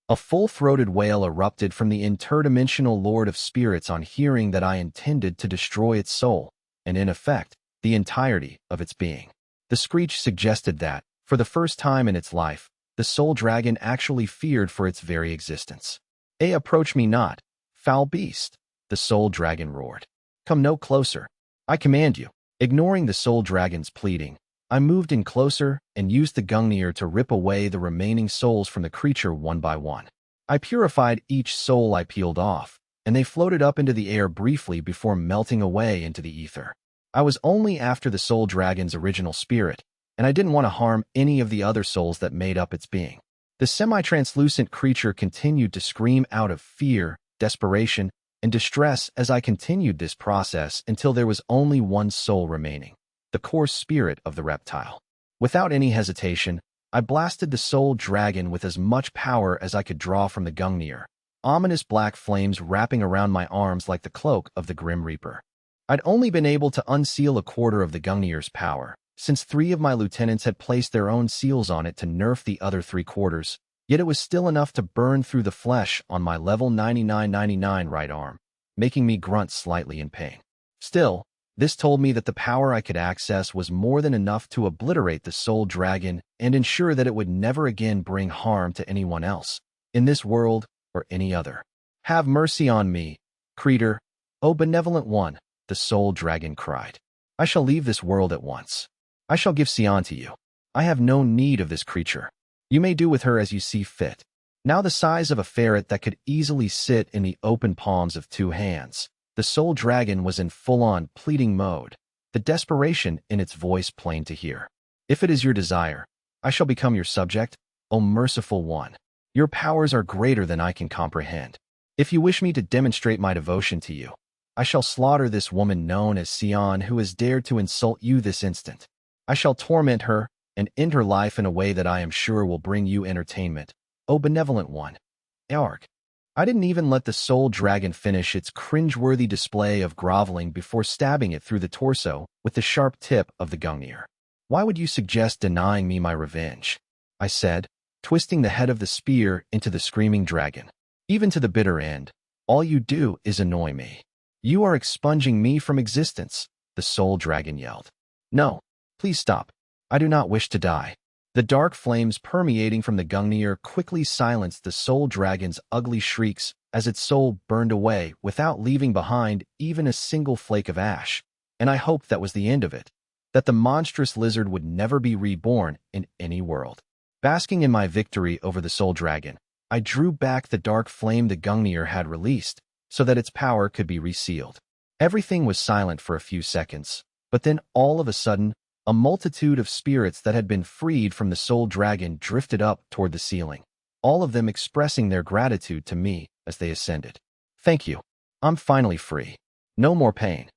A full-throated wail erupted from the interdimensional Lord of Spirits on hearing that I intended to destroy its soul, and in effect, the entirety of its being. The screech suggested that, for the first time in its life, the soul dragon actually feared for its very existence. Approach me not, foul beast, the soul dragon roared. Come no closer. I command you. Ignoring the soul dragon's pleading, I moved in closer and used the Gungnir to rip away the remaining souls from the creature one by one. I purified each soul I peeled off, and they floated up into the air briefly before melting away into the ether. I was only after the soul dragon's original spirit, and I didn't want to harm any of the other souls that made up its being. The semi-translucent creature continued to scream out of fear, desperation, and distress as I continued this process until there was only one soul remaining, the coarse spirit of the reptile. Without any hesitation, I blasted the soul dragon with as much power as I could draw from the Gungnir, ominous black flames wrapping around my arms like the cloak of the Grim Reaper. I'd only been able to unseal a quarter of the Gungnir's power, since 3 of my lieutenants had placed their own seals on it to nerf the other 3/4, yet it was still enough to burn through the flesh on my level 9999 right arm, making me grunt slightly in pain. Still, this told me that the power I could access was more than enough to obliterate the soul dragon and ensure that it would never again bring harm to anyone else, in this world or any other. Have mercy on me, creature, O benevolent one, the soul dragon cried. I shall leave this world at once. I shall give Sion to you. I have no need of this creature. You may do with her as you see fit. Now the size of a ferret that could easily sit in the open palms of 2 hands, the soul dragon was in full-on pleading mode, the desperation in its voice plain to hear. If it is your desire, I shall become your subject, O merciful one. Your powers are greater than I can comprehend. If you wish me to demonstrate my devotion to you, I shall slaughter this woman known as Sion who has dared to insult you this instant. I shall torment her and end her life in a way that I am sure will bring you entertainment, O benevolent one. Ark. I didn't even let the soul dragon finish its cringeworthy display of groveling before stabbing it through the torso with the sharp tip of the Gungnir. Why would you suggest denying me my revenge? I said, twisting the head of the spear into the screaming dragon. Even to the bitter end, all you do is annoy me. You are expunging me from existence, the soul dragon yelled. No, please stop. I do not wish to die. The dark flames permeating from the Gungnir quickly silenced the soul dragon's ugly shrieks as its soul burned away without leaving behind even a single flake of ash, and I hoped that was the end of it, that the monstrous lizard would never be reborn in any world. Basking in my victory over the soul dragon, I drew back the dark flame the Gungnir had released so that its power could be resealed. Everything was silent for a few seconds, but then all of a sudden, a multitude of spirits that had been freed from the soul dragon drifted up toward the ceiling, all of them expressing their gratitude to me as they ascended. Thank you. I'm finally free. No more pain.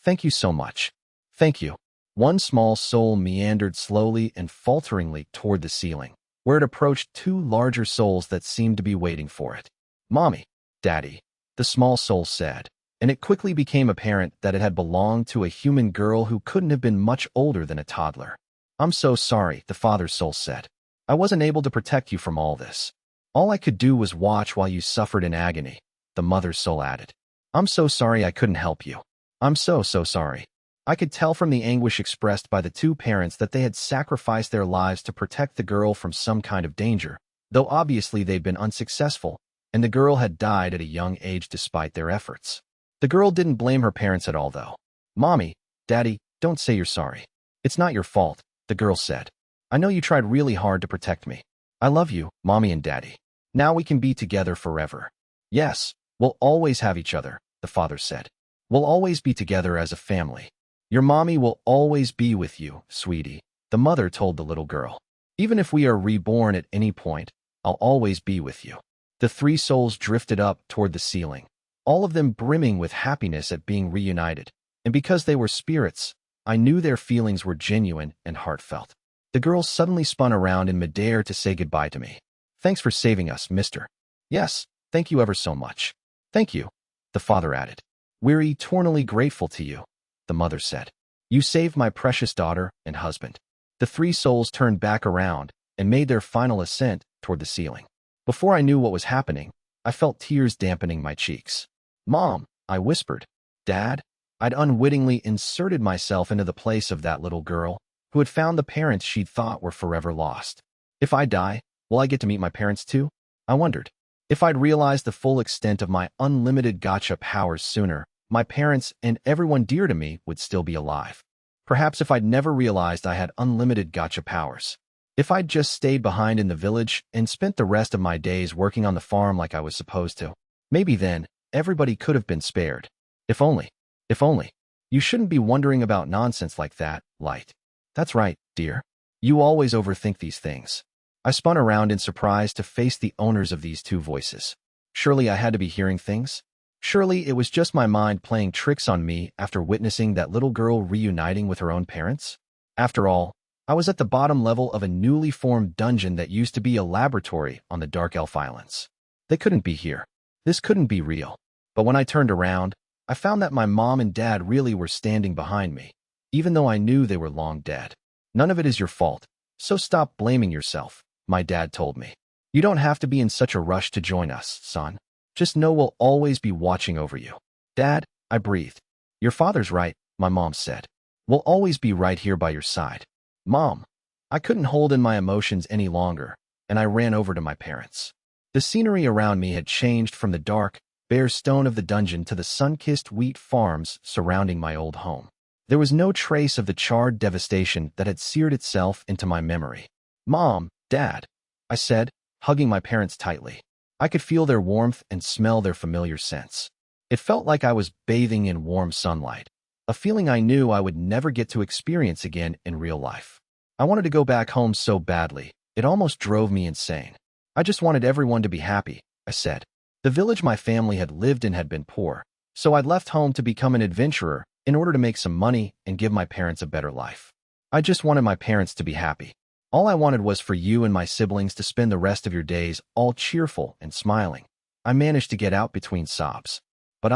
Thank you so much. Thank you. One small soul meandered slowly and falteringly toward the ceiling, where it approached two larger souls that seemed to be waiting for it. Mommy, Daddy, the small soul said, and it quickly became apparent that it had belonged to a human girl who couldn't have been much older than a toddler. I'm so sorry, the father soul said. I wasn't able to protect you from all this. All I could do was watch while you suffered in agony, the mother soul added. I'm so sorry I couldn't help you. I'm so sorry. I could tell from the anguish expressed by the two parents that they had sacrificed their lives to protect the girl from some kind of danger, though obviously they'd been unsuccessful, and the girl had died at a young age despite their efforts. The girl didn't blame her parents at all, though. Mommy, Daddy, don't say you're sorry. It's not your fault, the girl said. I know you tried really hard to protect me. I love you, Mommy and Daddy. Now we can be together forever. Yes, we'll always have each other, the father said. We'll always be together as a family. Your mommy will always be with you, sweetie, the mother told the little girl. Even if we are reborn at any point, I'll always be with you. The three souls drifted up toward the ceiling, all of them brimming with happiness at being reunited, and because they were spirits, I knew their feelings were genuine and heartfelt. The girl suddenly spun around in midair to say goodbye to me. Thanks for saving us, mister. Yes, thank you ever so much. Thank you, the father added. We're eternally grateful to you, the mother said. You saved my precious daughter and husband. The three souls turned back around and made their final ascent toward the ceiling. Before I knew what was happening, I felt tears dampening my cheeks. Mom, I whispered. Dad, I'd unwittingly inserted myself into the place of that little girl who had found the parents she'd thought were forever lost. If I die, will I get to meet my parents too? I wondered. If I'd realized the full extent of my unlimited gacha powers sooner, my parents and everyone dear to me would still be alive. Perhaps if I'd never realized I had unlimited gacha powers. If I'd just stayed behind in the village and spent the rest of my days working on the farm like I was supposed to, maybe then everybody could have been spared. If only. If only. You shouldn't be wondering about nonsense like that, Light. That's right, dear. You always overthink these things. I spun around in surprise to face the owners of these two voices. Surely I had to be hearing things? Surely it was just my mind playing tricks on me after witnessing that little girl reuniting with her own parents? After all, I was at the bottom level of a newly formed dungeon that used to be a laboratory on the Dark Elf Islands. They couldn't be here. This couldn't be real. But when I turned around, I found that my mom and dad really were standing behind me, even though I knew they were long dead. None of it is your fault, so stop blaming yourself, my dad told me. You don't have to be in such a rush to join us, son. Just know we'll always be watching over you. Dad, I breathed. Your father's right, my mom said. We'll always be right here by your side. Mom, I couldn't hold in my emotions any longer, and I ran over to my parents. The scenery around me had changed from the dark, bare stone of the dungeon to the sun-kissed wheat farms surrounding my old home. There was no trace of the charred devastation that had seared itself into my memory. Mom, Dad, I said, hugging my parents tightly. I could feel their warmth and smell their familiar scents. It felt like I was bathing in warm sunlight, a feeling I knew I would never get to experience again in real life. I wanted to go back home so badly, it almost drove me insane. I just wanted everyone to be happy, I said. The village my family had lived in had been poor, so I'd left home to become an adventurer in order to make some money and give my parents a better life. I just wanted my parents to be happy. All I wanted was for you and my siblings to spend the rest of your days all cheerful and smiling. I managed to get out between sobs. But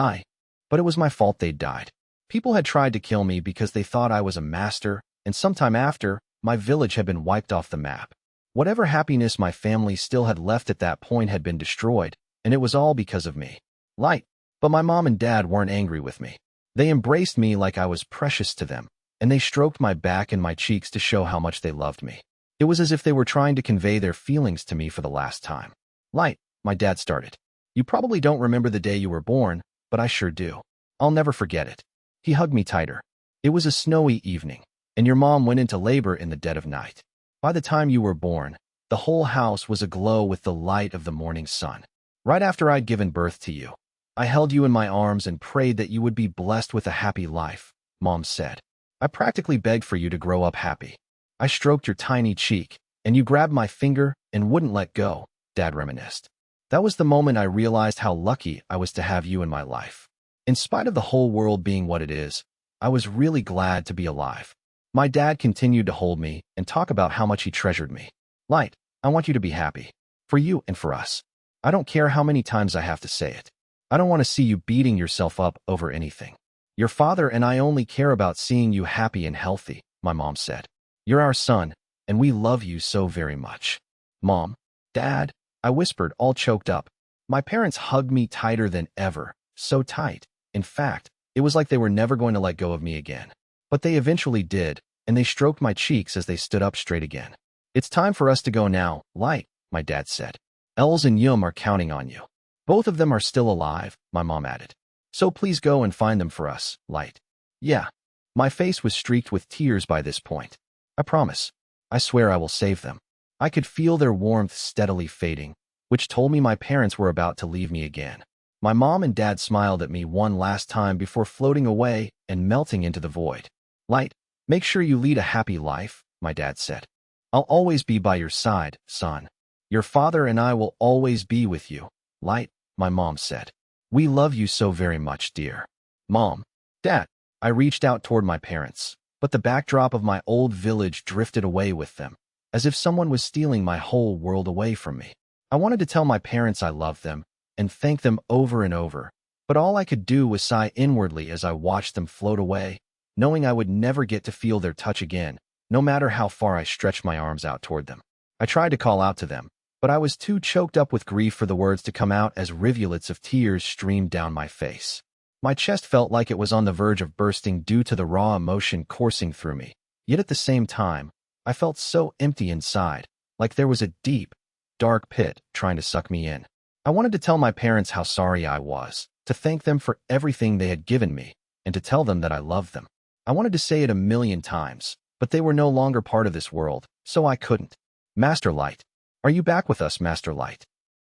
it was my fault they'd died. People had tried to kill me because they thought I was a master, and sometime after, my village had been wiped off the map. Whatever happiness my family still had left at that point had been destroyed, and it was all because of me. Light. But my mom and dad weren't angry with me. They embraced me like I was precious to them, and they stroked my back and my cheeks to show how much they loved me. It was as if they were trying to convey their feelings to me for the last time. Light, my dad started. You probably don't remember the day you were born, but I sure do. I'll never forget it. He hugged me tighter. It was a snowy evening, and your mom went into labor in the dead of night. By the time you were born, The whole house was aglow with the light of the morning sun. Right after I'd given birth to you, I held you in my arms and prayed that you would be blessed with a happy life, Mom said. I practically begged for you to grow up happy. I stroked your tiny cheek, and you grabbed my finger and wouldn't let go, Dad reminisced. That was the moment I realized how lucky I was to have you in my life. In spite of the whole world being what it is, I was really glad to be alive. My dad continued to hold me and talk about how much he treasured me. Light, I want you to be happy. For you and for us. I don't care how many times I have to say it. I don't want to see you beating yourself up over anything. Your father and I only care about seeing you happy and healthy, my mom said. You're our son, and we love you so very much. Mom, Dad, I whispered, all choked up. My parents hugged me tighter than ever, so tight. In fact, it was like they were never going to let go of me again. But they eventually did, and they stroked my cheeks as they stood up straight again. It's time for us to go now, Light, my dad said. Els and Yum are counting on you. Both of them are still alive, my mom added. So please go and find them for us, Light. Yeah. My face was streaked with tears by this point. I promise. I swear I will save them. I could feel their warmth steadily fading, which told me my parents were about to leave me again. My mom and dad smiled at me one last time before floating away and melting into the void. Light, make sure you lead a happy life, my dad said. I'll always be by your side, son. Your father and I will always be with you, Light, my mom said. We love you so very much, dear. Mom, Dad, I reached out toward my parents, but the backdrop of my old village drifted away with them, as if someone was stealing my whole world away from me. I wanted to tell my parents I loved them and thank them over and over, but all I could do was sigh inwardly as I watched them float away, knowing I would never get to feel their touch again, no matter how far I stretched my arms out toward them. I tried to call out to them, but I was too choked up with grief for the words to come out as rivulets of tears streamed down my face. My chest felt like it was on the verge of bursting due to the raw emotion coursing through me, yet at the same time, I felt so empty inside, like there was a deep, dark pit trying to suck me in. I wanted to tell my parents how sorry I was, to thank them for everything they had given me, and to tell them that I loved them. I wanted to say it 1,000,000 times, but they were no longer part of this world, so I couldn't. Master Light. Are you back with us, Master Light?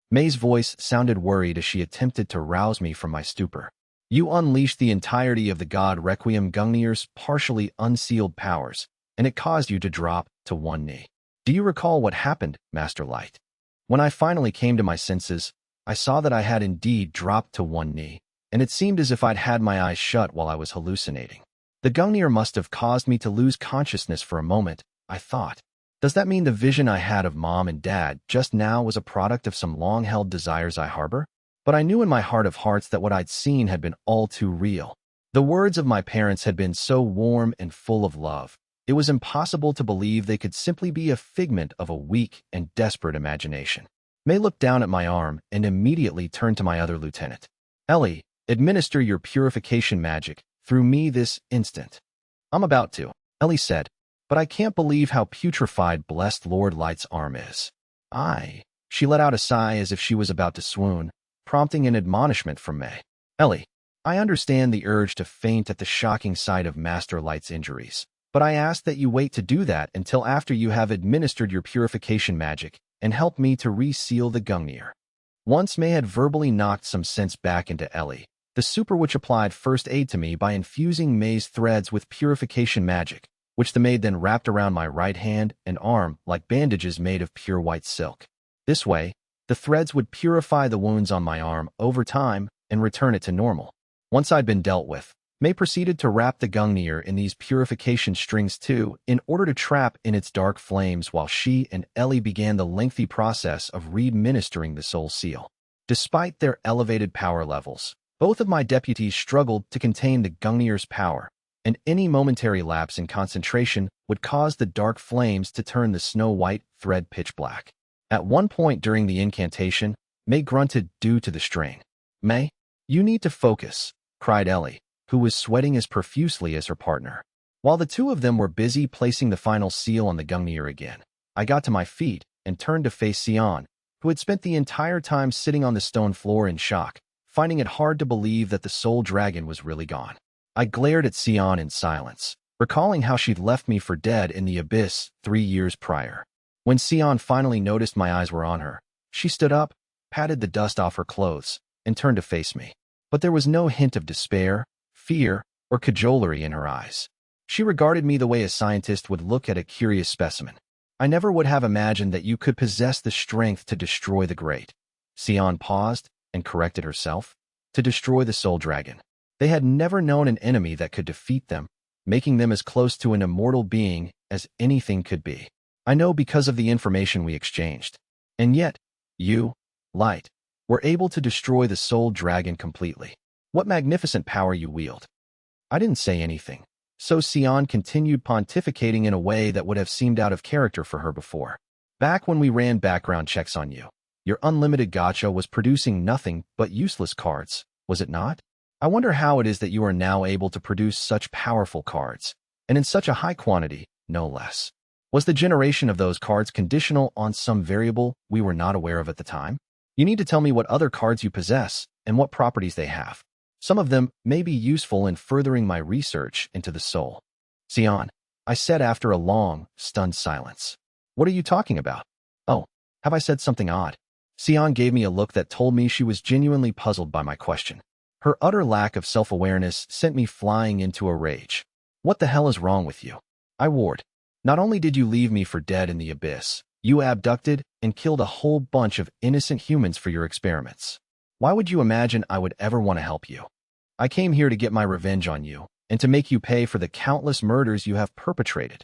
May's voice sounded worried as she attempted to rouse me from my stupor. You unleashed the entirety of the god Requiem Gungnir's partially unsealed powers, and it caused you to drop to one knee. Do you recall what happened, Master Light? When I finally came to my senses, I saw that I had indeed dropped to one knee, and it seemed as if I'd had my eyes shut while I was hallucinating. The Gungnir must have caused me to lose consciousness for a moment, I thought. Does that mean the vision I had of Mom and Dad just now was a product of some long-held desires I harbor? But I knew in my heart of hearts that what I'd seen had been all too real. The words of my parents had been so warm and full of love, it was impossible to believe they could simply be a figment of a weak and desperate imagination. May looked down at my arm and immediately turned to my other lieutenant. Ellie, administer your purification magic through me this instant. I'm about to, Ellie said, but I can't believe how putrefied blessed Lord Light's arm is. She let out a sigh as if she was about to swoon, prompting an admonishment from May. Ellie, I understand the urge to faint at the shocking sight of Master Light's injuries, but I ask that you wait to do that until after you have administered your purification magic and help me to reseal the Gungnir. Once May had verbally knocked some sense back into Ellie, the super witch applied first aid to me by infusing May's threads with purification magic, which the maid then wrapped around my right hand and arm like bandages made of pure white silk. This way, the threads would purify the wounds on my arm over time and return it to normal. Once I'd been dealt with, May proceeded to wrap the Gungnir in these purification strings too, in order to trap in its dark flames while she and Ellie began the lengthy process of re-ministering the soul seal. Despite their elevated power levels, both of my deputies struggled to contain the Gungnir's power, and any momentary lapse in concentration would cause the dark flames to turn the snow-white thread pitch black. At one point during the incantation, May grunted due to the strain. May, you need to focus, cried Ellie, who was sweating as profusely as her partner. While the two of them were busy placing the final seal on the Gungnir again, I got to my feet and turned to face Sion, who had spent the entire time sitting on the stone floor in shock, finding it hard to believe that the soul dragon was really gone. I glared at Sion in silence, recalling how she'd left me for dead in the abyss 3 years prior. When Sion finally noticed my eyes were on her, she stood up, patted the dust off her clothes, and turned to face me. But there was no hint of despair, fear, or cajolery in her eyes. She regarded me the way a scientist would look at a curious specimen. I never would have imagined that you could possess the strength to destroy the great. Sion paused and corrected herself. To destroy the soul dragon. They had never known an enemy that could defeat them, making them as close to an immortal being as anything could be. I know because of the information we exchanged. And yet, you, Light, were able to destroy the soul dragon completely. What magnificent power you wield. I didn't say anything, so Sion continued pontificating in a way that would have seemed out of character for her before. Back when we ran background checks on you, your Unlimited Gacha was producing nothing but useless cards, was it not? I wonder how it is that you are now able to produce such powerful cards, and in such a high quantity, no less. Was the generation of those cards conditional on some variable we were not aware of at the time? You need to tell me what other cards you possess and what properties they have. Some of them may be useful in furthering my research into the soul. Sion, I said after a long, stunned silence. What are you talking about? Oh, have I said something odd? Sion gave me a look that told me she was genuinely puzzled by my question. Her utter lack of self-awareness sent me flying into a rage. What the hell is wrong with you? I roared. Not only did you leave me for dead in the abyss, you abducted and killed a whole bunch of innocent humans for your experiments. Why would you imagine I would ever want to help you? I came here to get my revenge on you and to make you pay for the countless murders you have perpetrated.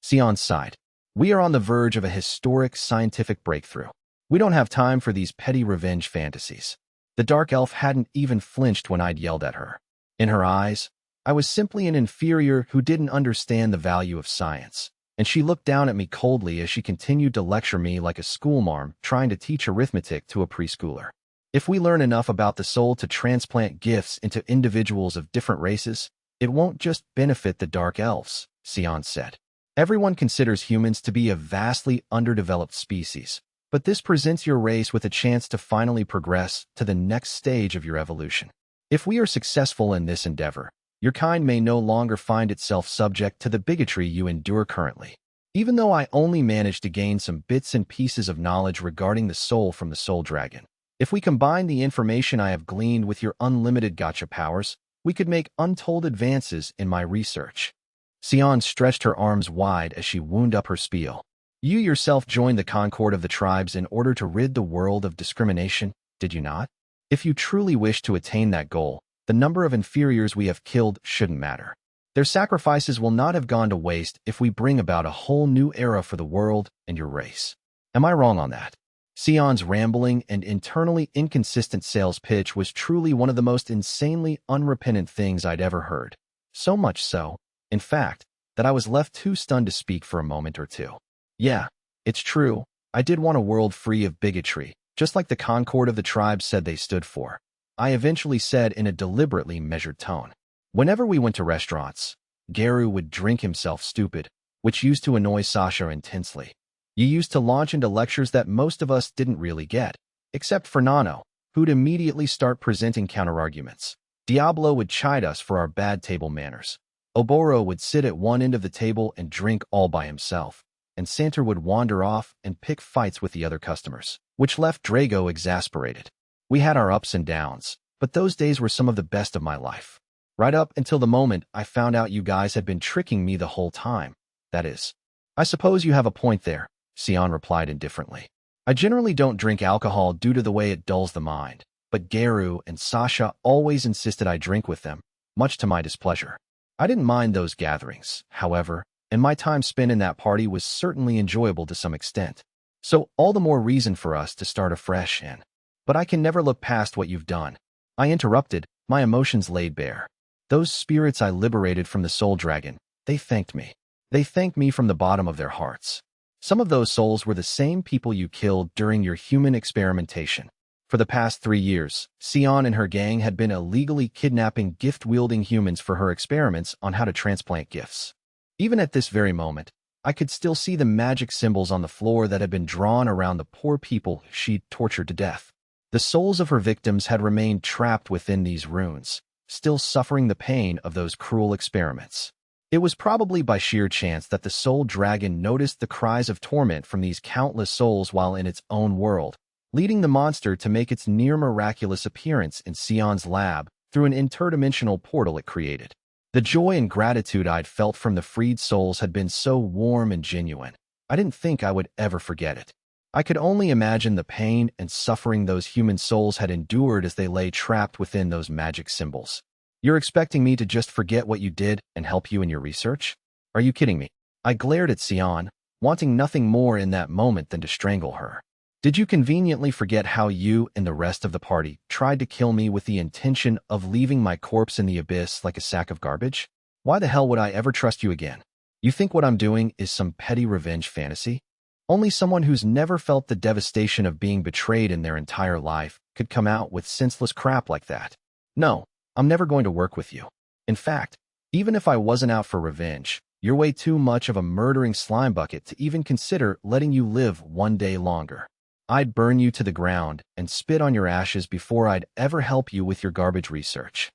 Sion sighed. We are on the verge of a historic scientific breakthrough. We don't have time for these petty revenge fantasies. The dark elf hadn't even flinched when I'd yelled at her. In her eyes, I was simply an inferior who didn't understand the value of science, and she looked down at me coldly as she continued to lecture me like a schoolmarm trying to teach arithmetic to a preschooler. If we learn enough about the soul to transplant gifts into individuals of different races, it won't just benefit the dark elves, Sion said. Everyone considers humans to be a vastly underdeveloped species, but this presents your race with a chance to finally progress to the next stage of your evolution. If we are successful in this endeavor, your kind may no longer find itself subject to the bigotry you endure currently. Even though I only managed to gain some bits and pieces of knowledge regarding the soul from the soul dragon, if we combine the information I have gleaned with your unlimited gacha powers, we could make untold advances in my research. Sion stretched her arms wide as she wound up her spiel. You yourself joined the Concord of the tribes in order to rid the world of discrimination, did you not? If you truly wish to attain that goal, the number of inferiors we have killed shouldn't matter. Their sacrifices will not have gone to waste if we bring about a whole new era for the world and your race. Am I wrong on that? Sion's rambling and internally inconsistent sales pitch was truly one of the most insanely unrepentant things I'd ever heard. So much so, in fact, that I was left too stunned to speak for a moment or two. Yeah, it's true. I did want a world free of bigotry, just like the Concord of the tribes said they stood for. I eventually said in a deliberately measured tone. Whenever we went to restaurants, Garu would drink himself stupid, which used to annoy Sasha intensely. You used to launch into lectures that most of us didn't really get, except for Nano, who'd immediately start presenting counterarguments. Diablo would chide us for our bad table manners. Oboro would sit at one end of the table and drink all by himself, and Santer would wander off and pick fights with the other customers, which left Drago exasperated. We had our ups and downs, but those days were some of the best of my life. Right up until the moment I found out you guys had been tricking me the whole time. That is. I suppose you have a point there, Sion replied indifferently. I generally don't drink alcohol due to the way it dulls the mind, but Garu and Sasha always insisted I drink with them, much to my displeasure. I didn't mind those gatherings, however, and my time spent in that party was certainly enjoyable to some extent. So all the more reason for us to start afresh and... But I can never look past what you've done. I interrupted, my emotions laid bare. Those spirits I liberated from the soul dragon, they thanked me. They thanked me from the bottom of their hearts. Some of those souls were the same people you killed during your human experimentation. For the past 3 years, Sion and her gang had been illegally kidnapping gift-wielding humans for her experiments on how to transplant gifts. Even at this very moment, I could still see the magic symbols on the floor that had been drawn around the poor people she'd tortured to death. The souls of her victims had remained trapped within these runes, still suffering the pain of those cruel experiments. It was probably by sheer chance that the soul dragon noticed the cries of torment from these countless souls while in its own world, leading the monster to make its near-miraculous appearance in Sion's lab through an interdimensional portal it created. The joy and gratitude I'd felt from the freed souls had been so warm and genuine. I didn't think I would ever forget it. I could only imagine the pain and suffering those human souls had endured as they lay trapped within those magic symbols. You're expecting me to just forget what you did and help you in your research? Are you kidding me? I glared at Sion, wanting nothing more in that moment than to strangle her. Did you conveniently forget how you and the rest of the party tried to kill me with the intention of leaving my corpse in the abyss like a sack of garbage? Why the hell would I ever trust you again? You think what I'm doing is some petty revenge fantasy? Only someone who's never felt the devastation of being betrayed in their entire life could come out with senseless crap like that. No, I'm never going to work with you. In fact, even if I wasn't out for revenge, you're way too much of a murdering slime bucket to even consider letting you live one day longer. I'd burn you to the ground and spit on your ashes before I'd ever help you with your garbage research.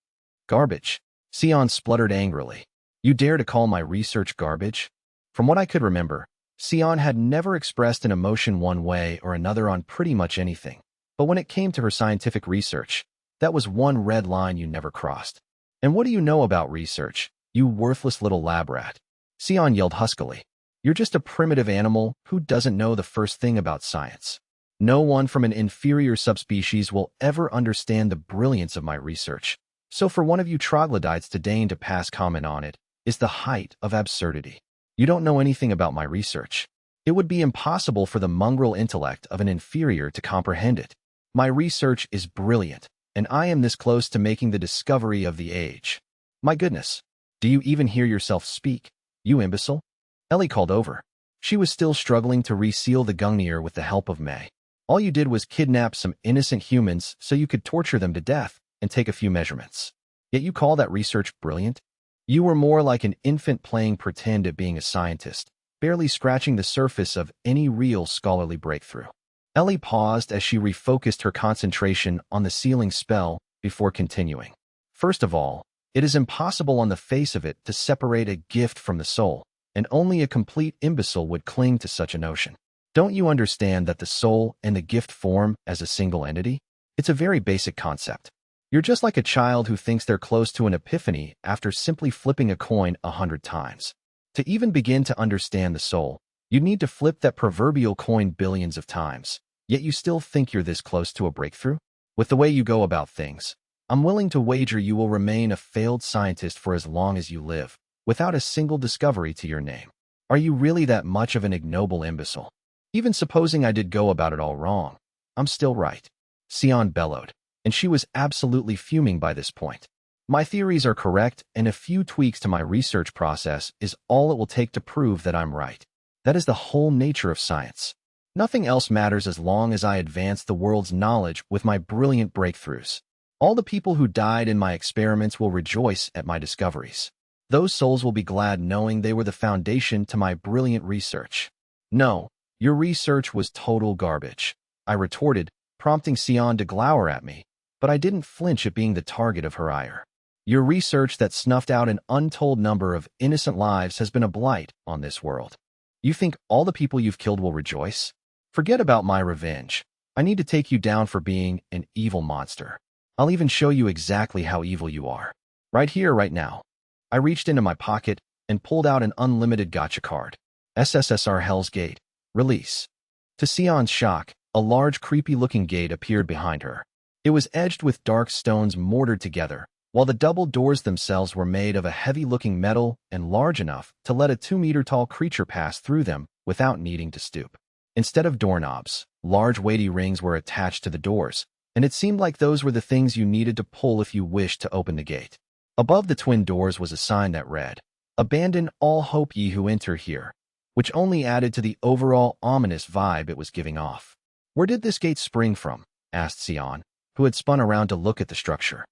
Garbage? Sion spluttered angrily. You dare to call my research garbage? From what I could remember, Sion had never expressed an emotion one way or another on pretty much anything. But when it came to her scientific research, that was one red line you never crossed. And what do you know about research, you worthless little lab rat? Sion yelled huskily. You're just a primitive animal who doesn't know the first thing about science. No one from an inferior subspecies will ever understand the brilliance of my research. So for one of you troglodytes to deign to pass comment on it is the height of absurdity. You don't know anything about my research. It would be impossible for the mongrel intellect of an inferior to comprehend it. My research is brilliant, and I am this close to making the discovery of the age. My goodness, do you even hear yourself speak, you imbecile? Ellie called over. She was still struggling to reseal the Gungnir with the help of May. All you did was kidnap some innocent humans so you could torture them to death and take a few measurements. Yet you call that research brilliant? You were more like an infant playing pretend at being a scientist, barely scratching the surface of any real scholarly breakthrough. Ellie paused as she refocused her concentration on the sealing spell before continuing. First of all, it is impossible on the face of it to separate a gift from the soul, and only a complete imbecile would cling to such a notion. Don't you understand that the soul and the gift form as a single entity? It's a very basic concept. You're just like a child who thinks they're close to an epiphany after simply flipping a coin 100 times. To even begin to understand the soul, you need to flip that proverbial coin billions of times, yet you still think you're this close to a breakthrough? With the way you go about things, I'm willing to wager you will remain a failed scientist for as long as you live, without a single discovery to your name. Are you really that much of an ignoble imbecile? Even supposing I did go about it all wrong, I'm still right. Sion bellowed, and she was absolutely fuming by this point. My theories are correct, and a few tweaks to my research process is all it will take to prove that I'm right. That is the whole nature of science. Nothing else matters as long as I advance the world's knowledge with my brilliant breakthroughs. All the people who died in my experiments will rejoice at my discoveries. Those souls will be glad knowing they were the foundation to my brilliant research. No, your research was total garbage, I retorted, prompting Sion to glower at me, but I didn't flinch at being the target of her ire. Your research that snuffed out an untold number of innocent lives has been a blight on this world. You think all the people you've killed will rejoice? Forget about my revenge. I need to take you down for being an evil monster. I'll even show you exactly how evil you are. Right here, right now. I reached into my pocket and pulled out an Unlimited Gacha card. SSSR Hell's Gate. Release. To Sion's shock, a large creepy-looking gate appeared behind her. It was edged with dark stones mortared together, while the double doors themselves were made of a heavy-looking metal and large enough to let a 2-meter-tall creature pass through them without needing to stoop. Instead of doorknobs, large weighty rings were attached to the doors, and it seemed like those were the things you needed to pull if you wished to open the gate. Above the twin doors was a sign that read, "Abandon all hope ye who enter here," which only added to the overall ominous vibe it was giving off. Where did this gate spring from? Asked Sion, who had spun around to look at the structure.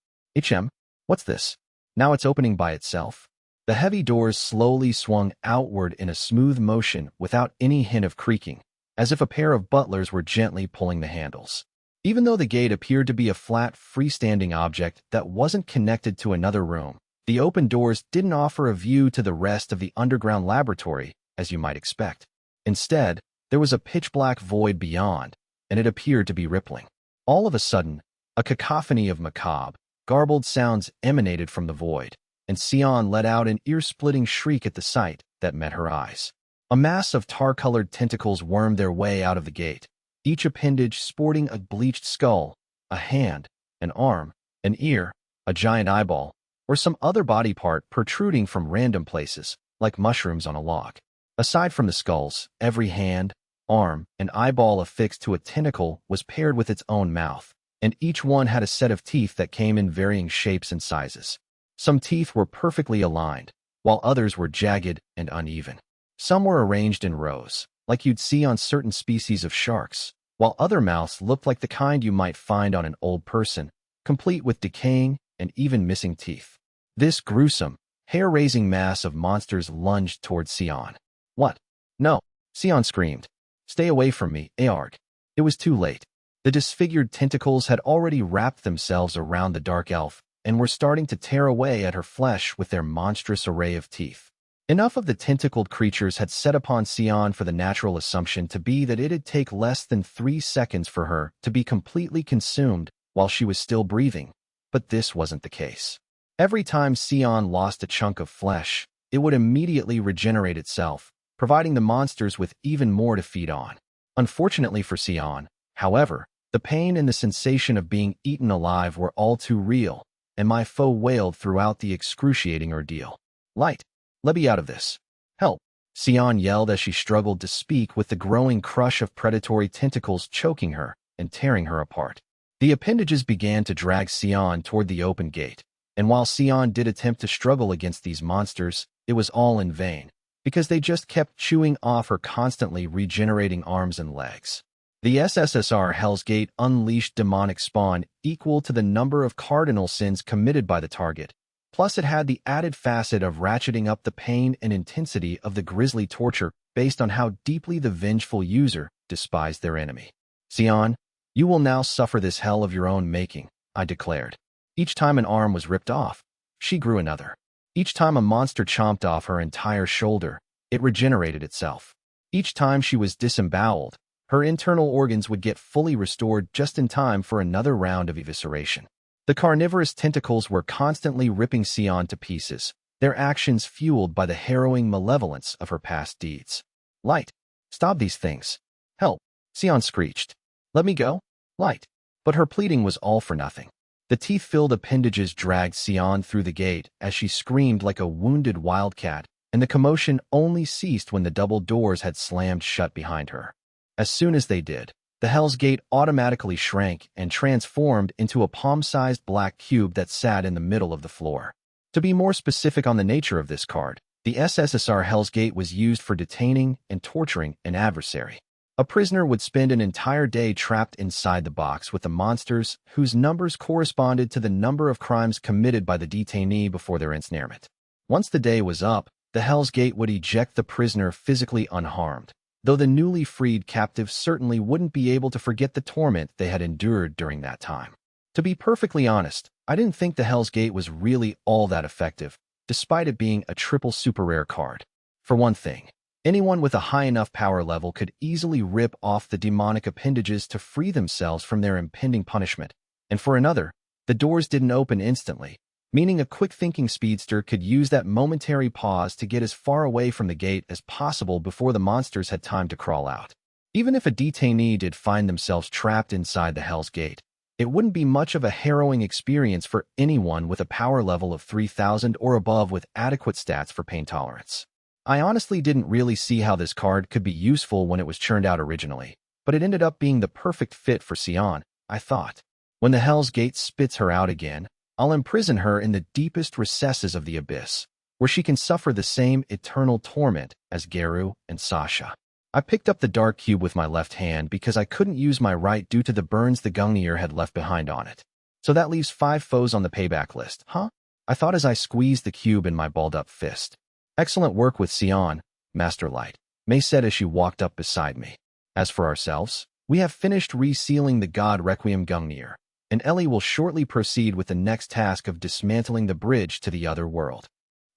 What's this? Now it's opening by itself. The heavy doors slowly swung outward in a smooth motion without any hint of creaking, as if a pair of butlers were gently pulling the handles. Even though the gate appeared to be a flat, freestanding object that wasn't connected to another room, The open doors didn't offer a view to the rest of the underground laboratory, as you might expect. Instead, there was a pitch-black void beyond, and it appeared to be rippling. All of a sudden, a cacophony of macabre, garbled sounds emanated from the void, and Sion let out an ear-splitting shriek at the sight that met her eyes. A mass of tar-colored tentacles wormed their way out of the gate, each appendage sporting a bleached skull, a hand, an arm, an ear, a giant eyeball, or some other body part protruding from random places, like mushrooms on a log. Aside from the skulls, every hand, arm, and eyeball affixed to a tentacle was paired with its own mouth, and each one had a set of teeth that came in varying shapes and sizes. Some teeth were perfectly aligned, while others were jagged and uneven. Some were arranged in rows, like you'd see on certain species of sharks, while other mouths looked like the kind you might find on an old person, complete with decaying and even missing teeth. This gruesome, hair-raising mass of monsters lunged toward Sion. "What? No!" Sion screamed. "Stay away from me, Aarg." It was too late. The disfigured tentacles had already wrapped themselves around the dark elf and were starting to tear away at her flesh with their monstrous array of teeth. Enough of the tentacled creatures had set upon Sion for the natural assumption to be that it'd take less than 3 seconds for her to be completely consumed while she was still breathing, but this wasn't the case. Every time Sion lost a chunk of flesh, it would immediately regenerate itself, providing the monsters with even more to feed on. Unfortunately for Sion, however, the pain and the sensation of being eaten alive were all too real, and my foe wailed throughout the excruciating ordeal. "Light, let me out of this. Help!" Sion yelled as she struggled to speak with the growing crush of predatory tentacles choking her and tearing her apart. The appendages began to drag Sion toward the open gate, and while Sion did attempt to struggle against these monsters, it was all in vain, because they just kept chewing off her constantly regenerating arms and legs. The SSSR Hell's Gate unleashed demonic spawn equal to the number of cardinal sins committed by the target, plus it had the added facet of ratcheting up the pain and intensity of the grisly torture based on how deeply the vengeful user despised their enemy. "Sion, you will now suffer this hell of your own making," I declared. Each time an arm was ripped off, she grew another. Each time a monster chomped off her entire shoulder, it regenerated itself. Each time she was disemboweled, her internal organs would get fully restored just in time for another round of evisceration. The carnivorous tentacles were constantly ripping Sion to pieces, their actions fueled by the harrowing malevolence of her past deeds. "Light, stop these things. Help!" Sion screeched. "Let me go, Light." But her pleading was all for nothing. The teeth-filled appendages dragged Sion through the gate as she screamed like a wounded wildcat, and the commotion only ceased when the double doors had slammed shut behind her. As soon as they did, the Hell's Gate automatically shrank and transformed into a palm-sized black cube that sat in the middle of the floor. To be more specific on the nature of this card, the SSSR Hell's Gate was used for detaining and torturing an adversary. A prisoner would spend an entire day trapped inside the box with the monsters whose numbers corresponded to the number of crimes committed by the detainee before their ensnarement. Once the day was up, the Hell's Gate would eject the prisoner physically unharmed, though the newly freed captives certainly wouldn't be able to forget the torment they had endured during that time. To be perfectly honest, I didn't think the Hell's Gate was really all that effective, despite it being a triple super rare card. For one thing, anyone with a high enough power level could easily rip off the demonic appendages to free themselves from their impending punishment. And for another, the doors didn't open instantly, meaning a quick-thinking speedster could use that momentary pause to get as far away from the gate as possible before the monsters had time to crawl out. Even if a detainee did find themselves trapped inside the Hell's Gate, it wouldn't be much of a harrowing experience for anyone with a power level of 3,000 or above with adequate stats for pain tolerance. I honestly didn't really see how this card could be useful when it was churned out originally, but it ended up being the perfect fit for Sion, I thought. When the Hell's Gate spits her out again, I'll imprison her in the deepest recesses of the abyss, where she can suffer the same eternal torment as Geru and Sasha. I picked up the dark cube with my left hand because I couldn't use my right due to the burns the Gungnir had left behind on it. So that leaves 5 foes on the payback list, huh? I thought as I squeezed the cube in my balled-up fist. "Excellent work with Sion, Master Light," May said as she walked up beside me. "As for ourselves, we have finished resealing the God Requiem Gungnir, and Ellie will shortly proceed with the next task of dismantling the bridge to the other world.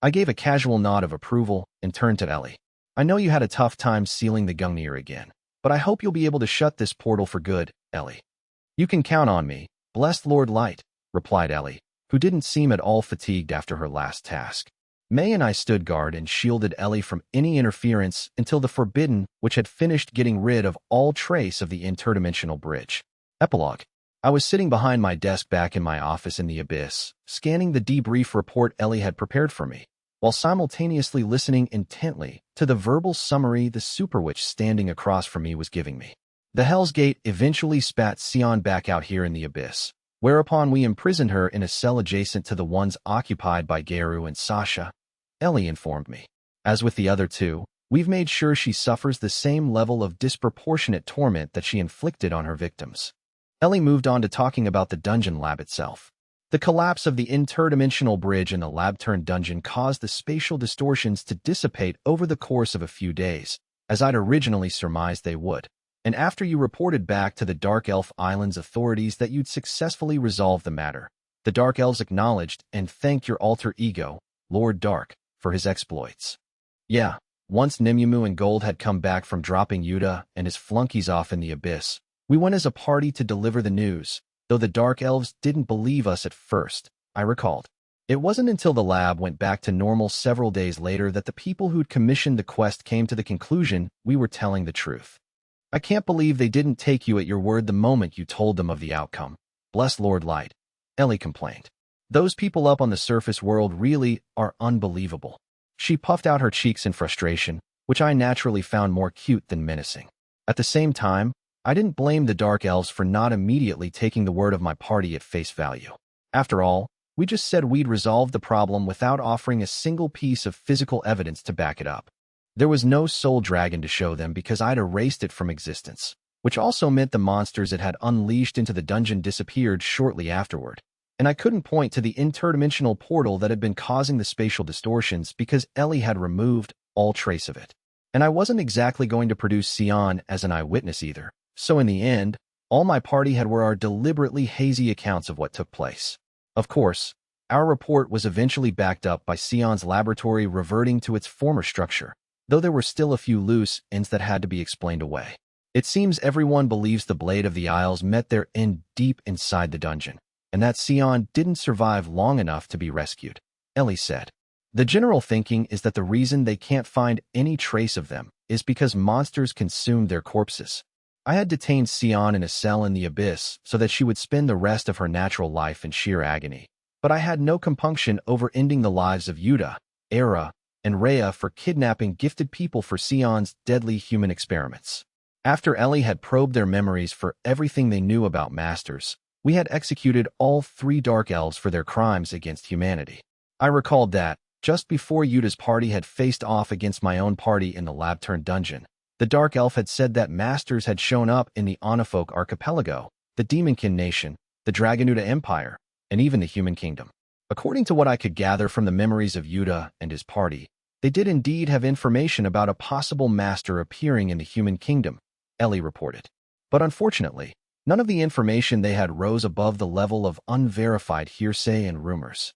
I gave a casual nod of approval and turned to Ellie. I know you had a tough time sealing the Gungnir again, but I hope you'll be able to shut this portal for good, Ellie. You can count on me, blessed Lord Light, replied Ellie, who didn't seem at all fatigued after her last task. May and I stood guard and shielded Ellie from any interference until the Forbidden, which had finished getting rid of all trace of the interdimensional bridge. Epilogue. I was sitting behind my desk back in my office in the Abyss, scanning the debrief report Ellie had prepared for me, while simultaneously listening intently to the verbal summary the super witch standing across from me was giving me. The Hell's Gate eventually spat Sion back out here in the Abyss, whereupon we imprisoned her in a cell adjacent to the ones occupied by Geru and Sasha, Ellie informed me. As with the other two, we've made sure she suffers the same level of disproportionate torment that she inflicted on her victims. Ellie moved on to talking about the dungeon lab itself. The collapse of the interdimensional bridge in the lab-turned-dungeon caused the spatial distortions to dissipate over the course of a few days, as I'd originally surmised they would. And after you reported back to the Dark Elf Islands authorities that you'd successfully resolved the matter, the Dark Elves acknowledged and thanked your alter ego, Lord Dark, for his exploits. Yeah, once Nimumu and Gold had come back from dropping Yuta and his flunkies off in the Abyss, we went as a party to deliver the news, though the Dark Elves didn't believe us at first, I recalled. It wasn't until the lab went back to normal several days later that the people who'd commissioned the quest came to the conclusion we were telling the truth. I can't believe they didn't take you at your word the moment you told them of the outcome. Bless Lord Light, Ellie complained. Those people up on the surface world really are unbelievable. She puffed out her cheeks in frustration, which I naturally found more cute than menacing. At the same time, I didn't blame the Dark Elves for not immediately taking the word of my party at face value. After all, we just said we'd resolve the problem without offering a single piece of physical evidence to back it up. There was no soul dragon to show them because I'd erased it from existence, which also meant the monsters it had unleashed into the dungeon disappeared shortly afterward. And I couldn't point to the interdimensional portal that had been causing the spatial distortions because Ellie had removed all trace of it. And I wasn't exactly going to produce Sion as an eyewitness either. So in the end, all my party had were our deliberately hazy accounts of what took place. Of course, our report was eventually backed up by Sion's laboratory reverting to its former structure, though there were still a few loose ends that had to be explained away. It seems everyone believes the Blade of the Isles met their end deep inside the dungeon, and that Sion didn't survive long enough to be rescued, Ellie said. The general thinking is that the reason they can't find any trace of them is because monsters consumed their corpses. I had detained Sion in a cell in the Abyss so that she would spend the rest of her natural life in sheer agony, but I had no compunction over ending the lives of Yuta, Era, and Rhea for kidnapping gifted people for Sion's deadly human experiments. After Ellie had probed their memories for everything they knew about Masters, we had executed all 3 Dark Elves for their crimes against humanity. I recalled that, just before Yuta's party had faced off against my own party in the lab-turned-dungeon, the Dark Elf had said that Masters had shown up in the Onifolk Archipelago, the Demonkin Nation, the Dragonuta Empire, and even the Human Kingdom. According to what I could gather from the memories of Yuta and his party, they did indeed have information about a possible master appearing in the Human Kingdom, Ellie reported. But unfortunately, none of the information they had rose above the level of unverified hearsay and rumors.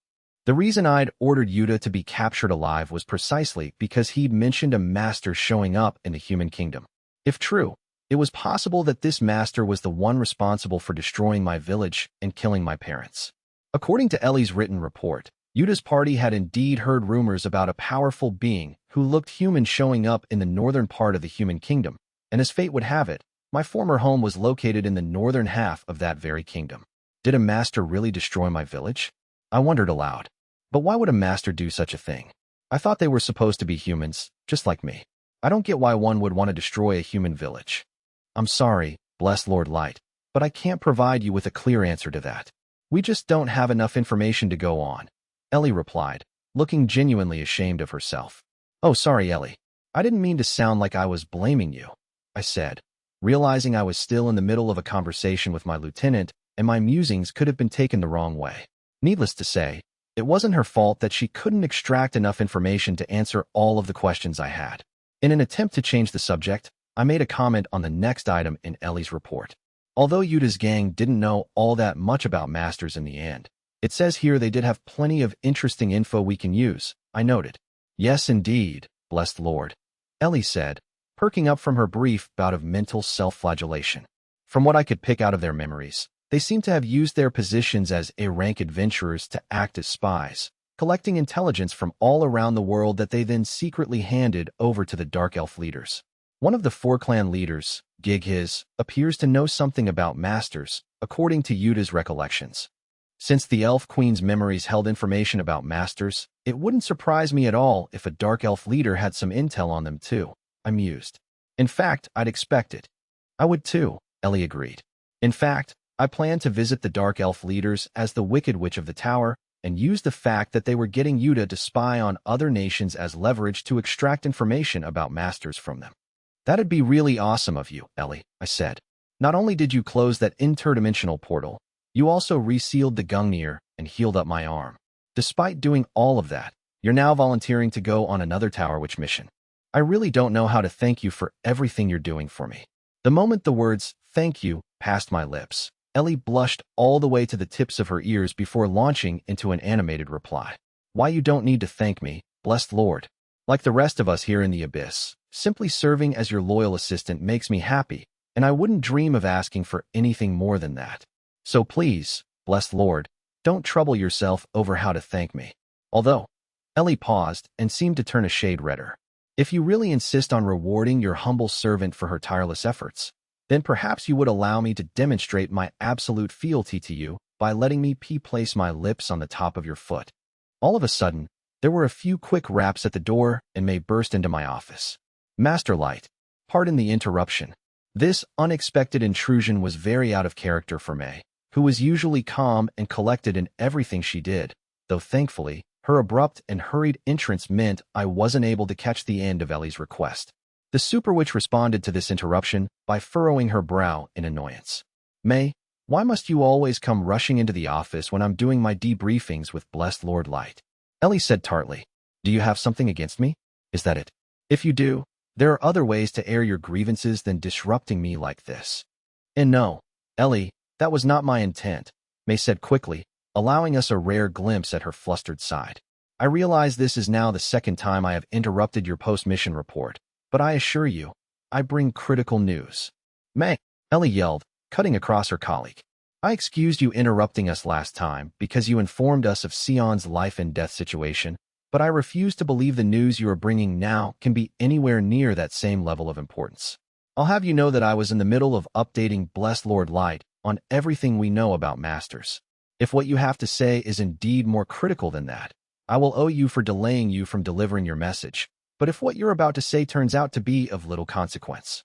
The reason I'd ordered Yuta to be captured alive was precisely because he'd mentioned a master showing up in the Human Kingdom. If true, it was possible that this master was the one responsible for destroying my village and killing my parents. According to Ellie's written report, Yuta's party had indeed heard rumors about a powerful being who looked human showing up in the northern part of the Human Kingdom, and as fate would have it, my former home was located in the northern half of that very kingdom. Did a master really destroy my village? I wondered aloud. But why would a master do such a thing? I thought they were supposed to be humans, just like me. I don't get why one would want to destroy a human village. I'm sorry, bless Lord Light, but I can't provide you with a clear answer to that. We just don't have enough information to go on, Ellie replied, looking genuinely ashamed of herself. Oh, sorry, Ellie. I didn't mean to sound like I was blaming you, I said, realizing I was still in the middle of a conversation with my lieutenant and my musings could have been taken the wrong way. Needless to say, it wasn't her fault that she couldn't extract enough information to answer all of the questions I had. In an attempt to change the subject, I made a comment on the next item in Ellie's report. Although Yuta's gang didn't know all that much about masters in the end, it says here they did have plenty of interesting info we can use, I noted. Yes, indeed, blessed Lord, Ellie said, perking up from her brief bout of mental self-flagellation. From what I could pick out of their memories, they seem to have used their positions as A-rank adventurers to act as spies, collecting intelligence from all around the world that they then secretly handed over to the Dark Elf leaders. One of the 4 clan leaders, Gighiz, appears to know something about masters, according to Yuta's recollections. Since the Elf Queen's memories held information about masters, it wouldn't surprise me at all if a Dark Elf leader had some intel on them too, I mused. In fact, I'd expect it. I would too, Ellie agreed. In fact, I plan to visit the Dark Elf leaders as the Wicked Witch of the Tower and use the fact that they were getting Yuta to spy on other nations as leverage to extract information about masters from them. That'd be really awesome of you, Ellie, I said. Not only did you close that interdimensional portal, you also resealed the Gungnir and healed up my arm. Despite doing all of that, you're now volunteering to go on another Tower Witch mission. I really don't know how to thank you for everything you're doing for me. The moment the words, thank you, passed my lips, Ellie blushed all the way to the tips of her ears before launching into an animated reply. Why, you don't need to thank me, blessed Lord. Like the rest of us here in the Abyss, simply serving as your loyal assistant makes me happy, and I wouldn't dream of asking for anything more than that. So please, blessed Lord, don't trouble yourself over how to thank me. Although, Ellie paused and seemed to turn a shade redder. If you really insist on rewarding your humble servant for her tireless efforts, then perhaps you would allow me to demonstrate my absolute fealty to you by letting me place my lips on the top of your foot. All of a sudden, there were a few quick raps at the door and May burst into my office. Master Light, pardon the interruption. This unexpected intrusion was very out of character for May, who was usually calm and collected in everything she did, though thankfully, her abrupt and hurried entrance meant I wasn't able to catch the end of Ellie's request. The Super Witch responded to this interruption by furrowing her brow in annoyance. May, why must you always come rushing into the office when I'm doing my debriefings with Blessed Lord Light? Ellie said tartly. Do you have something against me? Is that it? If you do, there are other ways to air your grievances than disrupting me like this. And no, Ellie, that was not my intent, May said quickly, allowing us a rare glimpse at her flustered side. I realize this is now the second time I have interrupted your post-mission report, but I assure you, I bring critical news. May, Ellie yelled, cutting across her colleague. I excused you interrupting us last time because you informed us of Sion's life and death situation, but I refuse to believe the news you are bringing now can be anywhere near that same level of importance. I'll have you know that I was in the middle of updating Blessed Lord Light on everything we know about Masters. If what you have to say is indeed more critical than that, I will owe you for delaying you from delivering your message. But if what you're about to say turns out to be of little consequence.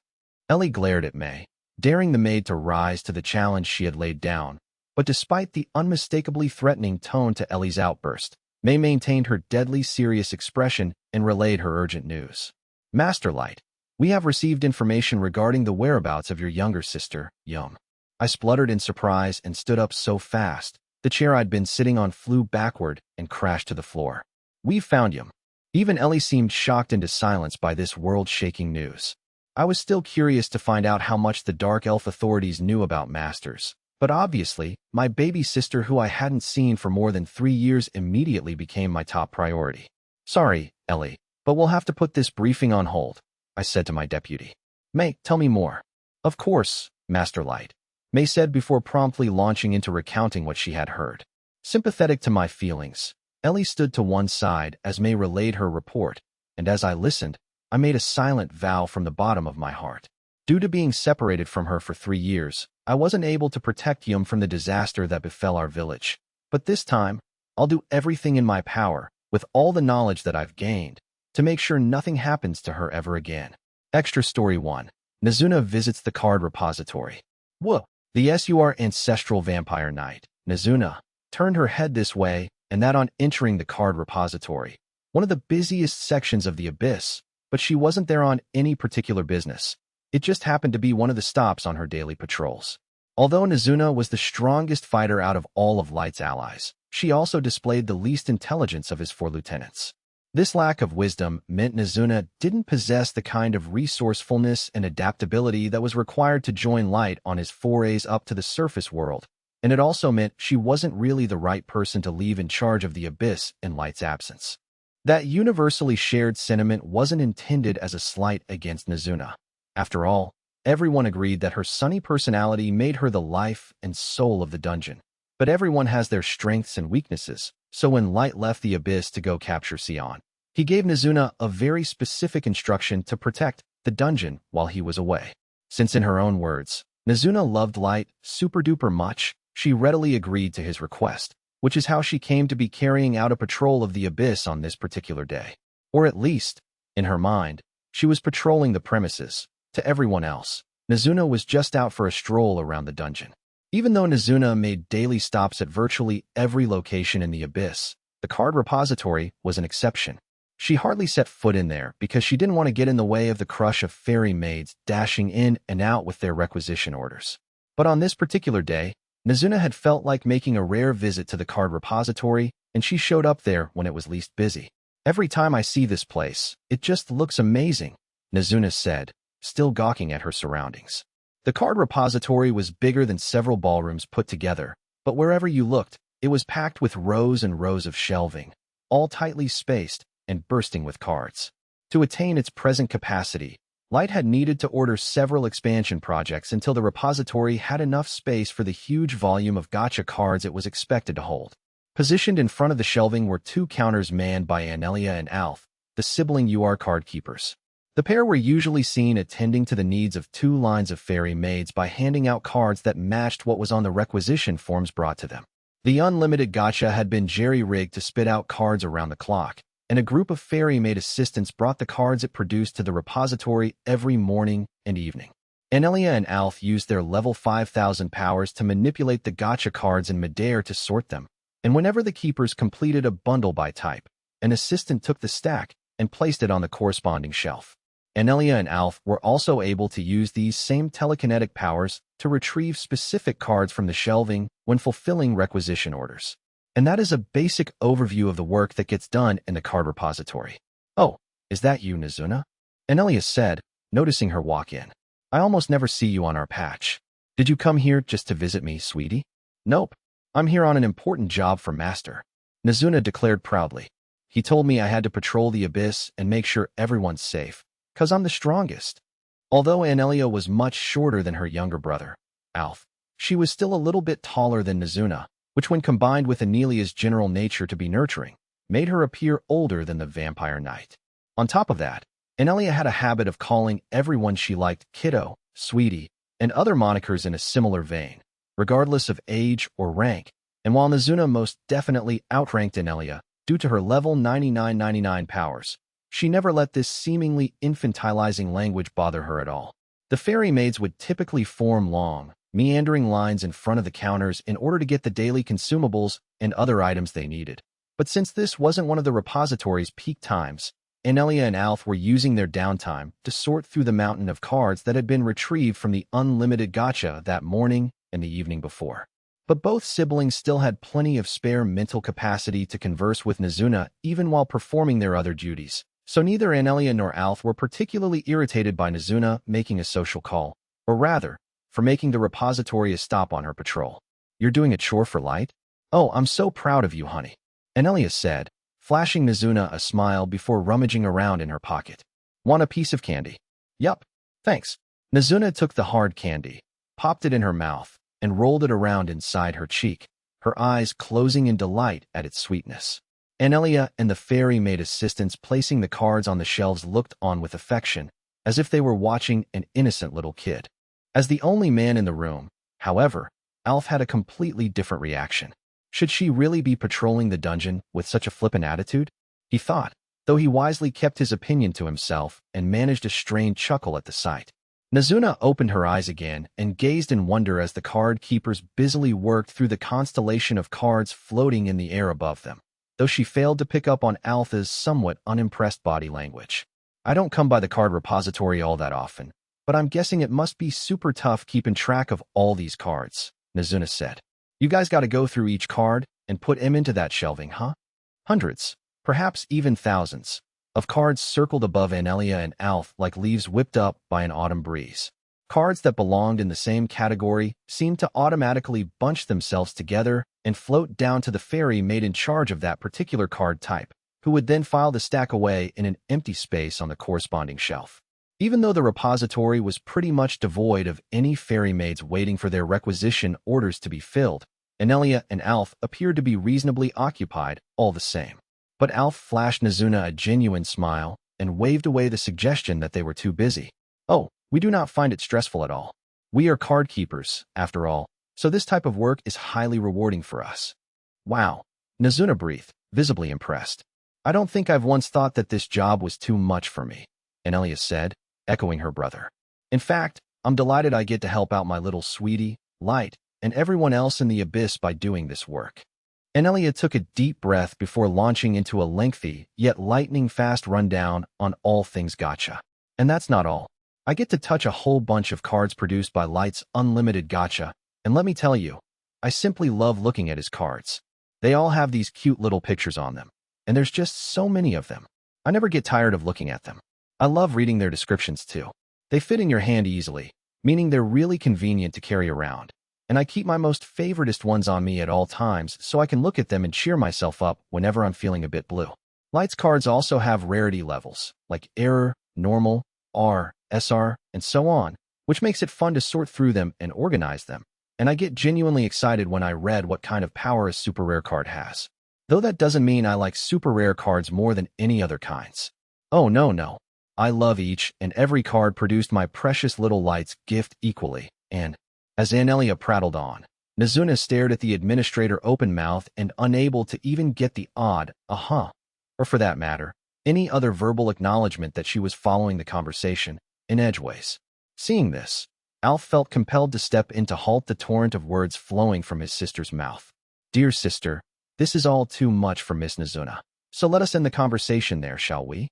Ellie glared at May, daring the maid to rise to the challenge she had laid down. But despite the unmistakably threatening tone to Ellie's outburst, May maintained her deadly serious expression and relayed her urgent news. Master Light, we have received information regarding the whereabouts of your younger sister, Yum. I spluttered in surprise and stood up so fast, the chair I'd been sitting on flew backward and crashed to the floor. We've found Yum. Even Ellie seemed shocked into silence by this world-shaking news. I was still curious to find out how much the Dark Elf authorities knew about Masters, but obviously, my baby sister who I hadn't seen for more than 3 years immediately became my top priority. Sorry, Ellie, but we'll have to put this briefing on hold, I said to my deputy. May, tell me more. Of course, Master Light, May said before promptly launching into recounting what she had heard. Sympathetic to my feelings, Ellie stood to one side as May relayed her report, and as I listened, I made a silent vow from the bottom of my heart. Due to being separated from her for 3 years, I wasn't able to protect Yum from the disaster that befell our village. But this time, I'll do everything in my power, with all the knowledge that I've gained, to make sure nothing happens to her ever again. Extra Story 1. Nazuna visits the card repository. Whoa! The SUR Ancestral Vampire Knight, Nazuna, turned her head this way, and that on entering the card repository, one of the busiest sections of the Abyss, but she wasn't there on any particular business. It just happened to be one of the stops on her daily patrols. Although Nazuna was the strongest fighter out of all of Light's allies, she also displayed the least intelligence of his 4 lieutenants. This lack of wisdom meant Nizuna didn't possess the kind of resourcefulness and adaptability that was required to join Light on his forays up to the surface world, and it also meant she wasn't really the right person to leave in charge of the Abyss in Light's absence. That universally shared sentiment wasn't intended as a slight against Nizuna. After all, everyone agreed that her sunny personality made her the life and soul of the dungeon. But everyone has their strengths and weaknesses, so when Light left the Abyss to go capture Sion, he gave Nizuna a very specific instruction to protect the dungeon while he was away. Since in her own words, Nizuna loved Light super-duper much, she readily agreed to his request, which is how she came to be carrying out a patrol of the Abyss on this particular day. Or at least, in her mind, she was patrolling the premises. To everyone else, Nizuna was just out for a stroll around the dungeon. Even though Nizuna made daily stops at virtually every location in the Abyss, the card repository was an exception. She hardly set foot in there because she didn't want to get in the way of the crush of fairy maids dashing in and out with their requisition orders. But on this particular day, Nizuna had felt like making a rare visit to the card repository, and she showed up there when it was least busy. "Every time I see this place, it just looks amazing," Nizuna said, still gawking at her surroundings. The card repository was bigger than several ballrooms put together, but wherever you looked, it was packed with rows and rows of shelving, all tightly spaced and bursting with cards. To attain its present capacity, Light had needed to order several expansion projects until the repository had enough space for the huge volume of gacha cards it was expected to hold. Positioned in front of the shelving were two counters manned by Anelia and Alf, the sibling UR card keepers. The pair were usually seen attending to the needs of two lines of fairy maids by handing out cards that matched what was on the requisition forms brought to them. The Unlimited Gacha had been jerry-rigged to spit out cards around the clock, and a group of fairy maid assistants brought the cards it produced to the repository every morning and evening. Anelia and Alf used their level 5000 powers to manipulate the gacha cards in midair to sort them, and whenever the keepers completed a bundle by type, an assistant took the stack and placed it on the corresponding shelf. Anelia and Alf were also able to use these same telekinetic powers to retrieve specific cards from the shelving when fulfilling requisition orders. And that is a basic overview of the work that gets done in the card repository. "Oh, is that you, Nizuna?" Anelia said, noticing her walk in. "I almost never see you on our patch. Did you come here just to visit me, sweetie?" "Nope. I'm here on an important job for Master," Nizuna declared proudly. "He told me I had to patrol the Abyss and make sure everyone's safe, 'cause I'm the strongest." Although Anelia was much shorter than her younger brother, Alf, she was still a little bit taller than Nizuna, which when combined with Anelia's general nature to be nurturing, made her appear older than the vampire knight. On top of that, Anelia had a habit of calling everyone she liked kiddo, sweetie, and other monikers in a similar vein, regardless of age or rank, and while Nizuna most definitely outranked Anelia due to her level 9999 powers, she never let this seemingly infantilizing language bother her at all. The fairy maids would typically form long, meandering lines in front of the counters in order to get the daily consumables and other items they needed. But since this wasn't one of the repository's peak times, Anelia and Alf were using their downtime to sort through the mountain of cards that had been retrieved from the Unlimited Gacha that morning and the evening before. But both siblings still had plenty of spare mental capacity to converse with Nizuna even while performing their other duties, so neither Anelia nor Alf were particularly irritated by Nizuna making a social call, or rather, for making the repository a stop on her patrol. "You're doing a chore for Light? Oh, I'm so proud of you, honey," Anelia said, flashing Nizuna a smile before rummaging around in her pocket. "Want a piece of candy?" "Yup, thanks." Nizuna took the hard candy, popped it in her mouth, and rolled it around inside her cheek, her eyes closing in delight at its sweetness. Anelia and the fairy maid assistants placing the cards on the shelves looked on with affection, as if they were watching an innocent little kid. As the only man in the room, however, Alf had a completely different reaction. Should she really be patrolling the dungeon with such a flippant attitude? He thought, though he wisely kept his opinion to himself and managed a strained chuckle at the sight. Nizuna opened her eyes again and gazed in wonder as the card keepers busily worked through the constellation of cards floating in the air above them, though she failed to pick up on Alpha's somewhat unimpressed body language. "I don't come by the card repository all that often, but I'm guessing it must be super tough keeping track of all these cards," Nizuna said. "You guys gotta go through each card and put 'em into that shelving, huh?" "Hundreds. Perhaps even thousands of cards circled above Anelia and Alf like leaves whipped up by an autumn breeze. Cards that belonged in the same category seemed to automatically bunch themselves together and float down to the fairy maid in charge of that particular card type, who would then file the stack away in an empty space on the corresponding shelf. Even though the repository was pretty much devoid of any fairy maids waiting for their requisition orders to be filled, Anelia and Alf appeared to be reasonably occupied all the same. But Alf flashed Nazuna a genuine smile and waved away the suggestion that they were too busy. "Oh, we do not find it stressful at all. We are card keepers, after all, so this type of work is highly rewarding for us." "Wow," Nazuna breathed, visibly impressed. "I don't think I've once thought that this job was too much for me," Anelia said, echoing her brother. "In fact, I'm delighted I get to help out my little sweetie, Light, and everyone else in the abyss by doing this work." Anelia took a deep breath before launching into a lengthy, yet lightning-fast rundown on all things gacha. "And that's not all. I get to touch a whole bunch of cards produced by Light's Unlimited Gacha, and let me tell you, I simply love looking at his cards. They all have these cute little pictures on them, and there's just so many of them. I never get tired of looking at them. I love reading their descriptions too. They fit in your hand easily, meaning they're really convenient to carry around, and I keep my most favoritist ones on me at all times so I can look at them and cheer myself up whenever I'm feeling a bit blue." Light's cards also have rarity levels, like Error, Normal, R, SR, and so on, which makes it fun to sort through them and organize them, and I get genuinely excited when I read what kind of power a super rare card has. Though that doesn't mean I like super rare cards more than any other kinds. Oh no. I love each and every card produced my precious little Light's gift equally, and as Anelia prattled on, Nazuna stared at the administrator open-mouthed and unable to even get the odd, or for that matter, any other verbal acknowledgement that she was following the conversation in edgeways. Seeing this, Alf felt compelled to step in to halt the torrent of words flowing from his sister's mouth. "Dear sister, this is all too much for Miss Nazuna, so let us end the conversation there, shall we?"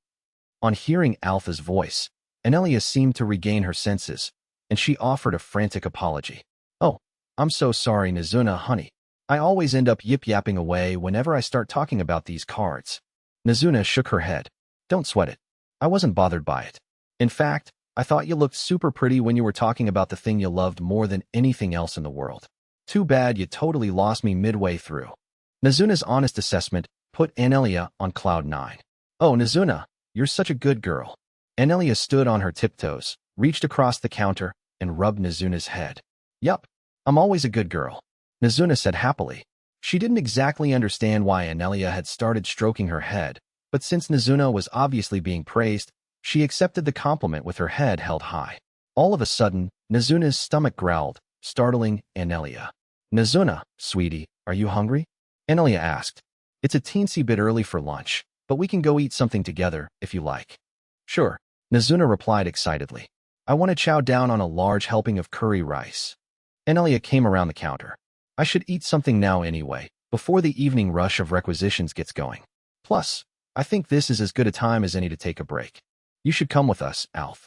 On hearing Alpha's voice, Anelia seemed to regain her senses, and she offered a frantic apology. "Oh, I'm so sorry, Nazuna, honey. I always end up yip-yapping away whenever I start talking about these cards." Nazuna shook her head. "Don't sweat it. I wasn't bothered by it. In fact, I thought you looked super pretty when you were talking about the thing you loved more than anything else in the world. Too bad you totally lost me midway through." Nazuna's honest assessment put Anelia on cloud 9. "Oh, Nazuna, you're such a good girl." Anelia stood on her tiptoes, reached across the counter, and rubbed Nazuna's head. "Yup, I'm always a good girl," Nazuna said happily. She didn't exactly understand why Anelia had started stroking her head, but since Nazuna was obviously being praised, she accepted the compliment with her head held high. All of a sudden, Nazuna's stomach growled, startling Anelia. "Nazuna, sweetie, are you hungry?" Anelia asked. "It's a teensy bit early for lunch, but we can go eat something together if you like." "Sure," Nazuna replied excitedly. "I want to chow down on a large helping of curry rice." Anelia came around the counter. "I should eat something now anyway, before the evening rush of requisitions gets going. Plus, I think this is as good a time as any to take a break. You should come with us, Alf."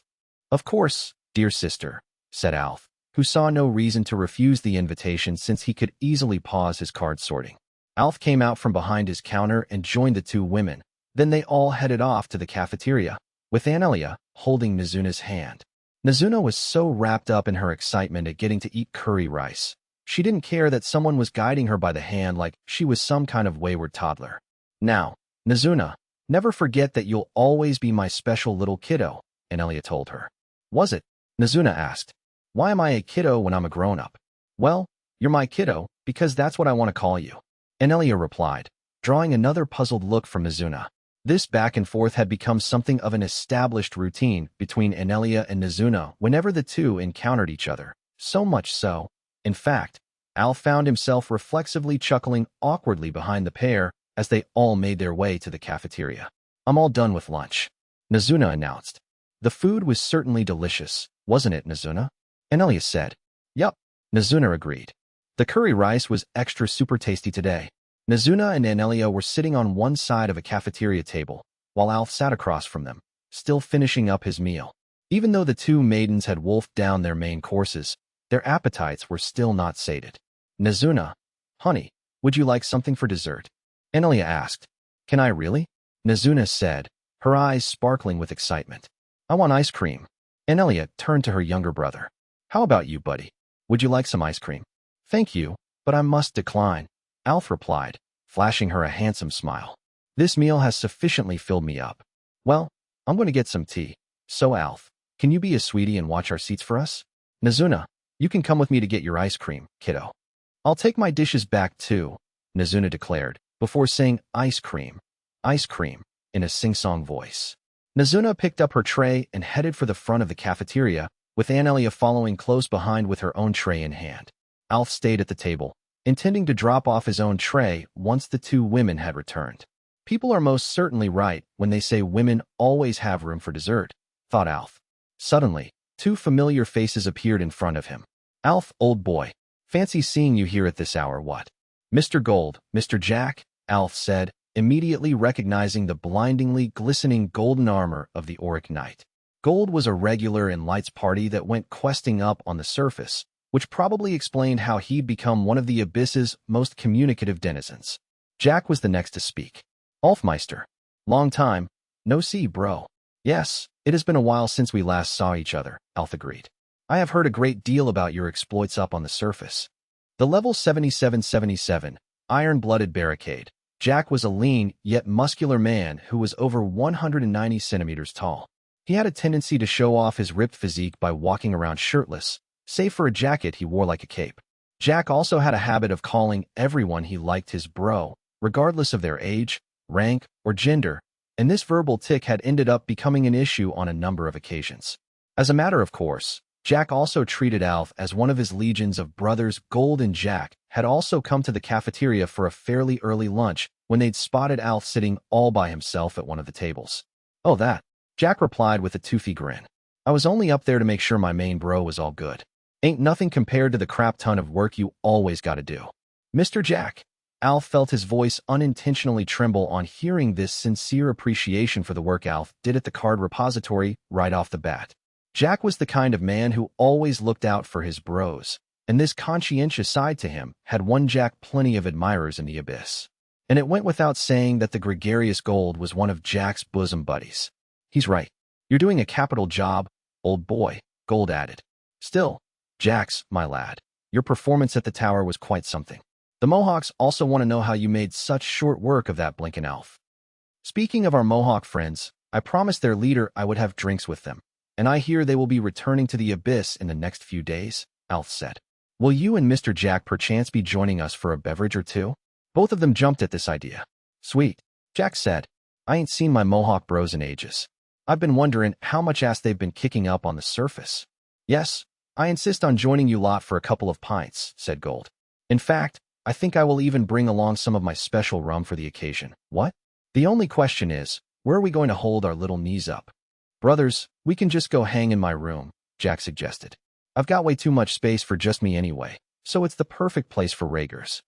"Of course, dear sister," said Alf, who saw no reason to refuse the invitation since he could easily pause his card sorting. Alf came out from behind his counter and joined the two women. Then they all headed off to the cafeteria, with Anelia holding Nazuna's hand. Nazuna was so wrapped up in her excitement at getting to eat curry rice. She didn't care that someone was guiding her by the hand like she was some kind of wayward toddler. "Now, Nazuna, never forget that you'll always be my special little kiddo," Anelia told her. "Was it?" Nazuna asked. "Why am I a kiddo when I'm a grown-up?" "Well, you're my kiddo, because that's what I want to call you," Anelia replied, drawing another puzzled look from Nazuna. This back and forth had become something of an established routine between Anelia and Nazuna whenever the two encountered each other, so much so, in fact, Al found himself reflexively chuckling awkwardly behind the pair as they all made their way to the cafeteria. "I'm all done with lunch," Nazuna announced. "The food was certainly delicious, wasn't it, Nazuna?" Anelia said. "Yup," Nazuna agreed. "The curry rice was extra super tasty today." Nazuna and Anelia were sitting on one side of a cafeteria table, while Alf sat across from them, still finishing up his meal. Even though the two maidens had wolfed down their main courses, their appetites were still not sated. "Nazuna, honey, would you like something for dessert?" Anelia asked. "Can I really?" Nazuna said, her eyes sparkling with excitement. I want ice cream. Anelia turned to her younger brother. How about you, buddy? Would you like some ice cream? Thank you, but I must decline, Alf replied, flashing her a handsome smile. This meal has sufficiently filled me up. Well, I'm going to get some tea. So Alf, can you be a sweetie and watch our seats for us? Nazuna, you can come with me to get your ice cream, kiddo. I'll take my dishes back too, Nazuna declared, before saying ice cream, in a sing-song voice. Nazuna picked up her tray and headed for the front of the cafeteria, with Anelia following close behind with her own tray in hand. Alf stayed at the table, intending to drop off his own tray once the two women had returned. People are most certainly right when they say women always have room for dessert, thought Alf. Suddenly, two familiar faces appeared in front of him. Alf, old boy, fancy seeing you here at this hour, what? Mr. Gold, Mr. Jack, Alf said, immediately recognizing the blindingly glistening golden armor of the Auric Knight. Gold was a regular in Light's party that went questing up on the surface, which probably explained how he'd become one of the Abyss's most communicative denizens. Jack was the next to speak. Alfmeister. Long time. No see, bro. Yes, it has been a while since we last saw each other, Alf agreed. I have heard a great deal about your exploits up on the surface. The level 7777, iron-blooded barricade. Jack was a lean, yet muscular man who was over 190 centimeters tall. He had a tendency to show off his ripped physique by walking around shirtless, save for a jacket he wore like a cape. Jack also had a habit of calling everyone he liked his bro, regardless of their age, rank, or gender, and this verbal tick had ended up becoming an issue on a number of occasions. As a matter of course, Jack also treated Alf as one of his legions of brothers. Gold and Jack had also come to the cafeteria for a fairly early lunch when they'd spotted Alf sitting all by himself at one of the tables. Oh, that, Jack replied with a toothy grin. I was only up there to make sure my main bro was all good. Ain't nothing compared to the crap ton of work you always gotta do. Mr. Jack. Alf felt his voice unintentionally tremble on hearing this sincere appreciation for the work Alf did at the card repository right off the bat. Jack was the kind of man who always looked out for his bros, and this conscientious side to him had won Jack plenty of admirers in the Abyss. And it went without saying that the gregarious Gold was one of Jack's bosom buddies. He's right. You're doing a capital job, old boy, Gold added. Still, Jax, my lad, your performance at the tower was quite something. The Mohawks also want to know how you made such short work of that blinking Alf. Speaking of our Mohawk friends, I promised their leader I would have drinks with them, and I hear they will be returning to the Abyss in the next few days, Alf said. Will you and Mr. Jack perchance be joining us for a beverage or two? Both of them jumped at this idea. Sweet, Jack said. I ain't seen my Mohawk bros in ages. I've been wondering how much ass they've been kicking up on the surface. Yes, I insist on joining you lot for a couple of pints, said Gold. In fact, I think I will even bring along some of my special rum for the occasion. What? The only question is, where are we going to hold our little knees up? Brothers, we can just go hang in my room, Jack suggested. I've got way too much space for just me anyway, so it's the perfect place for Raegers.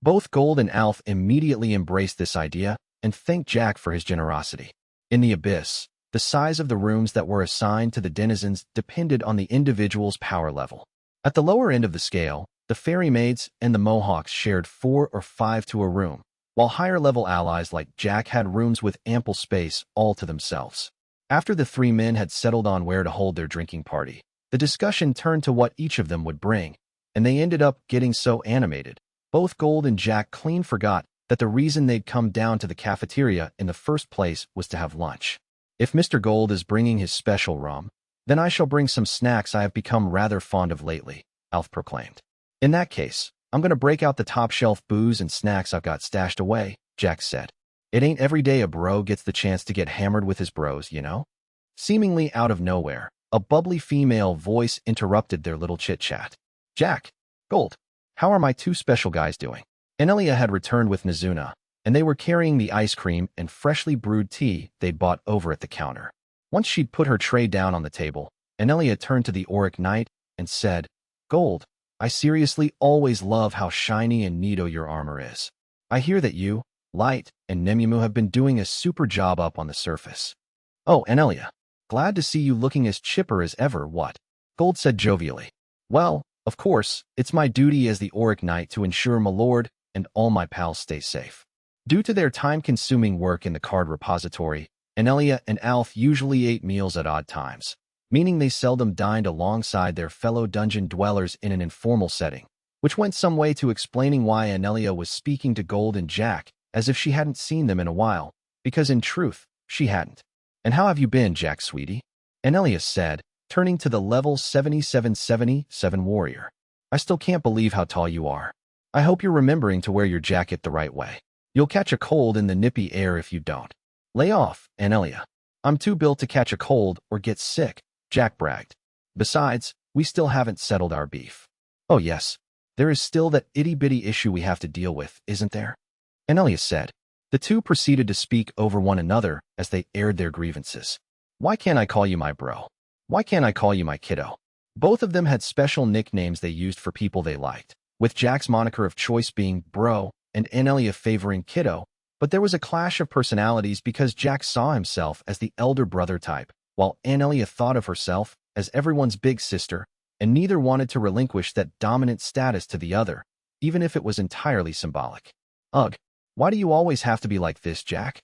Both Gold and Alf immediately embraced this idea and thanked Jack for his generosity. In the Abyss, the size of the rooms that were assigned to the denizens depended on the individual's power level. At the lower end of the scale, the fairy maids and the Mohawks shared 4 or 5 to a room, while higher-level allies like Jack had rooms with ample space all to themselves. After the 3 men had settled on where to hold their drinking party, the discussion turned to what each of them would bring, and they ended up getting so animated. Both Gold and Jack clean forgot that the reason they'd come down to the cafeteria in the first place was to have lunch. If Mr. Gold is bringing his special rum, then I shall bring some snacks I have become rather fond of lately, Alf proclaimed. In that case, I'm going to break out the top-shelf booze and snacks I've got stashed away, Jack said. It ain't every day a bro gets the chance to get hammered with his bros, you know? Seemingly out of nowhere, a bubbly female voice interrupted their little chit-chat. Jack, Gold, how are my 2 special guys doing? Anelia had returned with Nazuna, and they were carrying the ice cream and freshly brewed tea they'd bought over at the counter. Once she'd put her tray down on the table, Anelia turned to the Auric Knight and said, Gold, I seriously always love how shiny and neato your armor is. I hear that you, Light, and Nemumu have been doing a super job up on the surface. Oh, Anelia, glad to see you looking as chipper as ever, what? Gold said jovially. Well, of course, it's my duty as the Auric Knight to ensure my lord and all my pals stay safe. Due to their time-consuming work in the card repository, Anelia and Alf usually ate meals at odd times, meaning they seldom dined alongside their fellow dungeon dwellers in an informal setting, which went some way to explaining why Anelia was speaking to Gold and Jack as if she hadn't seen them in a while, because in truth, she hadn't. "And how have you been, Jack, sweetie?" Anelia said, turning to the level 7777 warrior. "I still can't believe how tall you are. I hope you're remembering to wear your jacket the right way. You'll catch a cold in the nippy air if you don't." "Lay off, Anelia. I'm too built to catch a cold or get sick," Jack bragged. "Besides, we still haven't settled our beef." "Oh yes, there is still that itty-bitty issue we have to deal with, isn't there?" Anelia said. The two proceeded to speak over one another as they aired their grievances. "Why can't I call you my bro? Why can't I call you my kiddo?" Both of them had special nicknames they used for people they liked, with Jack's moniker of choice being bro and Anelia favoring kiddo, but there was a clash of personalities because Jack saw himself as the elder brother type, while Anelia thought of herself as everyone's big sister, and neither wanted to relinquish that dominant status to the other, even if it was entirely symbolic. "Ugh, why do you always have to be like this, Jack?"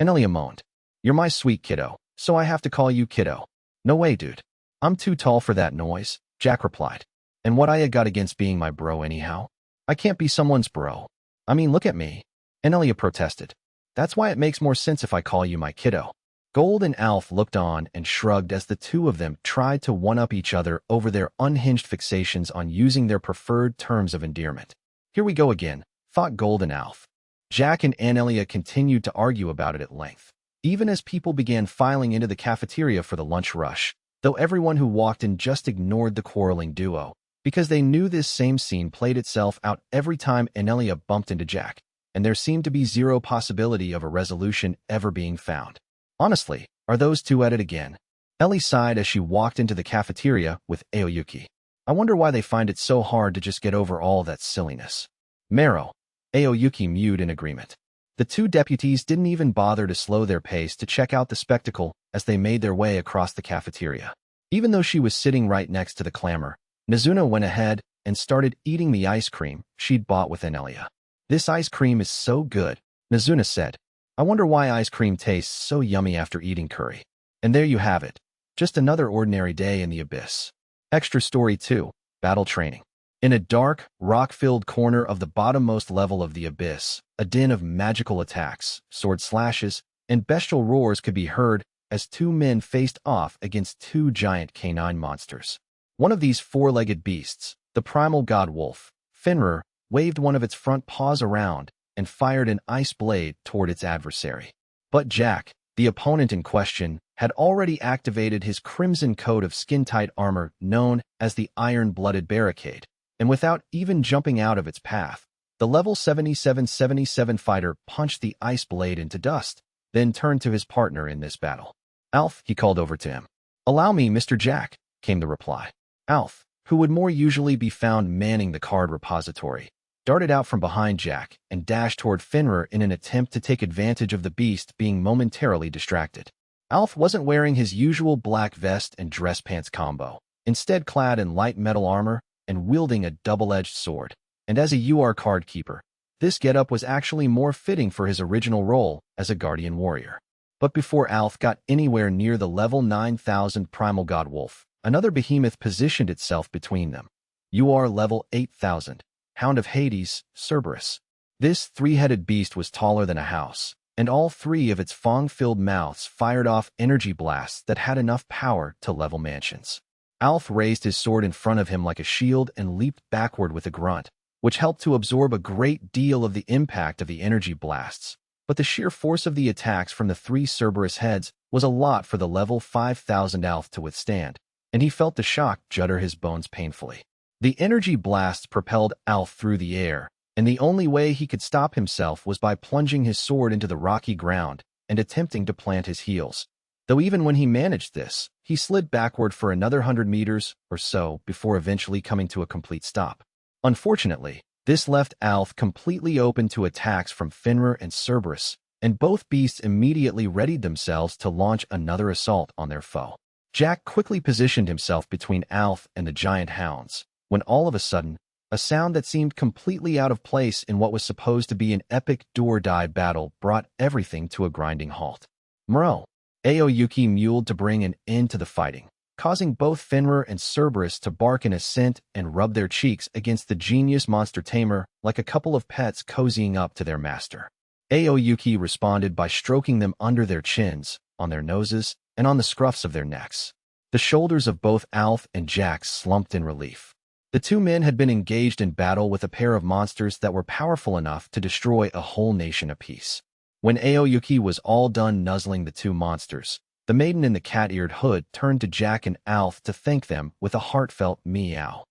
Anelia moaned. "You're my sweet kiddo, so I have to call you kiddo." "No way, dude. I'm too tall for that noise," Jack replied. "And what I got against being my bro anyhow? I can't be someone's bro. I mean, look at me," Anelia protested. "That's why it makes more sense if I call you my kiddo." Gold and Alf looked on and shrugged as the two of them tried to one-up each other over their unhinged fixations on using their preferred terms of endearment. "Here we go again," thought Gold and Alf. Jack and Anelia continued to argue about it at length, even as people began filing into the cafeteria for the lunch rush, though everyone who walked in just ignored the quarreling duo, because they knew this same scene played itself out every time Anelia bumped into Jack, and there seemed to be zero possibility of a resolution ever being found. "Honestly, are those two at it again?" Ellie sighed as she walked into the cafeteria with Aoyuki. "I wonder why they find it so hard to just get over all that silliness." "Mero," Aoyuki mewed in agreement. The two deputies didn't even bother to slow their pace to check out the spectacle as they made their way across the cafeteria. Even though she was sitting right next to the clamor, Nazuna went ahead and started eating the ice cream she'd bought with Anelia. "This ice cream is so good," Nazuna said. "I wonder why ice cream tastes so yummy after eating curry." And there you have it. Just another ordinary day in the abyss. Extra story 2, Battle Training. In a dark, rock-filled corner of the bottommost level of the abyss, a din of magical attacks, sword slashes, and bestial roars could be heard as two men faced off against two giant canine monsters. One of these four-legged beasts, the primal god wolf, Fenrir, waved one of its front paws around and fired an ice blade toward its adversary. But Jack, the opponent in question, had already activated his crimson coat of skin-tight armor known as the Iron-Blooded Barricade, and without even jumping out of its path, the level 7777 fighter punched the ice blade into dust, then turned to his partner in this battle. "Alf," he called over to him. "Allow me, Mr. Jack," came the reply. Alf, who would more usually be found manning the card repository, darted out from behind Jack and dashed toward Fenrir in an attempt to take advantage of the beast being momentarily distracted. Alf wasn't wearing his usual black vest and dress pants combo, instead clad in light metal armor and wielding a double-edged sword. And as a UR card keeper, this getup was actually more fitting for his original role as a guardian warrior. But before Alf got anywhere near the level 9000 primal god wolf, another behemoth positioned itself between them. UR level 8000, Hound of Hades, Cerberus. This three-headed beast was taller than a house, and all three of its fang-filled mouths fired off energy blasts that had enough power to level mansions. Alf raised his sword in front of him like a shield and leaped backward with a grunt, which helped to absorb a great deal of the impact of the energy blasts. But the sheer force of the attacks from the three Cerberus heads was a lot for the level 5000 Alf to withstand, and he felt the shock judder his bones painfully. The energy blasts propelled Alf through the air, and the only way he could stop himself was by plunging his sword into the rocky ground and attempting to plant his heels. Though even when he managed this, he slid backward for another 100 meters or so before eventually coming to a complete stop. Unfortunately, this left Alf completely open to attacks from Fenrir and Cerberus, and both beasts immediately readied themselves to launch another assault on their foe. Jack quickly positioned himself between Alf and the giant hounds, when all of a sudden, A sound that seemed completely out of place in what was supposed to be an epic do-or-die battle brought everything to a grinding halt. Mro. Aoyuki mewed to bring an end to the fighting, causing both Fenrir and Cerberus to bark in assent and rub their cheeks against the genius monster tamer like a couple of pets cozying up to their master. Aoyuki responded by stroking them under their chins, on their noses, and on the scruffs of their necks. The shoulders of both Alf and Jack slumped in relief. The two men had been engaged in battle with a pair of monsters that were powerful enough to destroy a whole nation apiece. When Aoyuki was all done nuzzling the two monsters, the maiden in the cat-eared hood turned to Jack and Alf to thank them with a heartfelt meow.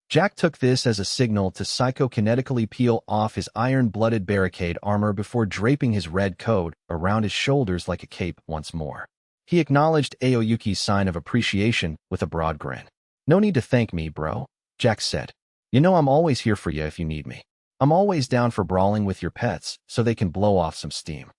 Jack took this as a signal to psychokinetically peel off his iron-blooded barricade armor before draping his red coat around his shoulders like a cape once more. He acknowledged Aoyuki's sign of appreciation with a broad grin. "No need to thank me, bro," Jack said. "You know I'm always here for you if you need me. I'm always down for brawling with your pets so they can blow off some steam."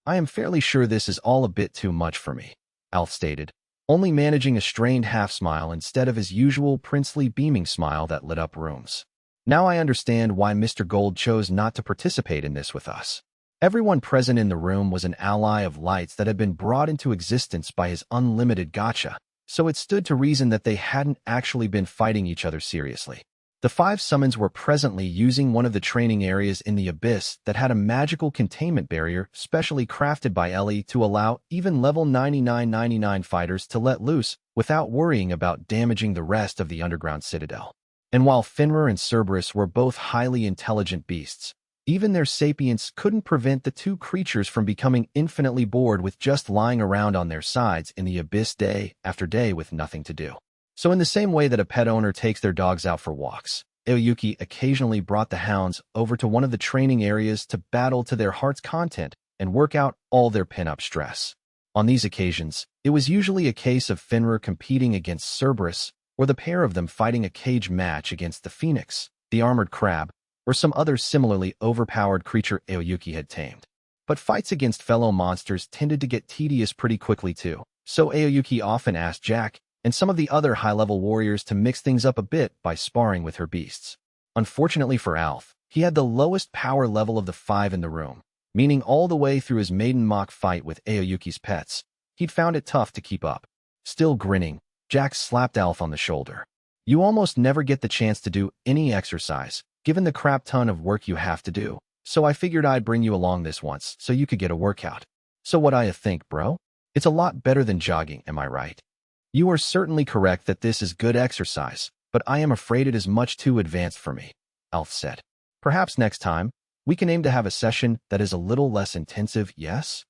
"I am fairly sure this is all a bit too much for me," Alf stated, only managing a strained half-smile instead of his usual princely beaming smile that lit up rooms. "Now I understand why Mr. Gold chose not to participate in this with us." Everyone present in the room was an ally of lights that had been brought into existence by his Unlimited Gacha, so it stood to reason that they hadn't actually been fighting each other seriously. The five summons were presently using one of the training areas in the abyss that had a magical containment barrier specially crafted by Ellie to allow even level 9999 fighters to let loose without worrying about damaging the rest of the underground citadel. And while Fenrir and Cerberus were both highly intelligent beasts, even their sapience couldn't prevent the two creatures from becoming infinitely bored with just lying around on their sides in the abyss day after day with nothing to do. So in the same way that a pet owner takes their dogs out for walks, Aoyuki occasionally brought the hounds over to one of the training areas to battle to their heart's content and work out all their pin-up stress. On these occasions, it was usually a case of Fenrir competing against Cerberus, or the pair of them fighting a cage match against the Phoenix, the armored crab, or some other similarly overpowered creature Aoyuki had tamed. But fights against fellow monsters tended to get tedious pretty quickly too, so Aoyuki often asked Jack and some of the other high-level warriors to mix things up a bit by sparring with her beasts. Unfortunately for Alf, he had the lowest power level of the five in the room, meaning all the way through his maiden mock fight with Aoyuki's pets, he'd found it tough to keep up. Still grinning, Jack slapped Alf on the shoulder. "You almost never get the chance to do any exercise, given the crap ton of work you have to do, so I figured I'd bring you along this once so you could get a workout. So what do you think, bro? It's a lot better than jogging, am I right?" "You are certainly correct that this is good exercise, but I am afraid it is much too advanced for me," Alf said. "Perhaps next time, we can aim to have a session that is a little less intensive, yes?"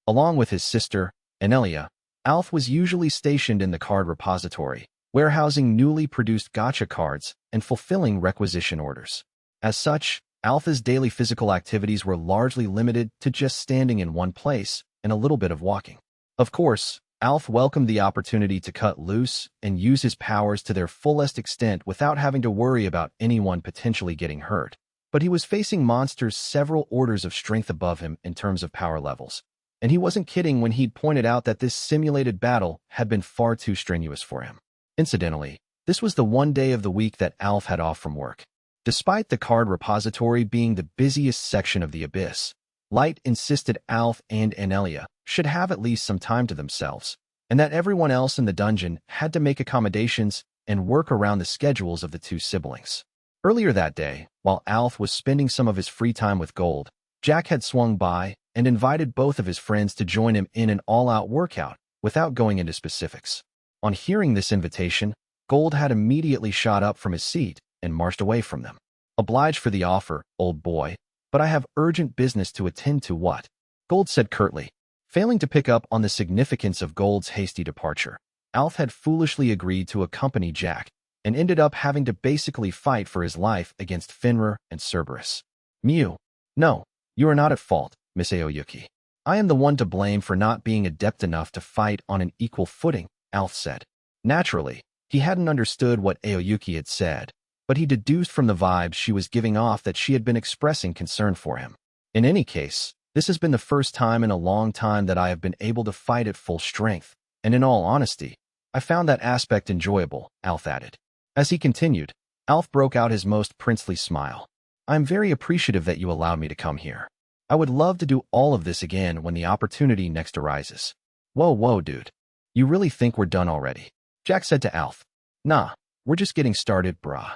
Along with his sister, Anelia, Alf was usually stationed in the card repository, warehousing newly produced gacha cards and fulfilling requisition orders. As such, Alpha's daily physical activities were largely limited to just standing in one place and a little bit of walking. Of course, Alf welcomed the opportunity to cut loose and use his powers to their fullest extent without having to worry about anyone potentially getting hurt. But he was facing monsters several orders of strength above him in terms of power levels. And he wasn't kidding when he'd pointed out that this simulated battle had been far too strenuous for him. Incidentally, this was the one day of the week that Alf had off from work. Despite the card repository being the busiest section of the abyss, Light insisted Alf and Anelia should have at least some time to themselves, and that everyone else in the dungeon had to make accommodations and work around the schedules of the two siblings. Earlier that day, while Alf was spending some of his free time with Gold, Jack had swung by and invited both of his friends to join him in an all-out workout without going into specifics. On hearing this invitation, Gold had immediately shot up from his seat and marched away from them. "Obliged for the offer, old boy, but I have urgent business to attend to." "What?" Gold said curtly. Failing to pick up on the significance of Gold's hasty departure, Alf had foolishly agreed to accompany Jack and ended up having to basically fight for his life against Fenrir and Cerberus. "Mew. No, you are not at fault, Miss Aoyuki. I am the one to blame for not being adept enough to fight on an equal footing," Alf said. Naturally, he hadn't understood what Aoyuki had said, but he deduced from the vibes she was giving off that she had been expressing concern for him. "In any case, this has been the first time in a long time that I have been able to fight at full strength, and in all honesty, I found that aspect enjoyable," Alf added. As he continued, Alf broke out his most princely smile. I'm very appreciative that you allowed me to come here. I would love to do all of this again when the opportunity next arises. Whoa, dude. You really think we're done already? Jack said to Alf. Nah, we're just getting started, brah.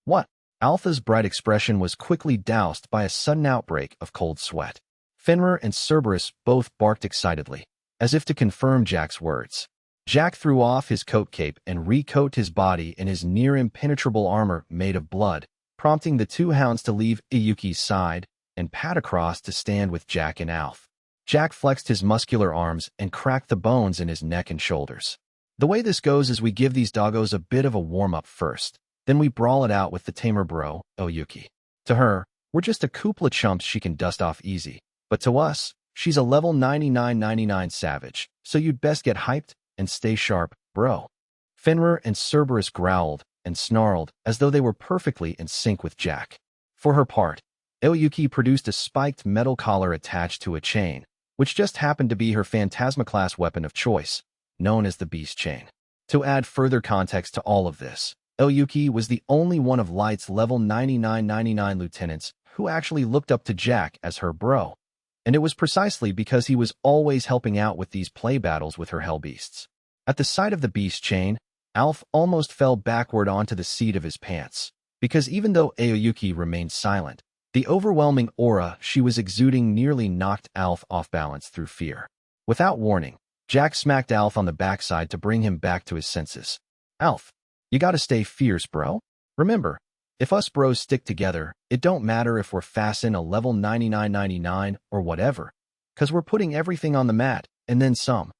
What? Alpha's bright expression was quickly doused by a sudden outbreak of cold sweat. Fenrir and Cerberus both barked excitedly, as if to confirm Jack's words. Jack threw off his coat cape and recoated his body in his near-impenetrable armor made of blood, prompting the two hounds to leave Iyuki's side and pad across to stand with Jack and Alf. Jack flexed his muscular arms and cracked the bones in his neck and shoulders. The way this goes is we give these doggos a bit of a warm-up first, then we brawl it out with the tamer bro, Iyuki. To her, we're just a couple of chumps she can dust off easy, but to us, she's a level 99 savage, so you'd best get hyped and stay sharp, bro. Fenrir and Cerberus growled and snarled as though they were perfectly in sync with Jack. For her part, Iyuki produced a spiked metal collar attached to a chain, which just happened to be her Phantasma-class weapon of choice, known as the Beast Chain. To add further context to all of this, Iyuki was the only one of Light's level 99 lieutenants who actually looked up to Jack as her bro. And it was precisely because he was always helping out with these play battles with her hellbeasts. At the sight of the Beast Chain, Alf almost fell backward onto the seat of his pants, because even though Iyuki remained silent, the overwhelming aura she was exuding nearly knocked Alf off balance through fear. Without warning, Jack smacked Alf on the backside to bring him back to his senses. Alf, you gotta stay fierce, bro. Remember, if us bros stick together, it don't matter if we're fasten a level 99 or whatever, 'cause we're putting everything on the mat, and then some.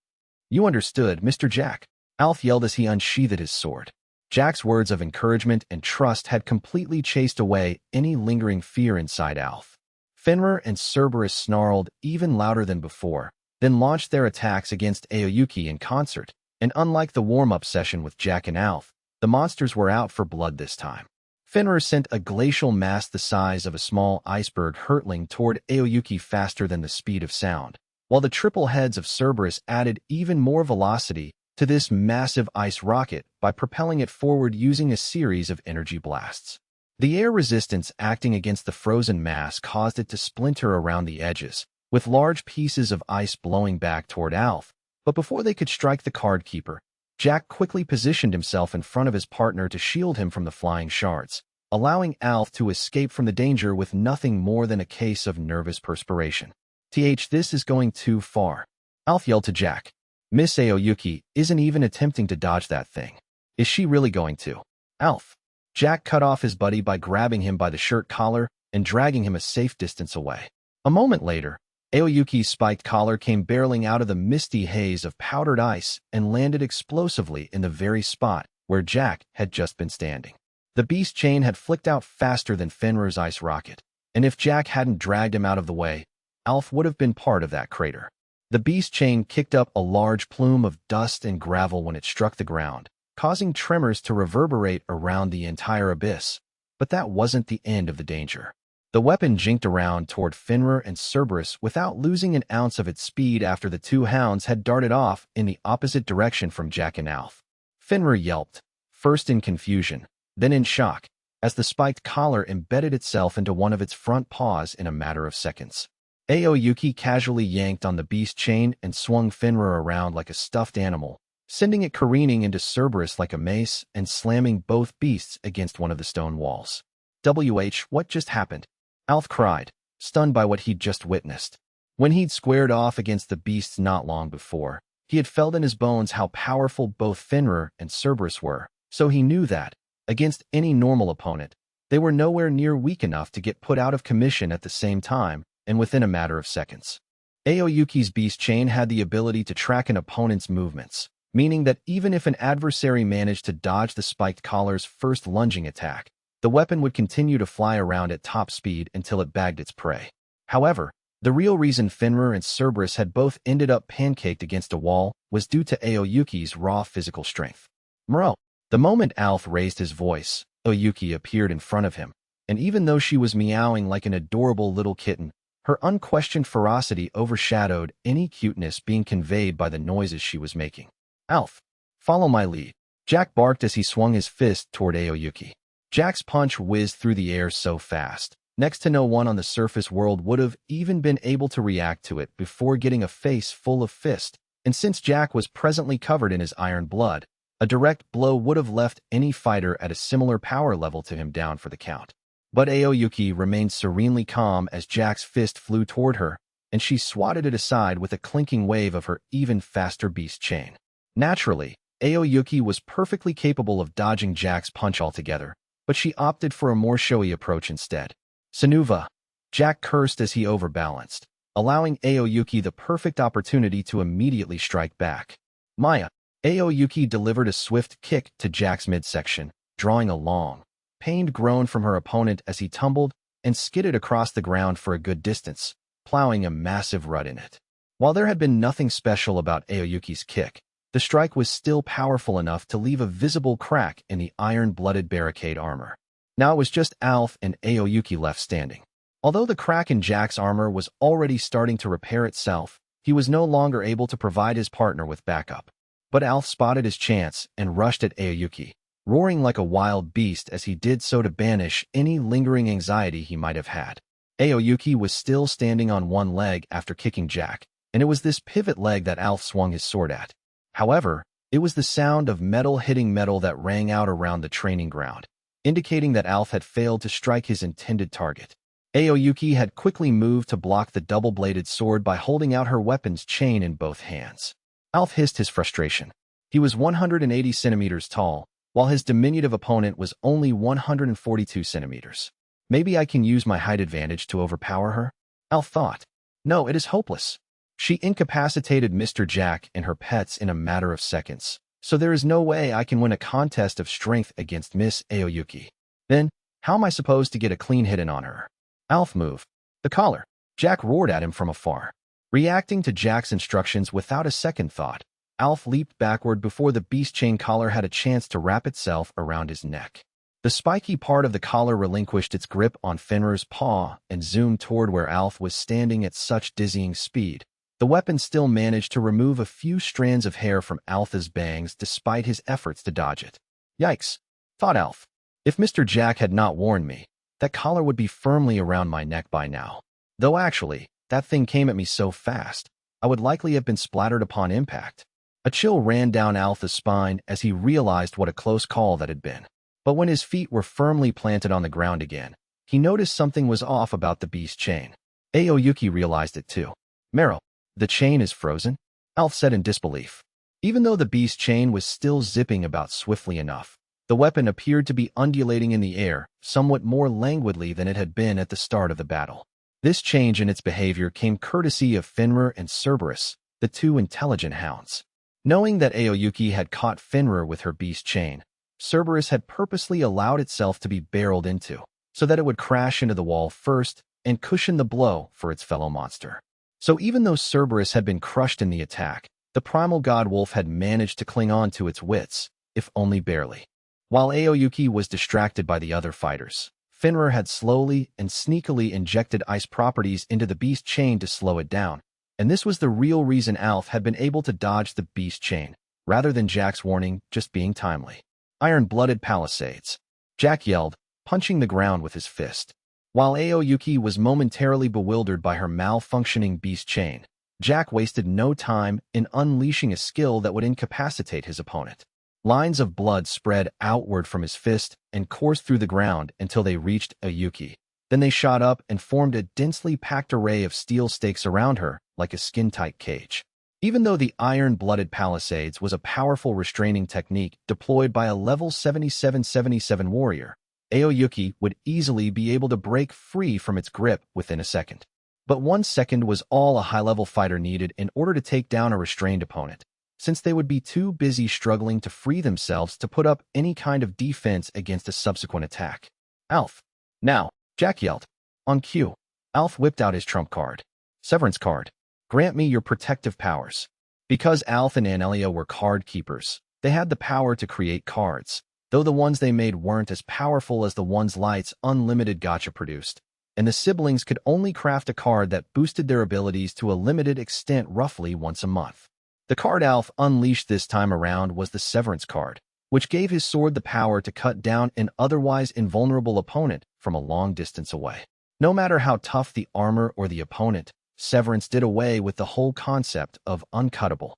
You understood, Mr. Jack? Alf yelled as he unsheathed his sword. Jack's words of encouragement and trust had completely chased away any lingering fear inside Alf. Fenrir and Cerberus snarled even louder than before, then launched their attacks against Iyuki in concert, and unlike the warm-up session with Jack and Alf, the monsters were out for blood this time. Fenrir sent a glacial mass the size of a small iceberg hurtling toward Iyuki faster than the speed of sound, while the triple heads of Cerberus added even more velocity to this massive ice rocket by propelling it forward using a series of energy blasts. The air resistance acting against the frozen mass caused it to splinter around the edges, with large pieces of ice blowing back toward Alf, but before they could strike the card keeper, Jack quickly positioned himself in front of his partner to shield him from the flying shards, allowing Alf to escape from the danger with nothing more than a case of nervous perspiration. This is going too far. Alf yelled to Jack. Miss Iyuki isn't even attempting to dodge that thing. Is she really going to? Alf. Jack cut off his buddy by grabbing him by the shirt collar and dragging him a safe distance away. A moment later, Iyuki's spiked collar came barreling out of the misty haze of powdered ice and landed explosively in the very spot where Jack had just been standing. The Beast Chain had flicked out faster than Fenrir's ice rocket, and if Jack hadn't dragged him out of the way, Alf would have been part of that crater. The Beast Chain kicked up a large plume of dust and gravel when it struck the ground, causing tremors to reverberate around the entire abyss. But that wasn't the end of the danger. The weapon jinked around toward Fenrir and Cerberus without losing an ounce of its speed after the two hounds had darted off in the opposite direction from Jack and Alf. Fenrir yelped, first in confusion, then in shock, as the spiked collar embedded itself into one of its front paws in a matter of seconds. Iyuki casually yanked on the Beast Chain and swung Fenrir around like a stuffed animal, sending it careening into Cerberus like a mace and slamming both beasts against one of the stone walls. What just happened? Alf cried, stunned by what he'd just witnessed. When he'd squared off against the beasts not long before, he had felt in his bones how powerful both Fenrir and Cerberus were, so he knew that, against any normal opponent, they were nowhere near weak enough to get put out of commission at the same time and within a matter of seconds. Iyuki's Beast Chain had the ability to track an opponent's movements, meaning that even if an adversary managed to dodge the spiked collar's first lunging attack, the weapon would continue to fly around at top speed until it bagged its prey. However, the real reason Fenrir and Cerberus had both ended up pancaked against a wall was due to Iyuki's raw physical strength. Mro. The moment Alf raised his voice, Iyuki appeared in front of him, and even though she was meowing like an adorable little kitten, her unquestioned ferocity overshadowed any cuteness being conveyed by the noises she was making. Alf, follow my lead. Jack barked as he swung his fist toward Iyuki. Jack's punch whizzed through the air so fast. Next to no one on the surface world would have even been able to react to it before getting a face full of fist. And since Jack was presently covered in his iron blood, a direct blow would have left any fighter at a similar power level to him down for the count. But Aoyuki remained serenely calm as Jack's fist flew toward her, and she swatted it aside with a clinking wave of her even faster beast chain. Naturally, Aoyuki was perfectly capable of dodging Jack's punch altogether, but she opted for a more showy approach instead. Sanuva! Jack cursed as he overbalanced, allowing Aoyuki the perfect opportunity to immediately strike back. Maya! Aoyuki delivered a swift kick to Jack's midsection, drawing a long, pained groan from her opponent as he tumbled and skidded across the ground for a good distance, plowing a massive rut in it. While there had been nothing special about Aoyuki's kick, the strike was still powerful enough to leave a visible crack in the iron-blooded barricade armor. Now it was just Alf and Aoyuki left standing. Although the crack in Jack's armor was already starting to repair itself, he was no longer able to provide his partner with backup. But Alf spotted his chance and rushed at Aoyuki, roaring like a wild beast as he did so to banish any lingering anxiety he might have had. Aoyuki was still standing on one leg after kicking Jack, and it was this pivot leg that Alf swung his sword at. However, it was the sound of metal hitting metal that rang out around the training ground, indicating that Alf had failed to strike his intended target. Aoyuki had quickly moved to block the double-bladed sword by holding out her weapon's chain in both hands. Alf hissed his frustration. He was 180 centimeters tall, while his diminutive opponent was only 142 centimeters. Maybe I can use my height advantage to overpower her? Alf thought. No, it is hopeless. She incapacitated Mr. Jack and her pets in a matter of seconds, so there is no way I can win a contest of strength against Miss Aoyuki. Then, how am I supposed to get a clean hit in on her? Alf moved. The collar. Jack roared at him from afar. Reacting to Jack's instructions without a second thought, Alf leaped backward before the beast chain collar had a chance to wrap itself around his neck. The spiky part of the collar relinquished its grip on Fenrir's paw and zoomed toward where Alf was standing at such dizzying speed. The weapon still managed to remove a few strands of hair from Alpha's bangs despite his efforts to dodge it. Yikes, thought Alf. If Mr. Jack had not warned me, that collar would be firmly around my neck by now. Though actually, that thing came at me so fast, I would likely have been splattered upon impact. A chill ran down Alpha's spine as he realized what a close call that had been. But when his feet were firmly planted on the ground again, he noticed something was off about the beast chain. Aoyuki realized it too. Meryl, the chain is frozen? Alf said in disbelief. Even though the beast chain was still zipping about swiftly enough, the weapon appeared to be undulating in the air, somewhat more languidly than it had been at the start of the battle. This change in its behavior came courtesy of Fenrir and Cerberus, the two intelligent hounds. Knowing that Aoyuki had caught Fenrir with her beast chain, Cerberus had purposely allowed itself to be barreled into, so that it would crash into the wall first and cushion the blow for its fellow monster. So even though Cerberus had been crushed in the attack, the primal god wolf had managed to cling on to its wits, if only barely. While Aoyuki was distracted by the other fighters, Fenrir had slowly and sneakily injected ice properties into the beast chain to slow it down, and this was the real reason Alf had been able to dodge the beast chain, rather than Jack's warning just being timely. Iron-blooded palisades. Jack yelled, punching the ground with his fist. While Aoyuki was momentarily bewildered by her malfunctioning beast chain, Jack wasted no time in unleashing a skill that would incapacitate his opponent. Lines of blood spread outward from his fist and coursed through the ground until they reached Aoyuki. Then they shot up and formed a densely packed array of steel stakes around her, like a skin-tight cage. Even though the iron-blooded palisades was a powerful restraining technique deployed by a level 7777 warrior, Aoyuki would easily be able to break free from its grip within a second. But 1 second was all a high-level fighter needed in order to take down a restrained opponent, since they would be too busy struggling to free themselves to put up any kind of defense against a subsequent attack. Alf. Now, Jack yelled. On cue, Alf whipped out his trump card. Severance card. Grant me your protective powers. Because Alf and Anelia were card keepers, they had the power to create cards, though the ones they made weren't as powerful as the ones Light's Unlimited Gacha produced, and the siblings could only craft a card that boosted their abilities to a limited extent roughly once a month. The card Alf unleashed this time around was the Severance card, which gave his sword the power to cut down an otherwise invulnerable opponent from a long distance away. No matter how tough the armor or the opponent, Severance did away with the whole concept of uncuttable.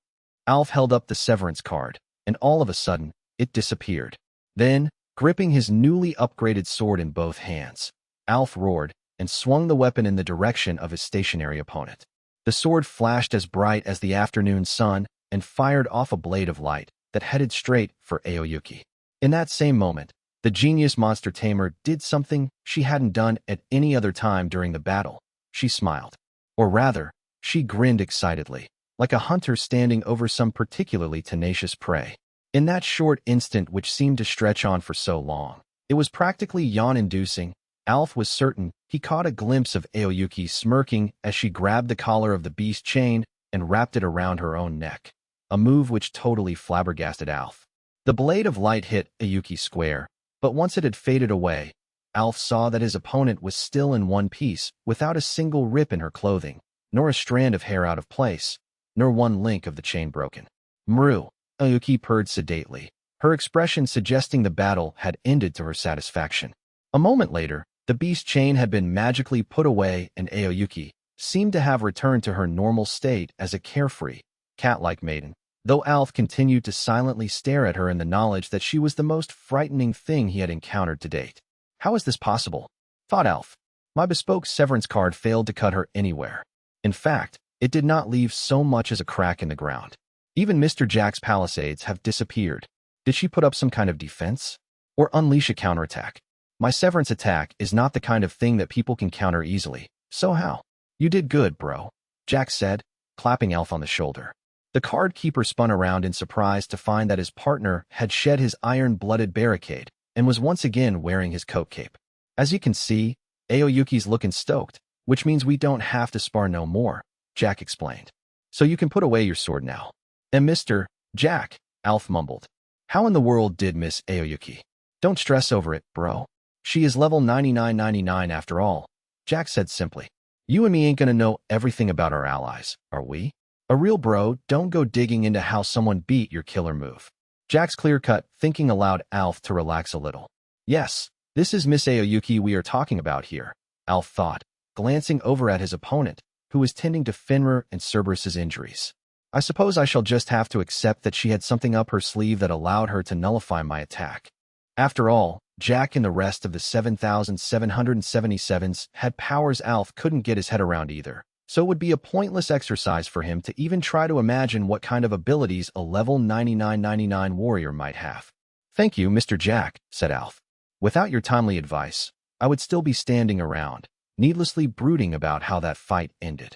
Alf held up the Severance card, and all of a sudden, it disappeared. Then, gripping his newly upgraded sword in both hands, Alf roared and swung the weapon in the direction of his stationary opponent. The sword flashed as bright as the afternoon sun and fired off a blade of light that headed straight for Aoyuki. In that same moment, the genius monster tamer did something she hadn't done at any other time during the battle. She smiled. Or rather, she grinned excitedly, like a hunter standing over some particularly tenacious prey. In that short instant which seemed to stretch on for so long, it was practically yawn-inducing. Alf was certain he caught a glimpse of Aoyuki smirking as she grabbed the collar of the beast chain and wrapped it around her own neck, a move which totally flabbergasted Alf. The blade of light hit Aoyuki square, but once it had faded away, Alf saw that his opponent was still in one piece, without a single rip in her clothing, nor a strand of hair out of place, nor one link of the chain broken. Mru, Aoyuki purred sedately, her expression suggesting the battle had ended to her satisfaction. A moment later, the beast chain had been magically put away and Aoyuki seemed to have returned to her normal state as a carefree, cat-like maiden, though Alf continued to silently stare at her in the knowledge that she was the most frightening thing he had encountered to date. How is this possible? Thought Alf. My bespoke Severance card failed to cut her anywhere. In fact, it did not leave so much as a crack in the ground. Even Mr. Jack's palisades have disappeared. Did she put up some kind of defense? Or unleash a counterattack? My Severance attack is not the kind of thing that people can counter easily. So how? You did good, bro, Jack said, clapping Alf on the shoulder. The card keeper spun around in surprise to find that his partner had shed his iron-blooded barricade and was once again wearing his coat cape. As you can see, Aoyuki's looking stoked, which means we don't have to spar no more, Jack explained. So you can put away your sword now. And Mr. Jack, Alf mumbled. How in the world did Miss Aoyuki? Don't stress over it, bro. She is level 9999 after all, Jack said simply. You and me ain't gonna know everything about our allies, are we? A real bro don't go digging into how someone beat your killer move. Jack's clear-cut thinking allowed Alf to relax a little. Yes, this is Miss Aoyuki we are talking about here, Alf thought, glancing over at his opponent, who was tending to Fenrir and Cerberus's injuries. I suppose I shall just have to accept that she had something up her sleeve that allowed her to nullify my attack. After all, Jack and the rest of the 7,777s had powers Alf couldn't get his head around either, so it would be a pointless exercise for him to even try to imagine what kind of abilities a level 9999 warrior might have. Thank you, Mr. Jack, said Alf. Without your timely advice, I would still be standing around, needlessly brooding about how that fight ended.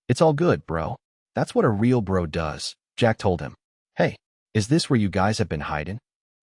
It's all good, bro. That's what a real bro does, Jack told him. Hey, is this where you guys have been hiding?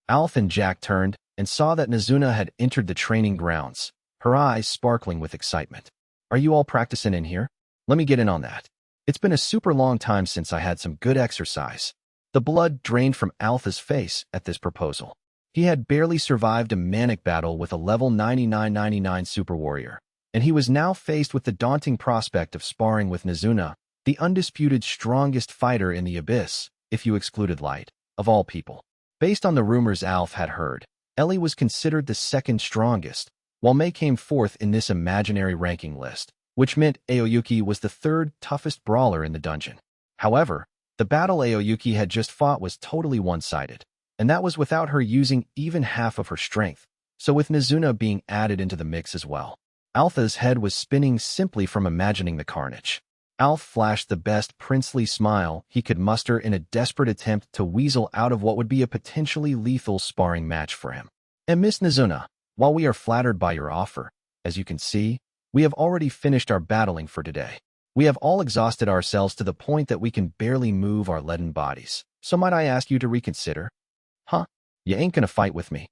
Alf and Jack turned and saw that Nizuna had entered the training grounds, her eyes sparkling with excitement. Are you all practicing in here? Let me get in on that. It's been a super long time since I had some good exercise. The blood drained from Alpha's face at this proposal. He had barely survived a manic battle with a level 9999 super warrior, and he was now faced with the daunting prospect of sparring with Nizuna, the undisputed strongest fighter in the Abyss, if you excluded Light, of all people. Based on the rumors Alf had heard, Ellie was considered the second strongest, while May came fourth in this imaginary ranking list, which meant Aoyuki was the third toughest brawler in the dungeon. However, the battle Aoyuki had just fought was totally one-sided, and that was without her using even half of her strength, so with Nizuna being added into the mix as well. Alpha's head was spinning simply from imagining the carnage. Alf flashed the best princely smile he could muster in a desperate attempt to weasel out of what would be a potentially lethal sparring match for him. And Miss Nizuna, while we are flattered by your offer, as you can see, we have already finished our battling for today. We have all exhausted ourselves to the point that we can barely move our leaden bodies. So might I ask you to reconsider? Huh? You ain't gonna fight with me,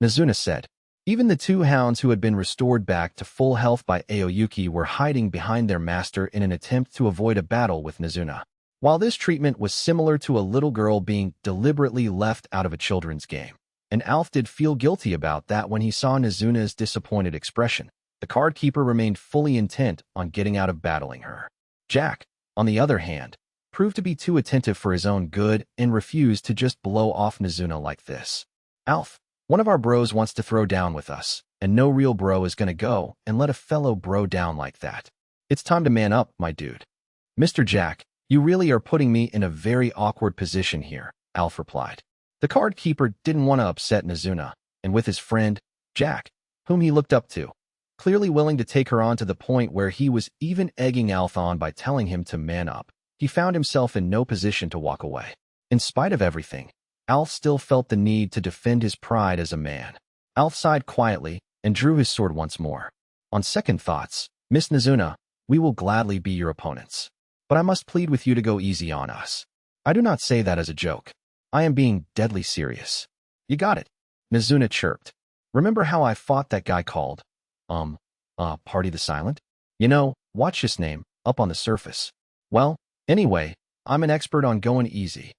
Nizuna said. Even the two hounds who had been restored back to full health by Aoyuki were hiding behind their master in an attempt to avoid a battle with Nizuna. While this treatment was similar to a little girl being deliberately left out of a children's game, and Alf did feel guilty about that when he saw Nizuna's disappointed expression, the card keeper remained fully intent on getting out of battling her. Jack, on the other hand, proved to be too attentive for his own good and refused to just blow off Nizuna like this. Alf, one of our bros wants to throw down with us, and no real bro is gonna go and let a fellow bro down like that. It's time to man up, my dude. Mr. Jack, you really are putting me in a very awkward position here, Alf replied. The card keeper didn't want to upset Nizuna, and with his friend, Jack, whom he looked up to, clearly willing to take her on to the point where he was even egging Alf on by telling him to man up, he found himself in no position to walk away. In spite of everything, Alf still felt the need to defend his pride as a man. Alf sighed quietly and drew his sword once more. On second thoughts, Miss Nizuna, we will gladly be your opponents. But I must plead with you to go easy on us. I do not say that as a joke. I am being deadly serious. You got it, Nizuna chirped. Remember how I fought that guy called, Party the Silent? You know, watch his name, up on the surface. Well, anyway, I'm an expert on going easy.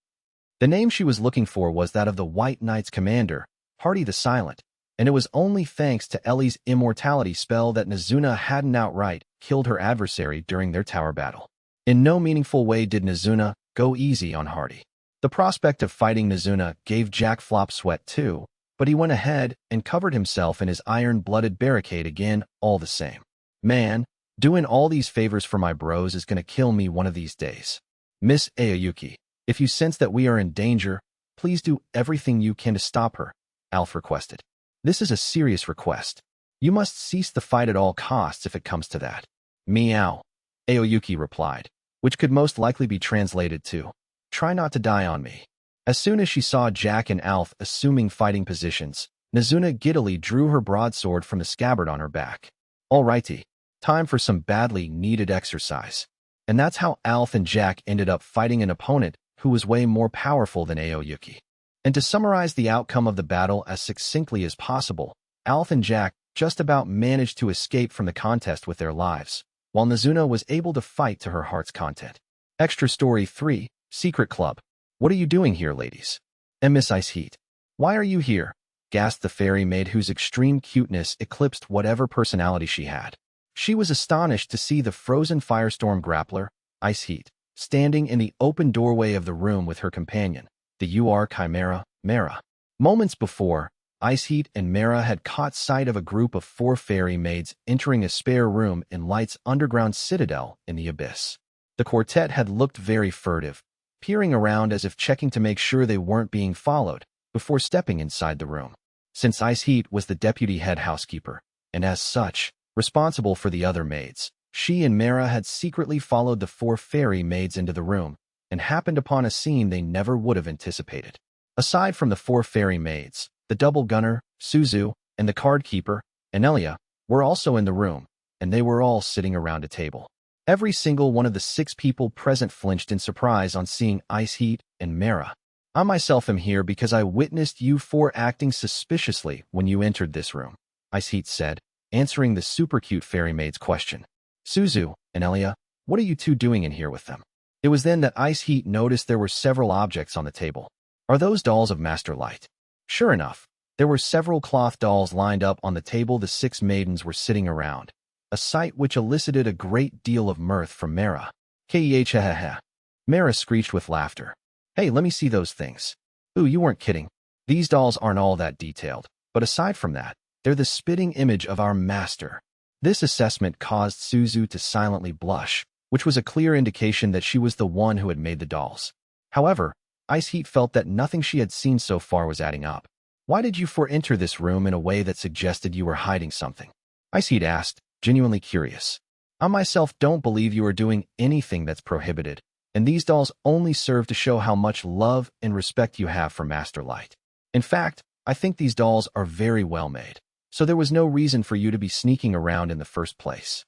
The name she was looking for was that of the White Knight's commander, Party the Silent, and it was only thanks to Ellie's immortality spell that Nizuna hadn't outright killed her adversary during their tower battle. In no meaningful way did Nizuna go easy on Hardy. The prospect of fighting Nizuna gave Jack Flop sweat too, but he went ahead and covered himself in his iron-blooded barricade again all the same. Man, doing all these favors for my bros is gonna kill me one of these days. Miss Aoyuki, if you sense that we are in danger, please do everything you can to stop her, Alf requested. This is a serious request. You must cease the fight at all costs if it comes to that. Meow, Aoyuki replied, which could most likely be translated to, try not to die on me. As soon as she saw Jack and Alf assuming fighting positions, Nizuna giddily drew her broadsword from the scabbard on her back. Alrighty, time for some badly needed exercise. And that's how Alf and Jack ended up fighting an opponent who was way more powerful than Aoyuki. And to summarize the outcome of the battle as succinctly as possible, Alf and Jack just about managed to escape from the contest with their lives, while Nizuna was able to fight to her heart's content. Extra Story 3, Secret Club. What are you doing here, ladies? And Miss Ice Heat. Why are you here? Gasped the fairy maid whose extreme cuteness eclipsed whatever personality she had. She was astonished to see the frozen firestorm grappler, Ice Heat, standing in the open doorway of the room with her companion, the UR Chimera, Mara. Moments before, Ice Heat and Mara had caught sight of a group of 4 fairy maids entering a spare room in Light's underground citadel in the abyss. The quartet had looked very furtive, peering around as if checking to make sure they weren't being followed, before stepping inside the room. Since Ice Heat was the deputy head housekeeper, and as such, responsible for the other maids, she and Mara had secretly followed the 4 fairy maids into the room, and happened upon a scene they never would have anticipated. Aside from the 4 fairy maids, the double gunner, Suzu, and the card keeper, Anelia, were also in the room, and they were all sitting around a table. Every single one of the 6 people present flinched in surprise on seeing Ice Heat and Mara. I myself am here because I witnessed you 4 acting suspiciously when you entered this room, Ice Heat said, answering the super cute fairy maid's question. Suzu, Anelia, what are you 2 doing in here with them? It was then that Ice Heat noticed there were several objects on the table. Are those dolls of Master Light? Sure enough, there were several cloth dolls lined up on the table the 6 maidens were sitting around, a sight which elicited a great deal of mirth from Mara. K-E-H-ha-ha-ha. Mara screeched with laughter. Hey, let me see those things. Ooh, you weren't kidding. These dolls aren't all that detailed, but aside from that, they're the spitting image of our master. This assessment caused Suzu to silently blush, which was a clear indication that she was the one who had made the dolls. However, Ice Heat felt that nothing she had seen so far was adding up. Why did you 4 enter this room in a way that suggested you were hiding something? Ice Heat asked, genuinely curious. I myself don't believe you are doing anything that's prohibited, and these dolls only serve to show how much love and respect you have for Master Light. In fact, I think these dolls are very well made, so there was no reason for you to be sneaking around in the first place.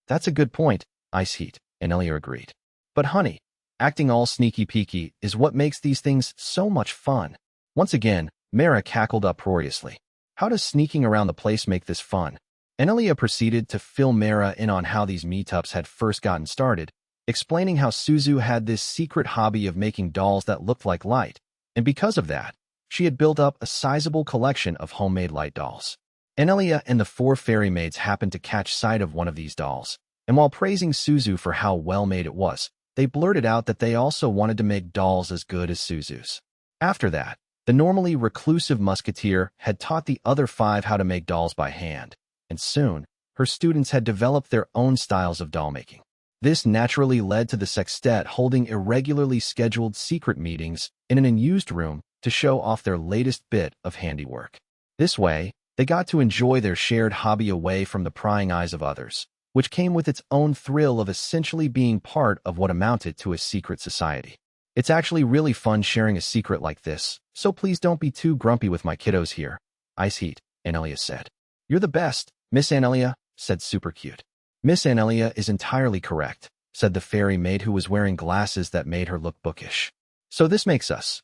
That's a good point, Ice Heat, Anelia agreed. But honey, acting all sneaky-peeky is what makes these things so much fun. Once again, Mara cackled uproariously. How does sneaking around the place make this fun? Anelia proceeded to fill Mara in on how these meetups had first gotten started, explaining how Suzu had this secret hobby of making dolls that looked like Light, and because of that, she had built up a sizable collection of homemade Light dolls. Anelia and the 4 fairy maids happened to catch sight of one of these dolls, and while praising Suzu for how well made it was, they blurted out that they also wanted to make dolls as good as Suzu's. After that, The normally reclusive musketeer had taught the other 5 how to make dolls by hand, and soon, her students had developed their own styles of doll making. This naturally led to the sextet holding irregularly scheduled secret meetings in an unused room to show off their latest bit of handiwork. This way, they got to enjoy their shared hobby away from the prying eyes of others, which came with its own thrill of essentially being part of what amounted to a secret society. It's actually really fun sharing a secret like this, so please don't be too grumpy with my kiddos here, Ice Heat, Anelia said. You're the best, Miss Anelia, said Super Cute. Miss Anelia is entirely correct, said the fairy maid who was wearing glasses that made her look bookish. So this makes us,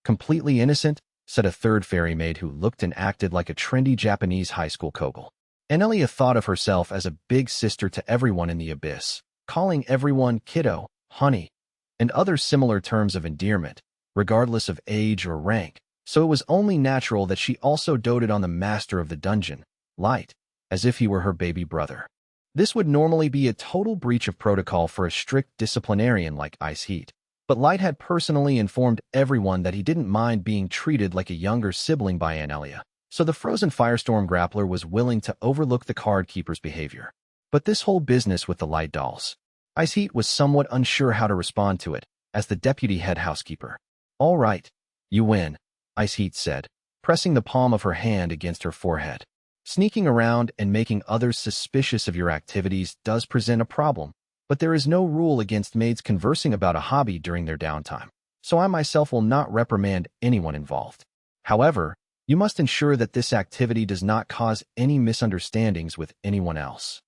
completely innocent, said a third fairy maid who looked and acted like a trendy Japanese high school kogel. Anelia thought of herself as a big sister to everyone in the abyss, calling everyone kiddo, honey, and other similar terms of endearment, regardless of age or rank, so it was only natural that she also doted on the master of the dungeon, Light, as if he were her baby brother. This would normally be a total breach of protocol for a strict disciplinarian like Ice Heat, but Light had personally informed everyone that he didn't mind being treated like a younger sibling by Anelia, so the frozen firestorm grappler was willing to overlook the card keeper's behavior. But this whole business with the Light dolls, Ice Heat was somewhat unsure how to respond to it, as the deputy head housekeeper. All right, you win, Ice Heat said, pressing the palm of her hand against her forehead. Sneaking around and making others suspicious of your activities does present a problem, but there is no rule against maids conversing about a hobby during their downtime, so I myself will not reprimand anyone involved. However, you must ensure that this activity does not cause any misunderstandings with anyone else.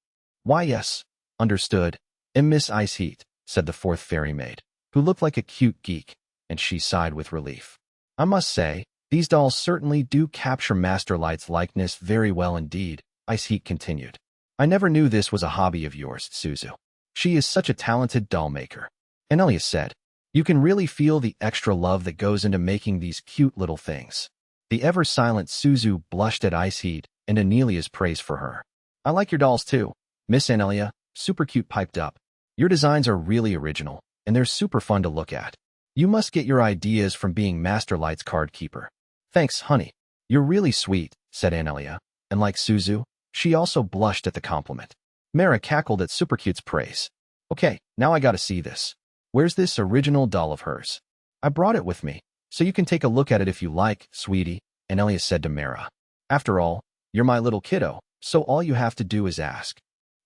Why, yes, understood, Miss Ice Heat, said the 4th fairy maid, who looked like a cute geek, and she sighed with relief. I must say, these dolls certainly do capture Master Light's likeness very well indeed, Ice Heat continued. I never knew this was a hobby of yours, Suzu. She is such a talented doll maker. Anelia said, you can really feel the extra love that goes into making these cute little things. The ever-silent Suzu blushed at Ice Heat and Anelia's praise for her. I like your dolls too, Miss Anelia, Super Cute piped up. Your designs are really original, and they're super fun to look at. You must get your ideas from being Master Light's card keeper. Thanks, honey. You're really sweet, said Anelia, and like Suzu, she also blushed at the compliment. Mara cackled at Super Cute's praise. Okay, now I gotta see this. Where's this original doll of hers? I brought it with me, so you can take a look at it if you like, sweetie, Anelia said to Mara. After all, you're my little kiddo, so all you have to do is ask.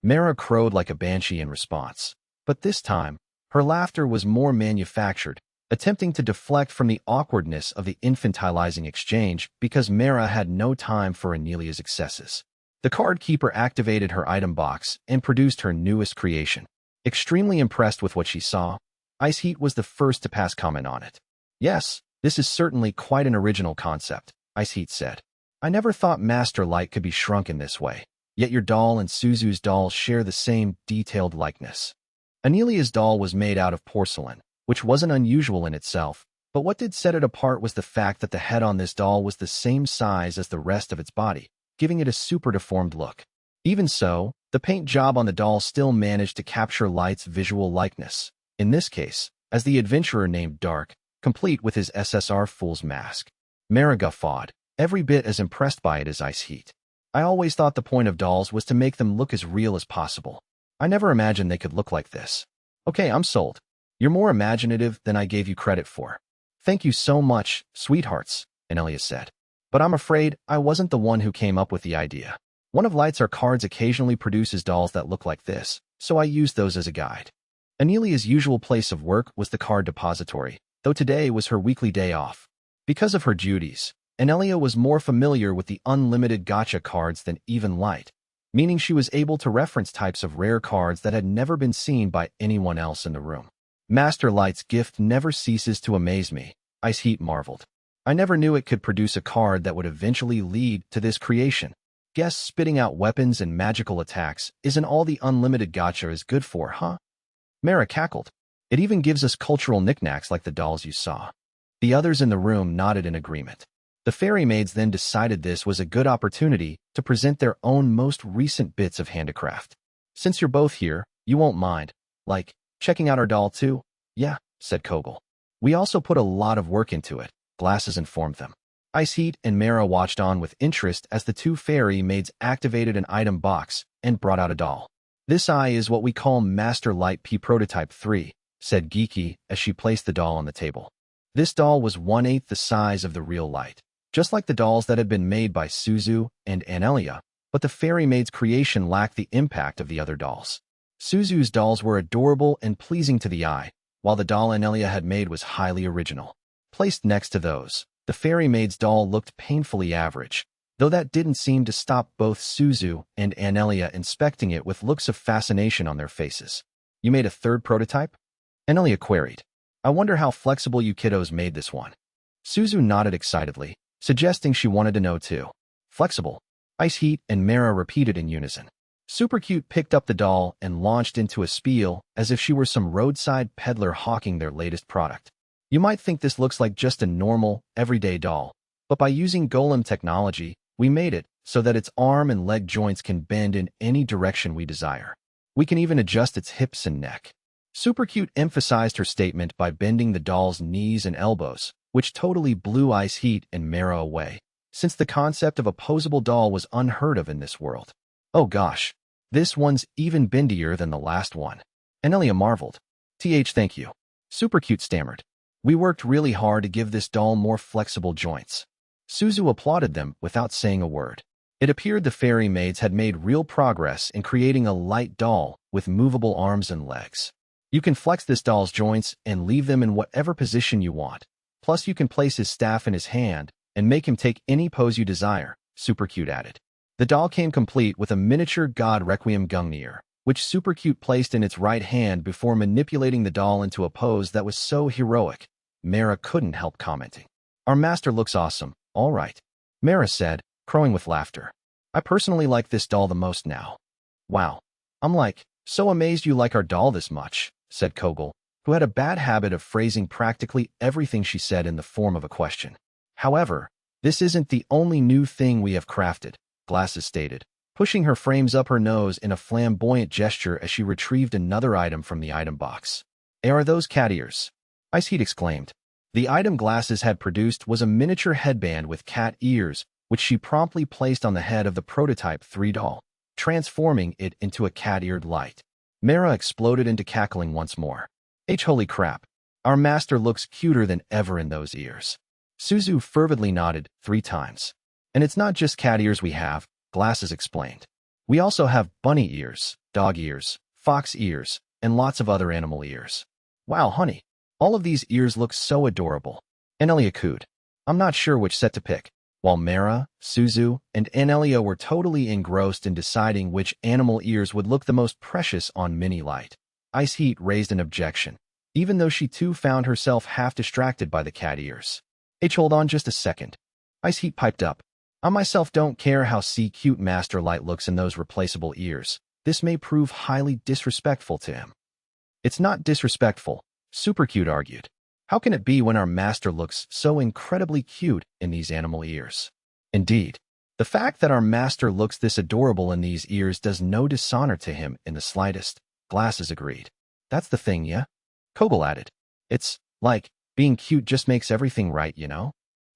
Mara crowed like a banshee in response, but this time, her laughter was more manufactured, attempting to deflect from the awkwardness of the infantilizing exchange because Mara had no time for Anelia's excesses. The card keeper activated her item box and produced her newest creation. Extremely impressed with what she saw, Ice Heat was the first to pass comment on it. Yes, this is certainly quite an original concept, Ice Heat said. I never thought Master Light could be shrunk in this way, yet your doll and Suzu's doll share the same detailed likeness. Anelia's doll was made out of porcelain, which wasn't unusual in itself, but what did set it apart was the fact that the head on this doll was the same size as the rest of its body, giving it a super deformed look. Even so, the paint job on the doll still managed to capture Light's visual likeness, in this case, as the adventurer named Dark, complete with his SSR Fool's mask. Mara guffawed, every bit as impressed by it as Ice Heat. I always thought the point of dolls was to make them look as real as possible. I never imagined they could look like this. Okay, I'm sold. You're more imaginative than I gave you credit for. Thank you so much, sweethearts, Anelia said. But I'm afraid I wasn't the one who came up with the idea. One of Light's cards occasionally produces dolls that look like this, so I used those as a guide. Anelia's usual place of work was the card depository, though today was her weekly day off. Because of her duties, Anelia was more familiar with the Unlimited Gacha cards than even Light, meaning she was able to reference types of rare cards that had never been seen by anyone else in the room. Master Light's gift never ceases to amaze me, Ice Heat marveled. I never knew it could produce a card that would eventually lead to this creation. Guess spitting out weapons and magical attacks isn't all the Unlimited Gacha is good for, huh? Mara cackled. It even gives us cultural knickknacks like the dolls you saw. The others in the room nodded in agreement. The fairy maids then decided this was a good opportunity to present their own most recent bits of handicraft. Since you're both here, you won't mind, checking out our doll too? Yeah, said Kogel. We also put a lot of work into it, Glasses informed them. Ice Heat and Mara watched on with interest as the two fairy maids activated an item box and brought out a doll. This eye is what we call Master Light P Prototype 3, said Geeky as she placed the doll on the table. This doll was 1/8 the size of the real Light, just like the dolls that had been made by Suzu and Anelia, but the fairy maid's creation lacked the impact of the other dolls. Suzu's dolls were adorable and pleasing to the eye, while the doll Anelia had made was highly original. Placed next to those, the fairy maid's doll looked painfully average, though that didn't seem to stop both Suzu and Anelia inspecting it with looks of fascination on their faces. You made a third prototype? Anelia queried. I wonder how flexible you kiddos made this one. Suzu nodded excitedly, suggesting she wanted to know too. Flexible. Ice Heat and Mara repeated in unison. Super Cute picked up the doll and launched into a spiel as if she were some roadside peddler hawking their latest product. You might think this looks like just a normal, everyday doll, but by using golem technology, we made it so that its arm and leg joints can bend in any direction we desire. We can even adjust its hips and neck. Super Cute emphasized her statement by bending the doll's knees and elbows, which totally blew Ice Heat and Mara away, since the concept of a posable doll was unheard of in this world. Oh gosh, this one's even bendier than the last one. Anelia marveled. Thank you. Super Cute stammered. We worked really hard to give this doll more flexible joints. Suzu applauded them without saying a word. It appeared the fairy maids had made real progress in creating a light doll with movable arms and legs. You can flex this doll's joints and leave them in whatever position you want. Plus, you can place his staff in his hand and make him take any pose you desire, Super Cute added. The doll came complete with a miniature god Requiem Gungnir, which Super Cute placed in its right hand before manipulating the doll into a pose that was so heroic. Mara couldn't help commenting. Our master looks awesome, all right, Mara said, crowing with laughter. I personally like this doll the most now. Wow. I'm so amazed you like our doll this much, said Kogel, who had a bad habit of phrasing practically everything she said in the form of a question. However, this isn't the only new thing we have crafted, Glasses stated, pushing her frames up her nose in a flamboyant gesture as she retrieved another item from the item box. Are those cat ears? Ice Heat exclaimed. The item Glasses had produced was a miniature headband with cat ears, which she promptly placed on the head of the Prototype 3 doll, transforming it into a cat-eared light. Mara exploded into cackling once more. Holy crap. Our master looks cuter than ever in those ears. Suzu fervidly nodded 3 times. And it's not just cat ears we have, Glasses explained. We also have bunny ears, dog ears, fox ears, and lots of other animal ears. Wow, honey. All of these ears look so adorable. Anelia cooed. I'm not sure which set to pick. While Mara, Suzu, and Anelia were totally engrossed in deciding which animal ears would look the most precious on Mini Light, Ice Heat raised an objection, even though she too found herself half distracted by the cat ears. Hold on just a second. Ice Heat piped up. I myself don't care how cute Master Light looks in those replaceable ears. This may prove highly disrespectful to him. It's not disrespectful, Super Cute argued. How can it be when our master looks so incredibly cute in these animal ears? Indeed, the fact that our master looks this adorable in these ears does no dishonor to him in the slightest, Glasses agreed. That's the thing, yeah? Kogel added. It's like, being cute just makes everything right, you know?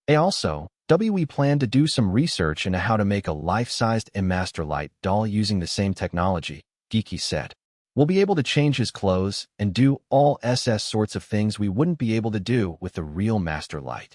Also, we plan to do some research into how to make a life-sized Master Light doll using the same technology, Geeky said. We'll be able to change his clothes and do all sorts of things we wouldn't be able to do with the real Master Light.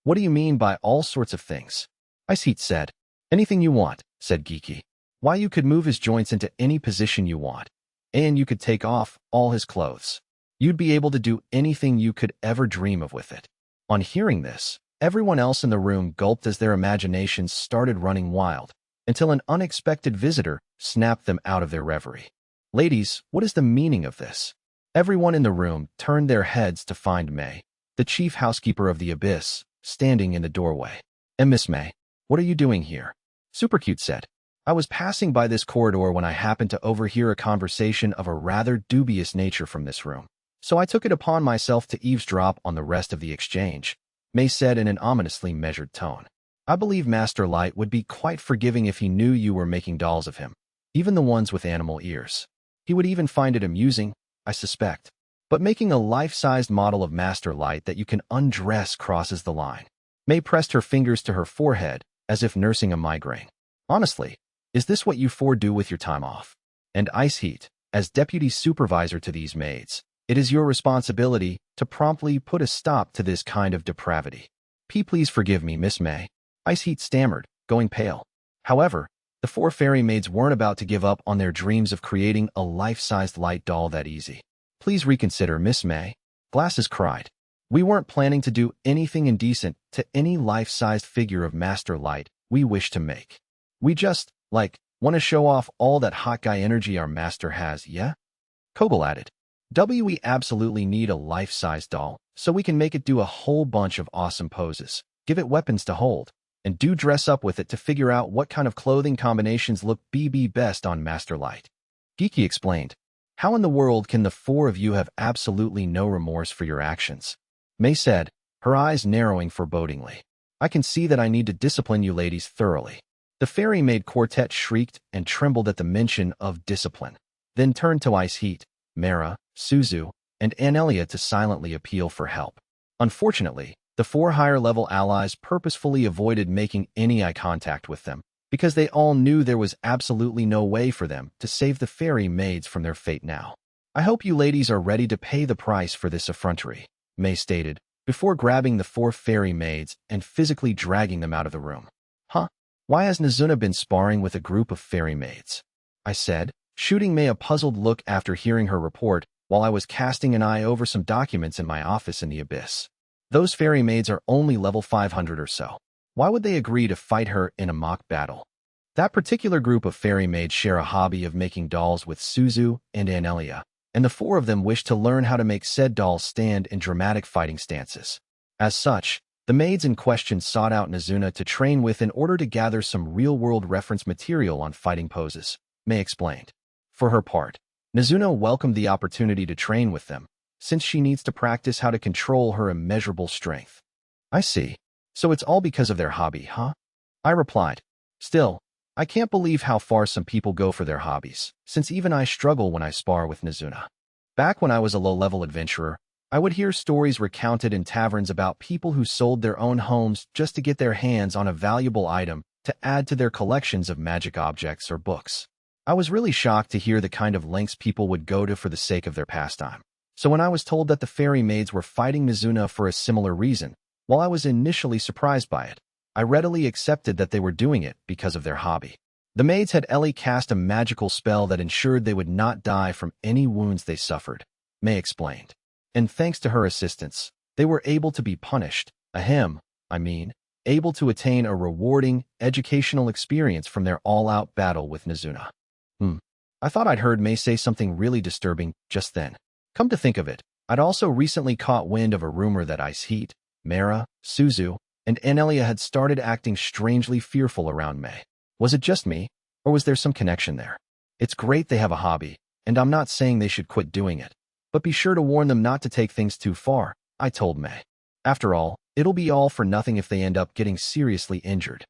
What do you mean by all sorts of things? Ice Heat said. Anything you want, said Geeky. Why, you could move his joints into any position you want, and you could take off all his clothes. You'd be able to do anything you could ever dream of with it. On hearing this, everyone else in the room gulped as their imaginations started running wild, until an unexpected visitor snapped them out of their reverie. Ladies, what is the meaning of this? Everyone in the room turned their heads to find May, the chief housekeeper of the Abyss, standing in the doorway. Miss May, what are you doing here? Super Cute said. I was passing by this corridor when I happened to overhear a conversation of a rather dubious nature from this room. So I took it upon myself to eavesdrop on the rest of the exchange, May said in an ominously measured tone. I believe Master Light would be quite forgiving if he knew you were making dolls of him, even the ones with animal ears. He would even find it amusing, I suspect. But making a life-sized model of Master Light that you can undress crosses the line. May pressed her fingers to her forehead, as if nursing a migraine. Honestly, is this what you four do with your time off? And Ice Heat, as deputy supervisor to these maids, it is your responsibility to promptly put a stop to this kind of depravity. Please forgive me, Miss May. Ice Heat stammered, going pale. However, the four fairy maids weren't about to give up on their dreams of creating a life-sized light doll that easy. Please reconsider, Miss May. Glasses cried. We weren't planning to do anything indecent to any life-sized figure of Master Light we wish to make. We just, want to show off all that hot guy energy our master has, yeah? Kogel added. We absolutely need a life-sized doll, so we can make it do a whole bunch of awesome poses, give it weapons to hold, and do dress up with it to figure out what kind of clothing combinations look best on Master Light. Geeky explained. How in the world can the four of you have absolutely no remorse for your actions? May said, her eyes narrowing forebodingly. I can see that I need to discipline you ladies thoroughly. The fairy maid quartet shrieked and trembled at the mention of discipline, then turned to Ice Heat, Mara, Suzu, and Anelia to silently appeal for help. Unfortunately, the four higher-level allies purposefully avoided making any eye contact with them, because they all knew there was absolutely no way for them to save the fairy maids from their fate now. I hope you ladies are ready to pay the price for this effrontery, May stated, before grabbing the four fairy maids and physically dragging them out of the room. Huh? Why has Nizuna been sparring with a group of fairy maids? I said, shooting May a puzzled look after hearing her report while I was casting an eye over some documents in my office in the abyss. Those fairy maids are only level 500 or so. Why would they agree to fight her in a mock battle? That particular group of fairy maids share a hobby of making dolls with Suzu and Anelia, and the four of them wish to learn how to make said dolls stand in dramatic fighting stances. As such, the maids in question sought out Nizuna to train with in order to gather some real-world reference material on fighting poses, May explained. For her part, Nizuna welcomed the opportunity to train with them, since she needs to practice how to control her immeasurable strength. I see. So it's all because of their hobby, huh? I replied. Still, I can't believe how far some people go for their hobbies, since even I struggle when I spar with Nizuna. Back when I was a low-level adventurer, I would hear stories recounted in taverns about people who sold their own homes just to get their hands on a valuable item to add to their collections of magic objects or books. I was really shocked to hear the kind of lengths people would go to for the sake of their pastime. So when I was told that the fairy maids were fighting Nizuna for a similar reason, while I was initially surprised by it, I readily accepted that they were doing it because of their hobby. The maids had Ellie cast a magical spell that ensured they would not die from any wounds they suffered, May explained. And thanks to her assistance, they were able to be punished, able to attain a rewarding, educational experience from their all-out battle with Nizuna. I thought I'd heard May say something really disturbing just then. Come to think of it, I'd also recently caught wind of a rumor that Ice Heat, Mara, Suzu, and Anelia had started acting strangely fearful around May. Was it just me, or was there some connection there? It's great they have a hobby, and I'm not saying they should quit doing it. But be sure to warn them not to take things too far, I told May. After all, it'll be all for nothing if they end up getting seriously injured.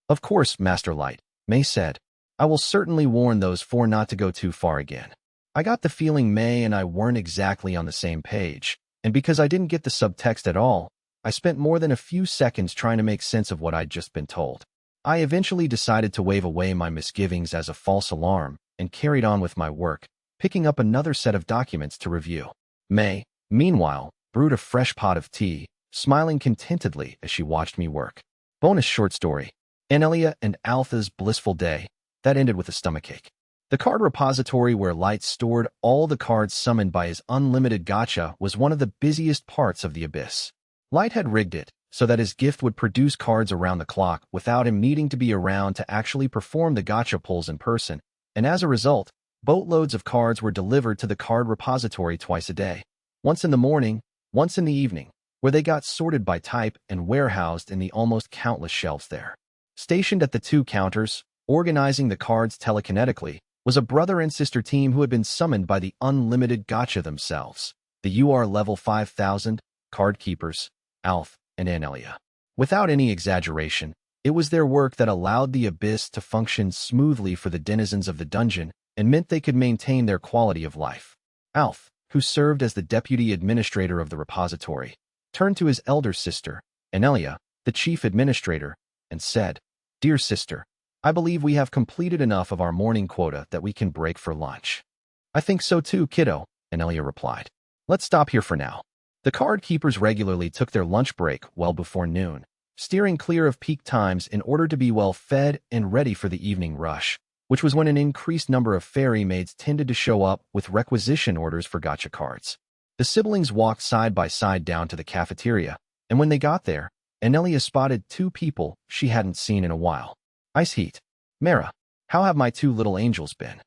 Of course, Master Light, May said. I will certainly warn those four not to go too far again. I got the feeling May and I weren't exactly on the same page, and because I didn't get the subtext at all, I spent more than a few seconds trying to make sense of what I'd just been told. I eventually decided to wave away my misgivings as a false alarm and carried on with my work, picking up another set of documents to review. May, meanwhile, brewed a fresh pot of tea, smiling contentedly as she watched me work. Bonus short story. Anelia and Altha's blissful day. That ended with a stomachache. The card repository where Light stored all the cards summoned by his Unlimited Gacha was one of the busiest parts of the Abyss. Light had rigged it so that his gift would produce cards around the clock without him needing to be around to actually perform the gacha pulls in person, and as a result, boatloads of cards were delivered to the card repository twice a day, once in the morning, once in the evening, where they got sorted by type and warehoused in the almost countless shelves there. Stationed at the two counters, organizing the cards telekinetically, was a brother and sister team who had been summoned by the Unlimited Gacha themselves, the UR level 5000 card keepers, Alf and Anelia. Without any exaggeration, it was their work that allowed the Abyss to function smoothly for the denizens of the dungeon and meant they could maintain their quality of life. Alf, who served as the deputy administrator of the repository, turned to his elder sister, Anelia, the chief administrator, and said, "Dear sister, I believe we have completed enough of our morning quota that we can break for lunch." "I think so too, kiddo," Anelia replied. "Let's stop here for now." The card keepers regularly took their lunch break well before noon, steering clear of peak times in order to be well fed and ready for the evening rush, which was when an increased number of fairy maids tended to show up with requisition orders for gacha cards. The siblings walked side by side down to the cafeteria, and when they got there, Anelia spotted two people she hadn't seen in a while. "Ice Heat. Mara, how have my two little angels been?"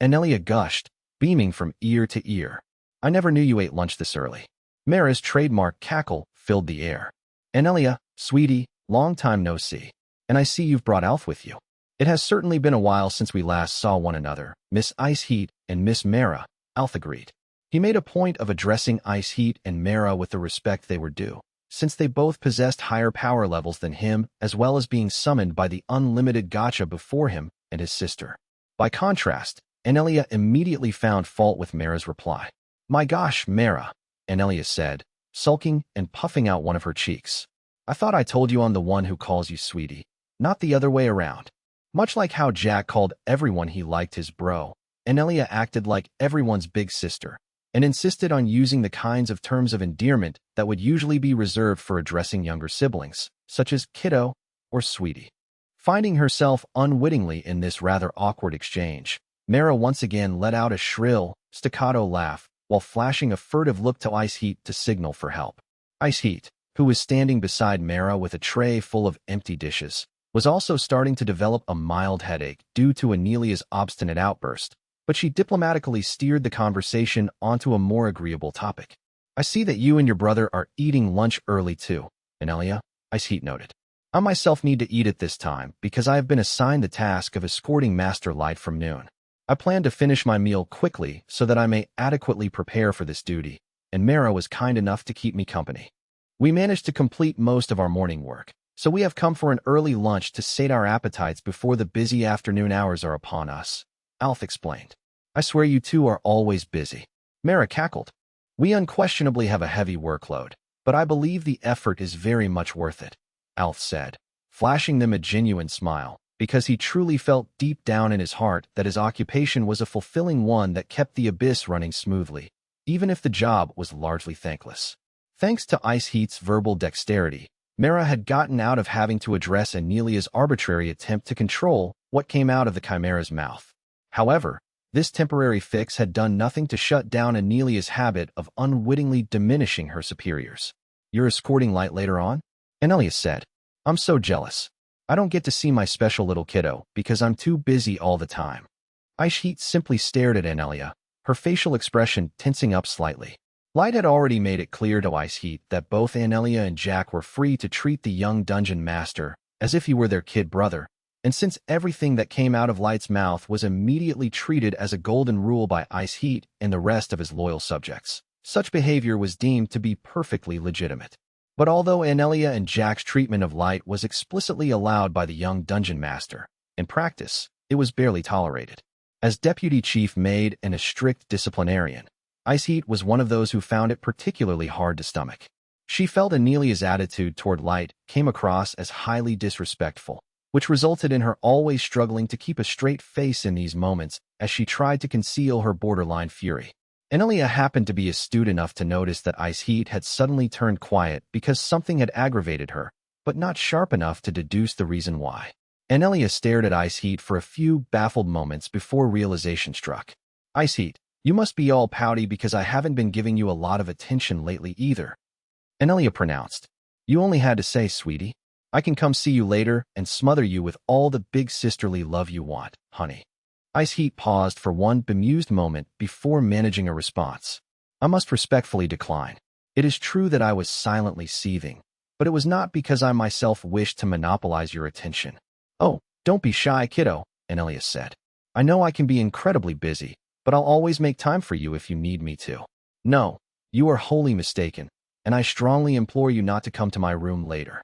Anelia gushed, beaming from ear to ear. "I never knew you ate lunch this early." Mara's trademark cackle filled the air. "Anelia, sweetie, long time no see. And I see you've brought Alf with you." "It has certainly been a while since we last saw one another, Miss Ice Heat and Miss Mara," Alf agreed. He made a point of addressing Ice Heat and Mara with the respect they were due, since they both possessed higher power levels than him, as well as being summoned by the Unlimited Gacha before him and his sister. By contrast, Anelia immediately found fault with Mara's reply. "My gosh, Mara," Anelia said, sulking and puffing out one of her cheeks. "I thought I told you I'm the one who calls you sweetie, not the other way around." Much like how Jack called everyone he liked his bro, Anelia acted like everyone's big sister, and insisted on using the kinds of terms of endearment that would usually be reserved for addressing younger siblings, such as kiddo or sweetie. Finding herself unwittingly in this rather awkward exchange, Mara once again let out a shrill, staccato laugh while flashing a furtive look to Ice Heat to signal for help. Ice Heat, who was standing beside Mara with a tray full of empty dishes, was also starting to develop a mild headache due to Anelia's obstinate outburst, but she diplomatically steered the conversation onto a more agreeable topic. "I see that you and your brother are eating lunch early too, Anelia," Ice Heat noted. "I myself need to eat at this time because I have been assigned the task of escorting Master Light from noon. I plan to finish my meal quickly so that I may adequately prepare for this duty, and Mara was kind enough to keep me company. We managed to complete most of our morning work, so we have come for an early lunch to sate our appetites before the busy afternoon hours are upon us," Alf explained. "I swear you two are always busy," Mara cackled. "We unquestionably have a heavy workload, but I believe the effort is very much worth it," Alf said, flashing them a genuine smile, because he truly felt deep down in his heart that his occupation was a fulfilling one that kept the abyss running smoothly, even if the job was largely thankless. Thanks to Ice Heat's verbal dexterity, Mara had gotten out of having to address Anelia's arbitrary attempt to control what came out of the Chimera's mouth. However, this temporary fix had done nothing to shut down Anelia's habit of unwittingly diminishing her superiors. "You're escorting Light later on?" Anelia said. "I'm so jealous. I don't get to see my special little kiddo because I'm too busy all the time." Ice Heat simply stared at Anelia, her facial expression tensing up slightly. Light had already made it clear to Ice Heat that both Anelia and Jack were free to treat the young dungeon master as if he were their kid brother, and since everything that came out of Light's mouth was immediately treated as a golden rule by Ice Heat and the rest of his loyal subjects, such behavior was deemed to be perfectly legitimate. But although Anelia and Jack's treatment of Light was explicitly allowed by the young dungeon master, in practice, it was barely tolerated. As deputy chief maid and a strict disciplinarian, Ice Heat was one of those who found it particularly hard to stomach. She felt Anelia's attitude toward Light came across as highly disrespectful, which resulted in her always struggling to keep a straight face in these moments as she tried to conceal her borderline fury. Anelia happened to be astute enough to notice that Ice Heat had suddenly turned quiet because something had aggravated her, but not sharp enough to deduce the reason why. Anelia stared at Ice Heat for a few baffled moments before realization struck. "Ice Heat, you must be all pouty because I haven't been giving you a lot of attention lately either," Anelia pronounced. "You only had to say, sweetie. I can come see you later and smother you with all the big sisterly love you want, honey." Ice Heat paused for one bemused moment before managing a response. "I must respectfully decline. It is true that I was silently seething, but it was not because I myself wished to monopolize your attention." "Oh, don't be shy, kiddo," Anelia said. "I know I can be incredibly busy, but I'll always make time for you if you need me to." "No, you are wholly mistaken, and I strongly implore you not to come to my room later,"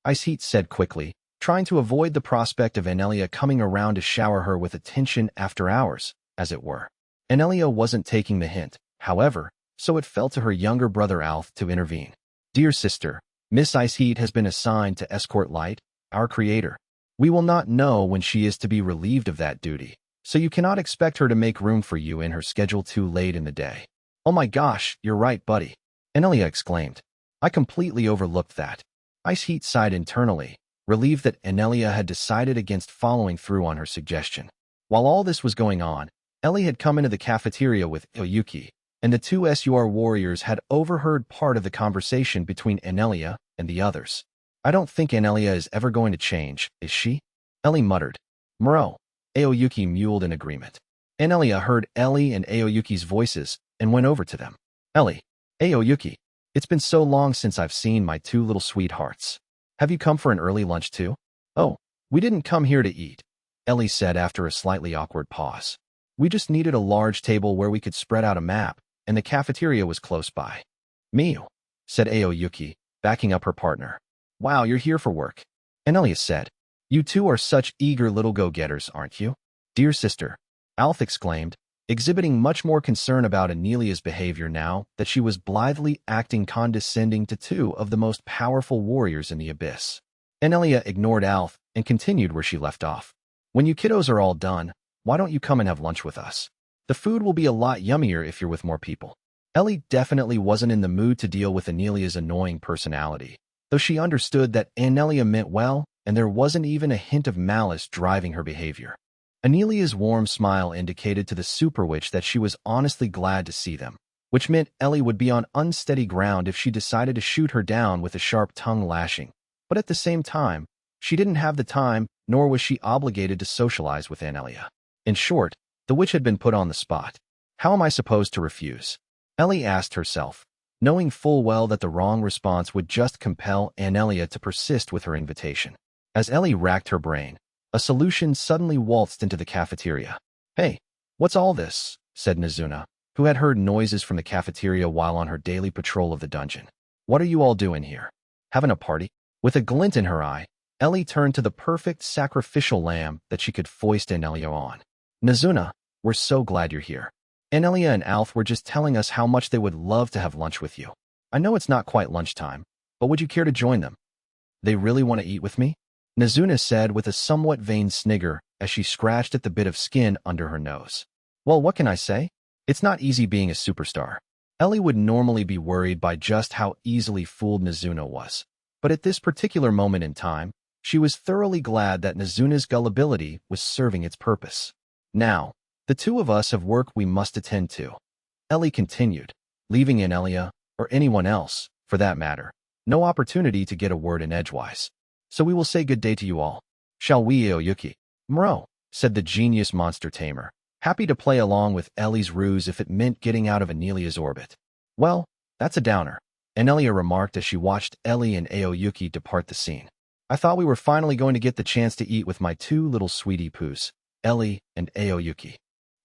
Ice Heat said quickly, trying to avoid the prospect of Anelia coming around to shower her with attention after hours, as it were. Anelia wasn't taking the hint, however, so it fell to her younger brother Alf to intervene. Dear sister, Miss Iceheat has been assigned to escort Light, our creator. We will not know when she is to be relieved of that duty, so you cannot expect her to make room for you in her schedule too late in the day. Oh my gosh, you're right, buddy, Enelia exclaimed. I completely overlooked that. Iceheat sighed internally, relieved that Enelia had decided against following through on her suggestion. While all this was going on, Ellie had come into the cafeteria with Oyuki, and the two SUR warriors had overheard part of the conversation between Enelia and the others. I don't think Enelia is ever going to change, is she? Ellie muttered. Muro. Aoyuki mewled in agreement. Enelia heard Ellie and Aoyuki's voices and went over to them. Ellie. Aoyuki. It's been so long since I've seen my two little sweethearts. Have you come for an early lunch too? Oh, we didn't come here to eat, Ellie said after a slightly awkward pause. We just needed a large table where we could spread out a map, and the cafeteria was close by. Miu, said Aoyuki, backing up her partner. Wow, you're here for work. Enelia said. You two are such eager little go-getters, aren't you? Dear sister, Alf exclaimed, exhibiting much more concern about Anelia's behavior now that she was blithely acting condescending to two of the most powerful warriors in the abyss. Enelia ignored Alf and continued where she left off. When you kiddos are all done, why don't you come and have lunch with us? The food will be a lot yummier if you're with more people. Ellie definitely wasn't in the mood to deal with Anelia's annoying personality, though she understood that Anelia meant well and there wasn't even a hint of malice driving her behavior. Anelia's warm smile indicated to the super witch that she was honestly glad to see them, which meant Ellie would be on unsteady ground if she decided to shoot her down with a sharp tongue lashing. But at the same time, she didn't have the time, nor was she obligated to socialize with Anelia. In short, the witch had been put on the spot. How am I supposed to refuse? Ellie asked herself, knowing full well that the wrong response would just compel Anelia to persist with her invitation. As Ellie racked her brain, a solution suddenly waltzed into the cafeteria. Hey, what's all this? Said Nazuna, who had heard noises from the cafeteria while on her daily patrol of the dungeon. What are you all doing here? Having a party? With a glint in her eye, Ellie turned to the perfect sacrificial lamb that she could foist Anelia on. Nazuna, we're so glad you're here. Anelia and Alf were just telling us how much they would love to have lunch with you. I know it's not quite lunchtime, but would you care to join them? They really want to eat with me? Nazuna said with a somewhat vain snigger as she scratched at the bit of skin under her nose. Well, what can I say? It's not easy being a superstar. Ellie would normally be worried by just how easily fooled Nazuna was. But at this particular moment in time, she was thoroughly glad that Nazuna's gullibility was serving its purpose. Now, the two of us have work we must attend to, Ellie continued, leaving Anelia, or anyone else, for that matter, no opportunity to get a word in edgewise. So we will say good day to you all. Shall we, Aoyuki? Muro, said the genius monster tamer, happy to play along with Ellie's ruse if it meant getting out of Anelia's orbit. Well, that's a downer, Anelia remarked as she watched Ellie and Aoyuki depart the scene. I thought we were finally going to get the chance to eat with my two little sweetie poos, Ellie and Aoyuki.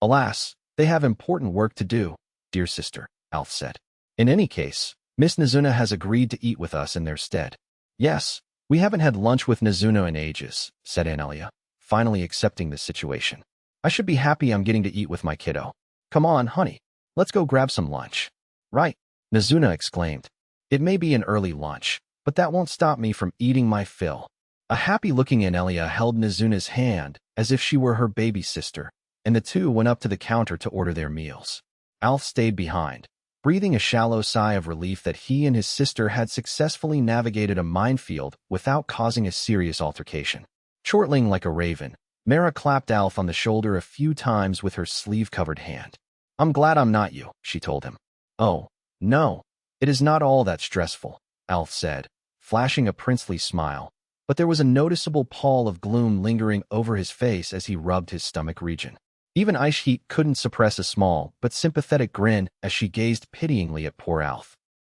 Alas, they have important work to do, dear sister, Alf said. In any case, Miss Nazuna has agreed to eat with us in their stead. Yes, we haven't had lunch with Nazuna in ages, said Anelia, finally accepting the situation. I should be happy I'm getting to eat with my kiddo. Come on, honey, let's go grab some lunch. Right, Nazuna exclaimed. It may be an early lunch, but that won't stop me from eating my fill. A happy-looking Anelia held Nazuna's hand as if she were her baby sister, and the two went up to the counter to order their meals. Alf stayed behind, breathing a shallow sigh of relief that he and his sister had successfully navigated a minefield without causing a serious altercation. Chortling like a raven, Mara clapped Alf on the shoulder a few times with her sleeve-covered hand. I'm glad I'm not you, she told him. Oh, no, it is not all that stressful, Alf said, flashing a princely smile, but there was a noticeable pall of gloom lingering over his face as he rubbed his stomach region. Even Iceheat couldn't suppress a small but sympathetic grin as she gazed pityingly at poor Alf.